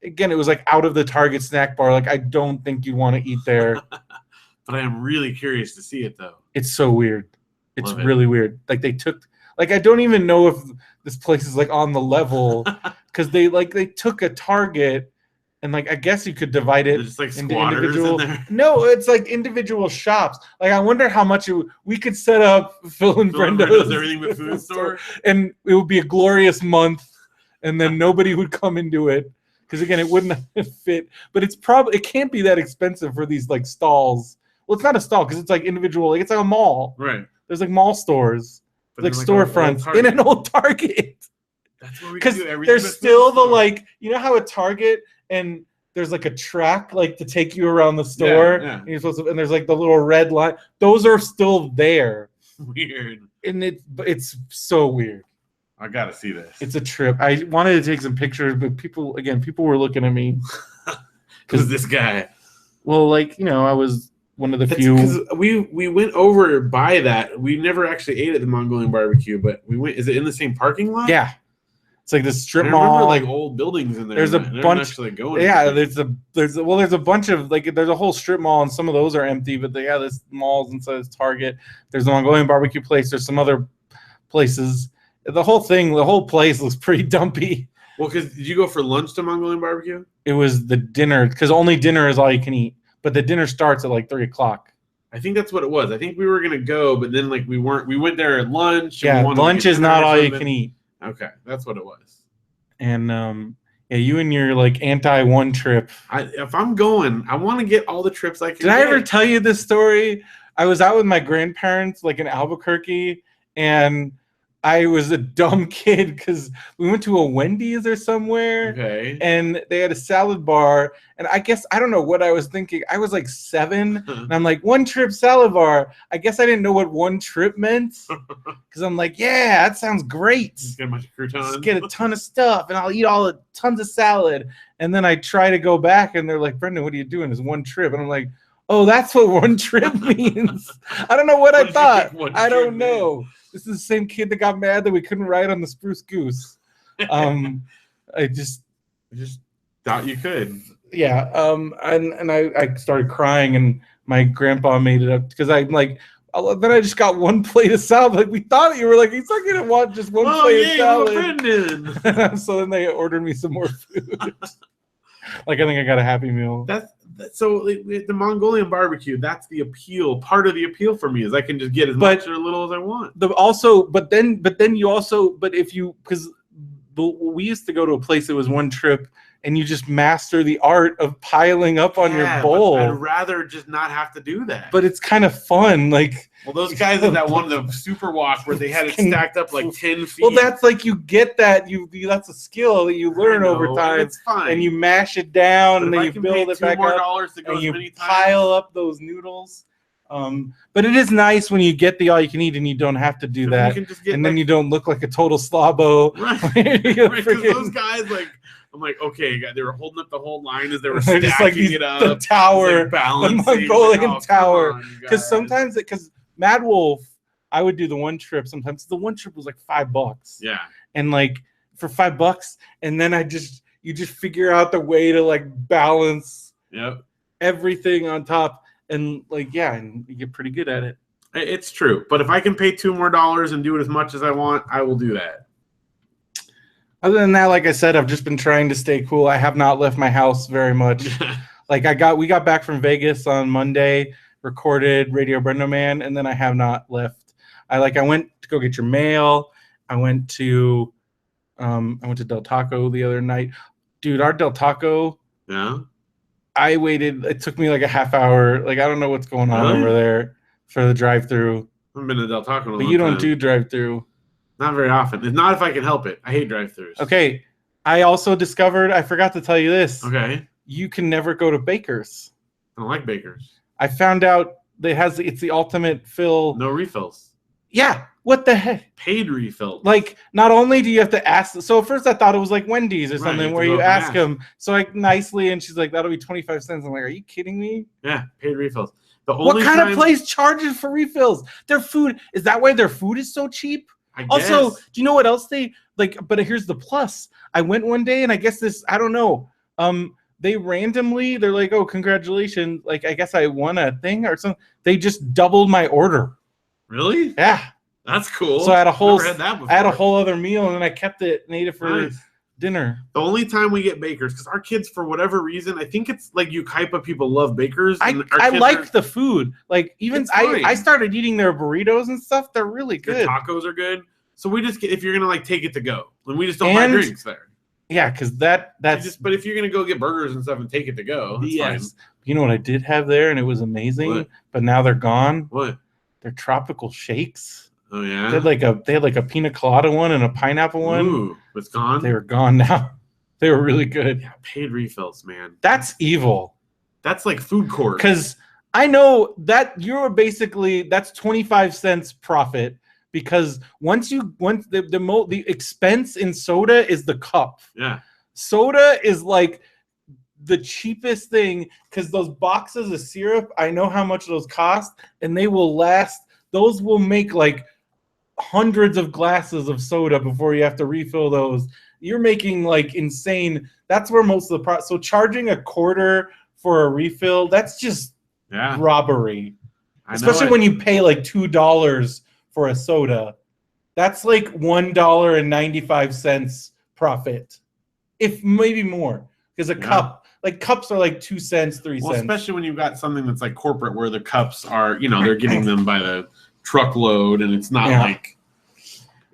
[SPEAKER 1] again, it was like out of the Target snack bar. Like, I don't think you'd want to eat there.
[SPEAKER 2] But I am really curious to see it though.
[SPEAKER 1] It's so weird. It's really weird. Like they took, like I don't even know if this place is like on the level, because they took a Target. And like I guess you could divide it
[SPEAKER 2] just like
[SPEAKER 1] into individual.
[SPEAKER 2] In there.
[SPEAKER 1] No, it's like individual shops. Like I wonder how much we could set up Phil and Brendo's
[SPEAKER 2] everything but food store,
[SPEAKER 1] and it would be a glorious month, and then nobody would come into it because again it wouldn't fit. But it can't be that expensive for these like stalls. Well, it's not a stall because it's like individual. Like it's like a mall.
[SPEAKER 2] Right.
[SPEAKER 1] There's like mall stores, like storefronts in an old Target.
[SPEAKER 2] That's what we can do.
[SPEAKER 1] Because there's still the like, you know how a Target. And there's like a track like to take you around the store,
[SPEAKER 2] yeah.
[SPEAKER 1] And you're supposed to, and there's like the little red line. Those are still there.
[SPEAKER 2] Weird.
[SPEAKER 1] And it's so weird.
[SPEAKER 2] I gotta see this.
[SPEAKER 1] It's a trip. I wanted to take some pictures, but people were looking at me.
[SPEAKER 2] Because this guy.
[SPEAKER 1] Well, like, I was one of the few.
[SPEAKER 2] Because we went over by that. We never actually ate at the Mongolian barbecue, but we went. Is it in the same parking lot?
[SPEAKER 1] Yeah. It's like this strip
[SPEAKER 2] mall.
[SPEAKER 1] I remember
[SPEAKER 2] like old buildings in there.
[SPEAKER 1] There's a bunch. There's a bunch of like there's a whole strip mall and some of those are empty. But there's malls inside this Target. There's the Mongolian barbecue place. There's some other places. The whole place looks pretty dumpy.
[SPEAKER 2] Well, because did you go for lunch to Mongolian barbecue?
[SPEAKER 1] It was the dinner, because only dinner is all you can eat. But the dinner starts at like 3:00.
[SPEAKER 2] I think that's what it was. I think we were gonna go, but then like we weren't. We went there at lunch.
[SPEAKER 1] Yeah, lunch is not all you can eat.
[SPEAKER 2] Okay, that's what it was.
[SPEAKER 1] And you and your like anti-one trip.
[SPEAKER 2] If I'm going, I want to get all the trips I can.
[SPEAKER 1] Did I ever tell you this story? I was out with my grandparents like in Albuquerque, and I was a dumb kid because we went to a Wendy's or somewhere,
[SPEAKER 2] Okay.
[SPEAKER 1] and they had a salad bar, and I guess I don't know what I was thinking. I was like 7, and I'm like, 1 trip salad bar. I guess I didn't know what 1 trip meant, because I'm like, yeah, that sounds great.
[SPEAKER 2] Just get a bunch of croutons.
[SPEAKER 1] Just get a ton of stuff, and I'll eat tons of salad. And then I try to go back, and they're like, Brendan, what are you doing? It's 1 trip, and I'm like, oh, that's what 1 trip means. I don't know what I thought. I don't know. This is the same kid that got mad that we couldn't ride on the Spruce Goose. I just
[SPEAKER 2] thought you could.
[SPEAKER 1] Yeah. And I started crying, and my grandpa made it up because I'm like, then I just got 1 plate of salad. Like, we thought you were like, he's not gonna want just 1 plate of salad.
[SPEAKER 2] Brendan.
[SPEAKER 1] So then they ordered me some more food. Like, I think I got a Happy Meal.
[SPEAKER 2] So the Mongolian barbecue, that's the appeal. Part of the appeal for me is I can just get as much or little as I want.
[SPEAKER 1] But we used to go to a place that was 1 trip, and you just master the art of piling up on your bowl.
[SPEAKER 2] I'd rather just not have to do that.
[SPEAKER 1] But it's kind of fun. Like,
[SPEAKER 2] well, those guys at that one, the super walk where they had it stacked up like 10 feet.
[SPEAKER 1] Well, that's like, you get that. That's a skill that you learn over time.
[SPEAKER 2] It's fine.
[SPEAKER 1] And you mash it down, and then you build it back up,
[SPEAKER 2] and
[SPEAKER 1] you pile up those noodles. But it is nice when you get the all you can eat and you don't have to do that, and then you don't look like a total slobbo.
[SPEAKER 2] Right. Because those guys, like, I'm like, okay, they were holding up the whole line as they were stacking
[SPEAKER 1] just like
[SPEAKER 2] it up.
[SPEAKER 1] The tower,
[SPEAKER 2] like balancing,
[SPEAKER 1] the Mongolian
[SPEAKER 2] like,
[SPEAKER 1] tower. Because Mad Wolf, I would do the 1 trip sometimes. The 1 trip was like $5.
[SPEAKER 2] Yeah.
[SPEAKER 1] And like for $5, and then you just figure out the way to like balance everything on top. And like, yeah, and you get pretty good at it.
[SPEAKER 2] It's true. But if I can pay $2 more and do it as much as I want, I will do that.
[SPEAKER 1] Other than that, like I said, I've just been trying to stay cool. I have not left my house very much. Like, we got back from Vegas on Monday, recorded Radio BrendoMan, and then I have not left. I went to go get your mail. I went to Del Taco the other night. Dude, our Del Taco.
[SPEAKER 2] Yeah.
[SPEAKER 1] I waited. It took me like a half hour. Like, I don't know what's going on over there for the drive-through.
[SPEAKER 2] I haven't been to Del Taco in a long
[SPEAKER 1] time. But you don't
[SPEAKER 2] time.
[SPEAKER 1] do drive-through.
[SPEAKER 2] Not very often. It's not if I can help it. I hate drive-thrus.
[SPEAKER 1] Okay. I also discovered, I forgot to tell you this.
[SPEAKER 2] Okay.
[SPEAKER 1] You can never go to Baker's.
[SPEAKER 2] I don't like Baker's.
[SPEAKER 1] I found out that it's the ultimate fill.
[SPEAKER 2] No refills.
[SPEAKER 1] Yeah. What the heck?
[SPEAKER 2] Paid refills.
[SPEAKER 1] Like, not only do you have to ask. So at first I thought it was like Wendy's or something where you ask them. So like nicely, and she's like, that'll be 25 cents. I'm like, are you kidding me?
[SPEAKER 2] Yeah. Paid refills.
[SPEAKER 1] What kind of place charges for refills? Their food. Is that why their food is so cheap? Also, do you know what else they like? But here's the plus. I went one day, and I guess I don't know. They're like, oh, congratulations. Like, I guess I won a thing or something. They just doubled my order.
[SPEAKER 2] Really?
[SPEAKER 1] Yeah.
[SPEAKER 2] That's cool.
[SPEAKER 1] So I had a whole other meal, and then I kept it and ate it for dinner.
[SPEAKER 2] The only time we get Baker's, because our kids, for whatever reason, I think it's like Ukaipa people love Baker's.
[SPEAKER 1] I like the food. Like, even I started eating their burritos and stuff. They're really good.
[SPEAKER 2] Their tacos are good. So we just get, if you're gonna like take it to go, and we just don't buy drinks there.
[SPEAKER 1] Yeah, because that's.
[SPEAKER 2] But if you're gonna go get burgers and stuff and take it to go, that's fine.
[SPEAKER 1] You know what I did have there, and it was amazing.
[SPEAKER 2] What?
[SPEAKER 1] But now they're gone.
[SPEAKER 2] What?
[SPEAKER 1] They're tropical shakes.
[SPEAKER 2] Oh yeah.
[SPEAKER 1] They had like a pina colada one and a pineapple one.
[SPEAKER 2] Ooh, it's gone.
[SPEAKER 1] They were gone now. They were really good.
[SPEAKER 2] Yeah, paid refills, man.
[SPEAKER 1] That's evil.
[SPEAKER 2] That's like food court.
[SPEAKER 1] Because I know that that's 25 cents profit. Because once the expense in soda is the cup.
[SPEAKER 2] Yeah.
[SPEAKER 1] Soda is like the cheapest thing, because those boxes of syrup, I know how much those cost, and they will last. Those will make like hundreds of glasses of soda before you have to refill those. You're making like insane. That's where most of the so charging $0.25 for a refill, that's just robbery. Especially when you pay like $2 for a soda. That's like $1.95 profit, if maybe more, because cup, like cups are like 2 cents, 3 cents.
[SPEAKER 2] Especially when you've got something that's like corporate, where the cups are, they're getting them by the truckload, and it's not like.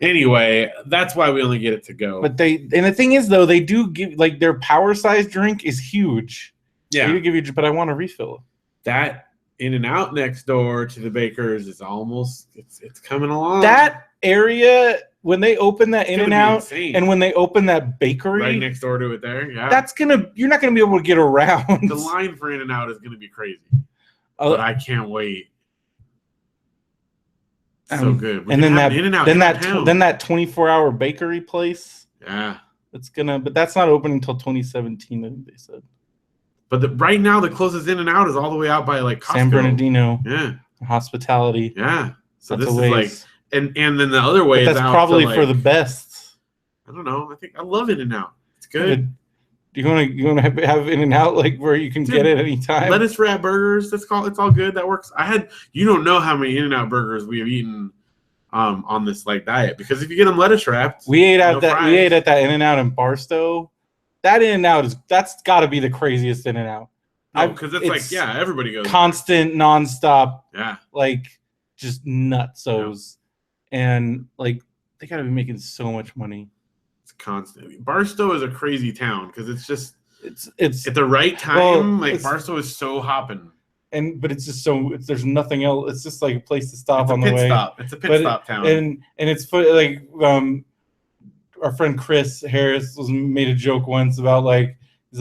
[SPEAKER 2] Anyway, that's why we only get it to go.
[SPEAKER 1] But the thing is, though, they do give, like, their power size drink is huge.
[SPEAKER 2] Yeah,
[SPEAKER 1] they do give you, but I want a refill.
[SPEAKER 2] That In-N-Out next door to the Baker's is almost it's coming along.
[SPEAKER 1] That area when they open that In and Out,
[SPEAKER 2] insane.
[SPEAKER 1] and when they open that bakery
[SPEAKER 2] right next door to it, there, yeah,
[SPEAKER 1] you're not gonna be able to get around.
[SPEAKER 2] The line for In and Out is gonna be crazy, but I can't wait. So good.
[SPEAKER 1] And then that 24-hour bakery place.
[SPEAKER 2] Yeah,
[SPEAKER 1] but that's not open until 2017. I think they said.
[SPEAKER 2] But right now, the closest In and Out is all the way out by like Costco.
[SPEAKER 1] San Bernardino.
[SPEAKER 2] Yeah.
[SPEAKER 1] Hospitality.
[SPEAKER 2] Yeah. So
[SPEAKER 1] that's
[SPEAKER 2] this is like, and then the other way
[SPEAKER 1] is
[SPEAKER 2] out
[SPEAKER 1] probably
[SPEAKER 2] like,
[SPEAKER 1] for the best.
[SPEAKER 2] I don't know. I love In and Out. It's good.
[SPEAKER 1] You want to have In and Out like where you can get it anytime.
[SPEAKER 2] Lettuce wrap burgers. It's all good. That works. You don't know how many In and Out burgers we have eaten on this like diet, because if you get them lettuce wrapped,
[SPEAKER 1] we ate at that In and Out in Barstow. That In and Out that's got to be the craziest In and Out.
[SPEAKER 2] Because it's everybody goes
[SPEAKER 1] constant, nonstop.
[SPEAKER 2] Yeah,
[SPEAKER 1] like just nutsos, and like they got to be making so much money.
[SPEAKER 2] It's constant. Barstow is a crazy town because it's just
[SPEAKER 1] it's
[SPEAKER 2] at the right time. Barstow is so hopping.
[SPEAKER 1] But it's just there's nothing else. It's just like a place to stop on the way.
[SPEAKER 2] It's a pit stop town.
[SPEAKER 1] And it's like our friend Chris Harris made a joke once about he's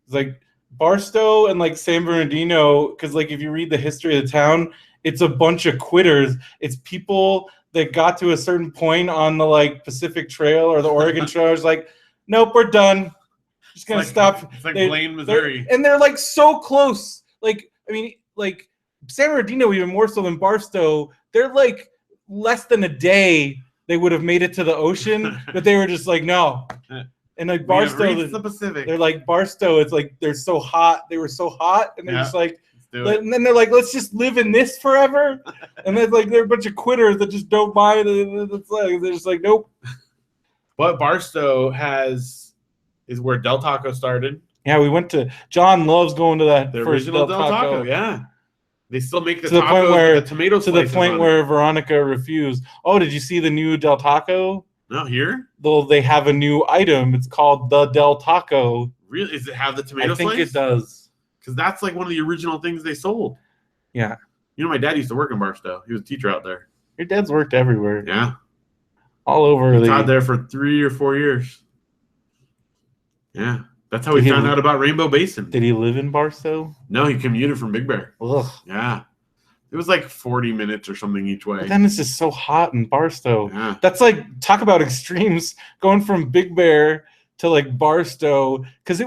[SPEAKER 1] like Barstow and like San Bernardino, because like if you read the history of the town, it's a bunch of quitters. It's people that got to a certain point on the like Pacific Trail or the Oregon Trail. It's like, nope, we're done. Just gonna stop.
[SPEAKER 2] It's like Blaine, Missouri,
[SPEAKER 1] and they're like so close. Like, I mean, like San Bernardino, even more so than Barstow, they're like less than a day they would have made it to the ocean, but they were just like, no. And like Barstow,
[SPEAKER 2] the Pacific.
[SPEAKER 1] They're like Barstow. It's like they're so hot. They were so hot, and they're just like,
[SPEAKER 2] and
[SPEAKER 1] then they're like, let's just live in this forever. And then like they're a bunch of quitters that just don't mind. It's like they're just like, nope.
[SPEAKER 2] But Barstow is where Del Taco started.
[SPEAKER 1] Yeah, we went to. John loves going to that
[SPEAKER 2] the original Del Taco. Yeah, they still make the tacos, the tomato
[SPEAKER 1] to the point where Veronica refused. Oh, did you see the new Del Taco?
[SPEAKER 2] No, here.
[SPEAKER 1] Though they have a new item. It's called the Del Taco.
[SPEAKER 2] Really? Does it have the tomato slice?
[SPEAKER 1] I think it does.
[SPEAKER 2] Because that's like one of the original things they sold.
[SPEAKER 1] Yeah.
[SPEAKER 2] You know, my dad used to work in Barstow. He was a teacher out there.
[SPEAKER 1] Your dad's worked everywhere.
[SPEAKER 2] Yeah.
[SPEAKER 1] All over.
[SPEAKER 2] He taught there for 3 or 4 years. Yeah. That's how we found out about Rainbow Basin.
[SPEAKER 1] Did he live in Barstow?
[SPEAKER 2] No, he commuted from Big Bear.
[SPEAKER 1] Ugh.
[SPEAKER 2] Yeah. It was like 40 minutes or something each way.
[SPEAKER 1] But then it's just so hot in Barstow.
[SPEAKER 2] Yeah.
[SPEAKER 1] That's like, talk about extremes, going from Big Bear to like Barstow, because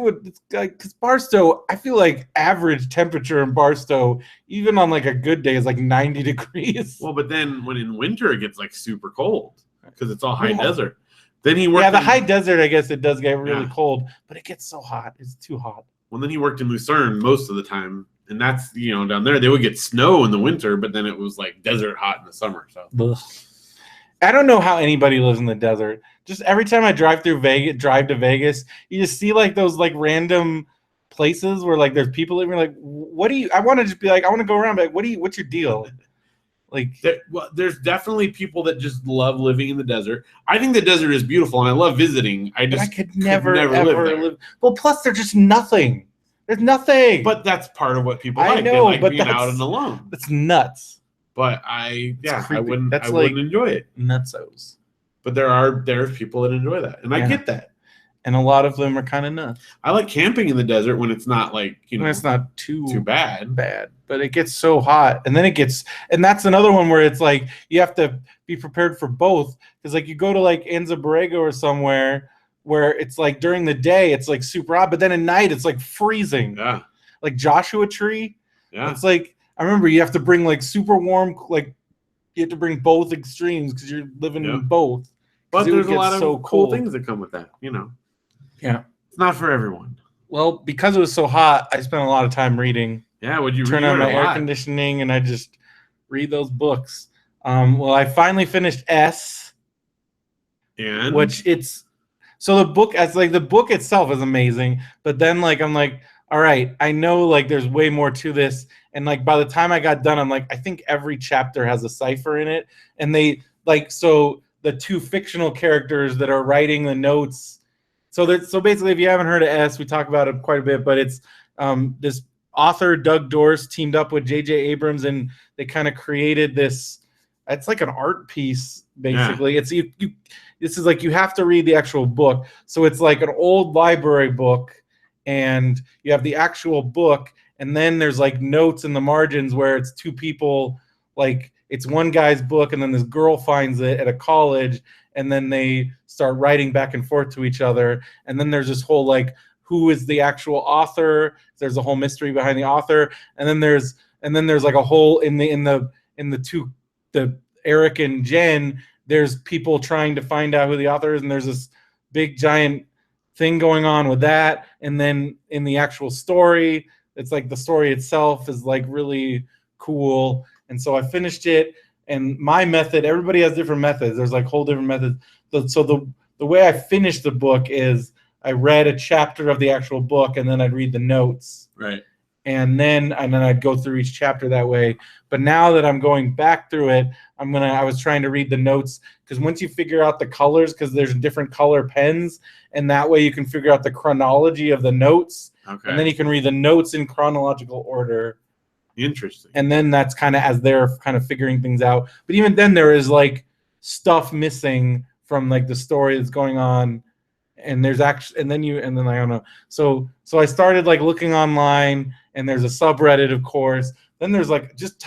[SPEAKER 1] Barstow, I feel like average temperature in Barstow, even on like a good day, is like 90 degrees.
[SPEAKER 2] Well, but then when in winter it gets like super cold because it's all high desert. Then he worked.
[SPEAKER 1] Yeah, the high desert, I guess it does get really cold, but it gets so hot. It's too hot.
[SPEAKER 2] Well, then he worked in Lucerne most of the time, and that's down there they would get snow in the winter, but then it was like desert hot in the summer. So
[SPEAKER 1] ugh. I don't know how anybody lives in the desert. Just every time I drive to Vegas, you just see like those like random places where like there's people living. Like, what do you? I want to just be like, I want to go around. But like, what's your deal? Like,
[SPEAKER 2] there's definitely people that just love living in the desert. I think the desert is beautiful, and I love visiting. I
[SPEAKER 1] could never live. Well, plus there's just nothing. There's nothing.
[SPEAKER 2] But that's part of what people like.
[SPEAKER 1] I know,
[SPEAKER 2] they like being out and alone.
[SPEAKER 1] That's nuts.
[SPEAKER 2] But I wouldn't enjoy it.
[SPEAKER 1] Nutsos.
[SPEAKER 2] But there's people that enjoy that, and I get that.
[SPEAKER 1] And a lot of them are kind of nuts.
[SPEAKER 2] I like camping in the desert when it's not like
[SPEAKER 1] when it's not too
[SPEAKER 2] bad.
[SPEAKER 1] But it gets so hot, and then and that's another one where it's like you have to be prepared for both, because like you go to like Anza Borrego or somewhere where it's like during the day it's like super hot, but then at night it's like freezing.
[SPEAKER 2] Yeah.
[SPEAKER 1] Like Joshua Tree.
[SPEAKER 2] Yeah.
[SPEAKER 1] It's like, I remember you have to bring like super warm, like you have to bring both extremes because you're living in both.
[SPEAKER 2] But there's a lot of cool things that come with that,
[SPEAKER 1] Yeah.
[SPEAKER 2] It's not for everyone.
[SPEAKER 1] Well, because it was so hot, I spent a lot of time reading.
[SPEAKER 2] Yeah, would you
[SPEAKER 1] turn on my air conditioning and I just read those books. Well, I finally finished S.
[SPEAKER 2] And
[SPEAKER 1] which the book itself is amazing, but then like I'm like, all right, I know like there's way more to this, and like by the time I got done, I'm like, I think every chapter has a cipher in it, and they like so the two fictional characters that are writing the notes. So basically, if you haven't heard of S, we talk about it quite a bit, but it's this author Doug Dorst teamed up with J.J. Abrams, and they kind of created this it's like an art piece basically. It's you this is like you have to read the actual book. So it's like an old library book, and you have the actual book, and then there's like notes in the margins where it's two people, like it's one guy's book, and then this girl finds it at a college, and then they start writing back and forth to each other, and then there's this whole like who is the actual author. There's a whole mystery behind the author, and then there's like a whole in the Eric and Jen, there's people trying to find out who the author is, and there's this big giant thing going on with that. And then in the actual story, it's like the story itself is like really cool. And so I finished it, and my method, everybody has different methods. There's like whole different methods. So the way I finished the book is I read a chapter of the actual book, and then I'd read the notes.
[SPEAKER 2] Right.
[SPEAKER 1] And then I'd go through each chapter that way. But now that I'm going back through it, I was trying to read the notes, because once you figure out the colors, because there's different color pens, and that way you can figure out the chronology of the notes.
[SPEAKER 2] Okay.
[SPEAKER 1] And then you can read the notes in chronological order.
[SPEAKER 2] Interesting.
[SPEAKER 1] And then that's kind of as they're kind of figuring things out. But even then there is like stuff missing from like the story that's going on. And there's actually, and then I don't know. So I started like looking online, and there's a subreddit, of course. Then there's like just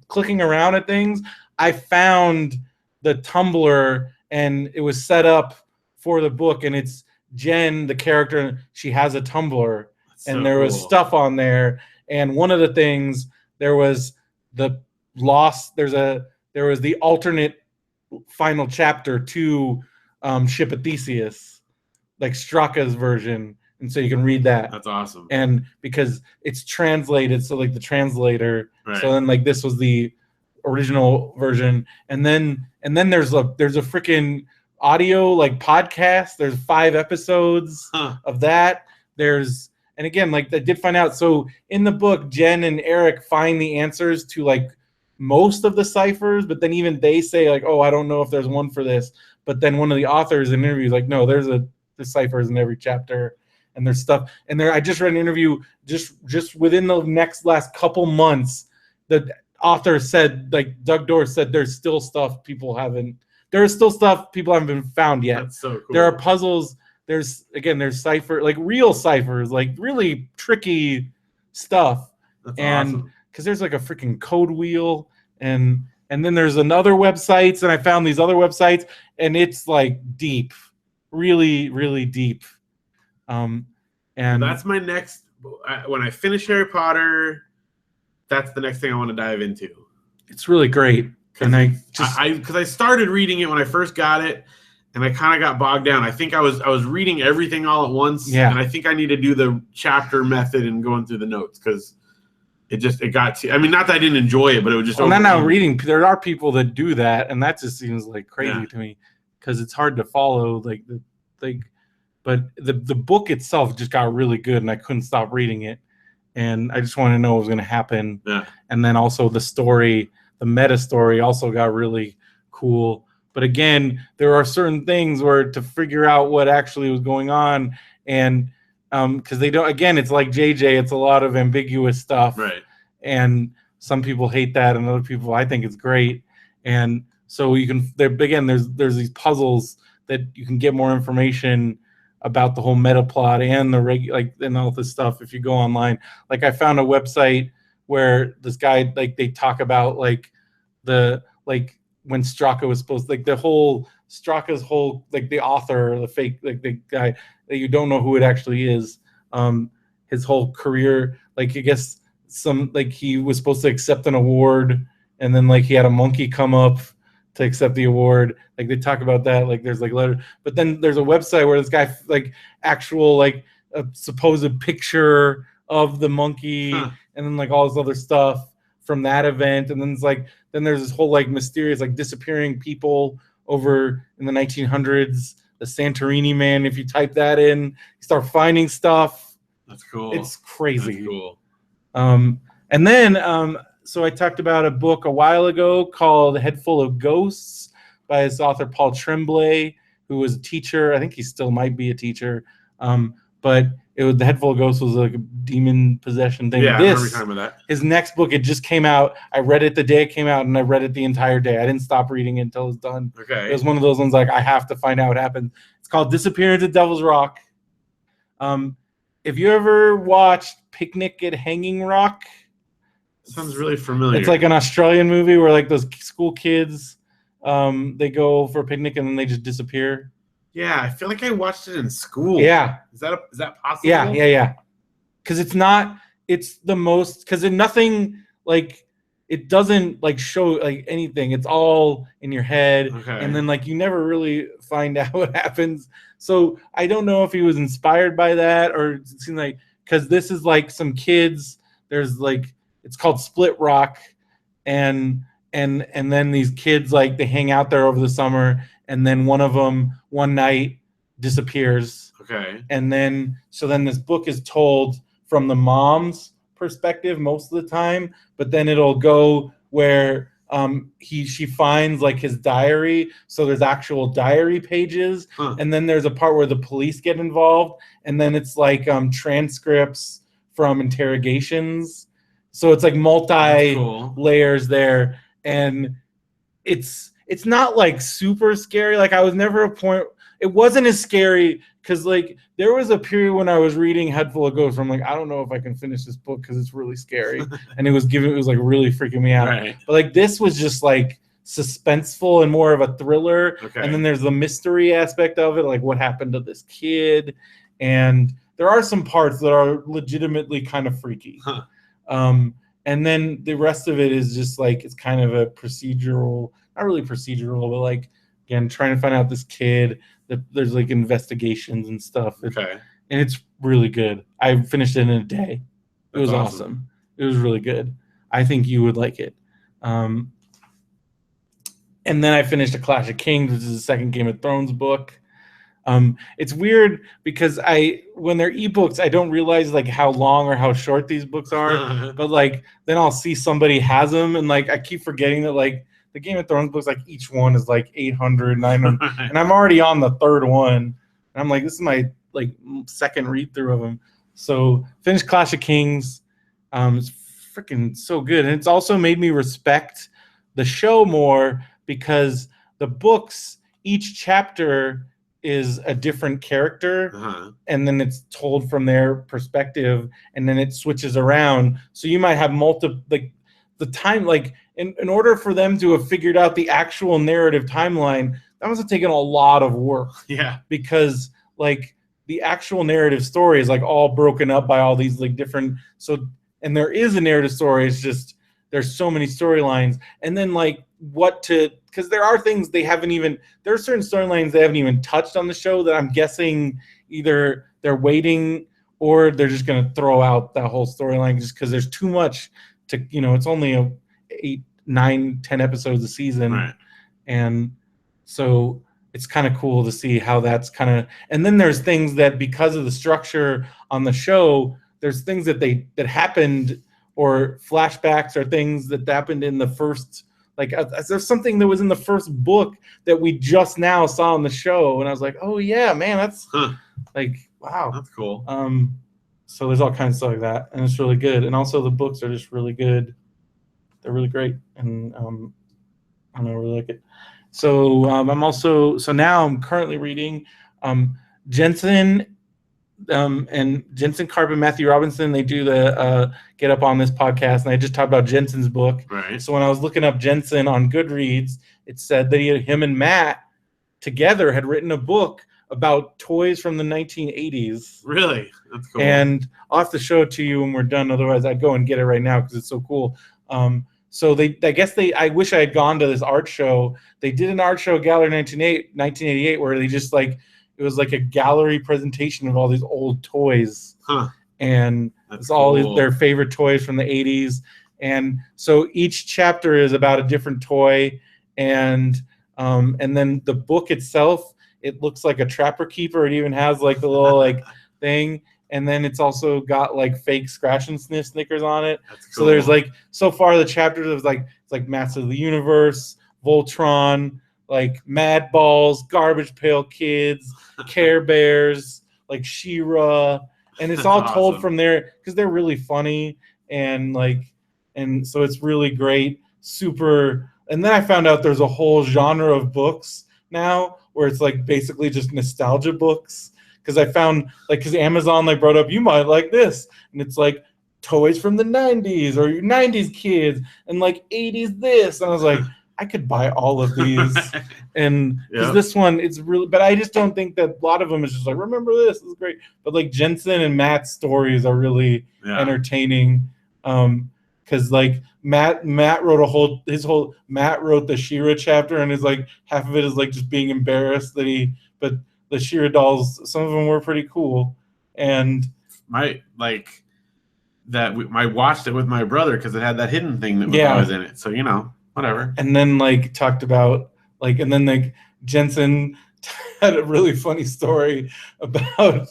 [SPEAKER 1] clicking around at things. I found the Tumblr, and it was set up for the book, and it's Jen, the character. She has a Tumblr, and there was stuff on there. And one of the things, there was the alternate final chapter to Ship of Theseus, like Straka's version, and so you can read that.
[SPEAKER 2] That's awesome.
[SPEAKER 1] And because it's translated, so like the translator.
[SPEAKER 2] Right.
[SPEAKER 1] So then like this was the original version, and then there's a freaking audio like podcast. There's 5 episodes of that. And again, like I did find out. So in the book, Jen and Eric find the answers to like most of the ciphers, but then even they say like, oh, I don't know if there's one for this. But then one of the authors in interviews like, no, there's the ciphers in every chapter, and there's stuff. And I just read an interview just within the last couple months, the author said, like Doug Dorr said, there's still stuff people haven't been found yet.
[SPEAKER 2] That's so cool.
[SPEAKER 1] There are puzzles. There's cipher, like real ciphers, like really tricky stuff.
[SPEAKER 2] That's
[SPEAKER 1] and
[SPEAKER 2] awesome.
[SPEAKER 1] Because there's like a freaking code wheel, and then there's another websites, and I found these other websites, and it's like deep, really, really deep. And
[SPEAKER 2] that's my next. When I finish Harry Potter, that's the next thing I want to dive into.
[SPEAKER 1] It's really great. And
[SPEAKER 2] because I started reading it when I first got it, and I kind of got bogged down. I think I was reading everything all at once.
[SPEAKER 1] Yeah.
[SPEAKER 2] And I think I need to do the chapter method and going through the notes, because it got to. I mean, not that I didn't enjoy it, but it was just.
[SPEAKER 1] Well, now reading, there are people that do that, and that just seems like crazy to me, because it's hard to follow. But the book itself just got really good, and I couldn't stop reading it, and I just wanted to know what was going to happen.
[SPEAKER 2] Yeah. And
[SPEAKER 1] then also the story, the meta story, also got really cool. But again, there are certain things where to figure out what actually was going on, and because they don't. Again, it's like JJ. It's a lot of ambiguous stuff,
[SPEAKER 2] right?
[SPEAKER 1] And some people hate that, and other people, I think it's great. And so you can. There's these puzzles that you can get more information about the whole meta plot and and all this stuff if you go online. Like I found a website where this guy, like they talk about like when Straka was supposed, like the whole Straka's whole, like the author, the fake, like the guy that you don't know who it actually is, his whole career, like I guess he was supposed to accept an award, and then like he had a monkey come up to accept the award. Like they talk about that, like there's like letters, but then there's a website where this guy like actual like a supposed picture of the monkey, and then like all this other stuff from that event, and then it's like then there's this whole like mysterious like disappearing people over in the 1900s, the Santorini man. If you type that in, you start finding stuff.
[SPEAKER 2] That's cool.
[SPEAKER 1] It's crazy.
[SPEAKER 2] That's cool.
[SPEAKER 1] And then so I talked about a book a while ago called Head Full of Ghosts by his author Paul Tremblay, who was a teacher. I think he still might be a teacher. But The Head Full of Ghosts was like a demon possession thing.
[SPEAKER 2] Yeah, I remember talking about that.
[SPEAKER 1] His next book, it just came out. I read it the day it came out, and I read it the entire day. I didn't stop reading it until it was done.
[SPEAKER 2] Okay.
[SPEAKER 1] It was one of those ones like I have to find out what happened. It's called Disappearance at Devil's Rock. If you ever watched Picnic at Hanging Rock,
[SPEAKER 2] sounds really familiar.
[SPEAKER 1] It's like an Australian movie where like those school kids, they go for a picnic and then they just disappear.
[SPEAKER 2] Yeah, I feel like I watched it in school.
[SPEAKER 1] Yeah,
[SPEAKER 2] is that possible?
[SPEAKER 1] Yeah. Because it's the most because nothing like it doesn't like show like anything. It's all in your head, and then like you never really find out what happens. So I don't know if he was inspired by that or it seemed like because this is like some kids. There's like it's called Split Rock, and then these kids like they hang out there over the summer, and then one of them one night disappears. Okay. And then this book is told from the mom's perspective most of the time, but then it'll go where she finds like his diary, so there's actual diary pages, and then there's a part where the police get involved, and then it's like transcripts from interrogations, so it's like multi layers there, and it's not like super scary. Like I was never a point. It wasn't as scary because like there was a period when I was reading Head Full of Ghosts where I'm like, I don't know if I can finish this book because it's really scary, and it was like really freaking me out. Right. But like this was just like suspenseful and more of a thriller, and then there's the mystery aspect of it, like what happened to this kid, and there are some parts that are legitimately kind of freaky. And then the rest of it is just like it's kind of a procedural, not really procedural, but like again trying to find out this kid. There's like investigations and stuff. And it's really good. I finished it in a day. It was awesome. It was really good. I think you would like it. And then I finished A Clash of Kings, which is the second Game of Thrones book. It's weird because when they're ebooks, I don't realize like how long or how short these books are. But like then I'll see somebody has them, and like I keep forgetting that like the Game of Thrones books, like each one is like 800, 900, and I'm already on the third one. And I'm like, this is my like second read through of them. So finished Clash of Kings. It's freaking so good, and it's also made me respect the show more because the books, each chapter is a different character, and then it's told from their perspective, and then it switches around. So you might have multiple like the time like. In order for them to have figured out the actual narrative timeline, that must have taken a lot of work. Yeah. Because like the actual narrative story is like all broken up by all these like different and there is a narrative story, it's just there's so many storylines. And then like because there are things there are certain storylines they haven't even touched on the show that I'm guessing either they're waiting or they're just gonna throw out that whole storyline just because there's too much to it's only 8, 9, 10 episodes a season, right. And so it's kind of cool to see how that's kind of. And then there's things that because of the structure on the show, there's things that happened or flashbacks or things that happened in the first. Like there's something that was in the first book that we just now saw on the show, and I was like, oh yeah, man, that's like wow, that's cool. So there's all kinds of stuff like that, and it's really good. And also the books are just really good. They're really great, and I don't know, I really like it. So now I'm currently reading Jensen and Jensen Karp and Matthew Robinson. They do the Get Up on This podcast, and I just talked about Jensen's book. Right. So when I was looking up Jensen on Goodreads, it said that him and Matt together had written a book about toys from the 1980s. Really? That's cool. And I'll have to show it to you when we're done. Otherwise, I'd go and get it right now because it's so cool. So I wish I had gone to this art show. They did an art show, Gallery 1988, where they just like, it was like a gallery presentation of all these old toys. And it's cool. All their favorite toys from the 80s. And so each chapter is about a different toy. And then the book itself, it looks like a Trapper Keeper. It even has like the little like thing. And then it's also got like fake scratch and sniff stickers on it. That's cool. So there's like, so far the chapters is like, it's like Masters of the Universe, Voltron, like Mad Balls, Garbage Pail Kids, Care Bears, like She-Ra, and it's
[SPEAKER 2] That's
[SPEAKER 1] all told
[SPEAKER 2] awesome.
[SPEAKER 1] from there because they're really funny and so it's really great. Super. And then I found out there's a whole genre of books now where it's like basically just nostalgia books. Because I found because Amazon brought up, you might like this, and it's like toys from the 90s or 90s kids and 80s this, and I was like, I could buy all of these. And because this one, it's really, but I just don't think that a lot of them is just remember this is great. But Jensen and Matt's stories are really entertaining. Because Matt wrote Matt wrote the She-Ra chapter, and is half of it is just being embarrassed that but the She-Ra dolls, some of them were pretty cool. And
[SPEAKER 2] I watched it with my brother because it had that hidden thing that was always in it. So whatever.
[SPEAKER 1] And then talked about and then Jensen had a really funny story about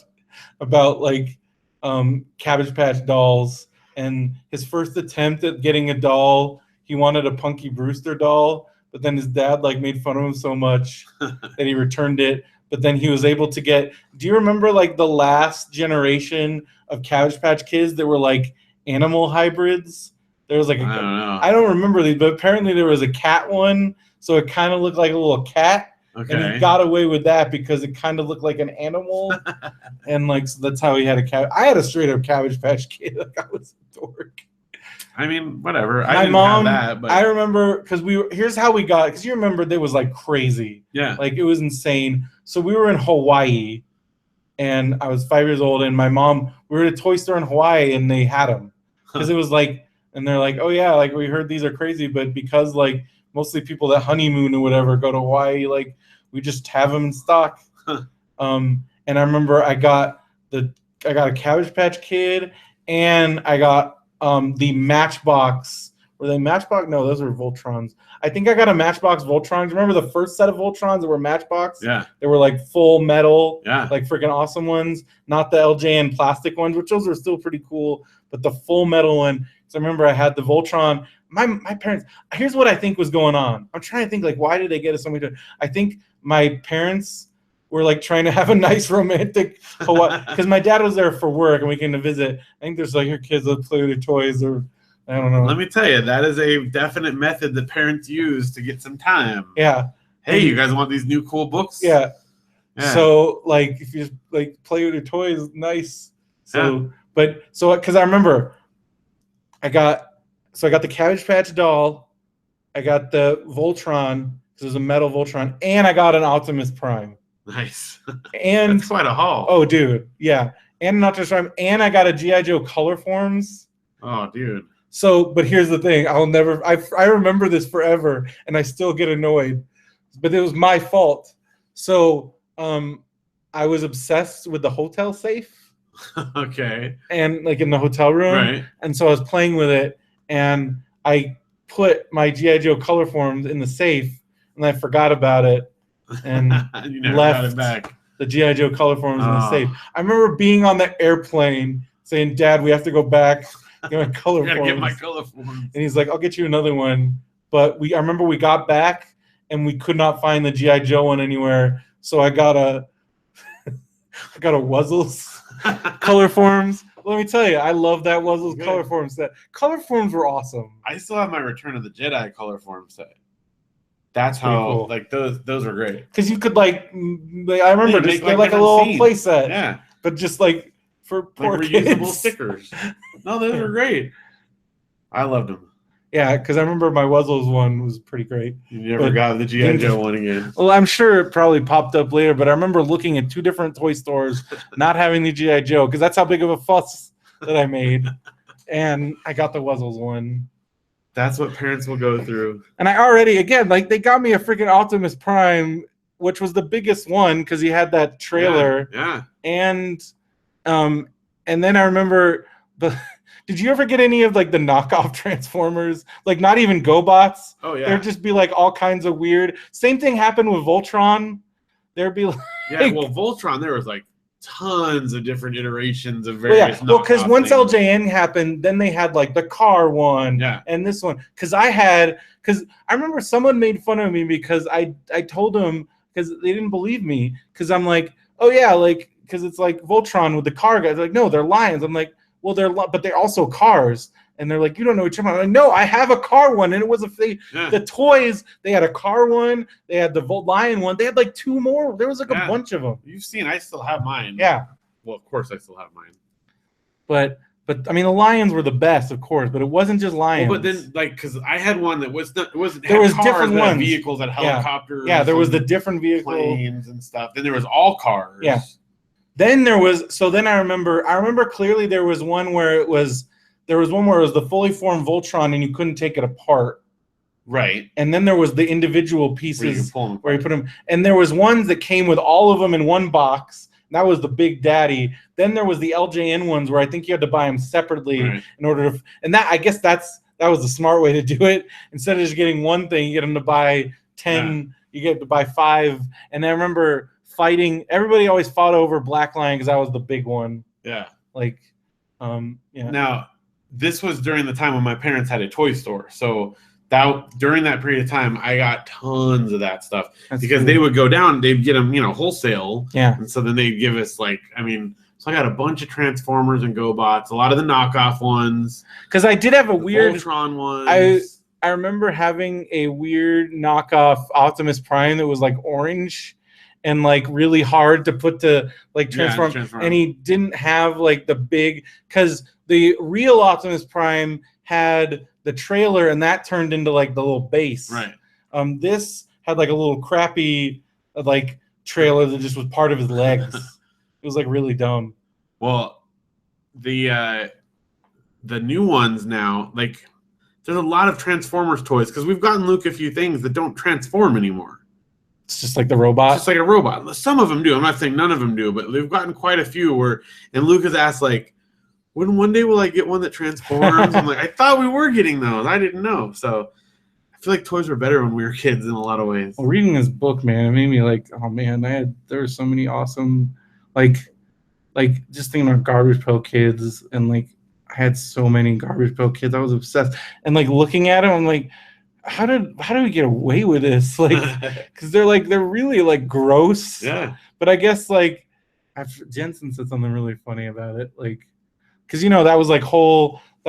[SPEAKER 1] Cabbage Patch dolls, and his first attempt at getting a doll, he wanted a Punky Brewster doll, but then his dad made fun of him so much that he returned it. But then he was able to get. Do you remember the last generation of Cabbage Patch Kids that were animal hybrids? There was
[SPEAKER 2] I don't know.
[SPEAKER 1] I don't remember these, but apparently there was a cat one, so it kind of looked like a little cat.
[SPEAKER 2] Okay.
[SPEAKER 1] And he got away with that because it kind of looked like an animal, and so that's how he had a cat. I had a straight up Cabbage Patch Kid. I was a dork.
[SPEAKER 2] I mean, whatever.
[SPEAKER 1] My
[SPEAKER 2] I didn't
[SPEAKER 1] mom,
[SPEAKER 2] have that, but
[SPEAKER 1] I remember because here's how we got. Because you remember there was crazy.
[SPEAKER 2] Yeah.
[SPEAKER 1] It was insane. So we were in Hawaii, and I was 5 years old, and my mom, we were at a toy store in Hawaii, and they had them because it was and they're oh yeah, we heard these are crazy, but because mostly people that honeymoon or whatever go to Hawaii, we just have them in stock. And I remember I got a Cabbage Patch Kid, and I got the Matchbox. Were they Matchbox? No, those were Voltrons. I think I got a Matchbox Voltron. Remember the first set of Voltrons that were Matchbox?
[SPEAKER 2] Yeah.
[SPEAKER 1] They were full metal,
[SPEAKER 2] yeah,
[SPEAKER 1] freaking awesome ones. Not the LJN plastic ones, which those are still pretty cool, but the full metal one. So I remember I had the Voltron. My parents. Here's what I think was going on. I'm trying to think why did they get us so many? I think my parents were trying to have a nice romantic Hawaii, because my dad was there for work and we came to visit. I think there's your kids that play with their toys, or I don't know.
[SPEAKER 2] Let me tell you, that is a definite method that parents use to get some time.
[SPEAKER 1] Yeah.
[SPEAKER 2] Hey, you guys want these new cool books?
[SPEAKER 1] Yeah. So if you just play with your toys, nice. So because I remember I got the Cabbage Patch doll, I got the Voltron, because it was a metal Voltron, and I got an Optimus Prime.
[SPEAKER 2] Nice.
[SPEAKER 1] And
[SPEAKER 2] that's quite a haul.
[SPEAKER 1] Oh, dude, yeah. And an Optimus Prime, and I got a G.I. Joe Color Forms.
[SPEAKER 2] Oh, dude.
[SPEAKER 1] So, but here's the thing. I remember this forever, and I still get annoyed. But it was my fault. So, I was obsessed with the hotel safe.
[SPEAKER 2] Okay.
[SPEAKER 1] And in the hotel room.
[SPEAKER 2] Right.
[SPEAKER 1] And so I was playing with it, and I put my G.I. Joe Color Forms in the safe, and I forgot about it, and
[SPEAKER 2] you never
[SPEAKER 1] left
[SPEAKER 2] got it back.
[SPEAKER 1] The G.I. Joe Color Forms in the safe. I remember being on the airplane saying, "Dad, we have to go back. Get my color forms."
[SPEAKER 2] Get my color forms.
[SPEAKER 1] And he's like, "I'll get you another one." But I remember we got back and we could not find the G.I. Joe one anywhere. So I got a Wuzzles Color Forms. Let me tell you, I love that Wuzzles Color Forms set. Color Forms were awesome.
[SPEAKER 2] I still have my Return of the Jedi Color Form set. That's how cool. Those were great.
[SPEAKER 1] Because you could I remember just get a little play set.
[SPEAKER 2] Yeah.
[SPEAKER 1] But just for poor
[SPEAKER 2] reusable
[SPEAKER 1] kids.
[SPEAKER 2] stickers. No, those were great. I loved them.
[SPEAKER 1] Yeah, because I remember my Wuzzles one was pretty great.
[SPEAKER 2] You never got the G.I. Joe one again.
[SPEAKER 1] Well, I'm sure it probably popped up later, but I remember looking at 2 different toy stores, not having the G.I. Joe, because that's how big of a fuss that I made. And I got the Wuzzles one.
[SPEAKER 2] That's what parents will go through.
[SPEAKER 1] And I already, again, they got me a freaking Optimus Prime, which was the biggest one because he had that trailer.
[SPEAKER 2] Yeah.
[SPEAKER 1] And then I remember did you ever get any of the knockoff Transformers? Not even GoBots?
[SPEAKER 2] Oh yeah.
[SPEAKER 1] There'd just be all kinds of weird. Same thing happened with Voltron. There'd be
[SPEAKER 2] yeah, well, Voltron, there was tons of different iterations of various.
[SPEAKER 1] Well, because once LJN happened, then they had the car one, and this one. Because I remember someone made fun of me because I told them, because they didn't believe me, because I'm oh yeah, because it's like Voltron with the car guys. They're like, no, they're lions. I'm like, well, but they're also cars. And they're like, you don't know what you're talking about. I'm like, no, I have a car one, and it was the toys. They had a car one. They had the lion one. They had like 2 more. There was like a bunch of them.
[SPEAKER 2] You've seen. I still have mine.
[SPEAKER 1] Yeah.
[SPEAKER 2] Well, of course I still have mine.
[SPEAKER 1] But I mean, the lions were the best, of course. But it wasn't just lions.
[SPEAKER 2] Well, but then because I had one that was not. It wasn't.
[SPEAKER 1] There was
[SPEAKER 2] cars,
[SPEAKER 1] different ones.
[SPEAKER 2] Vehicles, that helicopters.
[SPEAKER 1] Yeah, there was the different vehicle
[SPEAKER 2] planes and stuff. Then there was all cars.
[SPEAKER 1] Yeah. Then there was. So then I remember clearly there was one where it was. There was one where it was the fully formed Voltron and you couldn't take it apart.
[SPEAKER 2] Right.
[SPEAKER 1] And then there was the individual pieces
[SPEAKER 2] where
[SPEAKER 1] you put them. And there was ones that came with all of them in one box. That was the Big Daddy. Then there was the LJN ones where I think you had to buy them separately in order to. And that I guess that was the smart way to do it. Instead of just getting one thing, you get them to buy 10. You get to buy 5. And I remember fighting. Everybody always fought over Black Lion because that was the big one.
[SPEAKER 2] Yeah.
[SPEAKER 1] Like,
[SPEAKER 2] Now. This was during the time when my parents had a toy store. So during that period of time, I got tons of that stuff because they would go down, they'd get them, wholesale.
[SPEAKER 1] Yeah.
[SPEAKER 2] And so then they'd give us so I got a bunch of Transformers and GoBots, a lot of the knockoff ones.
[SPEAKER 1] Because I did have a weird
[SPEAKER 2] Voltron ones.
[SPEAKER 1] I remember having a weird knockoff Optimus Prime that was like orange and like really hard to put to like transform. And he didn't have like the big because the real Optimus Prime had the trailer, and that turned into like the little base.
[SPEAKER 2] Right.
[SPEAKER 1] This had like a little crappy like trailer that just was part of his legs. It was like really dumb.
[SPEAKER 2] Well, the new ones now, like there's a lot of Transformers toys because we've gotten Luke a few things that don't transform anymore.
[SPEAKER 1] It's just like the robot.
[SPEAKER 2] It's just like a robot. Some of them do. I'm not saying none of them do, but we've gotten quite a few and Luke has asked like, when one day will I get one that transforms? I'm like, I thought we were getting those. I didn't know. So I feel like toys were better when we were kids in a lot of ways.
[SPEAKER 1] Well, reading this book, man, it made me like, oh man, there were so many awesome, like just thinking about Garbage Pail Kids, and like I had so many Garbage Pail Kids. I was obsessed, and like looking at them, I'm like, how did we get away with this? Like, because they're really like gross.
[SPEAKER 2] Yeah.
[SPEAKER 1] But I guess like Jensen said something really funny about it, like. Because that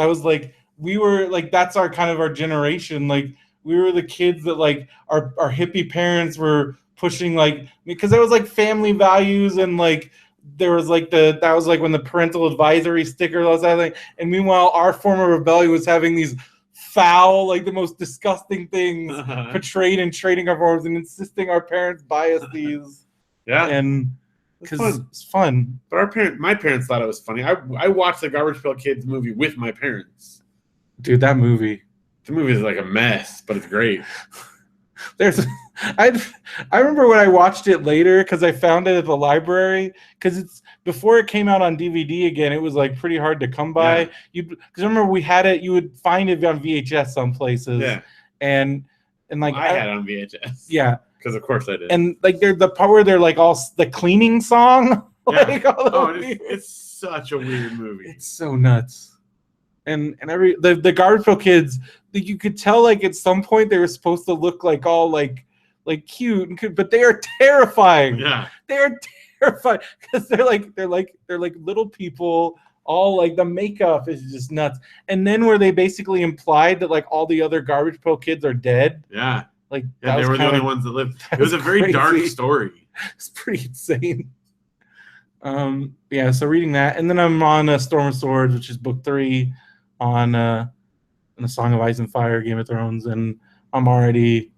[SPEAKER 1] was like we were like that's our kind of our generation, like we were the kids that like our hippie parents were pushing, like because there was like family values and like there was like that was like when the parental advisory sticker was that thing, and meanwhile our form of rebellion was having these foul, like the most disgusting things portrayed in trading our forms and insisting our parents buy us these.
[SPEAKER 2] Yeah.
[SPEAKER 1] And because it's fun.
[SPEAKER 2] But my parents thought it was funny. I watched the Garbage Pail Kids movie with my parents.
[SPEAKER 1] Dude, that movie.
[SPEAKER 2] The movie is like a mess, but it's great.
[SPEAKER 1] I remember when I watched it later because I found it at the library because it's before it came out on DVD again. It was like pretty hard to come by. Because remember we had it. You would find it on VHS some places.
[SPEAKER 2] Yeah.
[SPEAKER 1] And like
[SPEAKER 2] I had it on VHS.
[SPEAKER 1] Yeah.
[SPEAKER 2] Because of course I did.
[SPEAKER 1] And like the part where they're like all the cleaning song. Like,
[SPEAKER 2] it's such a weird movie.
[SPEAKER 1] It's so nuts. And the Garbage Pail Kids, you could tell like at some point they were supposed to look like all like cute, but they are terrifying.
[SPEAKER 2] Yeah.
[SPEAKER 1] They are terrifying because they're like little people. All like the makeup is just nuts. And then where they basically implied that like all the other Garbage Pail Kids are dead.
[SPEAKER 2] Yeah.
[SPEAKER 1] Like
[SPEAKER 2] they were the only ones that lived. It was a very dark story.
[SPEAKER 1] It's pretty insane. So reading that, and then I'm on Storm of Swords, which is book 3 on the Song of Ice and Fire, Game of Thrones, and I'm already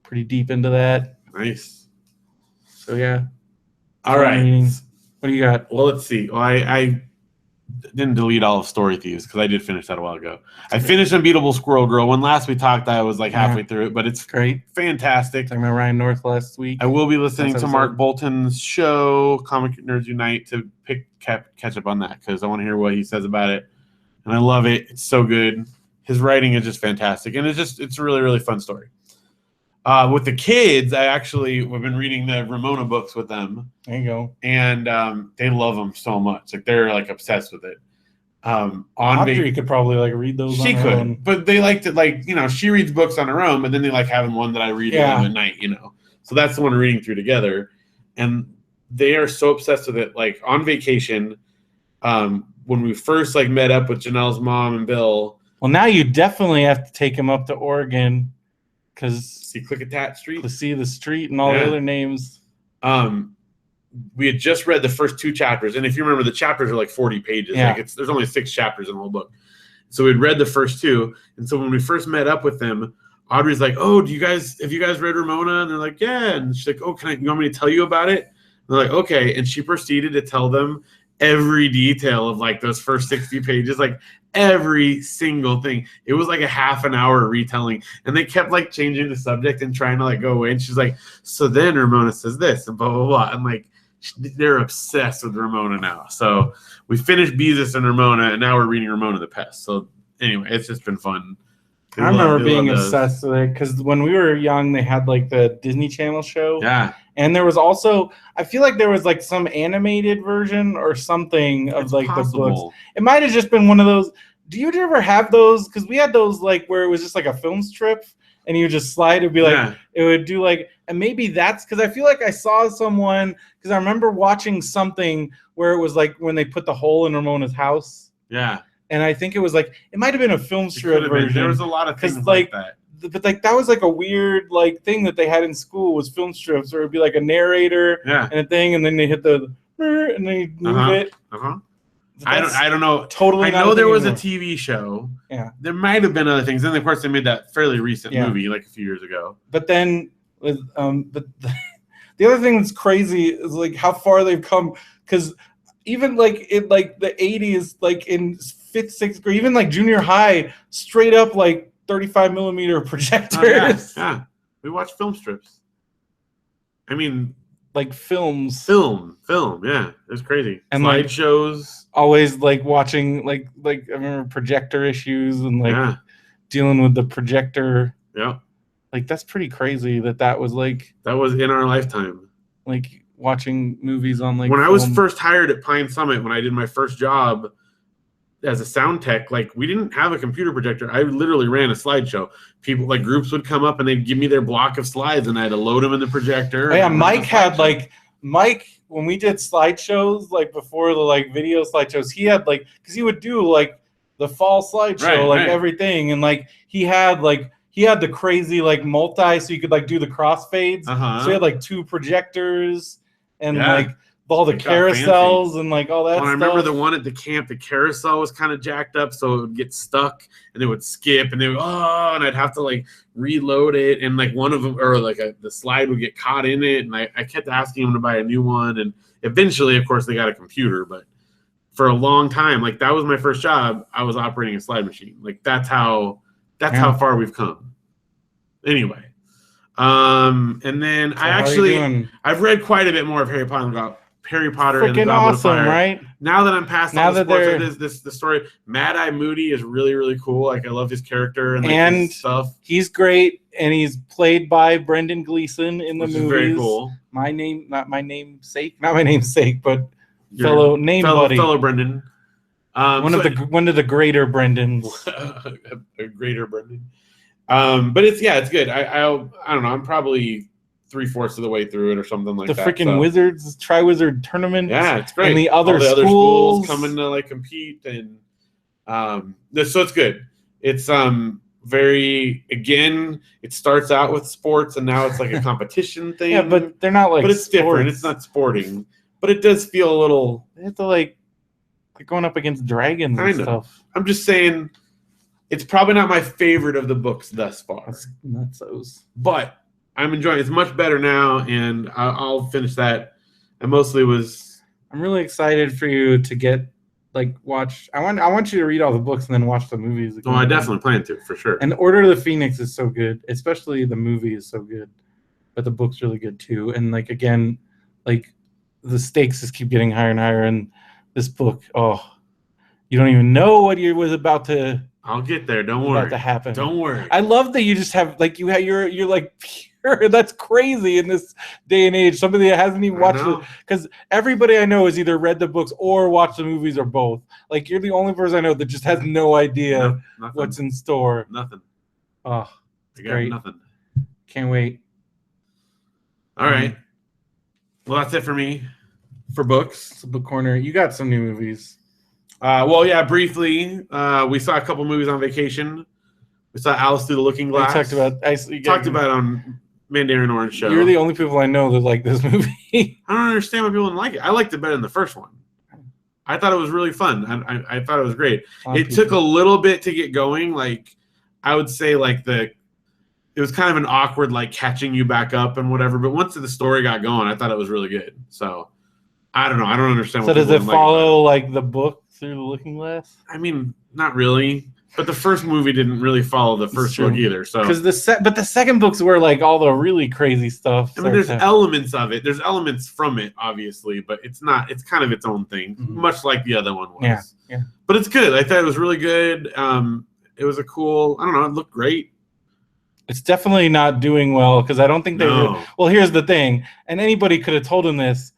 [SPEAKER 1] pretty deep into that.
[SPEAKER 2] Nice.
[SPEAKER 1] So yeah.
[SPEAKER 2] All right.
[SPEAKER 1] What do you got?
[SPEAKER 2] Well, let's see. Well, I didn't delete all of Story Thieves because I did finish that a while ago. I finished Unbeatable Squirrel Girl. When last we talked, I was like halfway through it, but it's
[SPEAKER 1] great,
[SPEAKER 2] fantastic.
[SPEAKER 1] Talking about Ryan North last week.
[SPEAKER 2] I will be listening to Mark Bolton's show, Comic Nerds Unite, to catch up on that because I want to hear what he says about it, and I love it. It's so good. His writing is just fantastic, and it's a really, really fun story. With the kids, we've been reading the Ramona books with them.
[SPEAKER 1] There you go.
[SPEAKER 2] And they love them so much. Like they're like obsessed with it.
[SPEAKER 1] Audrey could probably like read those.
[SPEAKER 2] She
[SPEAKER 1] on her
[SPEAKER 2] could,
[SPEAKER 1] own.
[SPEAKER 2] but they like to she reads books on her own, but then they like having one that I read at night. So that's the one we're reading through together. And they are so obsessed with it. Like on vacation, when we first like met up with Janelle's mom and Bill.
[SPEAKER 1] Well, now you definitely have to take him up to Oregon because
[SPEAKER 2] see Klickitat Street,
[SPEAKER 1] to see the street and all the other names.
[SPEAKER 2] We had just read the first 2 chapters, and if you remember, the chapters are like 40 pages.
[SPEAKER 1] Yeah.
[SPEAKER 2] Like there's only 6 chapters in the whole book. So we'd read the first 2, and so when we first met up with them, Audrey's like, "Oh, have you guys read Ramona?" And they're like, "Yeah." And she's like, "Oh, you want me to tell you about it?" And they're like, "Okay." And she proceeded to tell them every detail of like those first 60 pages, like every single thing. It was like a half an hour retelling, and they kept like changing the subject and trying to like go away. And she's like, "So then Ramona says this and blah blah blah," and like they're obsessed with Ramona now. So we finished Beezus and Ramona, and now we're reading Ramona the Pest. So anyway, it's just been fun.
[SPEAKER 1] I remember being obsessed with it because when we were young, they had like the Disney Channel show.
[SPEAKER 2] Yeah.
[SPEAKER 1] And there was also, I feel like there was like some animated version or something of
[SPEAKER 2] It's
[SPEAKER 1] like
[SPEAKER 2] possible.
[SPEAKER 1] the books. It might have just been one of those. Do you ever have those? Because we had those like where it was just like a film strip and you would just slide. It'd be like, it would do like, and maybe that's because I feel like I saw someone, because I remember watching something where it was like when they put the hole in Ramona's house.
[SPEAKER 2] Yeah.
[SPEAKER 1] And I think it was like, it might have been a film strip version.
[SPEAKER 2] There was a lot of things like that.
[SPEAKER 1] But like that was like a weird like thing that they had in school was film strips, where it'd be like a narrator and a thing, and then they hit the and they move it.
[SPEAKER 2] I don't know.
[SPEAKER 1] Totally.
[SPEAKER 2] I know there was a TV show.
[SPEAKER 1] Yeah.
[SPEAKER 2] There might have been other things. Then of course they made that fairly recent movie like a few years ago.
[SPEAKER 1] But then with but the other thing that's crazy is like how far they've come, because even like in like the 80s, like in 5th, 6th grade, even like junior high, straight up like 35 millimeter projectors.
[SPEAKER 2] Yeah. We watched film strips. I mean,
[SPEAKER 1] like films.
[SPEAKER 2] Film. Yeah, it was crazy. And slide shows.
[SPEAKER 1] Always like watching like I remember projector issues and like dealing with the projector.
[SPEAKER 2] Yeah.
[SPEAKER 1] Like that's pretty crazy that was like
[SPEAKER 2] that was in our lifetime.
[SPEAKER 1] Like watching movies on like
[SPEAKER 2] when I was first hired at Pine Summit, when I did my first job as a sound tech, like we didn't have a computer projector. I literally ran a slideshow. People like groups would come up and they'd give me their block of slides and I had to load them in the projector.
[SPEAKER 1] Oh, yeah, Mike had like when we did slideshows, like before the like video slideshows, he had like, because he would do like the fall slideshow, everything, and like he had the crazy like multi, so you could like do the crossfades. So he had like 2 projectors and like all the carousels and like all that stuff.
[SPEAKER 2] I remember the one at the camp, the carousel was kind of jacked up, so it would get stuck and it would skip and and I'd have to like reload it, and like one of them, or like the slide would get caught in it, and I kept asking him to buy a new one, and eventually of course they got a computer, but for a long time, like that was my first job, I was operating a slide machine. Like that's how far we've come. Anyway, and then so I've read quite a bit more of Harry Potter and the Goblet of Fire.
[SPEAKER 1] Right?
[SPEAKER 2] Now that I'm past all the sports, the story. Mad Eye Moody is really, really cool. Like I love his character and his stuff. He's
[SPEAKER 1] great, and he's played by Brendan Gleeson in the movies.
[SPEAKER 2] Very cool.
[SPEAKER 1] Not my namesake, but fellow buddy.
[SPEAKER 2] Fellow Brendan.
[SPEAKER 1] One of the greater Brendans.
[SPEAKER 2] A greater Brendan. But it's good. I don't know. I'm probably 3/4 of the way through it or something like that.
[SPEAKER 1] The freaking Wizards Tri-Wizard tournament.
[SPEAKER 2] Yeah, it's great.
[SPEAKER 1] And the
[SPEAKER 2] other
[SPEAKER 1] schools
[SPEAKER 2] coming to like compete, and so it's good. It's very, again, it starts out with sports and now it's like a competition thing.
[SPEAKER 1] Yeah, but they're not like.
[SPEAKER 2] But it's different. It's not sporting, but it does feel a little.
[SPEAKER 1] They have to like going up against dragons and stuff.
[SPEAKER 2] I'm just saying, it's probably not my favorite of the books thus far.
[SPEAKER 1] That's nutsos.
[SPEAKER 2] But I'm enjoying it. It's much better now, and I'll finish that. I mostly was.
[SPEAKER 1] I'm really excited for you to get watch. I want you to read all the books and then watch the movies again.
[SPEAKER 2] Oh, I definitely plan to, for sure.
[SPEAKER 1] And Order of the Phoenix is so good, especially the movie is so good, but the book's really good too. And again, the stakes just keep getting higher and higher. And this book, you don't even know what you was about to.
[SPEAKER 2] I'll get there. Don't worry.
[SPEAKER 1] About to happen.
[SPEAKER 2] Don't worry.
[SPEAKER 1] I love that you just have you're like pure. That's crazy in this day and age. Somebody that hasn't even watched it, because everybody I know has either read the books or watched the movies or both. Like you're the only person I know that just has no idea what's in store.
[SPEAKER 2] Nothing.
[SPEAKER 1] Oh, it's great.
[SPEAKER 2] Nothing.
[SPEAKER 1] Can't wait.
[SPEAKER 2] All right. Well, that's it for me. for books.
[SPEAKER 1] It's a book corner. You got some new movies.
[SPEAKER 2] Well, yeah, briefly, we saw a couple movies on vacation. We saw Alice Through the Looking Glass.
[SPEAKER 1] We talked about
[SPEAKER 2] it on Mandarin Orange Show.
[SPEAKER 1] You're the only people I know that like this movie.
[SPEAKER 2] I don't understand why people didn't like it. I liked it better than the first one. I thought it was really fun. I thought it was great. It took a little bit to get going. Like, I would say, like, it was kind of an awkward, like, catching you back up and whatever. But once the story got going, I thought it was really good. So, I don't know. I don't understand.
[SPEAKER 1] So does it follow, like, the book Through the Looking Glass?
[SPEAKER 2] I mean, not really. But the first movie didn't really follow the first book either. So
[SPEAKER 1] because but the second book's where like all the really crazy stuff.
[SPEAKER 2] I mean, there's elements of it. There's elements from it, obviously, but it's not. It's kind of its own thing, much like the other one was.
[SPEAKER 1] Yeah.
[SPEAKER 2] But it's good. I thought it was really good. It was a cool. I don't know. It looked great.
[SPEAKER 1] It's definitely not doing well because I don't think they were. Well, here's the thing, and anybody could have told him this.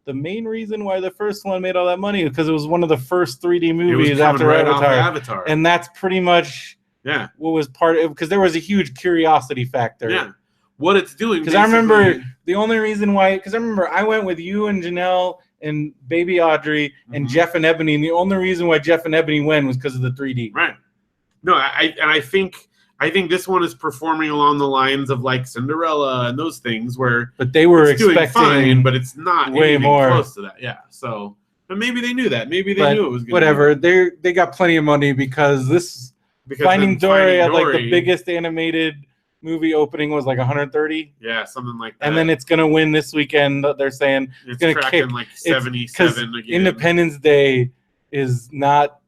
[SPEAKER 1] The main reason why the first one made all that money is because it was one of the first 3D movies after Avatar. And that's pretty much what was part of it, because there was a huge curiosity factor.
[SPEAKER 2] Yeah, what it's doing.
[SPEAKER 1] Because I remember the only reason why, because I remember I went with you and Janelle and baby Audrey and Jeff and Ebony, and the only reason why Jeff and Ebony went was because of the 3D.
[SPEAKER 2] Right. No, I think this one is performing along the lines of like Cinderella and those things where,
[SPEAKER 1] but they were expecting
[SPEAKER 2] fine, but it's not
[SPEAKER 1] way more
[SPEAKER 2] close to that. Yeah. So, but maybe they knew that. Maybe they knew it was good.
[SPEAKER 1] Whatever. They got plenty of money because Finding Dory had like the biggest animated movie opening was like 130.
[SPEAKER 2] Yeah, something like that.
[SPEAKER 1] And then it's gonna win this weekend. They're saying it's gonna kick
[SPEAKER 2] like 77 again.
[SPEAKER 1] Independence Day is not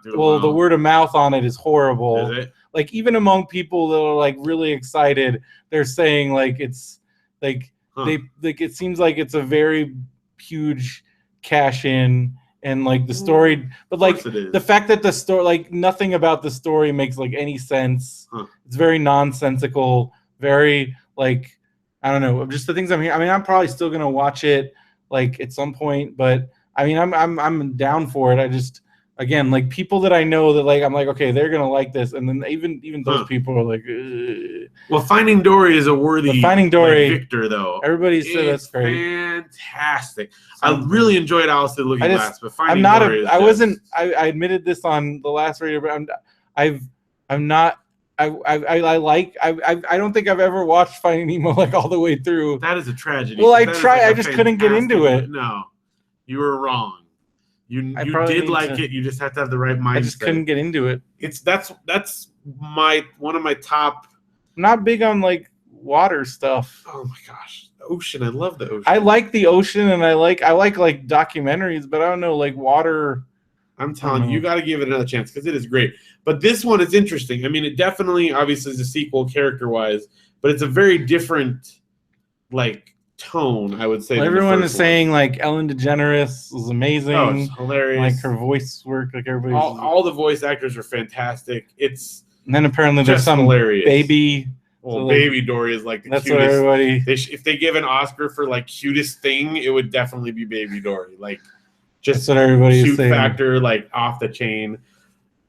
[SPEAKER 1] doing well. The word of mouth on it is horrible.
[SPEAKER 2] Is it?
[SPEAKER 1] Like even among people that are like really excited, they're saying like it's like it seems like it's a very huge cash in, and like the story, but like the fact that the story, like nothing about the story makes like any sense. It's very nonsensical, very like I don't know, just the things I'm hearing. I mean, I'm probably still gonna watch it like at some point, but I mean, I'm down for it. I just. Again, like people that I know that like I'm like, okay, they're gonna like this, and then even those people are like, ugh.
[SPEAKER 2] Well, Finding Dory is a worthy
[SPEAKER 1] Finding Dory
[SPEAKER 2] victor, though.
[SPEAKER 1] Everybody said that's great,
[SPEAKER 2] fantastic. I really enjoyed Alice Through the Looking Glass, but Finding Dory
[SPEAKER 1] I admitted this on the last radio, but I'm not. I don't think I've ever watched Finding Nemo like all the way through.
[SPEAKER 2] That is a tragedy.
[SPEAKER 1] Well, I tried. I just couldn't get into it.
[SPEAKER 2] No, you were wrong. You did like it. You just have to have the right mindset.
[SPEAKER 1] I just couldn't get into it.
[SPEAKER 2] That's one of my top.
[SPEAKER 1] I'm not big on like water stuff.
[SPEAKER 2] Oh my gosh, the ocean! I love the ocean.
[SPEAKER 1] I like the ocean, and I like documentaries, but I don't know like water.
[SPEAKER 2] I'm telling you, you got to give it another chance because it is great. But this one is interesting. I mean, it definitely, obviously, is a sequel character-wise, but it's a very different, like. Tone, I would say.
[SPEAKER 1] Well, everyone is saying like Ellen DeGeneres was amazing.
[SPEAKER 2] Oh, it's hilarious.
[SPEAKER 1] Like her voice work, like everybody.
[SPEAKER 2] All the voice actors are fantastic. It's
[SPEAKER 1] and then apparently there's some hilarious baby.
[SPEAKER 2] Well, so Baby Dory is like the
[SPEAKER 1] that's
[SPEAKER 2] cutest.
[SPEAKER 1] What everybody.
[SPEAKER 2] If they give an Oscar for like cutest thing, it would definitely be Baby Dory. Like just
[SPEAKER 1] that's what everybody's
[SPEAKER 2] cute
[SPEAKER 1] saying.
[SPEAKER 2] Factor, like off the chain.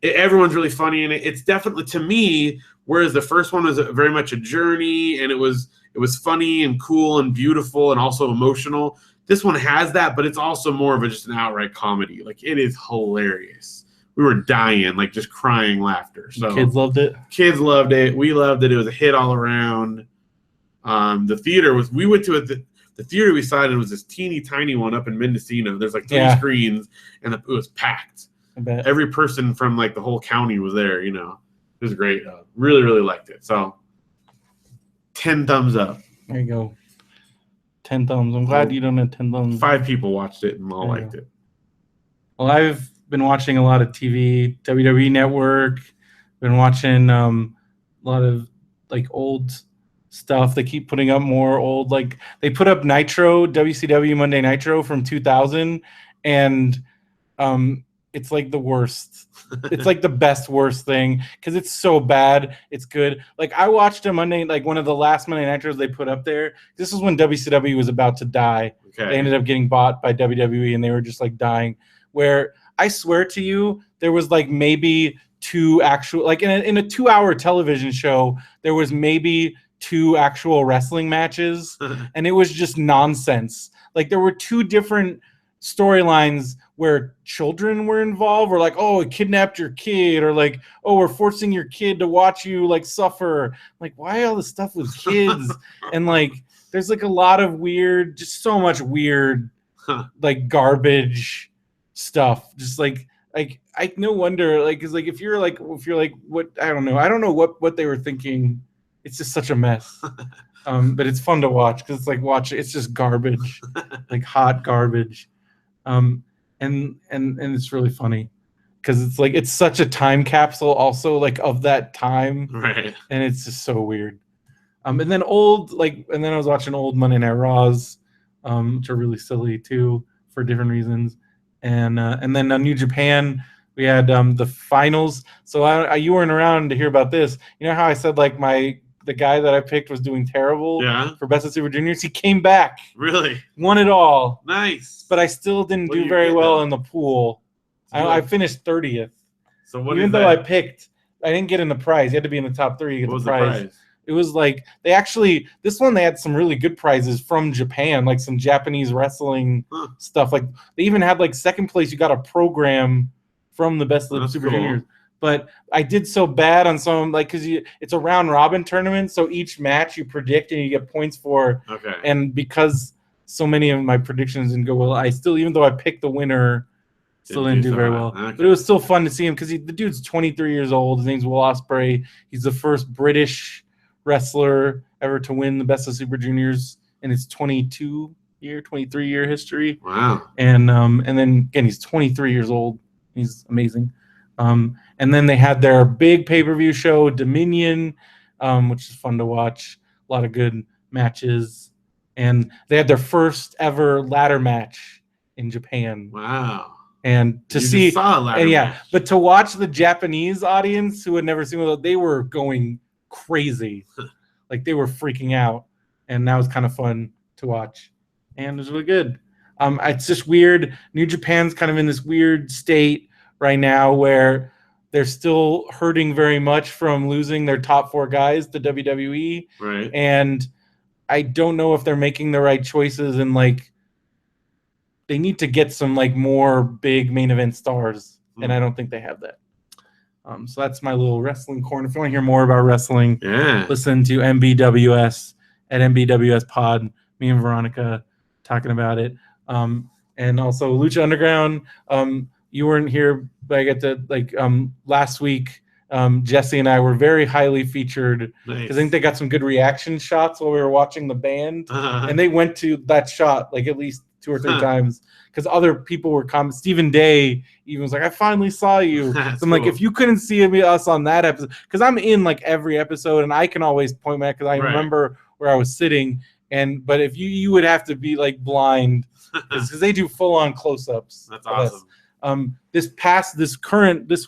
[SPEAKER 2] Everyone's really funny in it. It's definitely, to me, whereas the first one was very much a journey and it was funny and cool and beautiful and also emotional. This one has that, but it's also more of just an outright comedy. Like it is hilarious. We were dying, like just crying laughter. So
[SPEAKER 1] kids loved it.
[SPEAKER 2] Kids loved it. We loved it. It was a hit all around. The theater was. We went to the theater we saw it was this teeny tiny one up in Mendocino. There's like 3 screens and it was packed.
[SPEAKER 1] I bet.
[SPEAKER 2] Every person from like the whole county was there. You know, it was great. Really, really liked it. So. 10 thumbs up.
[SPEAKER 1] There you go. 10 thumbs. I'm glad you don't have 10 thumbs.
[SPEAKER 2] 5 people watched it and all liked it.
[SPEAKER 1] Well, I've been watching a lot of TV, WWE Network. Been watching a lot of like old stuff. They keep putting up more old, like they put up Nitro, WCW Monday Nitro from 2000, and it's like the worst. It's like the best worst thing because it's so bad. It's good. Like I watched a Monday, like one of the last Monday Nitros they put up there. This is when WCW was about to die. Okay. They ended up getting bought by WWE and they were just like dying. Where I swear to you, there was like maybe 2 actual, like in a 2-hour television show, there was maybe 2 actual wrestling matches, and it was just nonsense. Like there were 2 different storylines where children were involved, or like, oh, it kidnapped your kid, or like, oh, we're forcing your kid to watch you like suffer. Like, why all this stuff with kids? And like, there's like a lot of weird, just so much weird, like garbage stuff. Just like I no wonder, like, cause like if you're like what, I don't know what they were thinking. It's just such a mess. But it's fun to watch because it's like it's just garbage, like hot garbage. And it's really funny because it's like it's such a time capsule also, like of that time,
[SPEAKER 2] right?
[SPEAKER 1] And it's just so weird. And then I was watching old Monday Night Raws, which are really silly too for different reasons. And then on New Japan we had the finals. So you weren't around to hear about this. You know how I said like the guy that I picked was doing terrible for Best of Super Juniors? He came back.
[SPEAKER 2] Really?
[SPEAKER 1] Won it all.
[SPEAKER 2] Nice.
[SPEAKER 1] But I still didn't do very well in the pool. I finished 30th.
[SPEAKER 2] So what
[SPEAKER 1] Even though I didn't get in the prize. You had to be in the top 3 to get the prize. It was like, they had some really good prizes from Japan, like some Japanese wrestling stuff. Like they even had like second place, you got a program from the Best of the Super Juniors. But I did so bad on some, like, because it's a round robin tournament, so each match you predict and you get points for.
[SPEAKER 2] Okay.
[SPEAKER 1] And because so many of my predictions didn't go well, I still, even though I picked the winner, still didn't do very well. Okay. But it was still fun to see him because the dude's 23 years old. His name's Will Ospreay. He's the first British wrestler ever to win the Best of Super Juniors in its 23-year history.
[SPEAKER 2] Wow.
[SPEAKER 1] And then again, he's 23 years old. He's amazing. And then they had their big pay-per-view show, Dominion, which is fun to watch. A lot of good matches. And they had their first ever ladder match in Japan.
[SPEAKER 2] Wow.
[SPEAKER 1] And but to watch the Japanese audience who had never seen it, they were going crazy. Like they were freaking out. And that was kind of fun to watch. And it was really good. It's just weird. New Japan's kind of in this weird state right now where they're still hurting very much from losing their top 4 guys to WWE.
[SPEAKER 2] Right.
[SPEAKER 1] And I don't know if they're making the right choices, and like they need to get some like more big main event stars. And I don't think they have that. So that's my little wrestling corner. If you want to hear more about wrestling, listen to MBWS at MBWS Pod. Me and Veronica talking about it. And also Lucha Underground. You weren't here, but I get to last week. Jesse and I were very highly featured because I think they got some good reaction shots while we were watching the band, and they went to that shot like at least 2 or 3 times because other people were commenting. Stephen Day even was like, "I finally saw you." So I'm like, if you couldn't see us on that episode, because I'm in like every episode and I can always point back because I remember where I was sitting. But if you would have to be like blind because they do full on close ups.
[SPEAKER 2] That's awesome.
[SPEAKER 1] This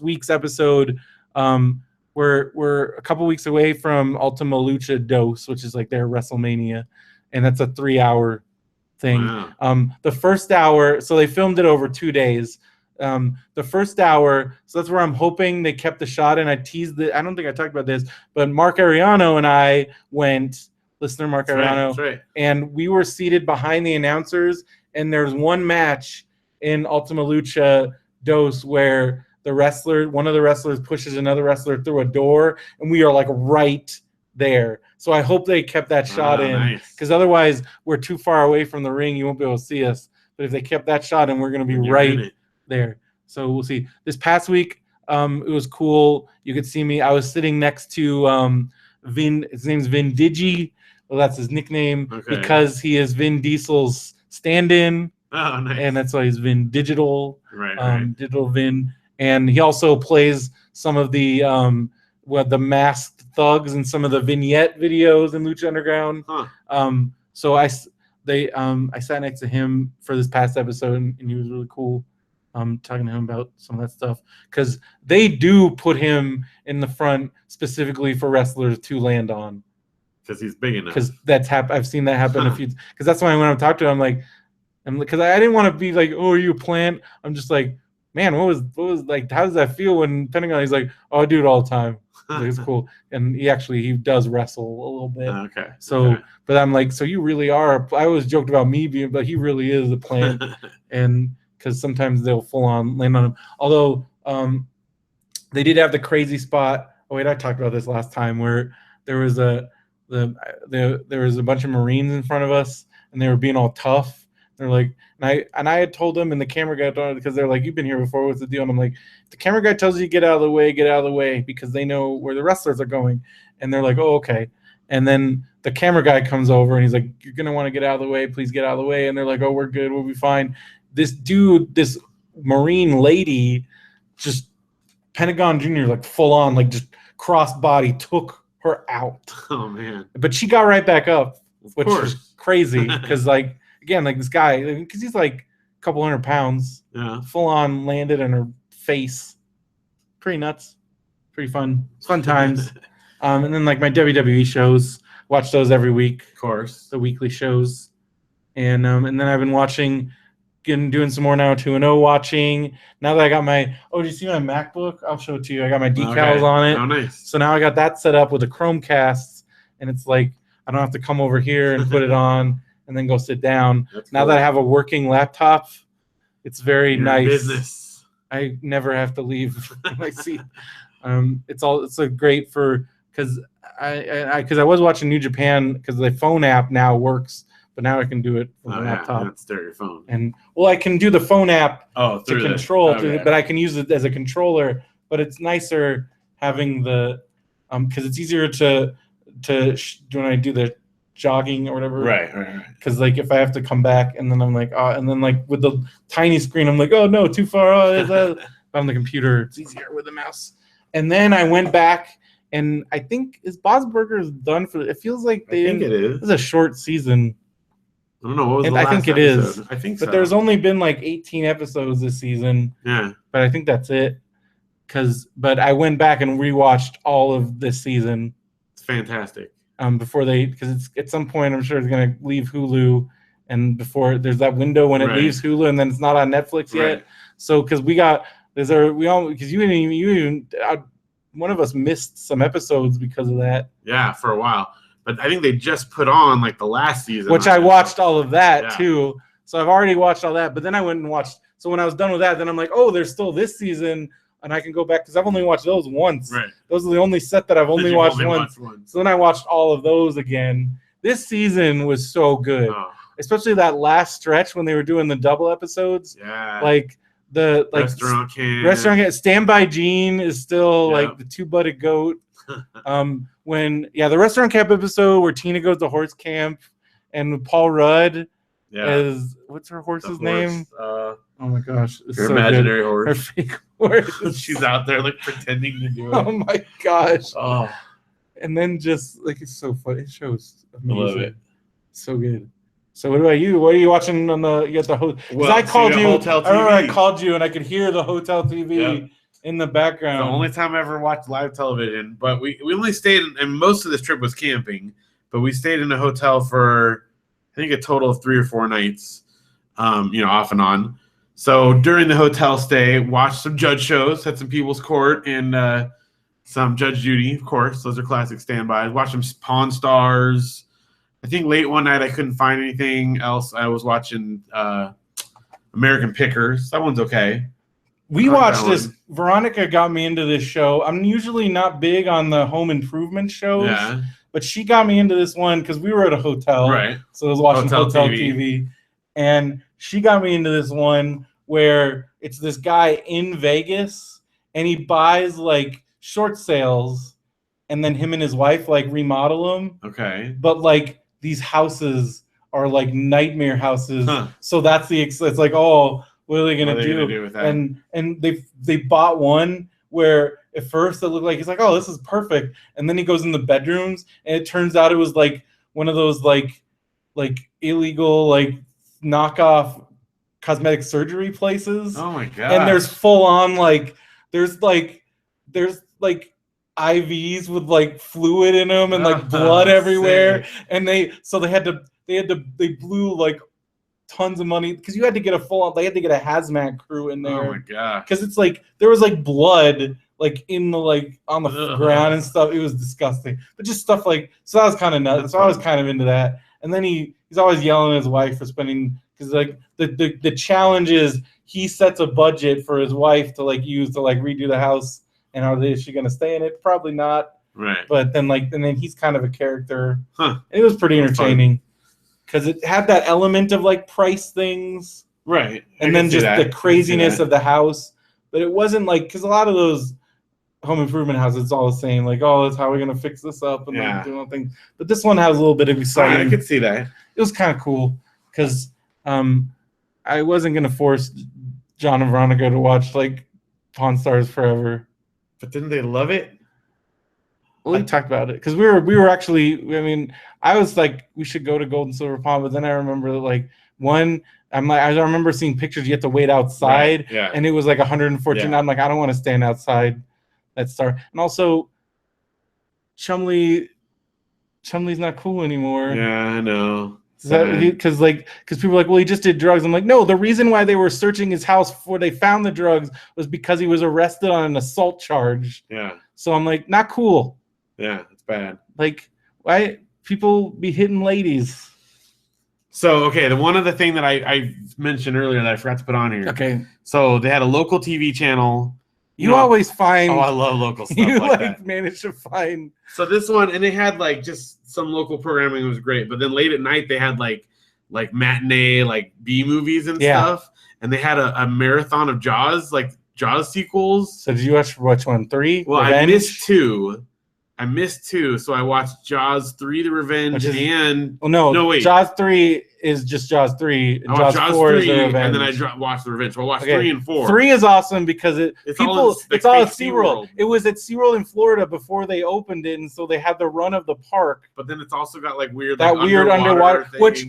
[SPEAKER 1] week's episode, we're a couple weeks away from Ultima Lucha Dos, which is like their WrestleMania, and that's a 3-hour thing.
[SPEAKER 2] Wow.
[SPEAKER 1] The first hour, so they filmed it over 2 days. The first hour, so that's where I'm hoping they kept the shot, and I teased it. I don't think I talked about this, but Mark Ariano and I went, listener Mark Ariano,
[SPEAKER 2] that's right.
[SPEAKER 1] And we were seated behind the announcers, and there's one match in Ultima Lucha Dos where one of the wrestlers pushes another wrestler through a door, and we are like right there. So I hope they kept that shot in, because otherwise we're too far away from the ring. You won't be able to see us. But if they kept that shot in, we're going to be right there. So we'll see. This past week, it was cool. You could see me. I was sitting next to Vin. His name's Vin Digi. Well, that's his nickname because he is Vin Diesel's stand-in.
[SPEAKER 2] Oh, nice.
[SPEAKER 1] And that's why he's Vin Digital.
[SPEAKER 2] Right.
[SPEAKER 1] Digital Vin. And he also plays some of the the masked thugs and some of the vignette videos in Lucha Underground. So I sat next to him for this past episode, and he was really cool. Talking to him about some of that stuff, because they do put him in the front specifically for wrestlers to land on.
[SPEAKER 2] Because he's big enough.
[SPEAKER 1] Because I've seen that happen a few. Because that's why when I talk to him, I'm like, because I didn't want to be like, oh, are you a plant? I'm just like, man, what was like, how does that feel when Pentagon? He's like, oh, I do it all the time. Like, it's cool. And he does wrestle a little bit.
[SPEAKER 2] Okay.
[SPEAKER 1] So, but I'm like, so you really are. I always joked about me being, but he really is a plant. And because sometimes they'll full on land on him. Although they did have the crazy spot. Oh wait, I talked about this last time where there was there was a bunch of Marines in front of us and they were being all tough. They're like, and I had told them, and the camera guy told them, because they're like, you've been here before, what's the deal? And I'm like, the camera guy tells you get out of the way, because they know where the wrestlers are going. And they're like, oh, okay. And then the camera guy comes over and he's like, you're gonna want to get out of the way, please get out of the way. And they're like, oh, we're good, we'll be fine. This Marine lady, just Pentagon Jr., like full on, like just cross body took her out.
[SPEAKER 2] Oh man.
[SPEAKER 1] But she got right back up, which
[SPEAKER 2] was
[SPEAKER 1] crazy, because like, again, like this guy, because he's like a couple 100 pounds, full on landed in her face. Pretty nuts, pretty fun times. And then like my WWE shows, watch those every week.
[SPEAKER 2] Of course,
[SPEAKER 1] the weekly shows, and then I've been doing some more now 2-0 watching. Now that I got my, do you see my MacBook? I'll show it to you. I got my decals on it.
[SPEAKER 2] Oh, nice.
[SPEAKER 1] So now I got that set up with the Chromecast, and it's like I don't have to come over here and put it on and then go sit down. That's now cool. That I have a working laptop, it's very nice.
[SPEAKER 2] Business.
[SPEAKER 1] I never have to leave my seat. It's a great for, because I was watching New Japan, because the phone app now works, but now I can do it from the laptop.
[SPEAKER 2] You don't stare at your phone.
[SPEAKER 1] And I can do the phone app to control, but I can use it as a controller. But it's nicer having the because it's easier to when I do the jogging or whatever.
[SPEAKER 2] Right.
[SPEAKER 1] Because like if I have to come back and then I'm like, and then like with the tiny screen, I'm like, oh no, too far. On the computer, it's easier with the mouse. And then I went back, and I think Bob's Burgers done for. It feels like they didn't.
[SPEAKER 2] I think it is.
[SPEAKER 1] It's a short season.
[SPEAKER 2] I don't know. What was the last
[SPEAKER 1] I think it
[SPEAKER 2] episode?
[SPEAKER 1] is.
[SPEAKER 2] I think so.
[SPEAKER 1] But there's only been like 18 episodes this season.
[SPEAKER 2] Yeah.
[SPEAKER 1] But I think that's it. But I went back and rewatched all of this season.
[SPEAKER 2] It's fantastic.
[SPEAKER 1] Because it's at some point I'm sure it's gonna leave Hulu, and before there's that window when it leaves Hulu and then it's not on Netflix yet. So because one of us missed some episodes because of that.
[SPEAKER 2] Yeah, for a while. But I think they just put on like the last season.
[SPEAKER 1] Which I watched all of that too. So I've already watched all that. But then I went and watched. So when I was done with that, then I'm like, oh, there's still this season. And I can go back because I've only watched those once.
[SPEAKER 2] Right.
[SPEAKER 1] Those are the only set that I've only watched once. So then I watched all of those again. This season was so good. Oh. Especially that last stretch when they were doing the double episodes.
[SPEAKER 2] Yeah.
[SPEAKER 1] Like the
[SPEAKER 2] Restaurant Camp.
[SPEAKER 1] Stand By Gene is still like the two-butted goat. When the Restaurant Camp episode where Tina goes to horse camp and Paul Rudd is what's her horse's name? Oh my gosh, it's
[SPEAKER 2] her
[SPEAKER 1] so
[SPEAKER 2] imaginary
[SPEAKER 1] good.
[SPEAKER 2] horse.
[SPEAKER 1] Her fake horse.
[SPEAKER 2] She's out there like pretending to do it.
[SPEAKER 1] Oh my gosh.
[SPEAKER 2] Oh.
[SPEAKER 1] And then just like it's so funny. It shows amazing.
[SPEAKER 2] I love it.
[SPEAKER 1] So good. So what about you? What are you watching on the hotel?
[SPEAKER 2] Well,
[SPEAKER 1] I called you.
[SPEAKER 2] Hotel TV.
[SPEAKER 1] I remember I called you and I could hear the hotel TV in the background.
[SPEAKER 2] The only time I ever watched live television, but we only stayed and most of this trip was camping, but we stayed in a hotel for I think a total of 3 or 4 nights, off and on. So during the hotel stay, watched some judge shows, had some People's Court and some Judge Judy, of course. Those are classic standbys. Watched some Pawn Stars. I think late one night I couldn't find anything else. I was watching American Pickers. That one's okay.
[SPEAKER 1] We watched this. Veronica got me into this show. I'm usually not big on the home improvement shows, but she got me into this one because we were at a hotel.
[SPEAKER 2] Right.
[SPEAKER 1] So I was watching Hotel TV. And she got me into this one where it's this guy in Vegas and he buys like short sales and then him and his wife like remodel them.
[SPEAKER 2] Okay.
[SPEAKER 1] But like these houses are like nightmare houses. So that's it's like, oh, what are they gonna do
[SPEAKER 2] with that?
[SPEAKER 1] And they bought one where at first it looked like he's like, oh, this is perfect. And then he goes in the bedrooms and it turns out it was like one of those like illegal like knockoff cosmetic surgery places.
[SPEAKER 2] Oh my god.
[SPEAKER 1] And there's full on like there's IVs with like fluid in them and like blood everywhere.
[SPEAKER 2] Sick.
[SPEAKER 1] And they blew like tons of money because you had to get they had to get a hazmat crew in there.
[SPEAKER 2] Oh my god!
[SPEAKER 1] Because it's like there was like blood like in the on the ground and stuff. It was disgusting. But just stuff like so that was kind of nuts. So I was kind of into that. And then he's always yelling at his wife for spending because like the challenge is he sets a budget for his wife to like use to like redo the house. And is she gonna stay in it? Probably not.
[SPEAKER 2] Right.
[SPEAKER 1] But then and then he's kind of a character. Huh. It was pretty entertaining because it had that element of like price things.
[SPEAKER 2] Right.
[SPEAKER 1] And then just the craziness of the house. But it wasn't like because a lot of those home improvement houses, it's all the same. Like, oh, that's how we're gonna fix this up and like, do nothing. But this one has a little bit of excitement.
[SPEAKER 2] I could see that.
[SPEAKER 1] It was kind of cool because I wasn't gonna force John and Veronica to watch like Pawn Stars forever.
[SPEAKER 2] But didn't they love it?
[SPEAKER 1] Well, we talked about it because we were actually. I mean, I was like, we should go to Gold and Silver Pond, but then I remember like I remember seeing pictures. You have to wait outside,
[SPEAKER 2] right,
[SPEAKER 1] and it was like 114. Yeah. I'm like, I don't want to stand outside. That star, and also Chumley's not cool anymore.
[SPEAKER 2] Yeah, I know.
[SPEAKER 1] Because people are like, well, he just did drugs. I'm like, no, the reason why they were searching his house before they found the drugs was because he was arrested on an assault charge.
[SPEAKER 2] Yeah.
[SPEAKER 1] So I'm like, not cool.
[SPEAKER 2] Yeah, it's bad.
[SPEAKER 1] Like, why people be hitting ladies?
[SPEAKER 2] So, okay, one other thing that I mentioned earlier that I forgot to put on here.
[SPEAKER 1] Okay.
[SPEAKER 2] So they had a local TV channel.
[SPEAKER 1] You always find.
[SPEAKER 2] Oh, I love local stuff.
[SPEAKER 1] You
[SPEAKER 2] like that.
[SPEAKER 1] Managed to find.
[SPEAKER 2] So this one, and they had like just some local programming. It was great, but then late at night they had like matinee like B movies and stuff, and they had a marathon of Jaws sequels.
[SPEAKER 1] So did you watch which one? 3?
[SPEAKER 2] Well,
[SPEAKER 1] Revenge?
[SPEAKER 2] I missed 2, so I watched Jaws 3, The Revenge, and
[SPEAKER 1] no, wait. Jaws 3 is just Jaws 3. And Jaws 4
[SPEAKER 2] 3,
[SPEAKER 1] is The Revenge.
[SPEAKER 2] and then I watched The Revenge. So I watched 3 and 4.
[SPEAKER 1] 3 is awesome because it's all at
[SPEAKER 2] SeaWorld.
[SPEAKER 1] It was at SeaWorld in Florida before they opened it, and so they had the run of the park.
[SPEAKER 2] But then it's also got like weird
[SPEAKER 1] underwater
[SPEAKER 2] thing.
[SPEAKER 1] which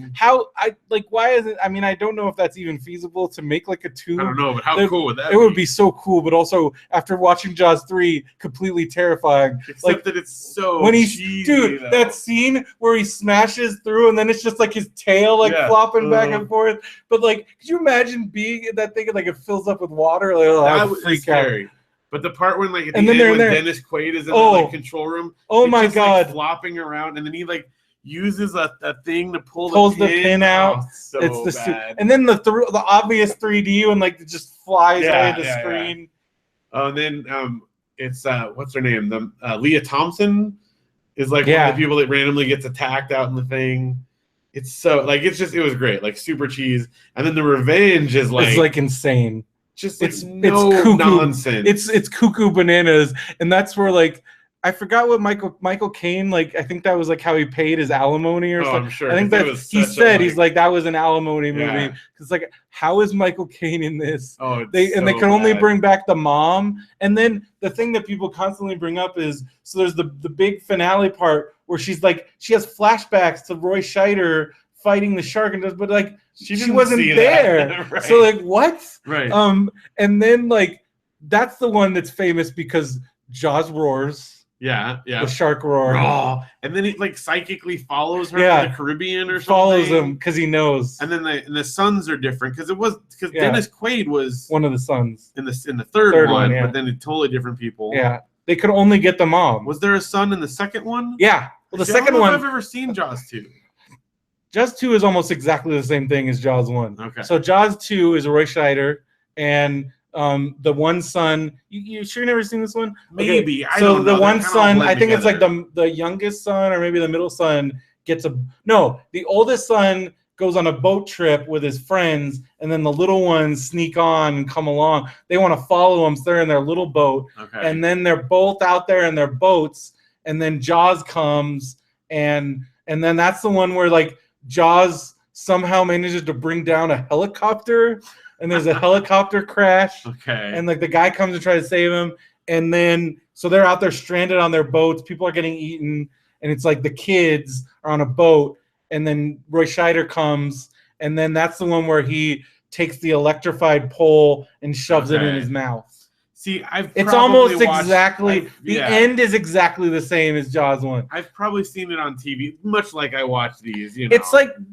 [SPEAKER 1] why is it? I mean, I don't know if that's even feasible to make like a 2.
[SPEAKER 2] I don't know, but how cool would that be?
[SPEAKER 1] It would be so cool, but also after watching Jaws 3, completely terrifying.
[SPEAKER 2] Except that it's so cheesy,
[SPEAKER 1] dude, that scene where he smashes through and then it's just like his tail flopping back and forth. But like, could you imagine being in that thing and like it fills up with water? Like,
[SPEAKER 2] that was scary. But the part when like at the end when Dennis Quaid is in the like, control room,
[SPEAKER 1] my god,
[SPEAKER 2] like, flopping around, and then he like uses a thing to
[SPEAKER 1] pulls the pin out.
[SPEAKER 2] Oh, so
[SPEAKER 1] it's
[SPEAKER 2] bad.
[SPEAKER 1] And then the obvious 3D when like it just flies away the screen.
[SPEAKER 2] Oh, and then it's what's her name? The Leah Thompson is like one of the people that randomly gets attacked out in the thing. It's so like it was great, like super cheese. And then The Revenge is like
[SPEAKER 1] it's like insane.
[SPEAKER 2] Just
[SPEAKER 1] it's
[SPEAKER 2] cuckoo nonsense.
[SPEAKER 1] It's cuckoo bananas, and that's where like I forgot what Michael Caine, like I think that was like how he paid his alimony or something.
[SPEAKER 2] I'm sure.
[SPEAKER 1] I think that he said he's like that was an alimony movie because like how is Michael Caine in this?
[SPEAKER 2] Oh,
[SPEAKER 1] they can only bring back the mom, and then the thing that people constantly bring up is so there's the big finale part where she's like she has flashbacks to Roy Scheider fighting the shark but like she wasn't there.
[SPEAKER 2] Right.
[SPEAKER 1] So like what?
[SPEAKER 2] Right.
[SPEAKER 1] And then like that's the one that's famous because Jaws roars.
[SPEAKER 2] Yeah.
[SPEAKER 1] The shark roar.
[SPEAKER 2] Oh, and then he like psychically follows her to the Caribbean or something.
[SPEAKER 1] Follows him because he knows.
[SPEAKER 2] And then the sons are different because Dennis Quaid was
[SPEAKER 1] one of the sons
[SPEAKER 2] in the third one, but then totally different people.
[SPEAKER 1] Yeah. They could only get the mom.
[SPEAKER 2] Was there a son in the second one?
[SPEAKER 1] Yeah. Well, the second
[SPEAKER 2] one.
[SPEAKER 1] one.
[SPEAKER 2] I've ever seen Jaws 2.
[SPEAKER 1] Jaws 2 is almost exactly the same thing as Jaws 1.
[SPEAKER 2] Okay.
[SPEAKER 1] So Jaws 2 is Roy Scheider and the one son. You sure you never seen this one?
[SPEAKER 2] Maybe.
[SPEAKER 1] Okay.
[SPEAKER 2] I don't know.
[SPEAKER 1] The one son, I think it's like the youngest son or maybe the middle son gets the oldest son goes on a boat trip with his friends, and then the little ones sneak on and come along. They want to follow them, so they're in their little boat.
[SPEAKER 2] Okay.
[SPEAKER 1] And then they're both out there in their boats, and then Jaws comes, and then that's the one where like Jaws somehow manages to bring down a helicopter, and there's a helicopter crash.
[SPEAKER 2] Okay.
[SPEAKER 1] And like the guy comes to try to save him, and then so they're out there stranded on their boats. People are getting eaten, and it's like the kids are on a boat, and then Roy Scheider comes, and then that's the one where he takes the electrified pole and shoves it in his mouth.
[SPEAKER 2] See,
[SPEAKER 1] it's almost exactly the end is exactly the same as Jaws 1.
[SPEAKER 2] I've probably seen it on TV, much like I watch these. You know,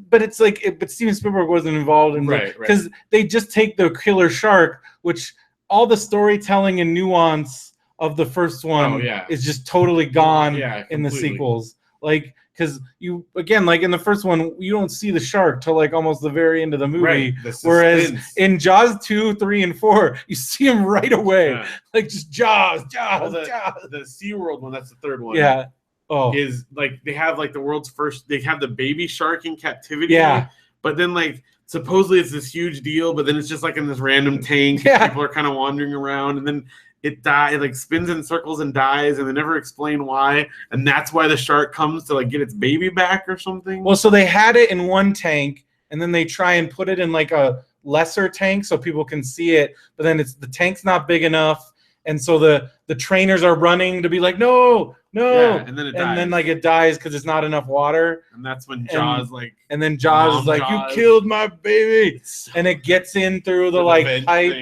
[SPEAKER 1] but Steven Spielberg wasn't involved in because they just take the killer shark, which all the storytelling and nuance of the first one is just totally gone in the sequels. Like, because you again, like in the first one, you don't see the shark till like almost the very end of the movie. Whereas in Jaws 2, 3, and 4, you see him right away. Yeah. Like just Jaws.
[SPEAKER 2] Jaws. The SeaWorld one, that's the third one.
[SPEAKER 1] Yeah. Oh.
[SPEAKER 2] Is like they have like the world's first. They have the baby shark in captivity.
[SPEAKER 1] Yeah.
[SPEAKER 2] But then like supposedly it's this huge deal, but then it's just like in this random tank. Yeah. People are kind of wandering around, and then it like spins in circles and dies, and they never explain why. And that's why the shark comes to like get its baby back or something.
[SPEAKER 1] Well, so they had it in one tank, and then they try and put it in like a lesser tank so people can see it, but then the tank's not big enough, and so the trainers are running to be like, no,
[SPEAKER 2] and then
[SPEAKER 1] it dies because it's not enough water.
[SPEAKER 2] And that's when Jaws
[SPEAKER 1] and then Jaws is like, you killed my baby, and it gets in through the like pipe,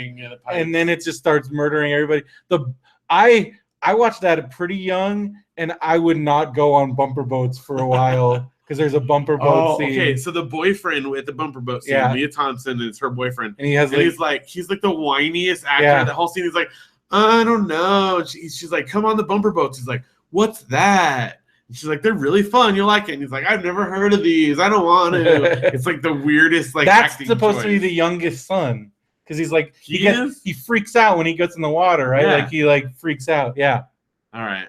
[SPEAKER 1] and then it just starts murdering everybody. I watched that pretty young, and I would not go on bumper boats for a while because there's a bumper boat scene.
[SPEAKER 2] Okay, so the boyfriend with the bumper boat scene, Mia Thompson is her boyfriend,
[SPEAKER 1] and he's
[SPEAKER 2] like the whiniest actor. Yeah. The whole scene is like, I don't know. She's like, come on the bumper boats. He's like, what's that? And she's like, they're really fun. You'll like it. And he's like, I've never heard of these. I don't want to. It's like the weirdest like
[SPEAKER 1] that's
[SPEAKER 2] acting
[SPEAKER 1] supposed
[SPEAKER 2] choice.
[SPEAKER 1] To be the youngest son because he's like he freaks out when he gets in the water, right? Like he like freaks out. Yeah.
[SPEAKER 2] All right.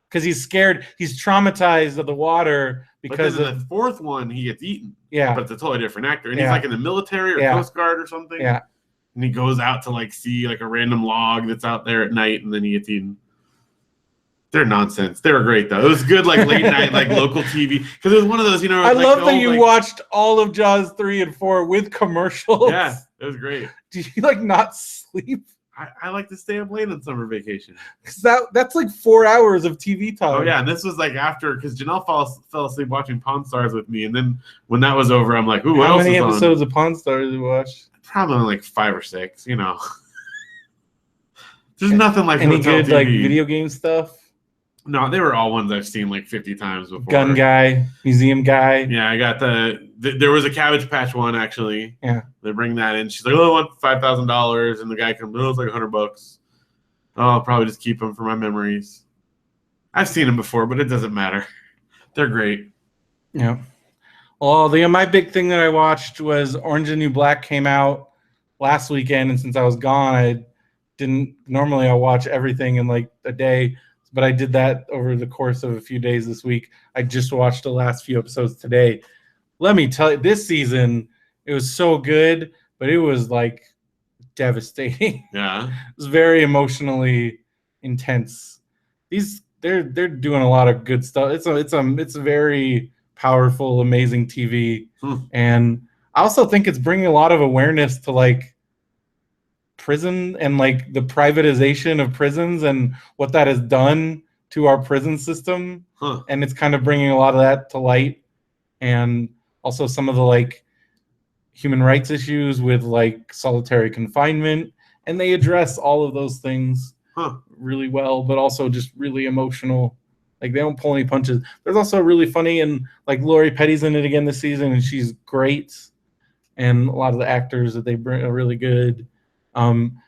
[SPEAKER 1] Because he's scared. He's traumatized of the water because
[SPEAKER 2] of the fourth one he gets eaten.
[SPEAKER 1] Yeah.
[SPEAKER 2] But it's a totally different actor, and he's like in the military or Coast Guard or something.
[SPEAKER 1] Yeah.
[SPEAKER 2] And he goes out to like see like a random log that's out there at night, and then he gets eaten. They're nonsense. They were great though. It was good like late night like local TV because it was one of those, you know.
[SPEAKER 1] I love that you watched all of Jaws 3 and 4 with commercials.
[SPEAKER 2] Yeah, it was great.
[SPEAKER 1] Do you like not sleep?
[SPEAKER 2] I like to stay up late on summer vacation.
[SPEAKER 1] Because that's like 4 hours of TV time.
[SPEAKER 2] Oh yeah, and this was like after because Janelle fell asleep watching Pawn Stars with me, and then when that was over, I'm like, ooh, what else is on?
[SPEAKER 1] How many episodes of Pawn Stars did you watch?
[SPEAKER 2] Probably like 5 or 6, you know. There's nothing like
[SPEAKER 1] any good
[SPEAKER 2] TV.
[SPEAKER 1] Like video game stuff.
[SPEAKER 2] No, they were all ones I've seen like 50 times before.
[SPEAKER 1] Gun Guy, Museum Guy.
[SPEAKER 2] Yeah, I got there was a Cabbage Patch one actually.
[SPEAKER 1] Yeah,
[SPEAKER 2] they bring that in. She's like, "Oh, I want $5,000," and the guy comes, "Oh, it's like $100." Oh, I'll probably just keep them for my memories. I've seen them before, but it doesn't matter. They're great.
[SPEAKER 1] Yeah. Well, my big thing that I watched was Orange and New Black came out last weekend, and since I was gone, I didn't. Normally, I watch everything in like a day, but I did that over the course of a few days this week. I just watched the last few episodes today. Let me tell you, this season it was so good, but it was like devastating.
[SPEAKER 2] Yeah,
[SPEAKER 1] it was very emotionally intense. They're doing a lot of good stuff. It's a very powerful, amazing TV, and I also think it's bringing a lot of awareness to like prison and like the privatization of prisons and what that has done to our prison system, and it's kind of bringing a lot of that to light, and also some of the like human rights issues with like solitary confinement, and they address all of those things really well, but also just really emotional. Like they don't pull any punches. There's also really funny, and like Lori Petty's in it again this season, and she's great. And a lot of the actors that they bring are really good.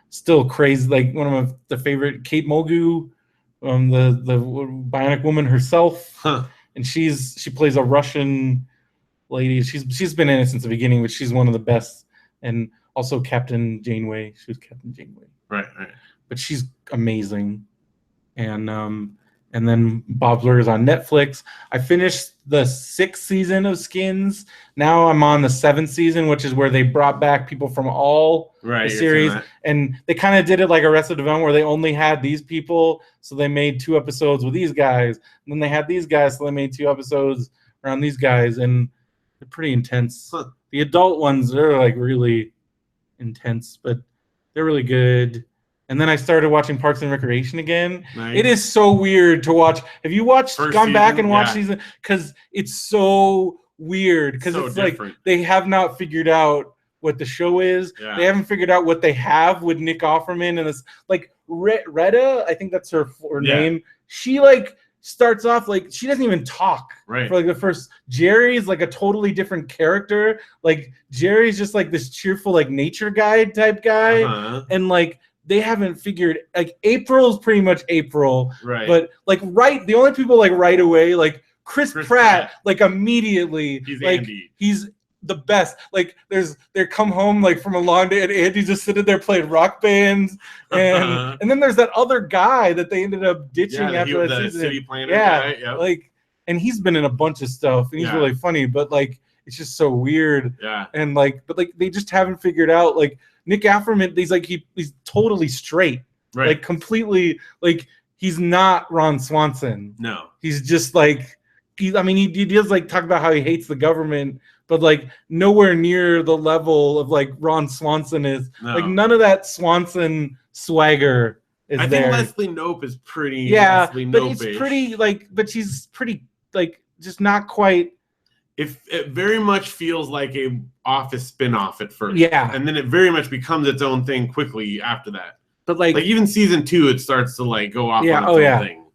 [SPEAKER 1] Still crazy. Like one of the favorite, Kate Mulgrew, the Bionic Woman herself, and she plays a Russian lady. She's been in it since the beginning, but she's one of the best. And also Captain Janeway. She was Captain Janeway.
[SPEAKER 2] Right.
[SPEAKER 1] But she's amazing. And then Bob's Burgers on Netflix. I finished the 6th season of Skins. Now I'm on the 7th season, which is where they brought back people from all the series. And they kind of did it like Arrested Development, where they only had these people, so they made 2 episodes with these guys. And then they had these guys, so they made 2 episodes around these guys. And they're pretty intense. The adult ones, they're like really intense, but they're really good. And then I started watching Parks and Recreation again. Nice. It is so weird to watch. Have you gone back and watched season? Because it's so weird. Because it's different. Like they have not figured out what the show is.
[SPEAKER 2] Yeah.
[SPEAKER 1] They haven't figured out what they have with Nick Offerman and it's like Retta, I think that's her name. She like starts off like she doesn't even talk for like the first. Jerry's like a totally different character. Like Jerry's just like this cheerful like nature guide type guy, and like they haven't figured like April's pretty much April, but like the only people like right away like Chris Pratt like immediately
[SPEAKER 2] he's
[SPEAKER 1] like
[SPEAKER 2] Andy.
[SPEAKER 1] He's the best. Like they come home like from a long day and Andy's just sitting there playing rock bands and then there's that other guy that they ended up ditching after that season.
[SPEAKER 2] City planner guy. Yep.
[SPEAKER 1] Like and he's been in a bunch of stuff and he's really funny, but like it's just so weird. And like but like they just haven't figured out like Nick Offerman, he's totally straight. Like completely like he's not Ron Swanson.
[SPEAKER 2] No.
[SPEAKER 1] He's just like he does like talk about how he hates the government, but like nowhere near the level of like Ron Swanson is. No. Like none of that Swanson swagger is there. I
[SPEAKER 2] think Leslie Knope is pretty.
[SPEAKER 1] Yeah,
[SPEAKER 2] Leslie
[SPEAKER 1] but
[SPEAKER 2] Knope-ish.
[SPEAKER 1] it's pretty like, but she's pretty like just not quite.
[SPEAKER 2] It very much feels like a Office spinoff at first.
[SPEAKER 1] Yeah,
[SPEAKER 2] and then it very much becomes its own thing quickly after that.
[SPEAKER 1] But like
[SPEAKER 2] even season 2, it starts to like go off on its own thing.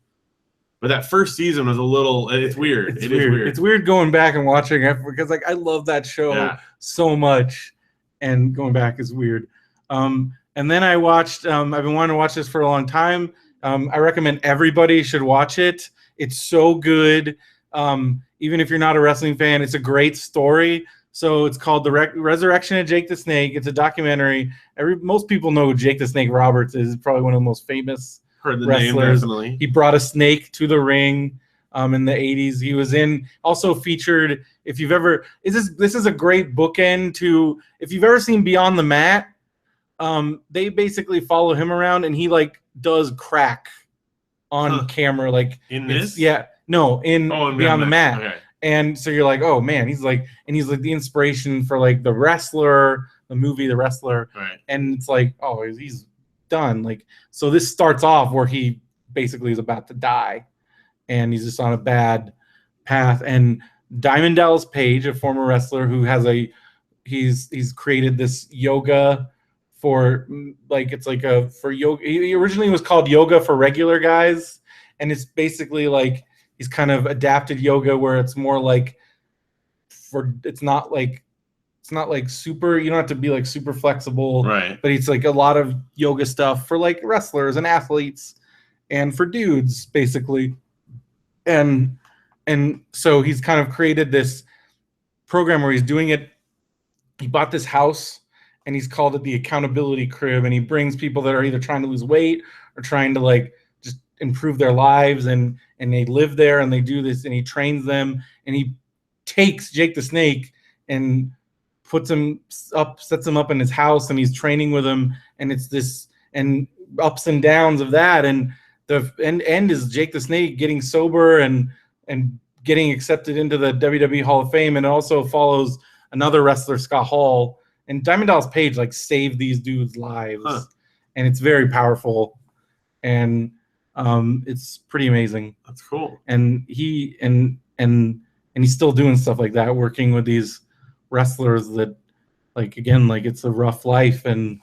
[SPEAKER 2] But that first season was a little. It's weird. It is weird.
[SPEAKER 1] It's weird going back and watching it because like I love that show so much, and going back is weird. And then I watched. I've been wanting to watch this for a long time. I recommend everybody should watch it. It's so good. Even if you're not a wrestling fan, it's a great story. So it's called The Resurrection of Jake the Snake. It's a documentary. Most people know who Jake the Snake Roberts is. Probably one of the most famous.
[SPEAKER 2] Heard the
[SPEAKER 1] wrestlers.
[SPEAKER 2] Name, definitely.
[SPEAKER 1] He brought a snake to the ring in the 80s. He was also featured, if you've ever, this is a great bookend to, if you've ever seen Beyond the Mat, they basically follow him around and he like does crack on camera. Like
[SPEAKER 2] in this?
[SPEAKER 1] Yeah. No, in Beyond the Mat.
[SPEAKER 2] Okay.
[SPEAKER 1] And so you're like, oh man, he's like the inspiration for like The Wrestler, the movie The Wrestler.
[SPEAKER 2] Right.
[SPEAKER 1] And it's like, oh, he's done. Like, so this starts off where he basically is about to die and he's just on a bad path. And Diamond Dallas Page, a former wrestler who has he's created this yoga for like, it's like for yoga. He originally was called Yoga for Regular Guys. And it's basically like, he's kind of adapted yoga where it's more like it's not like super, you don't have to be like super flexible,
[SPEAKER 2] right?
[SPEAKER 1] But it's like a lot of yoga stuff for like wrestlers and athletes and for dudes basically. And so he's kind of created this program where he's doing it. He bought this house and he's called it the Accountability Crib. And he brings people that are either trying to lose weight or trying to like just improve their lives. And they live there and they do this and he trains them and he takes Jake the Snake and sets him up in his house and he's training with him. And it's this and ups and downs of that. And the end is Jake the Snake getting sober and getting accepted into the WWE Hall of Fame. And it also follows another wrestler, Scott Hall, and Diamond Dallas Page like saved these dudes' lives. And it's very powerful. And it's pretty amazing.
[SPEAKER 2] That's cool.
[SPEAKER 1] And he's still doing stuff like that, working with these wrestlers that like, again, like it's a rough life and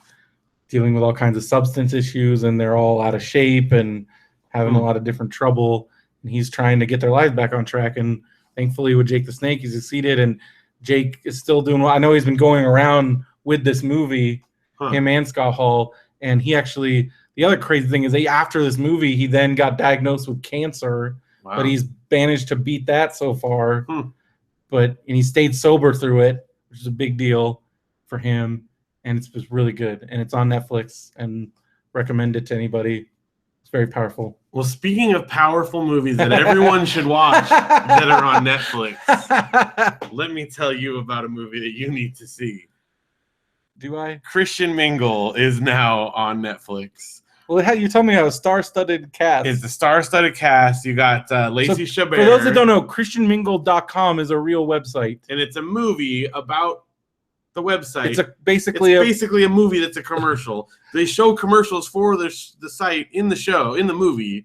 [SPEAKER 1] dealing with all kinds of substance issues and they're all out of shape and having a lot of different trouble. And he's trying to get their lives back on track. And thankfully with Jake the Snake, he succeeded. And Jake is still doing well. I know he's been going around with this movie, him and Scott Hall. And he actually, the other crazy thing is after this movie, he then got diagnosed with cancer, but he's managed to beat that so far. And he stayed sober through it, which is a big deal for him. And it's just really good. And it's on Netflix and recommend it to anybody. It's very powerful.
[SPEAKER 2] Well, speaking of powerful movies that everyone should watch that are on Netflix, let me tell you about a movie that you need to see.
[SPEAKER 1] Do I?
[SPEAKER 2] Christian Mingle is now on Netflix.
[SPEAKER 1] Well, you told me how a star-studded cast.
[SPEAKER 2] It's the star-studded cast. You got Lacey Chabert.
[SPEAKER 1] For those that don't know, ChristianMingle.com is a real website.
[SPEAKER 2] And it's a movie about the website.
[SPEAKER 1] It's basically
[SPEAKER 2] a movie that's a commercial. They show commercials for the site in the show, in the movie.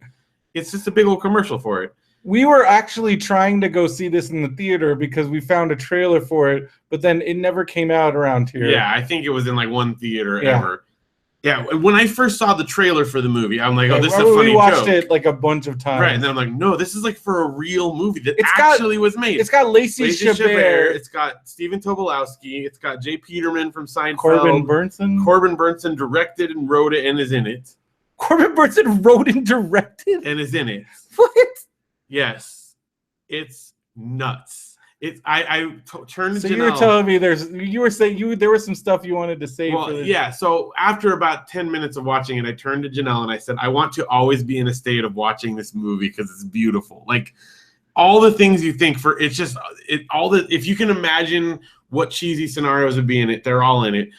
[SPEAKER 2] It's just a big old commercial for it.
[SPEAKER 1] We were actually trying to go see this in the theater because we found a trailer for it, but then it never came out around here.
[SPEAKER 2] Yeah, I think it was in like one theater ever. Yeah, when I first saw the trailer for the movie, I'm like, oh, this is a funny joke.
[SPEAKER 1] We watched it like a bunch of times.
[SPEAKER 2] Right, and then I'm like, no, this is like for a real movie that actually was made.
[SPEAKER 1] It's got Lacey Chabert.
[SPEAKER 2] It's got Stephen Tobolowsky. It's got Jay Peterman from Seinfeld.
[SPEAKER 1] Corbin Burnson.
[SPEAKER 2] Corbin Burnson directed and wrote it and is in it.
[SPEAKER 1] Corbin Burnson wrote and directed?
[SPEAKER 2] And is in it.
[SPEAKER 1] What?
[SPEAKER 2] Yes. It's nuts. I turned to
[SPEAKER 1] So
[SPEAKER 2] Janelle.
[SPEAKER 1] you were telling me you were saying there was some stuff you wanted to say.
[SPEAKER 2] Well, yeah. So after about 10 minutes of watching it, I turned to Janelle and I said, I want to always be in a state of watching this movie because it's beautiful. Like all the things you think if you can imagine what cheesy scenarios would be in it, they're all in it.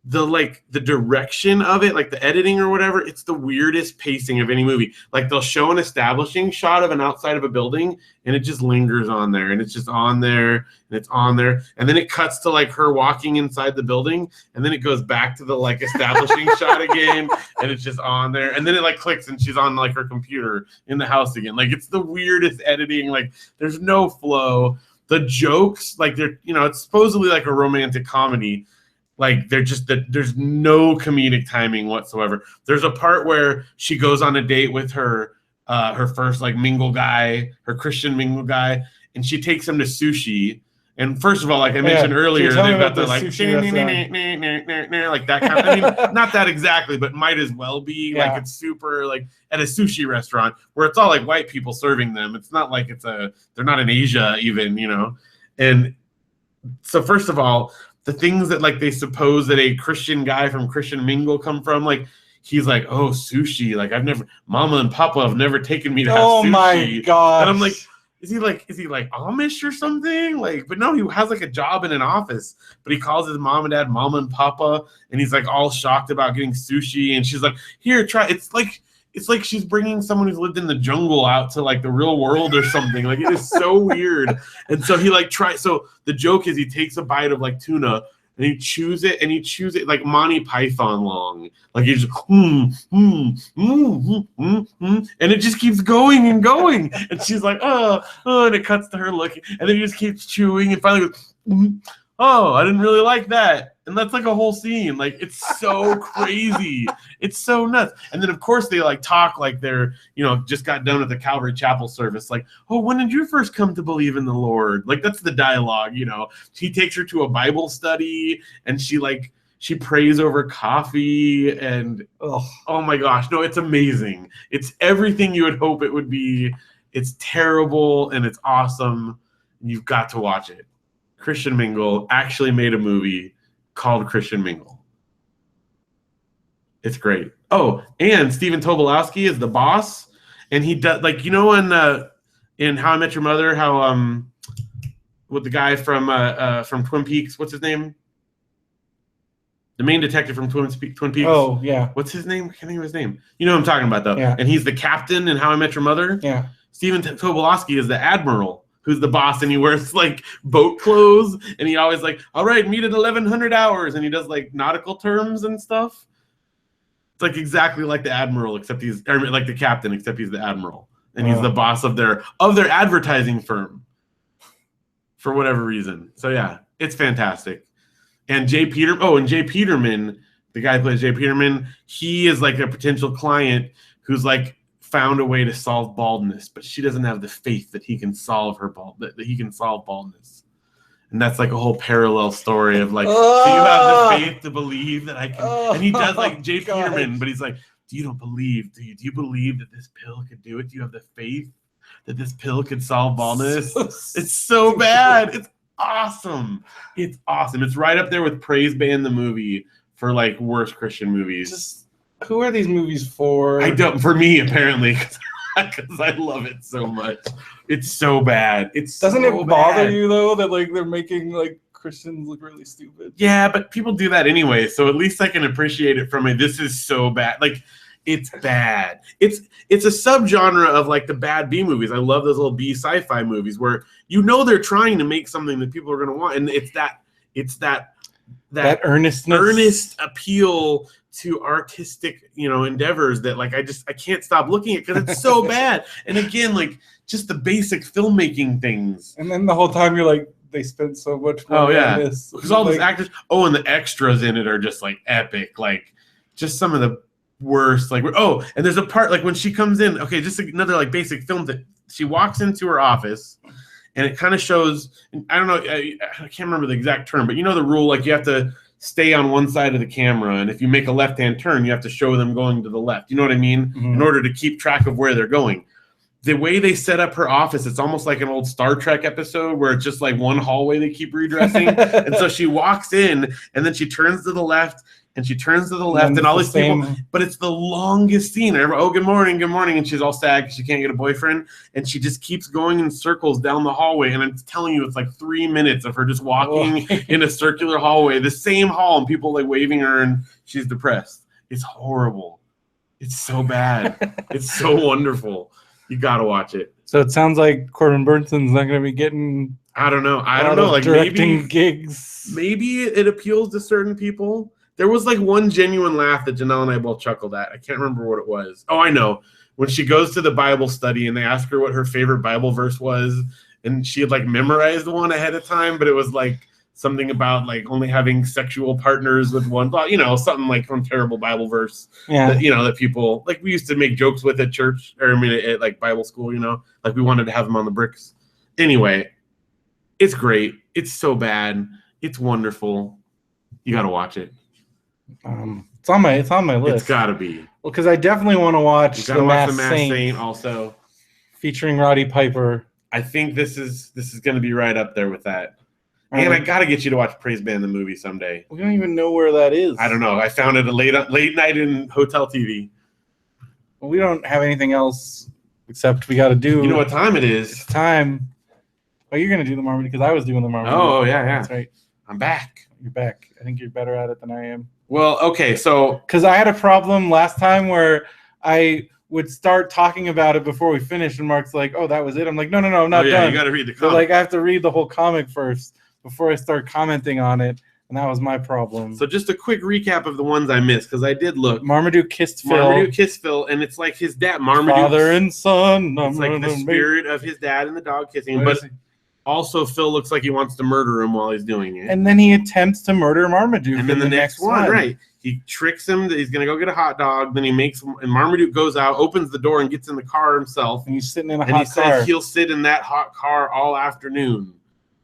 [SPEAKER 2] The direction of it, like the editing or whatever, it's the weirdest pacing of any movie. Like they'll show an establishing shot of an outside of a building and it just lingers on there and it's just on there and it's on there. And then it cuts to like her walking inside the building and then it goes back to the like establishing shot again and it's just on there. And then it like clicks and she's on like her computer in the house again. Like it's the weirdest editing. Like there's no flow. The jokes, like it's supposedly like a romantic comedy. Like there's no comedic timing whatsoever. There's a part where she goes on a date with her first like mingle guy, her Christian mingle guy, and she takes him to sushi. And first of all, like I mentioned earlier, they've got the like like that kind of, I mean, not that exactly, but might as well be. Yeah. Like it's super like at a sushi restaurant where it's all like white people serving them. It's not like they're not in Asia even, And so first of all, the things that like they suppose that a Christian guy from Christian Mingle come from, like he's like, oh, sushi, like Mama and Papa have never taken me to have sushi. Oh my god! And I'm like, is he like Amish or something? Like, but no, he has like a job in an office, but he calls his mom and dad Mama and Papa, and he's like all shocked about getting sushi, and she's like, here, try. It's like she's bringing someone who's lived in the jungle out to like the real world or something. Like it is so weird. And so he like tries. So the joke is he takes a bite of like tuna and he chews it like Monty Python long. Like he's just and it just keeps going and going. And she's like, oh, and it cuts to her looking, and then he just keeps chewing and finally goes, oh, I didn't really like that. And that's like a whole scene. Like it's so crazy. It's so nuts. And then of course they like talk like they're, just got done with the Calvary Chapel service. Like, oh, when did you first come to believe in the Lord? Like that's the dialogue, He takes her to a Bible study and she prays over coffee and oh my gosh. No, it's amazing. It's everything you would hope it would be. It's terrible and it's awesome. You've got to watch it. Christian Mingle actually made a movie called Christian Mingle. It's great. Oh, and Stephen Tobolowsky is the boss, and he does in How I Met Your Mother, how with the guy from Twin Peaks, what's his name? The main detective from Twin Peaks.
[SPEAKER 1] Oh yeah.
[SPEAKER 2] What's his name? I can't think of his name. You know what I'm talking about though.
[SPEAKER 1] Yeah.
[SPEAKER 2] And he's the captain in How I Met Your Mother.
[SPEAKER 1] Yeah.
[SPEAKER 2] Stephen Tobolowsky is the admiral, who's the boss, and he wears like boat clothes, and he always like, all right, meet at 1100 hours, and he does like nautical terms and stuff. It's like exactly like the admiral, except like the captain, except he's the admiral, and he's the boss of their advertising firm for whatever reason. So yeah, it's fantastic. And Jay Peterman, the guy who plays Jay Peterman, he is like a potential client who's like found a way to solve baldness, but she doesn't have the faith that he can solve that he can solve baldness. And that's like a whole parallel story of like, do you have the faith to believe that I can? And he does like Jay Peterman, but he's like, do you believe that this pill could do it? Do you have the faith that this pill could solve baldness? It's so bad. It's awesome. It's awesome. It's right up there with Praise Band the movie for like worst Christian movies.
[SPEAKER 1] Who are these movies for?
[SPEAKER 2] For me, apparently, because I love it so much. It's so bad.
[SPEAKER 1] Doesn't it bother you though that like they're making like Christians look really stupid?
[SPEAKER 2] Yeah, but people do that anyway, so at least I can appreciate it from it. This is so bad. Like it's bad. It's a subgenre of like the bad B movies. I love those little B sci-fi movies where they're trying to make something that people are going to want, and it's that
[SPEAKER 1] earnestness,
[SPEAKER 2] earnest appeal to artistic, endeavors that like I can't stop looking at because it's so bad. And again, like just the basic filmmaking things.
[SPEAKER 1] And then the whole time you're like, they spent so much money on this.
[SPEAKER 2] Because all these actors, and the extras in it are just like epic, like just some of the worst. Like, and there's a part like when she comes in. Okay, just another like basic film that she walks into her office, and it kind of shows. I don't know, I can't remember the exact term, but you know the rule, like you have to stay on one side of the camera, and if you make a left-hand turn, you have to show them going to the left. You know what I mean? Mm-hmm. In order to keep track of where they're going. The way they set up her office, it's almost like an old Star Trek episode where it's just like one hallway they keep redressing. And so she walks in, and then she turns to the left, and she turns to the left, and all these people. But it's the longest scene. Good morning, good morning. And she's all sad because she can't get a boyfriend. And she just keeps going in circles down the hallway. And I'm telling you, it's like 3 minutes of her just walking in a circular hallway, the same hall, and people like waving her, and she's depressed. It's horrible. It's so bad. It's so wonderful. You gotta watch it.
[SPEAKER 1] So it sounds like Corbin Burnson's not gonna be getting.
[SPEAKER 2] I don't know. Like
[SPEAKER 1] directing gigs.
[SPEAKER 2] Maybe it appeals to certain people. There was like one genuine laugh that Janelle and I both chuckled at. I can't remember what it was. Oh, I know. When she goes to the Bible study and they ask her what her favorite Bible verse was, and she had like memorized one ahead of time, but it was like something about like only having sexual partners with one thought, something like some terrible Bible verse.
[SPEAKER 1] Yeah.
[SPEAKER 2] That, that people like we used to make jokes with at church at like Bible school, like we wanted to have them on the bricks. Anyway, it's great. It's so bad. It's wonderful. You got to watch it.
[SPEAKER 1] It's on my list.
[SPEAKER 2] It's got to be.
[SPEAKER 1] Well, because I definitely want to watch The Masked
[SPEAKER 2] Saint also,
[SPEAKER 1] featuring Roddy Piper.
[SPEAKER 2] I think this is going to be right up there with that. And I got to get you to watch Praise Band the movie someday.
[SPEAKER 1] We don't even know where that is.
[SPEAKER 2] I don't know. I found it a late night in hotel TV.
[SPEAKER 1] Well, we don't have anything else except we got to do.
[SPEAKER 2] You know what time it is?
[SPEAKER 1] It's time. Oh, you're going to do the Marmaduke because I was doing the Marmaduke.
[SPEAKER 2] Oh, yeah.
[SPEAKER 1] That's right.
[SPEAKER 2] I'm back.
[SPEAKER 1] You're back. I think you're better at it than I am.
[SPEAKER 2] Well, okay, so...
[SPEAKER 1] Because I had a problem last time where would start talking about it before we finished, and Mark's like, "Oh, that was it." I'm like, "No, I'm not done."
[SPEAKER 2] You got to read the comic.
[SPEAKER 1] So, like, I have to read the whole comic first before I start commenting on it, and that was my problem.
[SPEAKER 2] So, just a quick recap of the ones I missed because I did look.
[SPEAKER 1] Marmaduke kissed Phil,
[SPEAKER 2] and it's like his dad, Marmaduke,
[SPEAKER 1] father and son.
[SPEAKER 2] It's like the spirit of his dad and the dog kissing him, but also Phil looks like he wants to murder him while he's doing it.
[SPEAKER 1] And then he attempts to murder Marmaduke.
[SPEAKER 2] And then the next one, right? He tricks him that he's going to go get a hot dog. Then and Marmaduke goes out, opens the door, and gets in the car himself.
[SPEAKER 1] And he's sitting in a hot
[SPEAKER 2] car. And he says
[SPEAKER 1] car.
[SPEAKER 2] He'll sit in that hot car all afternoon.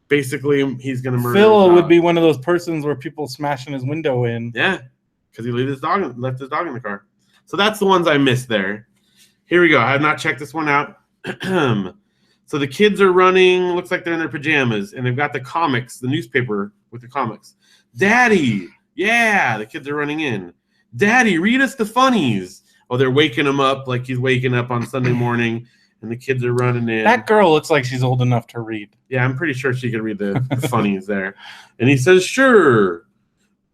[SPEAKER 2] Basically, he's going to murder
[SPEAKER 1] Phil would be one of those persons where people smashing his window in.
[SPEAKER 2] Yeah, because he left his dog in the car. So that's the ones I missed there. Here we go. I have not checked this one out. So the kids are running. Looks like they're in their pajamas, and they've got the comics, the newspaper with the comics. Daddy! Yeah, the kids are running in. Daddy, read us the funnies. Oh, they're waking him up like he's waking up on Sunday morning, and the kids are running in.
[SPEAKER 1] That girl looks like she's old enough to read.
[SPEAKER 2] Yeah, I'm pretty sure she can read the funnies there. And he says, sure.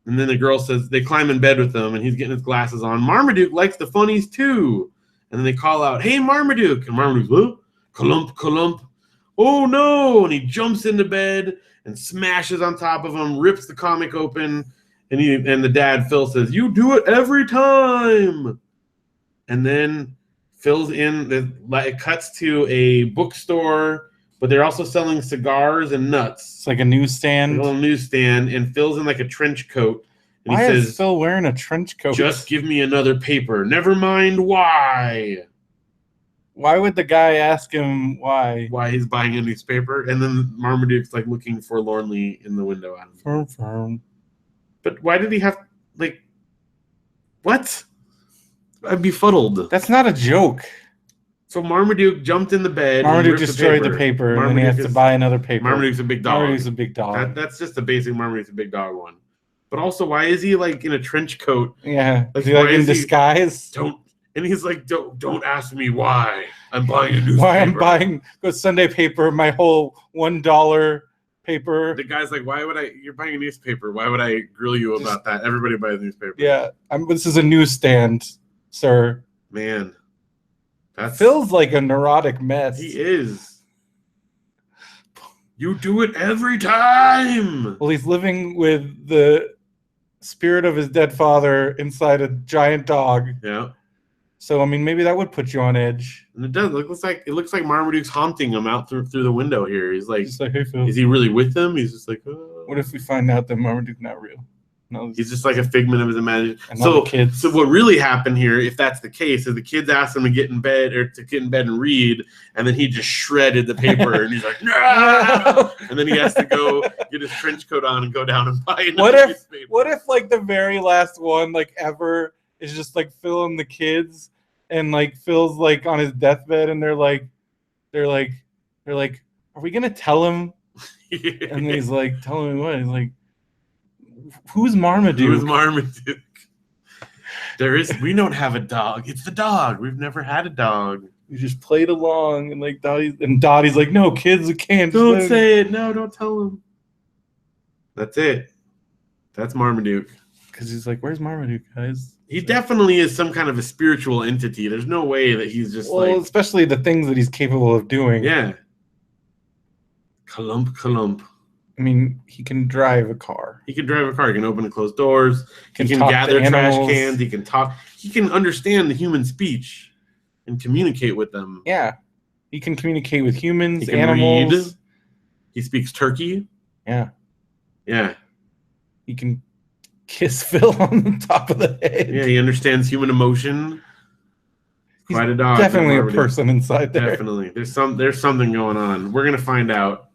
[SPEAKER 2] And then the girl says, they climb in bed with him, and he's getting his glasses on. Marmaduke likes the funnies too. And then they call out, hey, Marmaduke. And Marmaduke's, oh, Clump, clump. Oh, no. And he jumps into bed and smashes on top of him, rips the comic open. And the dad, Phil, says, you do it every time. And then Phil's it cuts to a bookstore, but they're also selling cigars and nuts.
[SPEAKER 1] It's like a newsstand.
[SPEAKER 2] A little newsstand. And Phil's in like a trench coat. And
[SPEAKER 1] why
[SPEAKER 2] he says,
[SPEAKER 1] is Phil wearing a trench coat?
[SPEAKER 2] Just give me another paper. Never mind why.
[SPEAKER 1] Why would the guy ask him why?
[SPEAKER 2] Why he's buying a newspaper. And then Marmaduke's like looking forlornly in the window at him. But why did he have, like, what? I'm befuddled.
[SPEAKER 1] That's not a joke.
[SPEAKER 2] So Marmaduke jumped in the bed.
[SPEAKER 1] Marmaduke destroyed the paper, and then he has to buy another paper.
[SPEAKER 2] Marmaduke's a big dog.
[SPEAKER 1] Marmaduke's a big dog.
[SPEAKER 2] That's just the basic Marmaduke's a big dog one. But also, why is he, like, in a trench coat?
[SPEAKER 1] Yeah. Is he, like, in disguise?
[SPEAKER 2] And he's like, don't ask me why I'm buying a newspaper.
[SPEAKER 1] Why I'm buying a Sunday paper, my whole $1 paper.
[SPEAKER 2] The guy's like, you're buying a newspaper. Why would I grill you about that? Everybody buys a newspaper.
[SPEAKER 1] Yeah. This is a newsstand, sir.
[SPEAKER 2] Man.
[SPEAKER 1] Phil's like a neurotic mess.
[SPEAKER 2] He is. You do it every time.
[SPEAKER 1] Well, he's living with the spirit of his dead father inside a giant dog.
[SPEAKER 2] Yeah.
[SPEAKER 1] So I mean, maybe that would put you on edge.
[SPEAKER 2] And it does. It looks like Marmaduke's haunting him out through the window here. He's like,
[SPEAKER 1] Hey, Phil.
[SPEAKER 2] Is he really with them? He's just like, oh.
[SPEAKER 1] What if we find out that Marmaduke's not real? No,
[SPEAKER 2] he's just like a figment of his imagination.
[SPEAKER 1] So
[SPEAKER 2] what really happened here, if that's the case, is the kids asked him to get in bed and read, and then he just shredded the paper, and he's like, no! And then he has to go get his trench coat on and go down and buy another piece of paper.
[SPEAKER 1] What if like the very last one like ever is just like Phil and the kids, and like Phil's like on his deathbed, and they're like, are we gonna tell him? And he's like, tell him what? He's like, who's Marmaduke?
[SPEAKER 2] Who's Marmaduke? We don't have a dog. It's the dog. We've never had a dog.
[SPEAKER 1] We just played along, and like Dottie's like, no, kids, can't.
[SPEAKER 2] Don't say it. No, don't tell him. That's it. That's Marmaduke.
[SPEAKER 1] Because he's like, where's Marmaduke, guys?
[SPEAKER 2] He definitely is some kind of a spiritual entity. There's no way that he's just
[SPEAKER 1] especially the things that he's capable of doing.
[SPEAKER 2] Yeah. Clump.
[SPEAKER 1] I mean, he can drive a car.
[SPEAKER 2] He can open and close doors. He can gather trash cans. He can talk. He can understand the human speech and communicate with them.
[SPEAKER 1] Yeah. He can communicate with humans, animals. Read.
[SPEAKER 2] He speaks turkey.
[SPEAKER 1] Yeah.
[SPEAKER 2] Yeah.
[SPEAKER 1] He can kiss Phil on the top of the head.
[SPEAKER 2] Yeah, he understands human emotion.
[SPEAKER 1] He's quite a dog. Definitely a person inside there.
[SPEAKER 2] Definitely. There's something going on. We're gonna find out.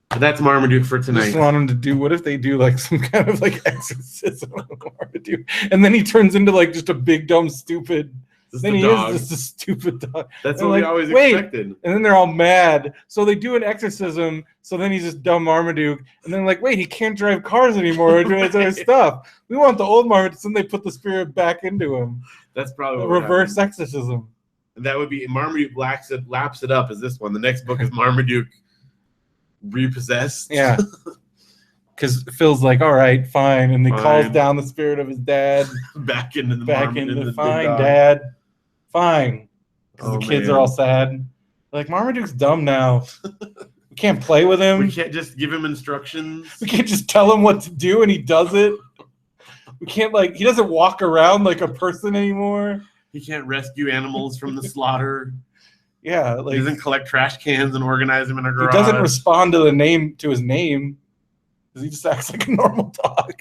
[SPEAKER 2] But that's Marmaduke for tonight.
[SPEAKER 1] I just want him to do. What if they do like some kind of like exorcism of Marmaduke, and then he turns into like just a big dumb stupid. Then he is just a stupid dog.
[SPEAKER 2] That's what we always expected.
[SPEAKER 1] And then they're all mad. So they do an exorcism. So then he's just dumb Marmaduke. And then like, wait, he can't drive cars anymore or do his other stuff. We want the old Marmaduke. So then they put the spirit back into him.
[SPEAKER 2] That's probably
[SPEAKER 1] what reverse exorcism.
[SPEAKER 2] And that would be Marmaduke laps it up as this one. The next book is Marmaduke repossessed.
[SPEAKER 1] Yeah. Because Phil's like, all right, fine. And he calls down the spirit of his dad.
[SPEAKER 2] back into
[SPEAKER 1] fine, Dad. Fine. Because the kids are all sad. Like, Marmaduke's dumb now. We can't play with him.
[SPEAKER 2] We can't just give him instructions.
[SPEAKER 1] We can't just tell him what to do and he does it. We can't, he doesn't walk around like a person anymore.
[SPEAKER 2] He can't rescue animals from the slaughter.
[SPEAKER 1] Yeah.
[SPEAKER 2] He doesn't collect trash cans and organize them in a garage.
[SPEAKER 1] He doesn't respond to his name. Because he just acts like a normal dog.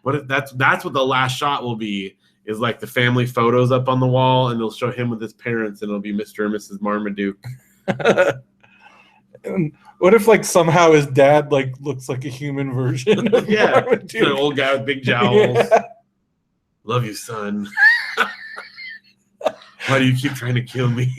[SPEAKER 2] What if that's what the last shot will be? Is like the family photos up on the wall, and they'll show him with his parents, and it'll be Mr. and Mrs. Marmaduke.
[SPEAKER 1] And what if somehow his dad looks like a human version of Marmaduke?
[SPEAKER 2] An old guy with big jowls. Yeah. Love you, son. Why do you keep trying to kill me?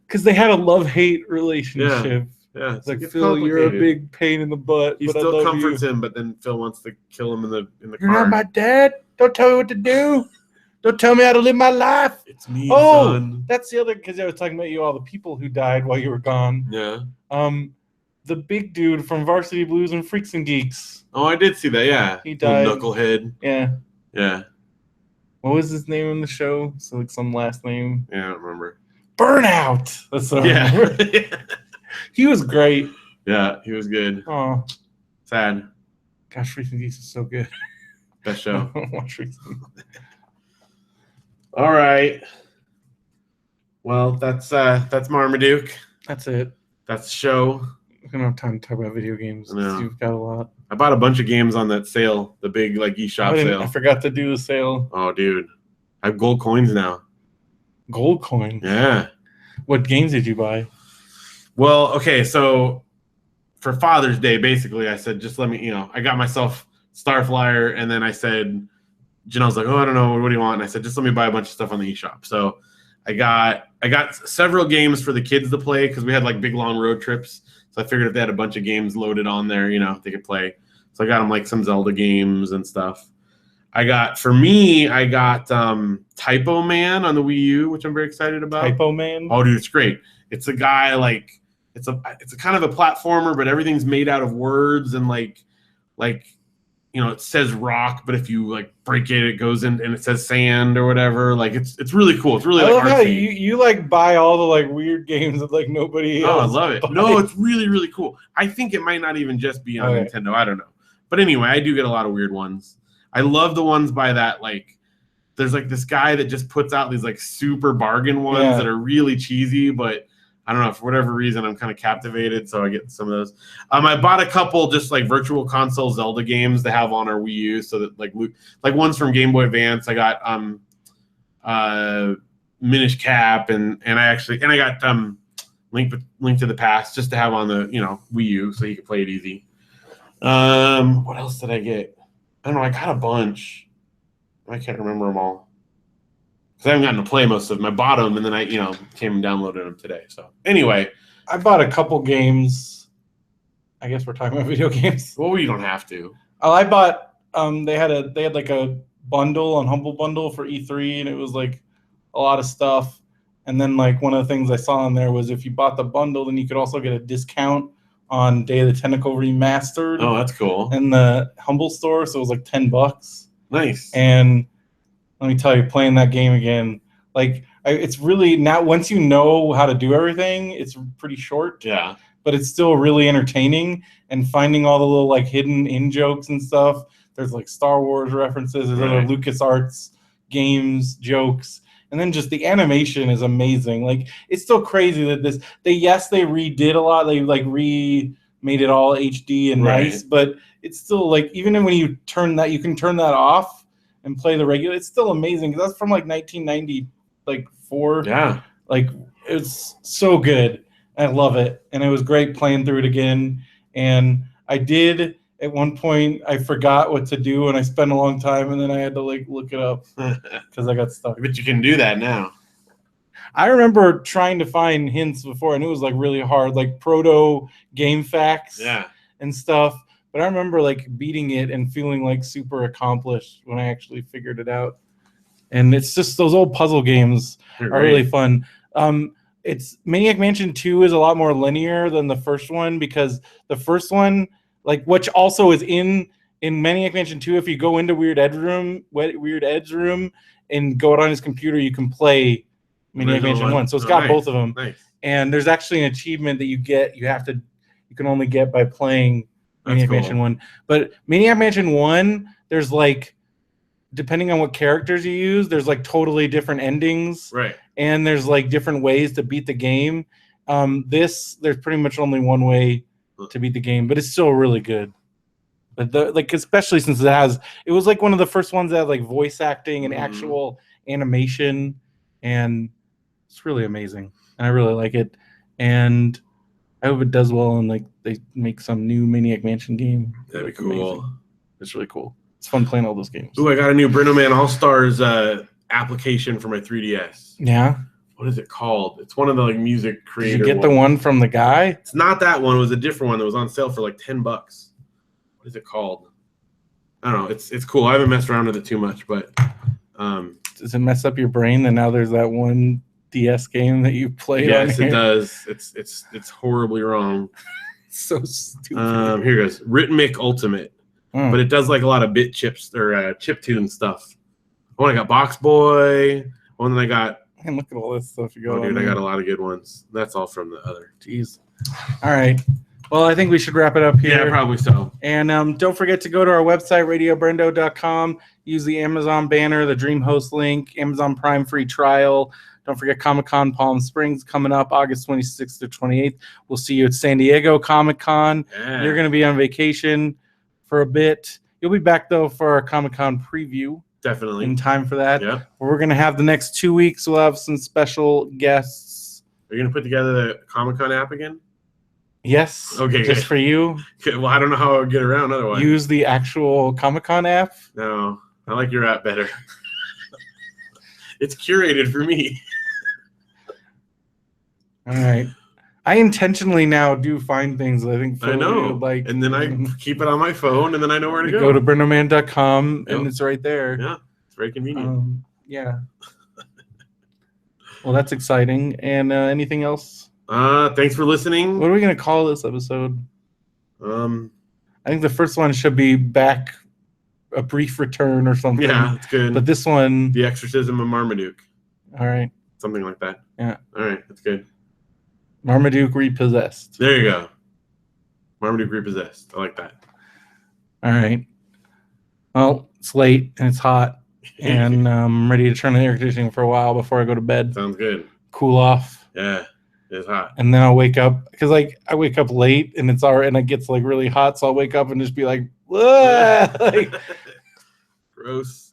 [SPEAKER 1] Because they had a love-hate relationship.
[SPEAKER 2] Yeah,
[SPEAKER 1] it's like Phil, you're a big pain in the butt.
[SPEAKER 2] He still comforts him, but then Phil wants to kill him in the car.
[SPEAKER 1] You're not my dad. Don't tell me what to do. Don't tell me how to live my life.
[SPEAKER 2] It's me, son.
[SPEAKER 1] That's the other, because I was talking about all the people who died while you were gone.
[SPEAKER 2] Yeah.
[SPEAKER 1] The big dude from Varsity Blues and Freaks and Geeks.
[SPEAKER 2] Oh, I did see that. Yeah.
[SPEAKER 1] He died.
[SPEAKER 2] Knucklehead.
[SPEAKER 1] Yeah.
[SPEAKER 2] Yeah.
[SPEAKER 1] What was his name in the show? So some last name.
[SPEAKER 2] Yeah, I don't remember.
[SPEAKER 1] Burnout. That's what I remember. He was great.
[SPEAKER 2] Yeah, he was good.
[SPEAKER 1] Oh,
[SPEAKER 2] sad.
[SPEAKER 1] Gosh, Freaks and Geeks is so good.
[SPEAKER 2] Best show.
[SPEAKER 1] Watch Freaks and Geeks.
[SPEAKER 2] All right. Well, that's Marmaduke.
[SPEAKER 1] That's it.
[SPEAKER 2] That's the show.
[SPEAKER 1] We don't have time to talk about video games. You've got a lot.
[SPEAKER 2] I bought a bunch of games on that sale, the big eShop sale.
[SPEAKER 1] I forgot to do the sale.
[SPEAKER 2] Oh, dude. I have gold coins now.
[SPEAKER 1] Gold coins?
[SPEAKER 2] Yeah.
[SPEAKER 1] What games did you buy?
[SPEAKER 2] Well, okay, so for Father's Day, basically, I said, just let me, I got myself Starflyer, and then I said, Janelle's like, oh, I don't know, what do you want? And I said, just let me buy a bunch of stuff on the eShop. So I got several games for the kids to play because we had big long road trips. So I figured if they had a bunch of games loaded on there, they could play. So I got them some Zelda games and stuff. I got Typo Man on the Wii U, which I'm very excited about.
[SPEAKER 1] Typo Man?
[SPEAKER 2] Oh, dude, it's great. It's a guy it's a kind of a platformer, but everything's made out of words and it says rock, but if you break it, it goes in and it says sand or whatever. It's really cool. It's really
[SPEAKER 1] I love
[SPEAKER 2] artsy.
[SPEAKER 1] how you buy all the weird games that nobody else.
[SPEAKER 2] Oh, I love it. No, it's really, really cool. I think it might not even just be on Nintendo. I don't know. But anyway, I do get a lot of weird ones. I love the ones by that, like, there's like this guy that just puts out these like super bargain ones that are really cheesy, but I don't know, for whatever reason, I'm kind of captivated, so I get some of those. I bought a couple just like virtual console Zelda games to have on our Wii U, so that like ones from Game Boy Advance. I got Minish Cap, and I got Link to the Past just to have on the Wii U, so you can play it easy. What else did I get? I don't know. I got a bunch. I can't remember them all because I haven't gotten to play most of them. I bought them and then I came and downloaded them today. So anyway,
[SPEAKER 1] I bought a couple games. I guess we're talking about video games.
[SPEAKER 2] Well, you don't have to.
[SPEAKER 1] Oh, I bought. They had like a bundle on Humble Bundle for E3, and it was like a lot of stuff. And then like one of the things I saw on there was if you bought the bundle, then you could also get a discount on Day of the Tentacle Remastered.
[SPEAKER 2] Oh, that's cool.
[SPEAKER 1] In the Humble store, so it was like $10.
[SPEAKER 2] Nice.
[SPEAKER 1] And let me tell you, playing that game again, like it's really now. Once you know how to do everything, it's pretty short.
[SPEAKER 2] Yeah.
[SPEAKER 1] But it's still really entertaining, and finding all the little like hidden in jokes and stuff. There's like Star Wars references, there's other LucasArts games jokes, and then just the animation is amazing. Like it's still crazy that they redid a lot. They like remade it all HD and nice, but it's still like even when you turn that, you can turn that off and play the regular. It's still amazing because that's from like 1994.
[SPEAKER 2] Yeah,
[SPEAKER 1] like it's so good. I love it, and it was great playing through it again. And I did at one point I forgot what to do, and I spent a long time, and then I had to like look it up because I got stuck.
[SPEAKER 2] But you can do that now.
[SPEAKER 1] I remember trying to find hints before, and it was like really hard, like proto game facts and stuff. But I remember like beating it and feeling like super accomplished when I actually figured it out. And it's just those old puzzle games are really fun. It's Maniac Mansion 2 is a lot more linear than the first one, because the first one, like, which also is in Maniac Mansion 2, if you go into Weird Ed's room and go out on his computer, you can play Maniac Mansion 1. So it's got both of them.
[SPEAKER 2] Nice.
[SPEAKER 1] And there's actually an achievement that you can only get by playing Maniac Mansion 1. But Maniac Mansion 1, there's like, depending on what characters you use, there's like totally different endings.
[SPEAKER 2] Right.
[SPEAKER 1] And there's like different ways to beat the game. There's pretty much only one way to beat the game, but it's still really good. But especially since it was like one of the first ones that had like voice acting and actual animation, and it's really amazing. And I really like it. And I hope it does well, and like they make some new Maniac Mansion game.
[SPEAKER 2] That'd be cool.
[SPEAKER 1] Amazing. It's really cool. It's fun playing all those games.
[SPEAKER 2] Ooh, I got a new BrendoMan All-Stars application for my 3DS.
[SPEAKER 1] Yeah.
[SPEAKER 2] What is it called? It's one of the like music creator.
[SPEAKER 1] Did you get the one from the guy?
[SPEAKER 2] It's not that one. It was a different one that was on sale for like $10. What is it called? I don't know. It's cool. I haven't messed around with it too much, but
[SPEAKER 1] does it mess up your brain that now there's that one DS game that you play?
[SPEAKER 2] Yes, it does. It's horribly wrong.
[SPEAKER 1] So stupid.
[SPEAKER 2] Here goes. Rhythmic Ultimate. But it does like a lot of bit chips or chiptune stuff. One I got Box Boy. One that I got.
[SPEAKER 1] Man, look at all this stuff you got.
[SPEAKER 2] Oh, dude, I got a lot of good ones. That's all from the other.
[SPEAKER 1] Jeez. All right. Well, I think we should wrap it up here.
[SPEAKER 2] Yeah, probably so.
[SPEAKER 1] And don't forget to go to our website, radiobrendo.com. Use the Amazon banner, the DreamHost link, Amazon Prime free trial. Don't forget Comic-Con Palm Springs coming up August 26th to 28th. We'll see you at San Diego Comic-Con.
[SPEAKER 2] Yeah.
[SPEAKER 1] You're going to be on vacation for a bit. You'll be back, though, for our Comic-Con preview.
[SPEAKER 2] Definitely.
[SPEAKER 1] In time for that.
[SPEAKER 2] Yeah.
[SPEAKER 1] We're going to have the next 2 weeks. We'll have some special guests.
[SPEAKER 2] Are you going to put together the Comic-Con app again?
[SPEAKER 1] Yes.
[SPEAKER 2] Okay.
[SPEAKER 1] Just for you.
[SPEAKER 2] Okay, well, I don't know how I would get around otherwise.
[SPEAKER 1] Use the actual Comic-Con app.
[SPEAKER 2] No, I like your app better. It's curated for me.
[SPEAKER 1] All right. I intentionally now do find things that I think
[SPEAKER 2] I know.
[SPEAKER 1] like,
[SPEAKER 2] and then I keep it on my phone, and then I know where to go.
[SPEAKER 1] Go to BrendoMan.com, and it's right there.
[SPEAKER 2] Yeah, it's very convenient.
[SPEAKER 1] Yeah. Well, that's exciting. And anything else?
[SPEAKER 2] Thanks for listening.
[SPEAKER 1] What are we going to call this episode? I think the first one should be Back, a Brief Return or something.
[SPEAKER 2] Yeah, it's good.
[SPEAKER 1] But this one...
[SPEAKER 2] The Exorcism of Marmaduke.
[SPEAKER 1] All right.
[SPEAKER 2] Something like that.
[SPEAKER 1] Yeah.
[SPEAKER 2] All right, that's good.
[SPEAKER 1] Marmaduke Repossessed.
[SPEAKER 2] There you go. Marmaduke Repossessed. I like that.
[SPEAKER 1] All right. Well, it's late and it's hot, and I'm ready to turn on the air conditioning for a while before I go to bed.
[SPEAKER 2] Sounds good.
[SPEAKER 1] Cool off.
[SPEAKER 2] Yeah, it's hot.
[SPEAKER 1] And then I'll wake up because like I wake up late and it's already and it gets like really hot, so I'll wake up and just be like, like
[SPEAKER 2] gross.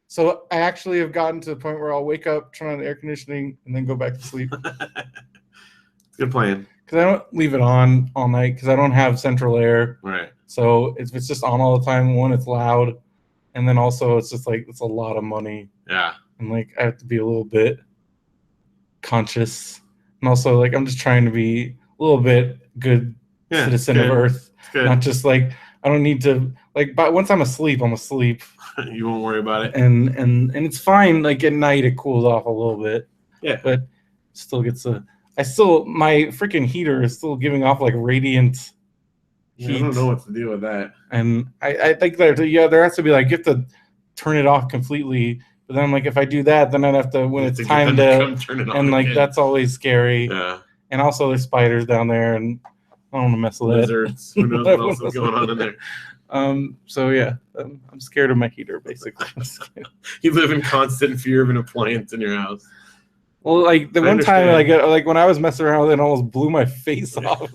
[SPEAKER 1] So I actually have gotten to the point where I'll wake up, turn on the air conditioning, and then go back to sleep.
[SPEAKER 2] Good plan.
[SPEAKER 1] Because I don't leave it on all night because I don't have central air.
[SPEAKER 2] Right.
[SPEAKER 1] So if it's just on all the time, one, it's loud, and then also it's just like it's a lot of money.
[SPEAKER 2] Yeah.
[SPEAKER 1] And like I have to be a little bit conscious, and also like I'm just trying to be a little bit good citizen of Earth, not just like I don't need to like. But once I'm asleep, I'm asleep.
[SPEAKER 2] You won't worry about it.
[SPEAKER 1] And it's fine. Like at night, it cools off a little bit.
[SPEAKER 2] Yeah.
[SPEAKER 1] But still gets a. My freaking heater is still giving off like radiant heat.
[SPEAKER 2] I don't know what to do with that.
[SPEAKER 1] And I think that there has to be like you have to turn it off completely. But then I'm like, if I do that, then I'd have to when it's time to turn it on and like again. That's always scary. Yeah. And also there's spiders down there, and I don't want to mess with
[SPEAKER 2] lizards. Who knows what else is going on in there?
[SPEAKER 1] So yeah, I'm scared of my heater basically.
[SPEAKER 2] You live in constant fear of an appliance in your house.
[SPEAKER 1] Well, like the one time, like when I was messing around with it, it almost blew my face off.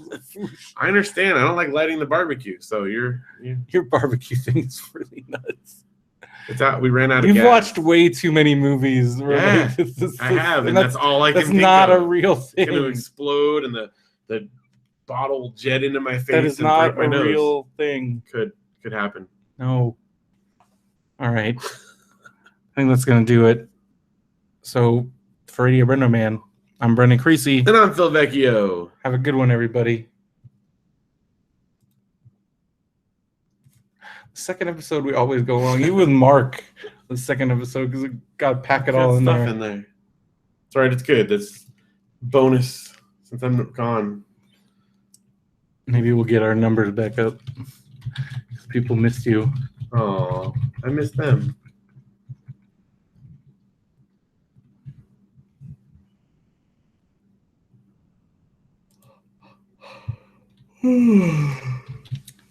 [SPEAKER 2] I understand. I don't like lighting the barbecue, so your
[SPEAKER 1] barbecue thing is really nuts.
[SPEAKER 2] It's out. We ran out of gas.
[SPEAKER 1] You've watched way too many movies.
[SPEAKER 2] Yeah, I have, and that's all I can think of.
[SPEAKER 1] That's not a real thing.
[SPEAKER 2] It's going to explode, and the bottle jet into my face.
[SPEAKER 1] That is not a real thing.
[SPEAKER 2] Could happen.
[SPEAKER 1] No. All right. I think that's going to do it. So, for Radio BrendoMan, I'm Brendan Creecy.
[SPEAKER 2] And I'm Phil Vecchio.
[SPEAKER 1] Have a good one, everybody. Second episode, we always go long. You with Mark, the second episode, because we got to pack it all in there.
[SPEAKER 2] It's all right. It's good. That's bonus since I'm gone.
[SPEAKER 1] Maybe we'll get our numbers back up. People missed you.
[SPEAKER 2] Oh, I missed them.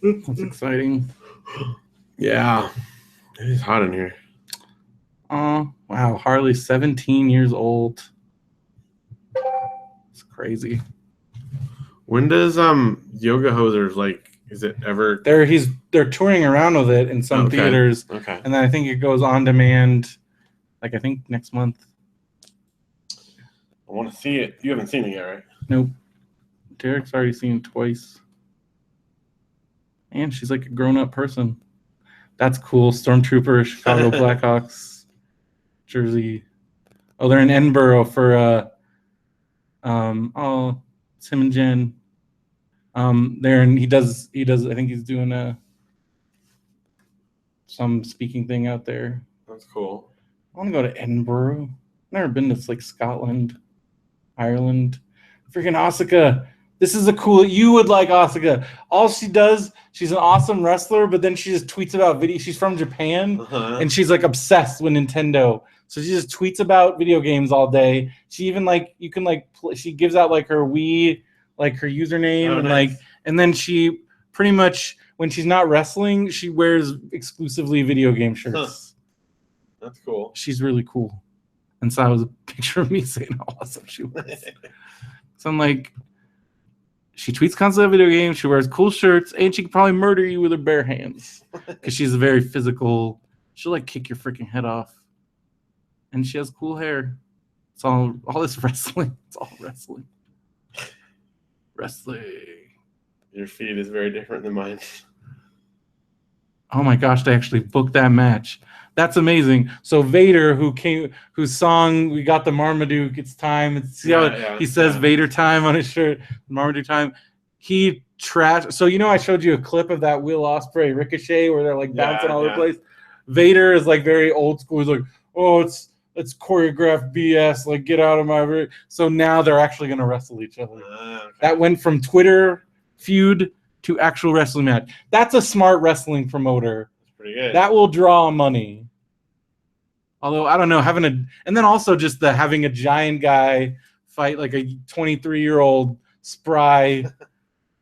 [SPEAKER 1] That's exciting.
[SPEAKER 2] Yeah. It is hot in here.
[SPEAKER 1] Oh, wow. Harley's 17 years old. It's crazy.
[SPEAKER 2] When does Yoga Hosers is it ever
[SPEAKER 1] they're touring around with it in some theaters.
[SPEAKER 2] Okay.
[SPEAKER 1] And then I think it goes on demand I think next month.
[SPEAKER 2] I want to see it. You haven't seen it yet, right?
[SPEAKER 1] Nope. Derek's already seen it twice. And she's like a grown-up person. That's cool. Stormtrooper, Chicago Blackhawks, jersey. Oh, they're in Edinburgh for it's him and Jen. There and he does I think he's doing some speaking thing out there.
[SPEAKER 2] That's cool.
[SPEAKER 1] I want to go to Edinburgh. Never been to Scotland, Ireland. Freaking Asuka. This is you would like Asuka. All she does, she's an awesome wrestler, but then she just tweets about video. She's from Japan, and she's obsessed with Nintendo. So she just tweets about video games all day. She even she gives out her Wii, her username, and then she pretty much when she's not wrestling, she wears exclusively video game shirts.
[SPEAKER 2] Huh. That's cool.
[SPEAKER 1] She's really cool. And so I was a picture of me saying how awesome she was. So I'm she tweets constantly video games, she wears cool shirts, and she could probably murder you with her bare hands. Because she's a very physical, she'll kick your freaking head off. And she has cool hair. It's all this wrestling. It's all wrestling. Wrestling.
[SPEAKER 2] Your feed is very different than mine.
[SPEAKER 1] Oh my gosh, they actually booked that match. That's amazing. So Vader, whose song we got the Marmaduke, it's time. He says Vader time on his shirt, Marmaduke time. He trashed. So I showed you a clip of that Will Ospreay Ricochet where they're bouncing all over the place. Vader is very old school. He's oh, it's choreographed BS. Get out of my. So now they're actually going to wrestle each other. Okay. That went from Twitter feud to actual wrestling match. That's a smart wrestling promoter.
[SPEAKER 2] Pretty good.
[SPEAKER 1] That will draw money. Although I don't know, and then also just having a giant guy fight a 23-year-old spry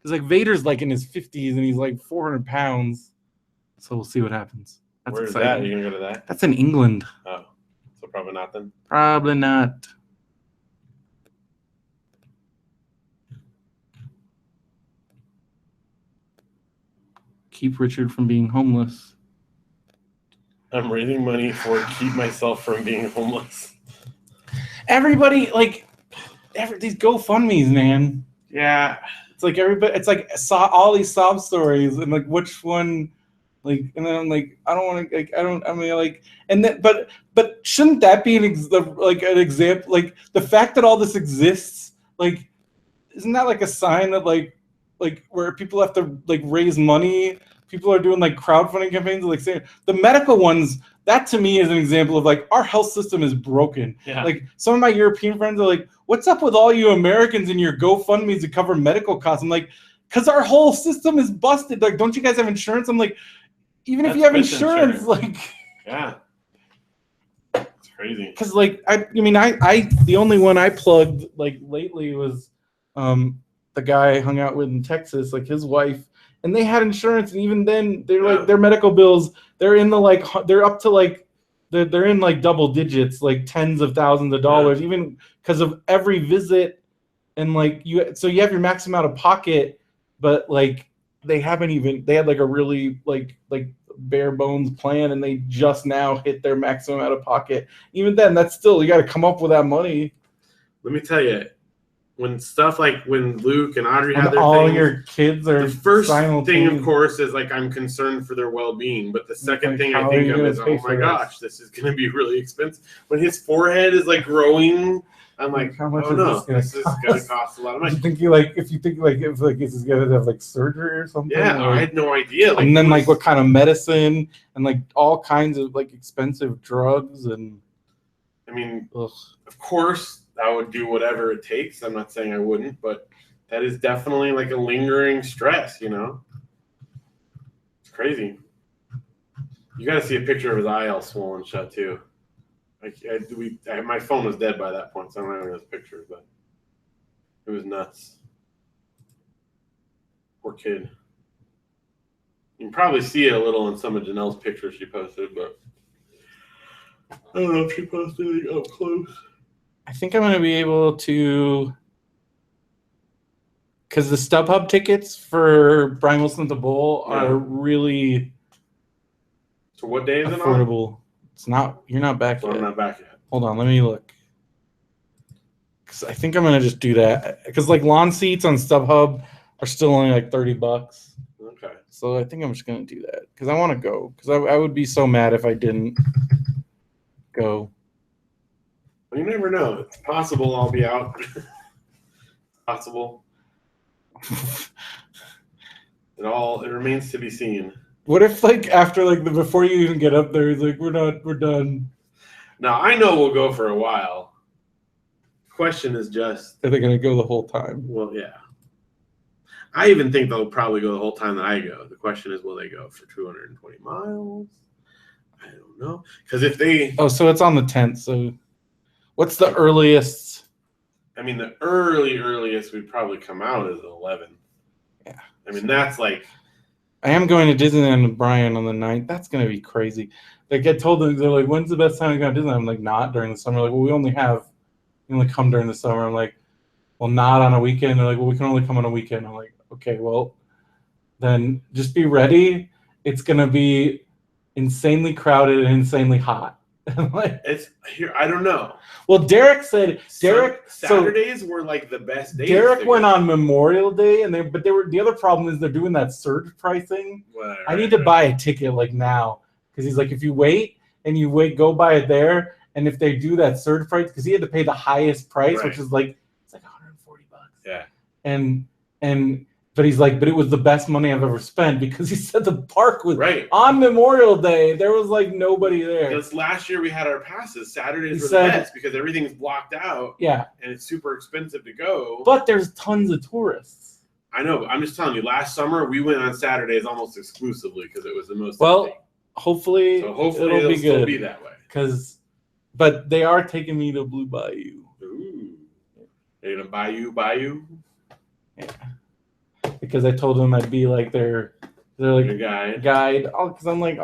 [SPEAKER 1] Because like Vader's like in his 50s and he's like 400 pounds. So we'll see what happens. That's
[SPEAKER 2] Where's
[SPEAKER 1] exciting.
[SPEAKER 2] that? Are you gonna go to that?
[SPEAKER 1] That's in England.
[SPEAKER 2] Oh, so probably not then.
[SPEAKER 1] Probably not. Keep Richard from being homeless.
[SPEAKER 2] I'm raising money for keep myself from being homeless.
[SPEAKER 1] Everybody like these GoFundMe's, man.
[SPEAKER 2] Yeah,
[SPEAKER 1] it's like everybody. It's like all these sob stories and like which one, like, and then I'm like, I don't want to, like, I mean, like, and then, but shouldn't that be an example? Like the fact that all this exists, like, isn't that like a sign that like where people have to like raise money? People are doing like crowdfunding campaigns, like saying the medical ones. That to me is an example of like our health system is broken.
[SPEAKER 2] Yeah.
[SPEAKER 1] Like some of my European friends are like, "What's up with all you Americans and your GoFundMe's to cover medical costs?" I'm like, "Cause our whole system is busted. Like, don't you guys have insurance?" I'm like, even if you have insurance, like,
[SPEAKER 2] yeah, it's crazy.
[SPEAKER 1] Cause like I mean I the only one I plugged like lately was the guy I hung out with in Texas, like his wife. And they had insurance, and even then, they're like their medical bills. They're in the like they're up to like they're in like double digits, like tens of thousands of dollars, even because of every visit. And like you have your maximum out of pocket, but like they had like a really like bare bones plan, and they just now hit their maximum out of pocket. Even then, that's still you got to come up with that money.
[SPEAKER 2] Let me tell you. When stuff like when Luke and Audrey had their
[SPEAKER 1] all
[SPEAKER 2] things,
[SPEAKER 1] your kids are
[SPEAKER 2] the first thing, of course, is like I'm concerned for their well-being. But the second thing I think of is, oh my gosh, this is going to be really expensive. When his forehead is like growing, I'm like,
[SPEAKER 1] how much
[SPEAKER 2] oh no, this is going to cost a lot of money.
[SPEAKER 1] If you think if this is going to have like surgery or something?
[SPEAKER 2] Yeah,
[SPEAKER 1] or,
[SPEAKER 2] I had no idea.
[SPEAKER 1] Like, and then like what kind of medicine and like all kinds of like expensive drugs and.
[SPEAKER 2] I mean, of course. I would do whatever it takes. I'm not saying I wouldn't, but that is definitely like a lingering stress, you know? It's crazy. You got to see a picture of his eye all swollen shut, too. My phone was dead by that point, so I don't have those pictures, but it was nuts. Poor kid. You can probably see it a little in some of Janelle's pictures she posted, but I don't know if she posted anything up close.
[SPEAKER 1] I think I'm going to be able to, because the StubHub tickets for Brian Wilson at the Bowl are really.
[SPEAKER 2] So what day is
[SPEAKER 1] affordable.
[SPEAKER 2] It on?
[SPEAKER 1] It's not. You're not back yet.
[SPEAKER 2] I'm not back yet.
[SPEAKER 1] Hold on, let me look. Because I think I'm going to just do that. Because like lawn seats on StubHub are still only like $30.
[SPEAKER 2] Okay.
[SPEAKER 1] So I think I'm just going to do that because I want to go. Because I would be so mad if I didn't go.
[SPEAKER 2] You never know. It's possible I'll be out. Possible. It remains to be seen.
[SPEAKER 1] What if like after like before you even get up there, he's like, we're done.
[SPEAKER 2] Now I know we'll go for a while. Question is just,
[SPEAKER 1] are they gonna go the whole time?
[SPEAKER 2] Well, yeah. I even think they'll probably go the whole time that I go. The question is, will they go for 220 miles? I don't know. Because if they
[SPEAKER 1] so it's on the 10th, so what's the earliest?
[SPEAKER 2] I mean, the earliest we'd probably come out is the 11th.
[SPEAKER 1] Yeah.
[SPEAKER 2] I mean, that's like.
[SPEAKER 1] I am going to Disneyland with Brian on the 9th. That's going to be crazy. Like, I told them, they're like, when's the best time to go to Disneyland? I'm like, not during the summer. Like, well, we only come during the summer. I'm like, well, not on a weekend. They're like, well, we can only come on a weekend. I'm like, okay, well, then just be ready. It's going to be insanely crowded and insanely hot.
[SPEAKER 2] Like, it's here. I don't know.
[SPEAKER 1] Well, Derek said
[SPEAKER 2] Saturdays were like the best days.
[SPEAKER 1] Derek went on Memorial Day, and the other problem is they're doing that surge pricing. I need to buy a ticket like now because he's like, if you wait, go buy it there, and if they do that surge price, because he had to pay the highest price, which is like it's like $140.
[SPEAKER 2] Yeah.
[SPEAKER 1] But he's like, but it was the best money I've ever spent because he said the park was
[SPEAKER 2] on
[SPEAKER 1] Memorial Day. There was like nobody there.
[SPEAKER 2] Because last year we had our passes. Saturdays were the best because everything's blocked out.
[SPEAKER 1] Yeah.
[SPEAKER 2] And it's super expensive to go.
[SPEAKER 1] But there's tons of tourists.
[SPEAKER 2] I know. I'm just telling you, last summer we went on Saturdays almost exclusively because it was the most.
[SPEAKER 1] Hopefully it'll be
[SPEAKER 2] still
[SPEAKER 1] good.
[SPEAKER 2] Be that way.
[SPEAKER 1] But they are taking me to Blue Bayou.
[SPEAKER 2] Ooh. They're going to Bayou?
[SPEAKER 1] Yeah. because I told them I'd be like they're like
[SPEAKER 2] Your guide.
[SPEAKER 1] Because I'm like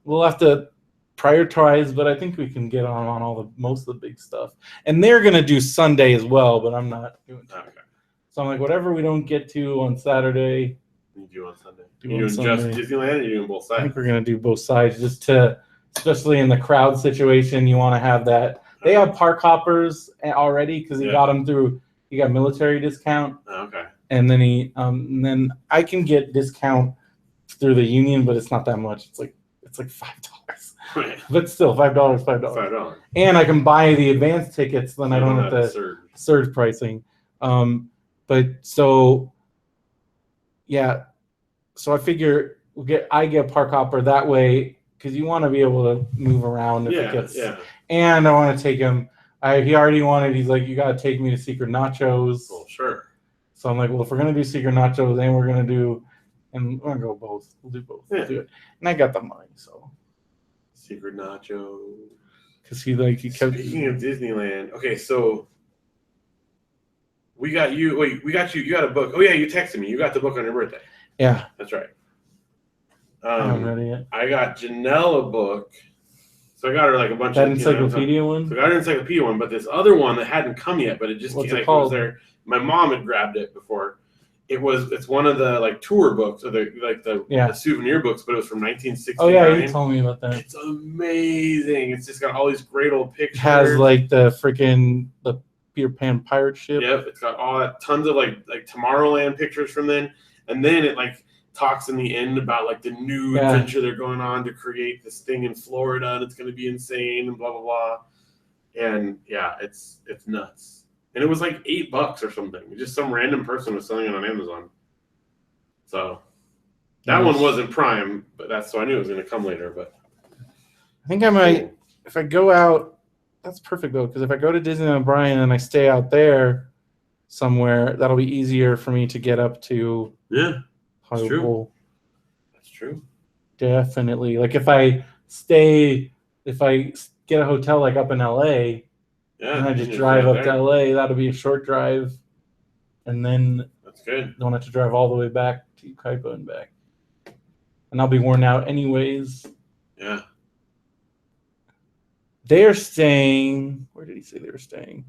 [SPEAKER 1] we'll have to prioritize, but I think we can get on all the most of the big stuff. And they're gonna do Sunday as well, but I'm not doing Sunday.
[SPEAKER 2] Okay.
[SPEAKER 1] So I'm like, whatever we don't get to on Saturday,
[SPEAKER 2] You do on Sunday.
[SPEAKER 1] Do
[SPEAKER 2] You
[SPEAKER 1] on
[SPEAKER 2] doing
[SPEAKER 1] Sunday.
[SPEAKER 2] just Disneyland, or you doing both
[SPEAKER 1] I
[SPEAKER 2] sides?
[SPEAKER 1] think we're gonna do both sides just to, especially in the crowd situation, you want to have that. They have park hoppers already because he got them through. He got military discount,
[SPEAKER 2] Okay.
[SPEAKER 1] and then I can get discount through the union, but it's not that much. It's like $5,
[SPEAKER 2] Right.
[SPEAKER 1] but still $5.
[SPEAKER 2] $5.
[SPEAKER 1] And I can buy the advanced tickets. Then I don't have the surge pricing. But so yeah, so I figure I get park hopper that way because you want to be able to move around if it gets. Yeah. And I want to take him. He already wanted. He's like, you got to take me to Secret Nachos.
[SPEAKER 2] Well, sure.
[SPEAKER 1] So I'm like, well, if we're gonna do Secret Nachos, and we're gonna go both. We'll do both.
[SPEAKER 2] Yeah.
[SPEAKER 1] We'll do it. And I got the money, so.
[SPEAKER 2] Secret Nachos.
[SPEAKER 1] Because he kept.
[SPEAKER 2] Speaking of Disneyland, okay, so we got you. Wait, we got you. You got a book. Oh yeah, you texted me. You got the book on your birthday.
[SPEAKER 1] Yeah.
[SPEAKER 2] That's right.
[SPEAKER 1] I haven't read it yet.
[SPEAKER 2] I got Janelle a book. So I got her like a bunch
[SPEAKER 1] that
[SPEAKER 2] of
[SPEAKER 1] encyclopedia one.
[SPEAKER 2] So I got her encyclopedia one, but this other one that hadn't come yet, but it just
[SPEAKER 1] What's
[SPEAKER 2] like,
[SPEAKER 1] it called?
[SPEAKER 2] was there. My mom had grabbed it before. It's one of the like tour books or the souvenir books, but it was from 1969.
[SPEAKER 1] Oh yeah, you told me about that.
[SPEAKER 2] It's amazing. It's just got all these great old pictures.
[SPEAKER 1] It has like the Peter Pan pirate ship.
[SPEAKER 2] Yep, it's got all that tons of like Tomorrowland pictures from then, and then it like talks in the end about like the new adventure they're going on to create this thing in Florida, and it's going to be insane and blah blah blah. And yeah, it's nuts. And it was like $8 or something. Just some random person was selling it on Amazon. So that one wasn't Prime, but that's so I knew it was going to come later. But
[SPEAKER 1] I think I might if I go out. That's perfect though, because if I go to Disneyland O'Brien and I stay out there somewhere, that'll be easier for me to get up to.
[SPEAKER 2] Yeah, that's true. That's true.
[SPEAKER 1] Definitely. Like if I get a hotel like up in LA. Yeah, and I just drive up to LA. That'll be a short drive, and then
[SPEAKER 2] that's good.
[SPEAKER 1] Don't have to drive all the way back to Ukaipa and back, and I'll be worn out anyways.
[SPEAKER 2] Yeah.
[SPEAKER 1] They're staying. Where did he say they were staying?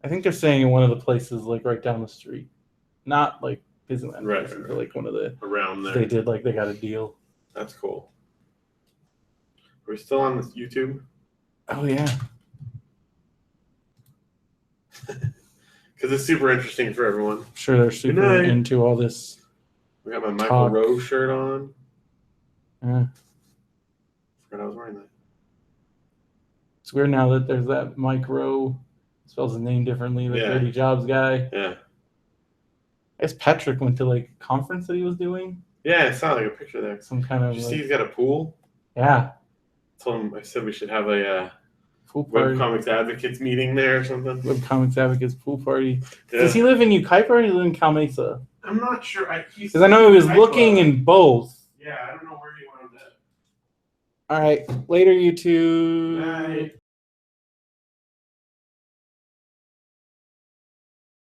[SPEAKER 1] I think they're staying in one of the places like right down the street, not like Disneyland.
[SPEAKER 2] Right.
[SPEAKER 1] But like one of the
[SPEAKER 2] around there.
[SPEAKER 1] They did like they got a deal.
[SPEAKER 2] That's cool. Are we still on this YouTube?
[SPEAKER 1] Oh yeah.
[SPEAKER 2] Because it's super interesting for everyone.
[SPEAKER 1] I'm sure they're super into all this.
[SPEAKER 2] We got my Michael Rowe shirt on.
[SPEAKER 1] Yeah.
[SPEAKER 2] I forgot I was wearing that.
[SPEAKER 1] It's weird now that there's that Mike Rowe, spells his name differently, the 30 Jobs guy.
[SPEAKER 2] Yeah.
[SPEAKER 1] I guess Patrick went to like a conference that he was doing.
[SPEAKER 2] Yeah, I saw like a picture there.
[SPEAKER 1] Some kind of.
[SPEAKER 2] Did you see he's got a pool?
[SPEAKER 1] Yeah.
[SPEAKER 2] I said we should have a
[SPEAKER 1] pool party.
[SPEAKER 2] Webcomics Advocates meeting there or something.
[SPEAKER 1] Webcomics Advocates pool party. Yeah. Does he live in Ukaipa or does he live in Cal Mesa?
[SPEAKER 2] I'm not sure.
[SPEAKER 1] Because I know he was looking in both.
[SPEAKER 2] Yeah, I don't know where he wound up.
[SPEAKER 1] All right. Later, YouTube.
[SPEAKER 2] Bye.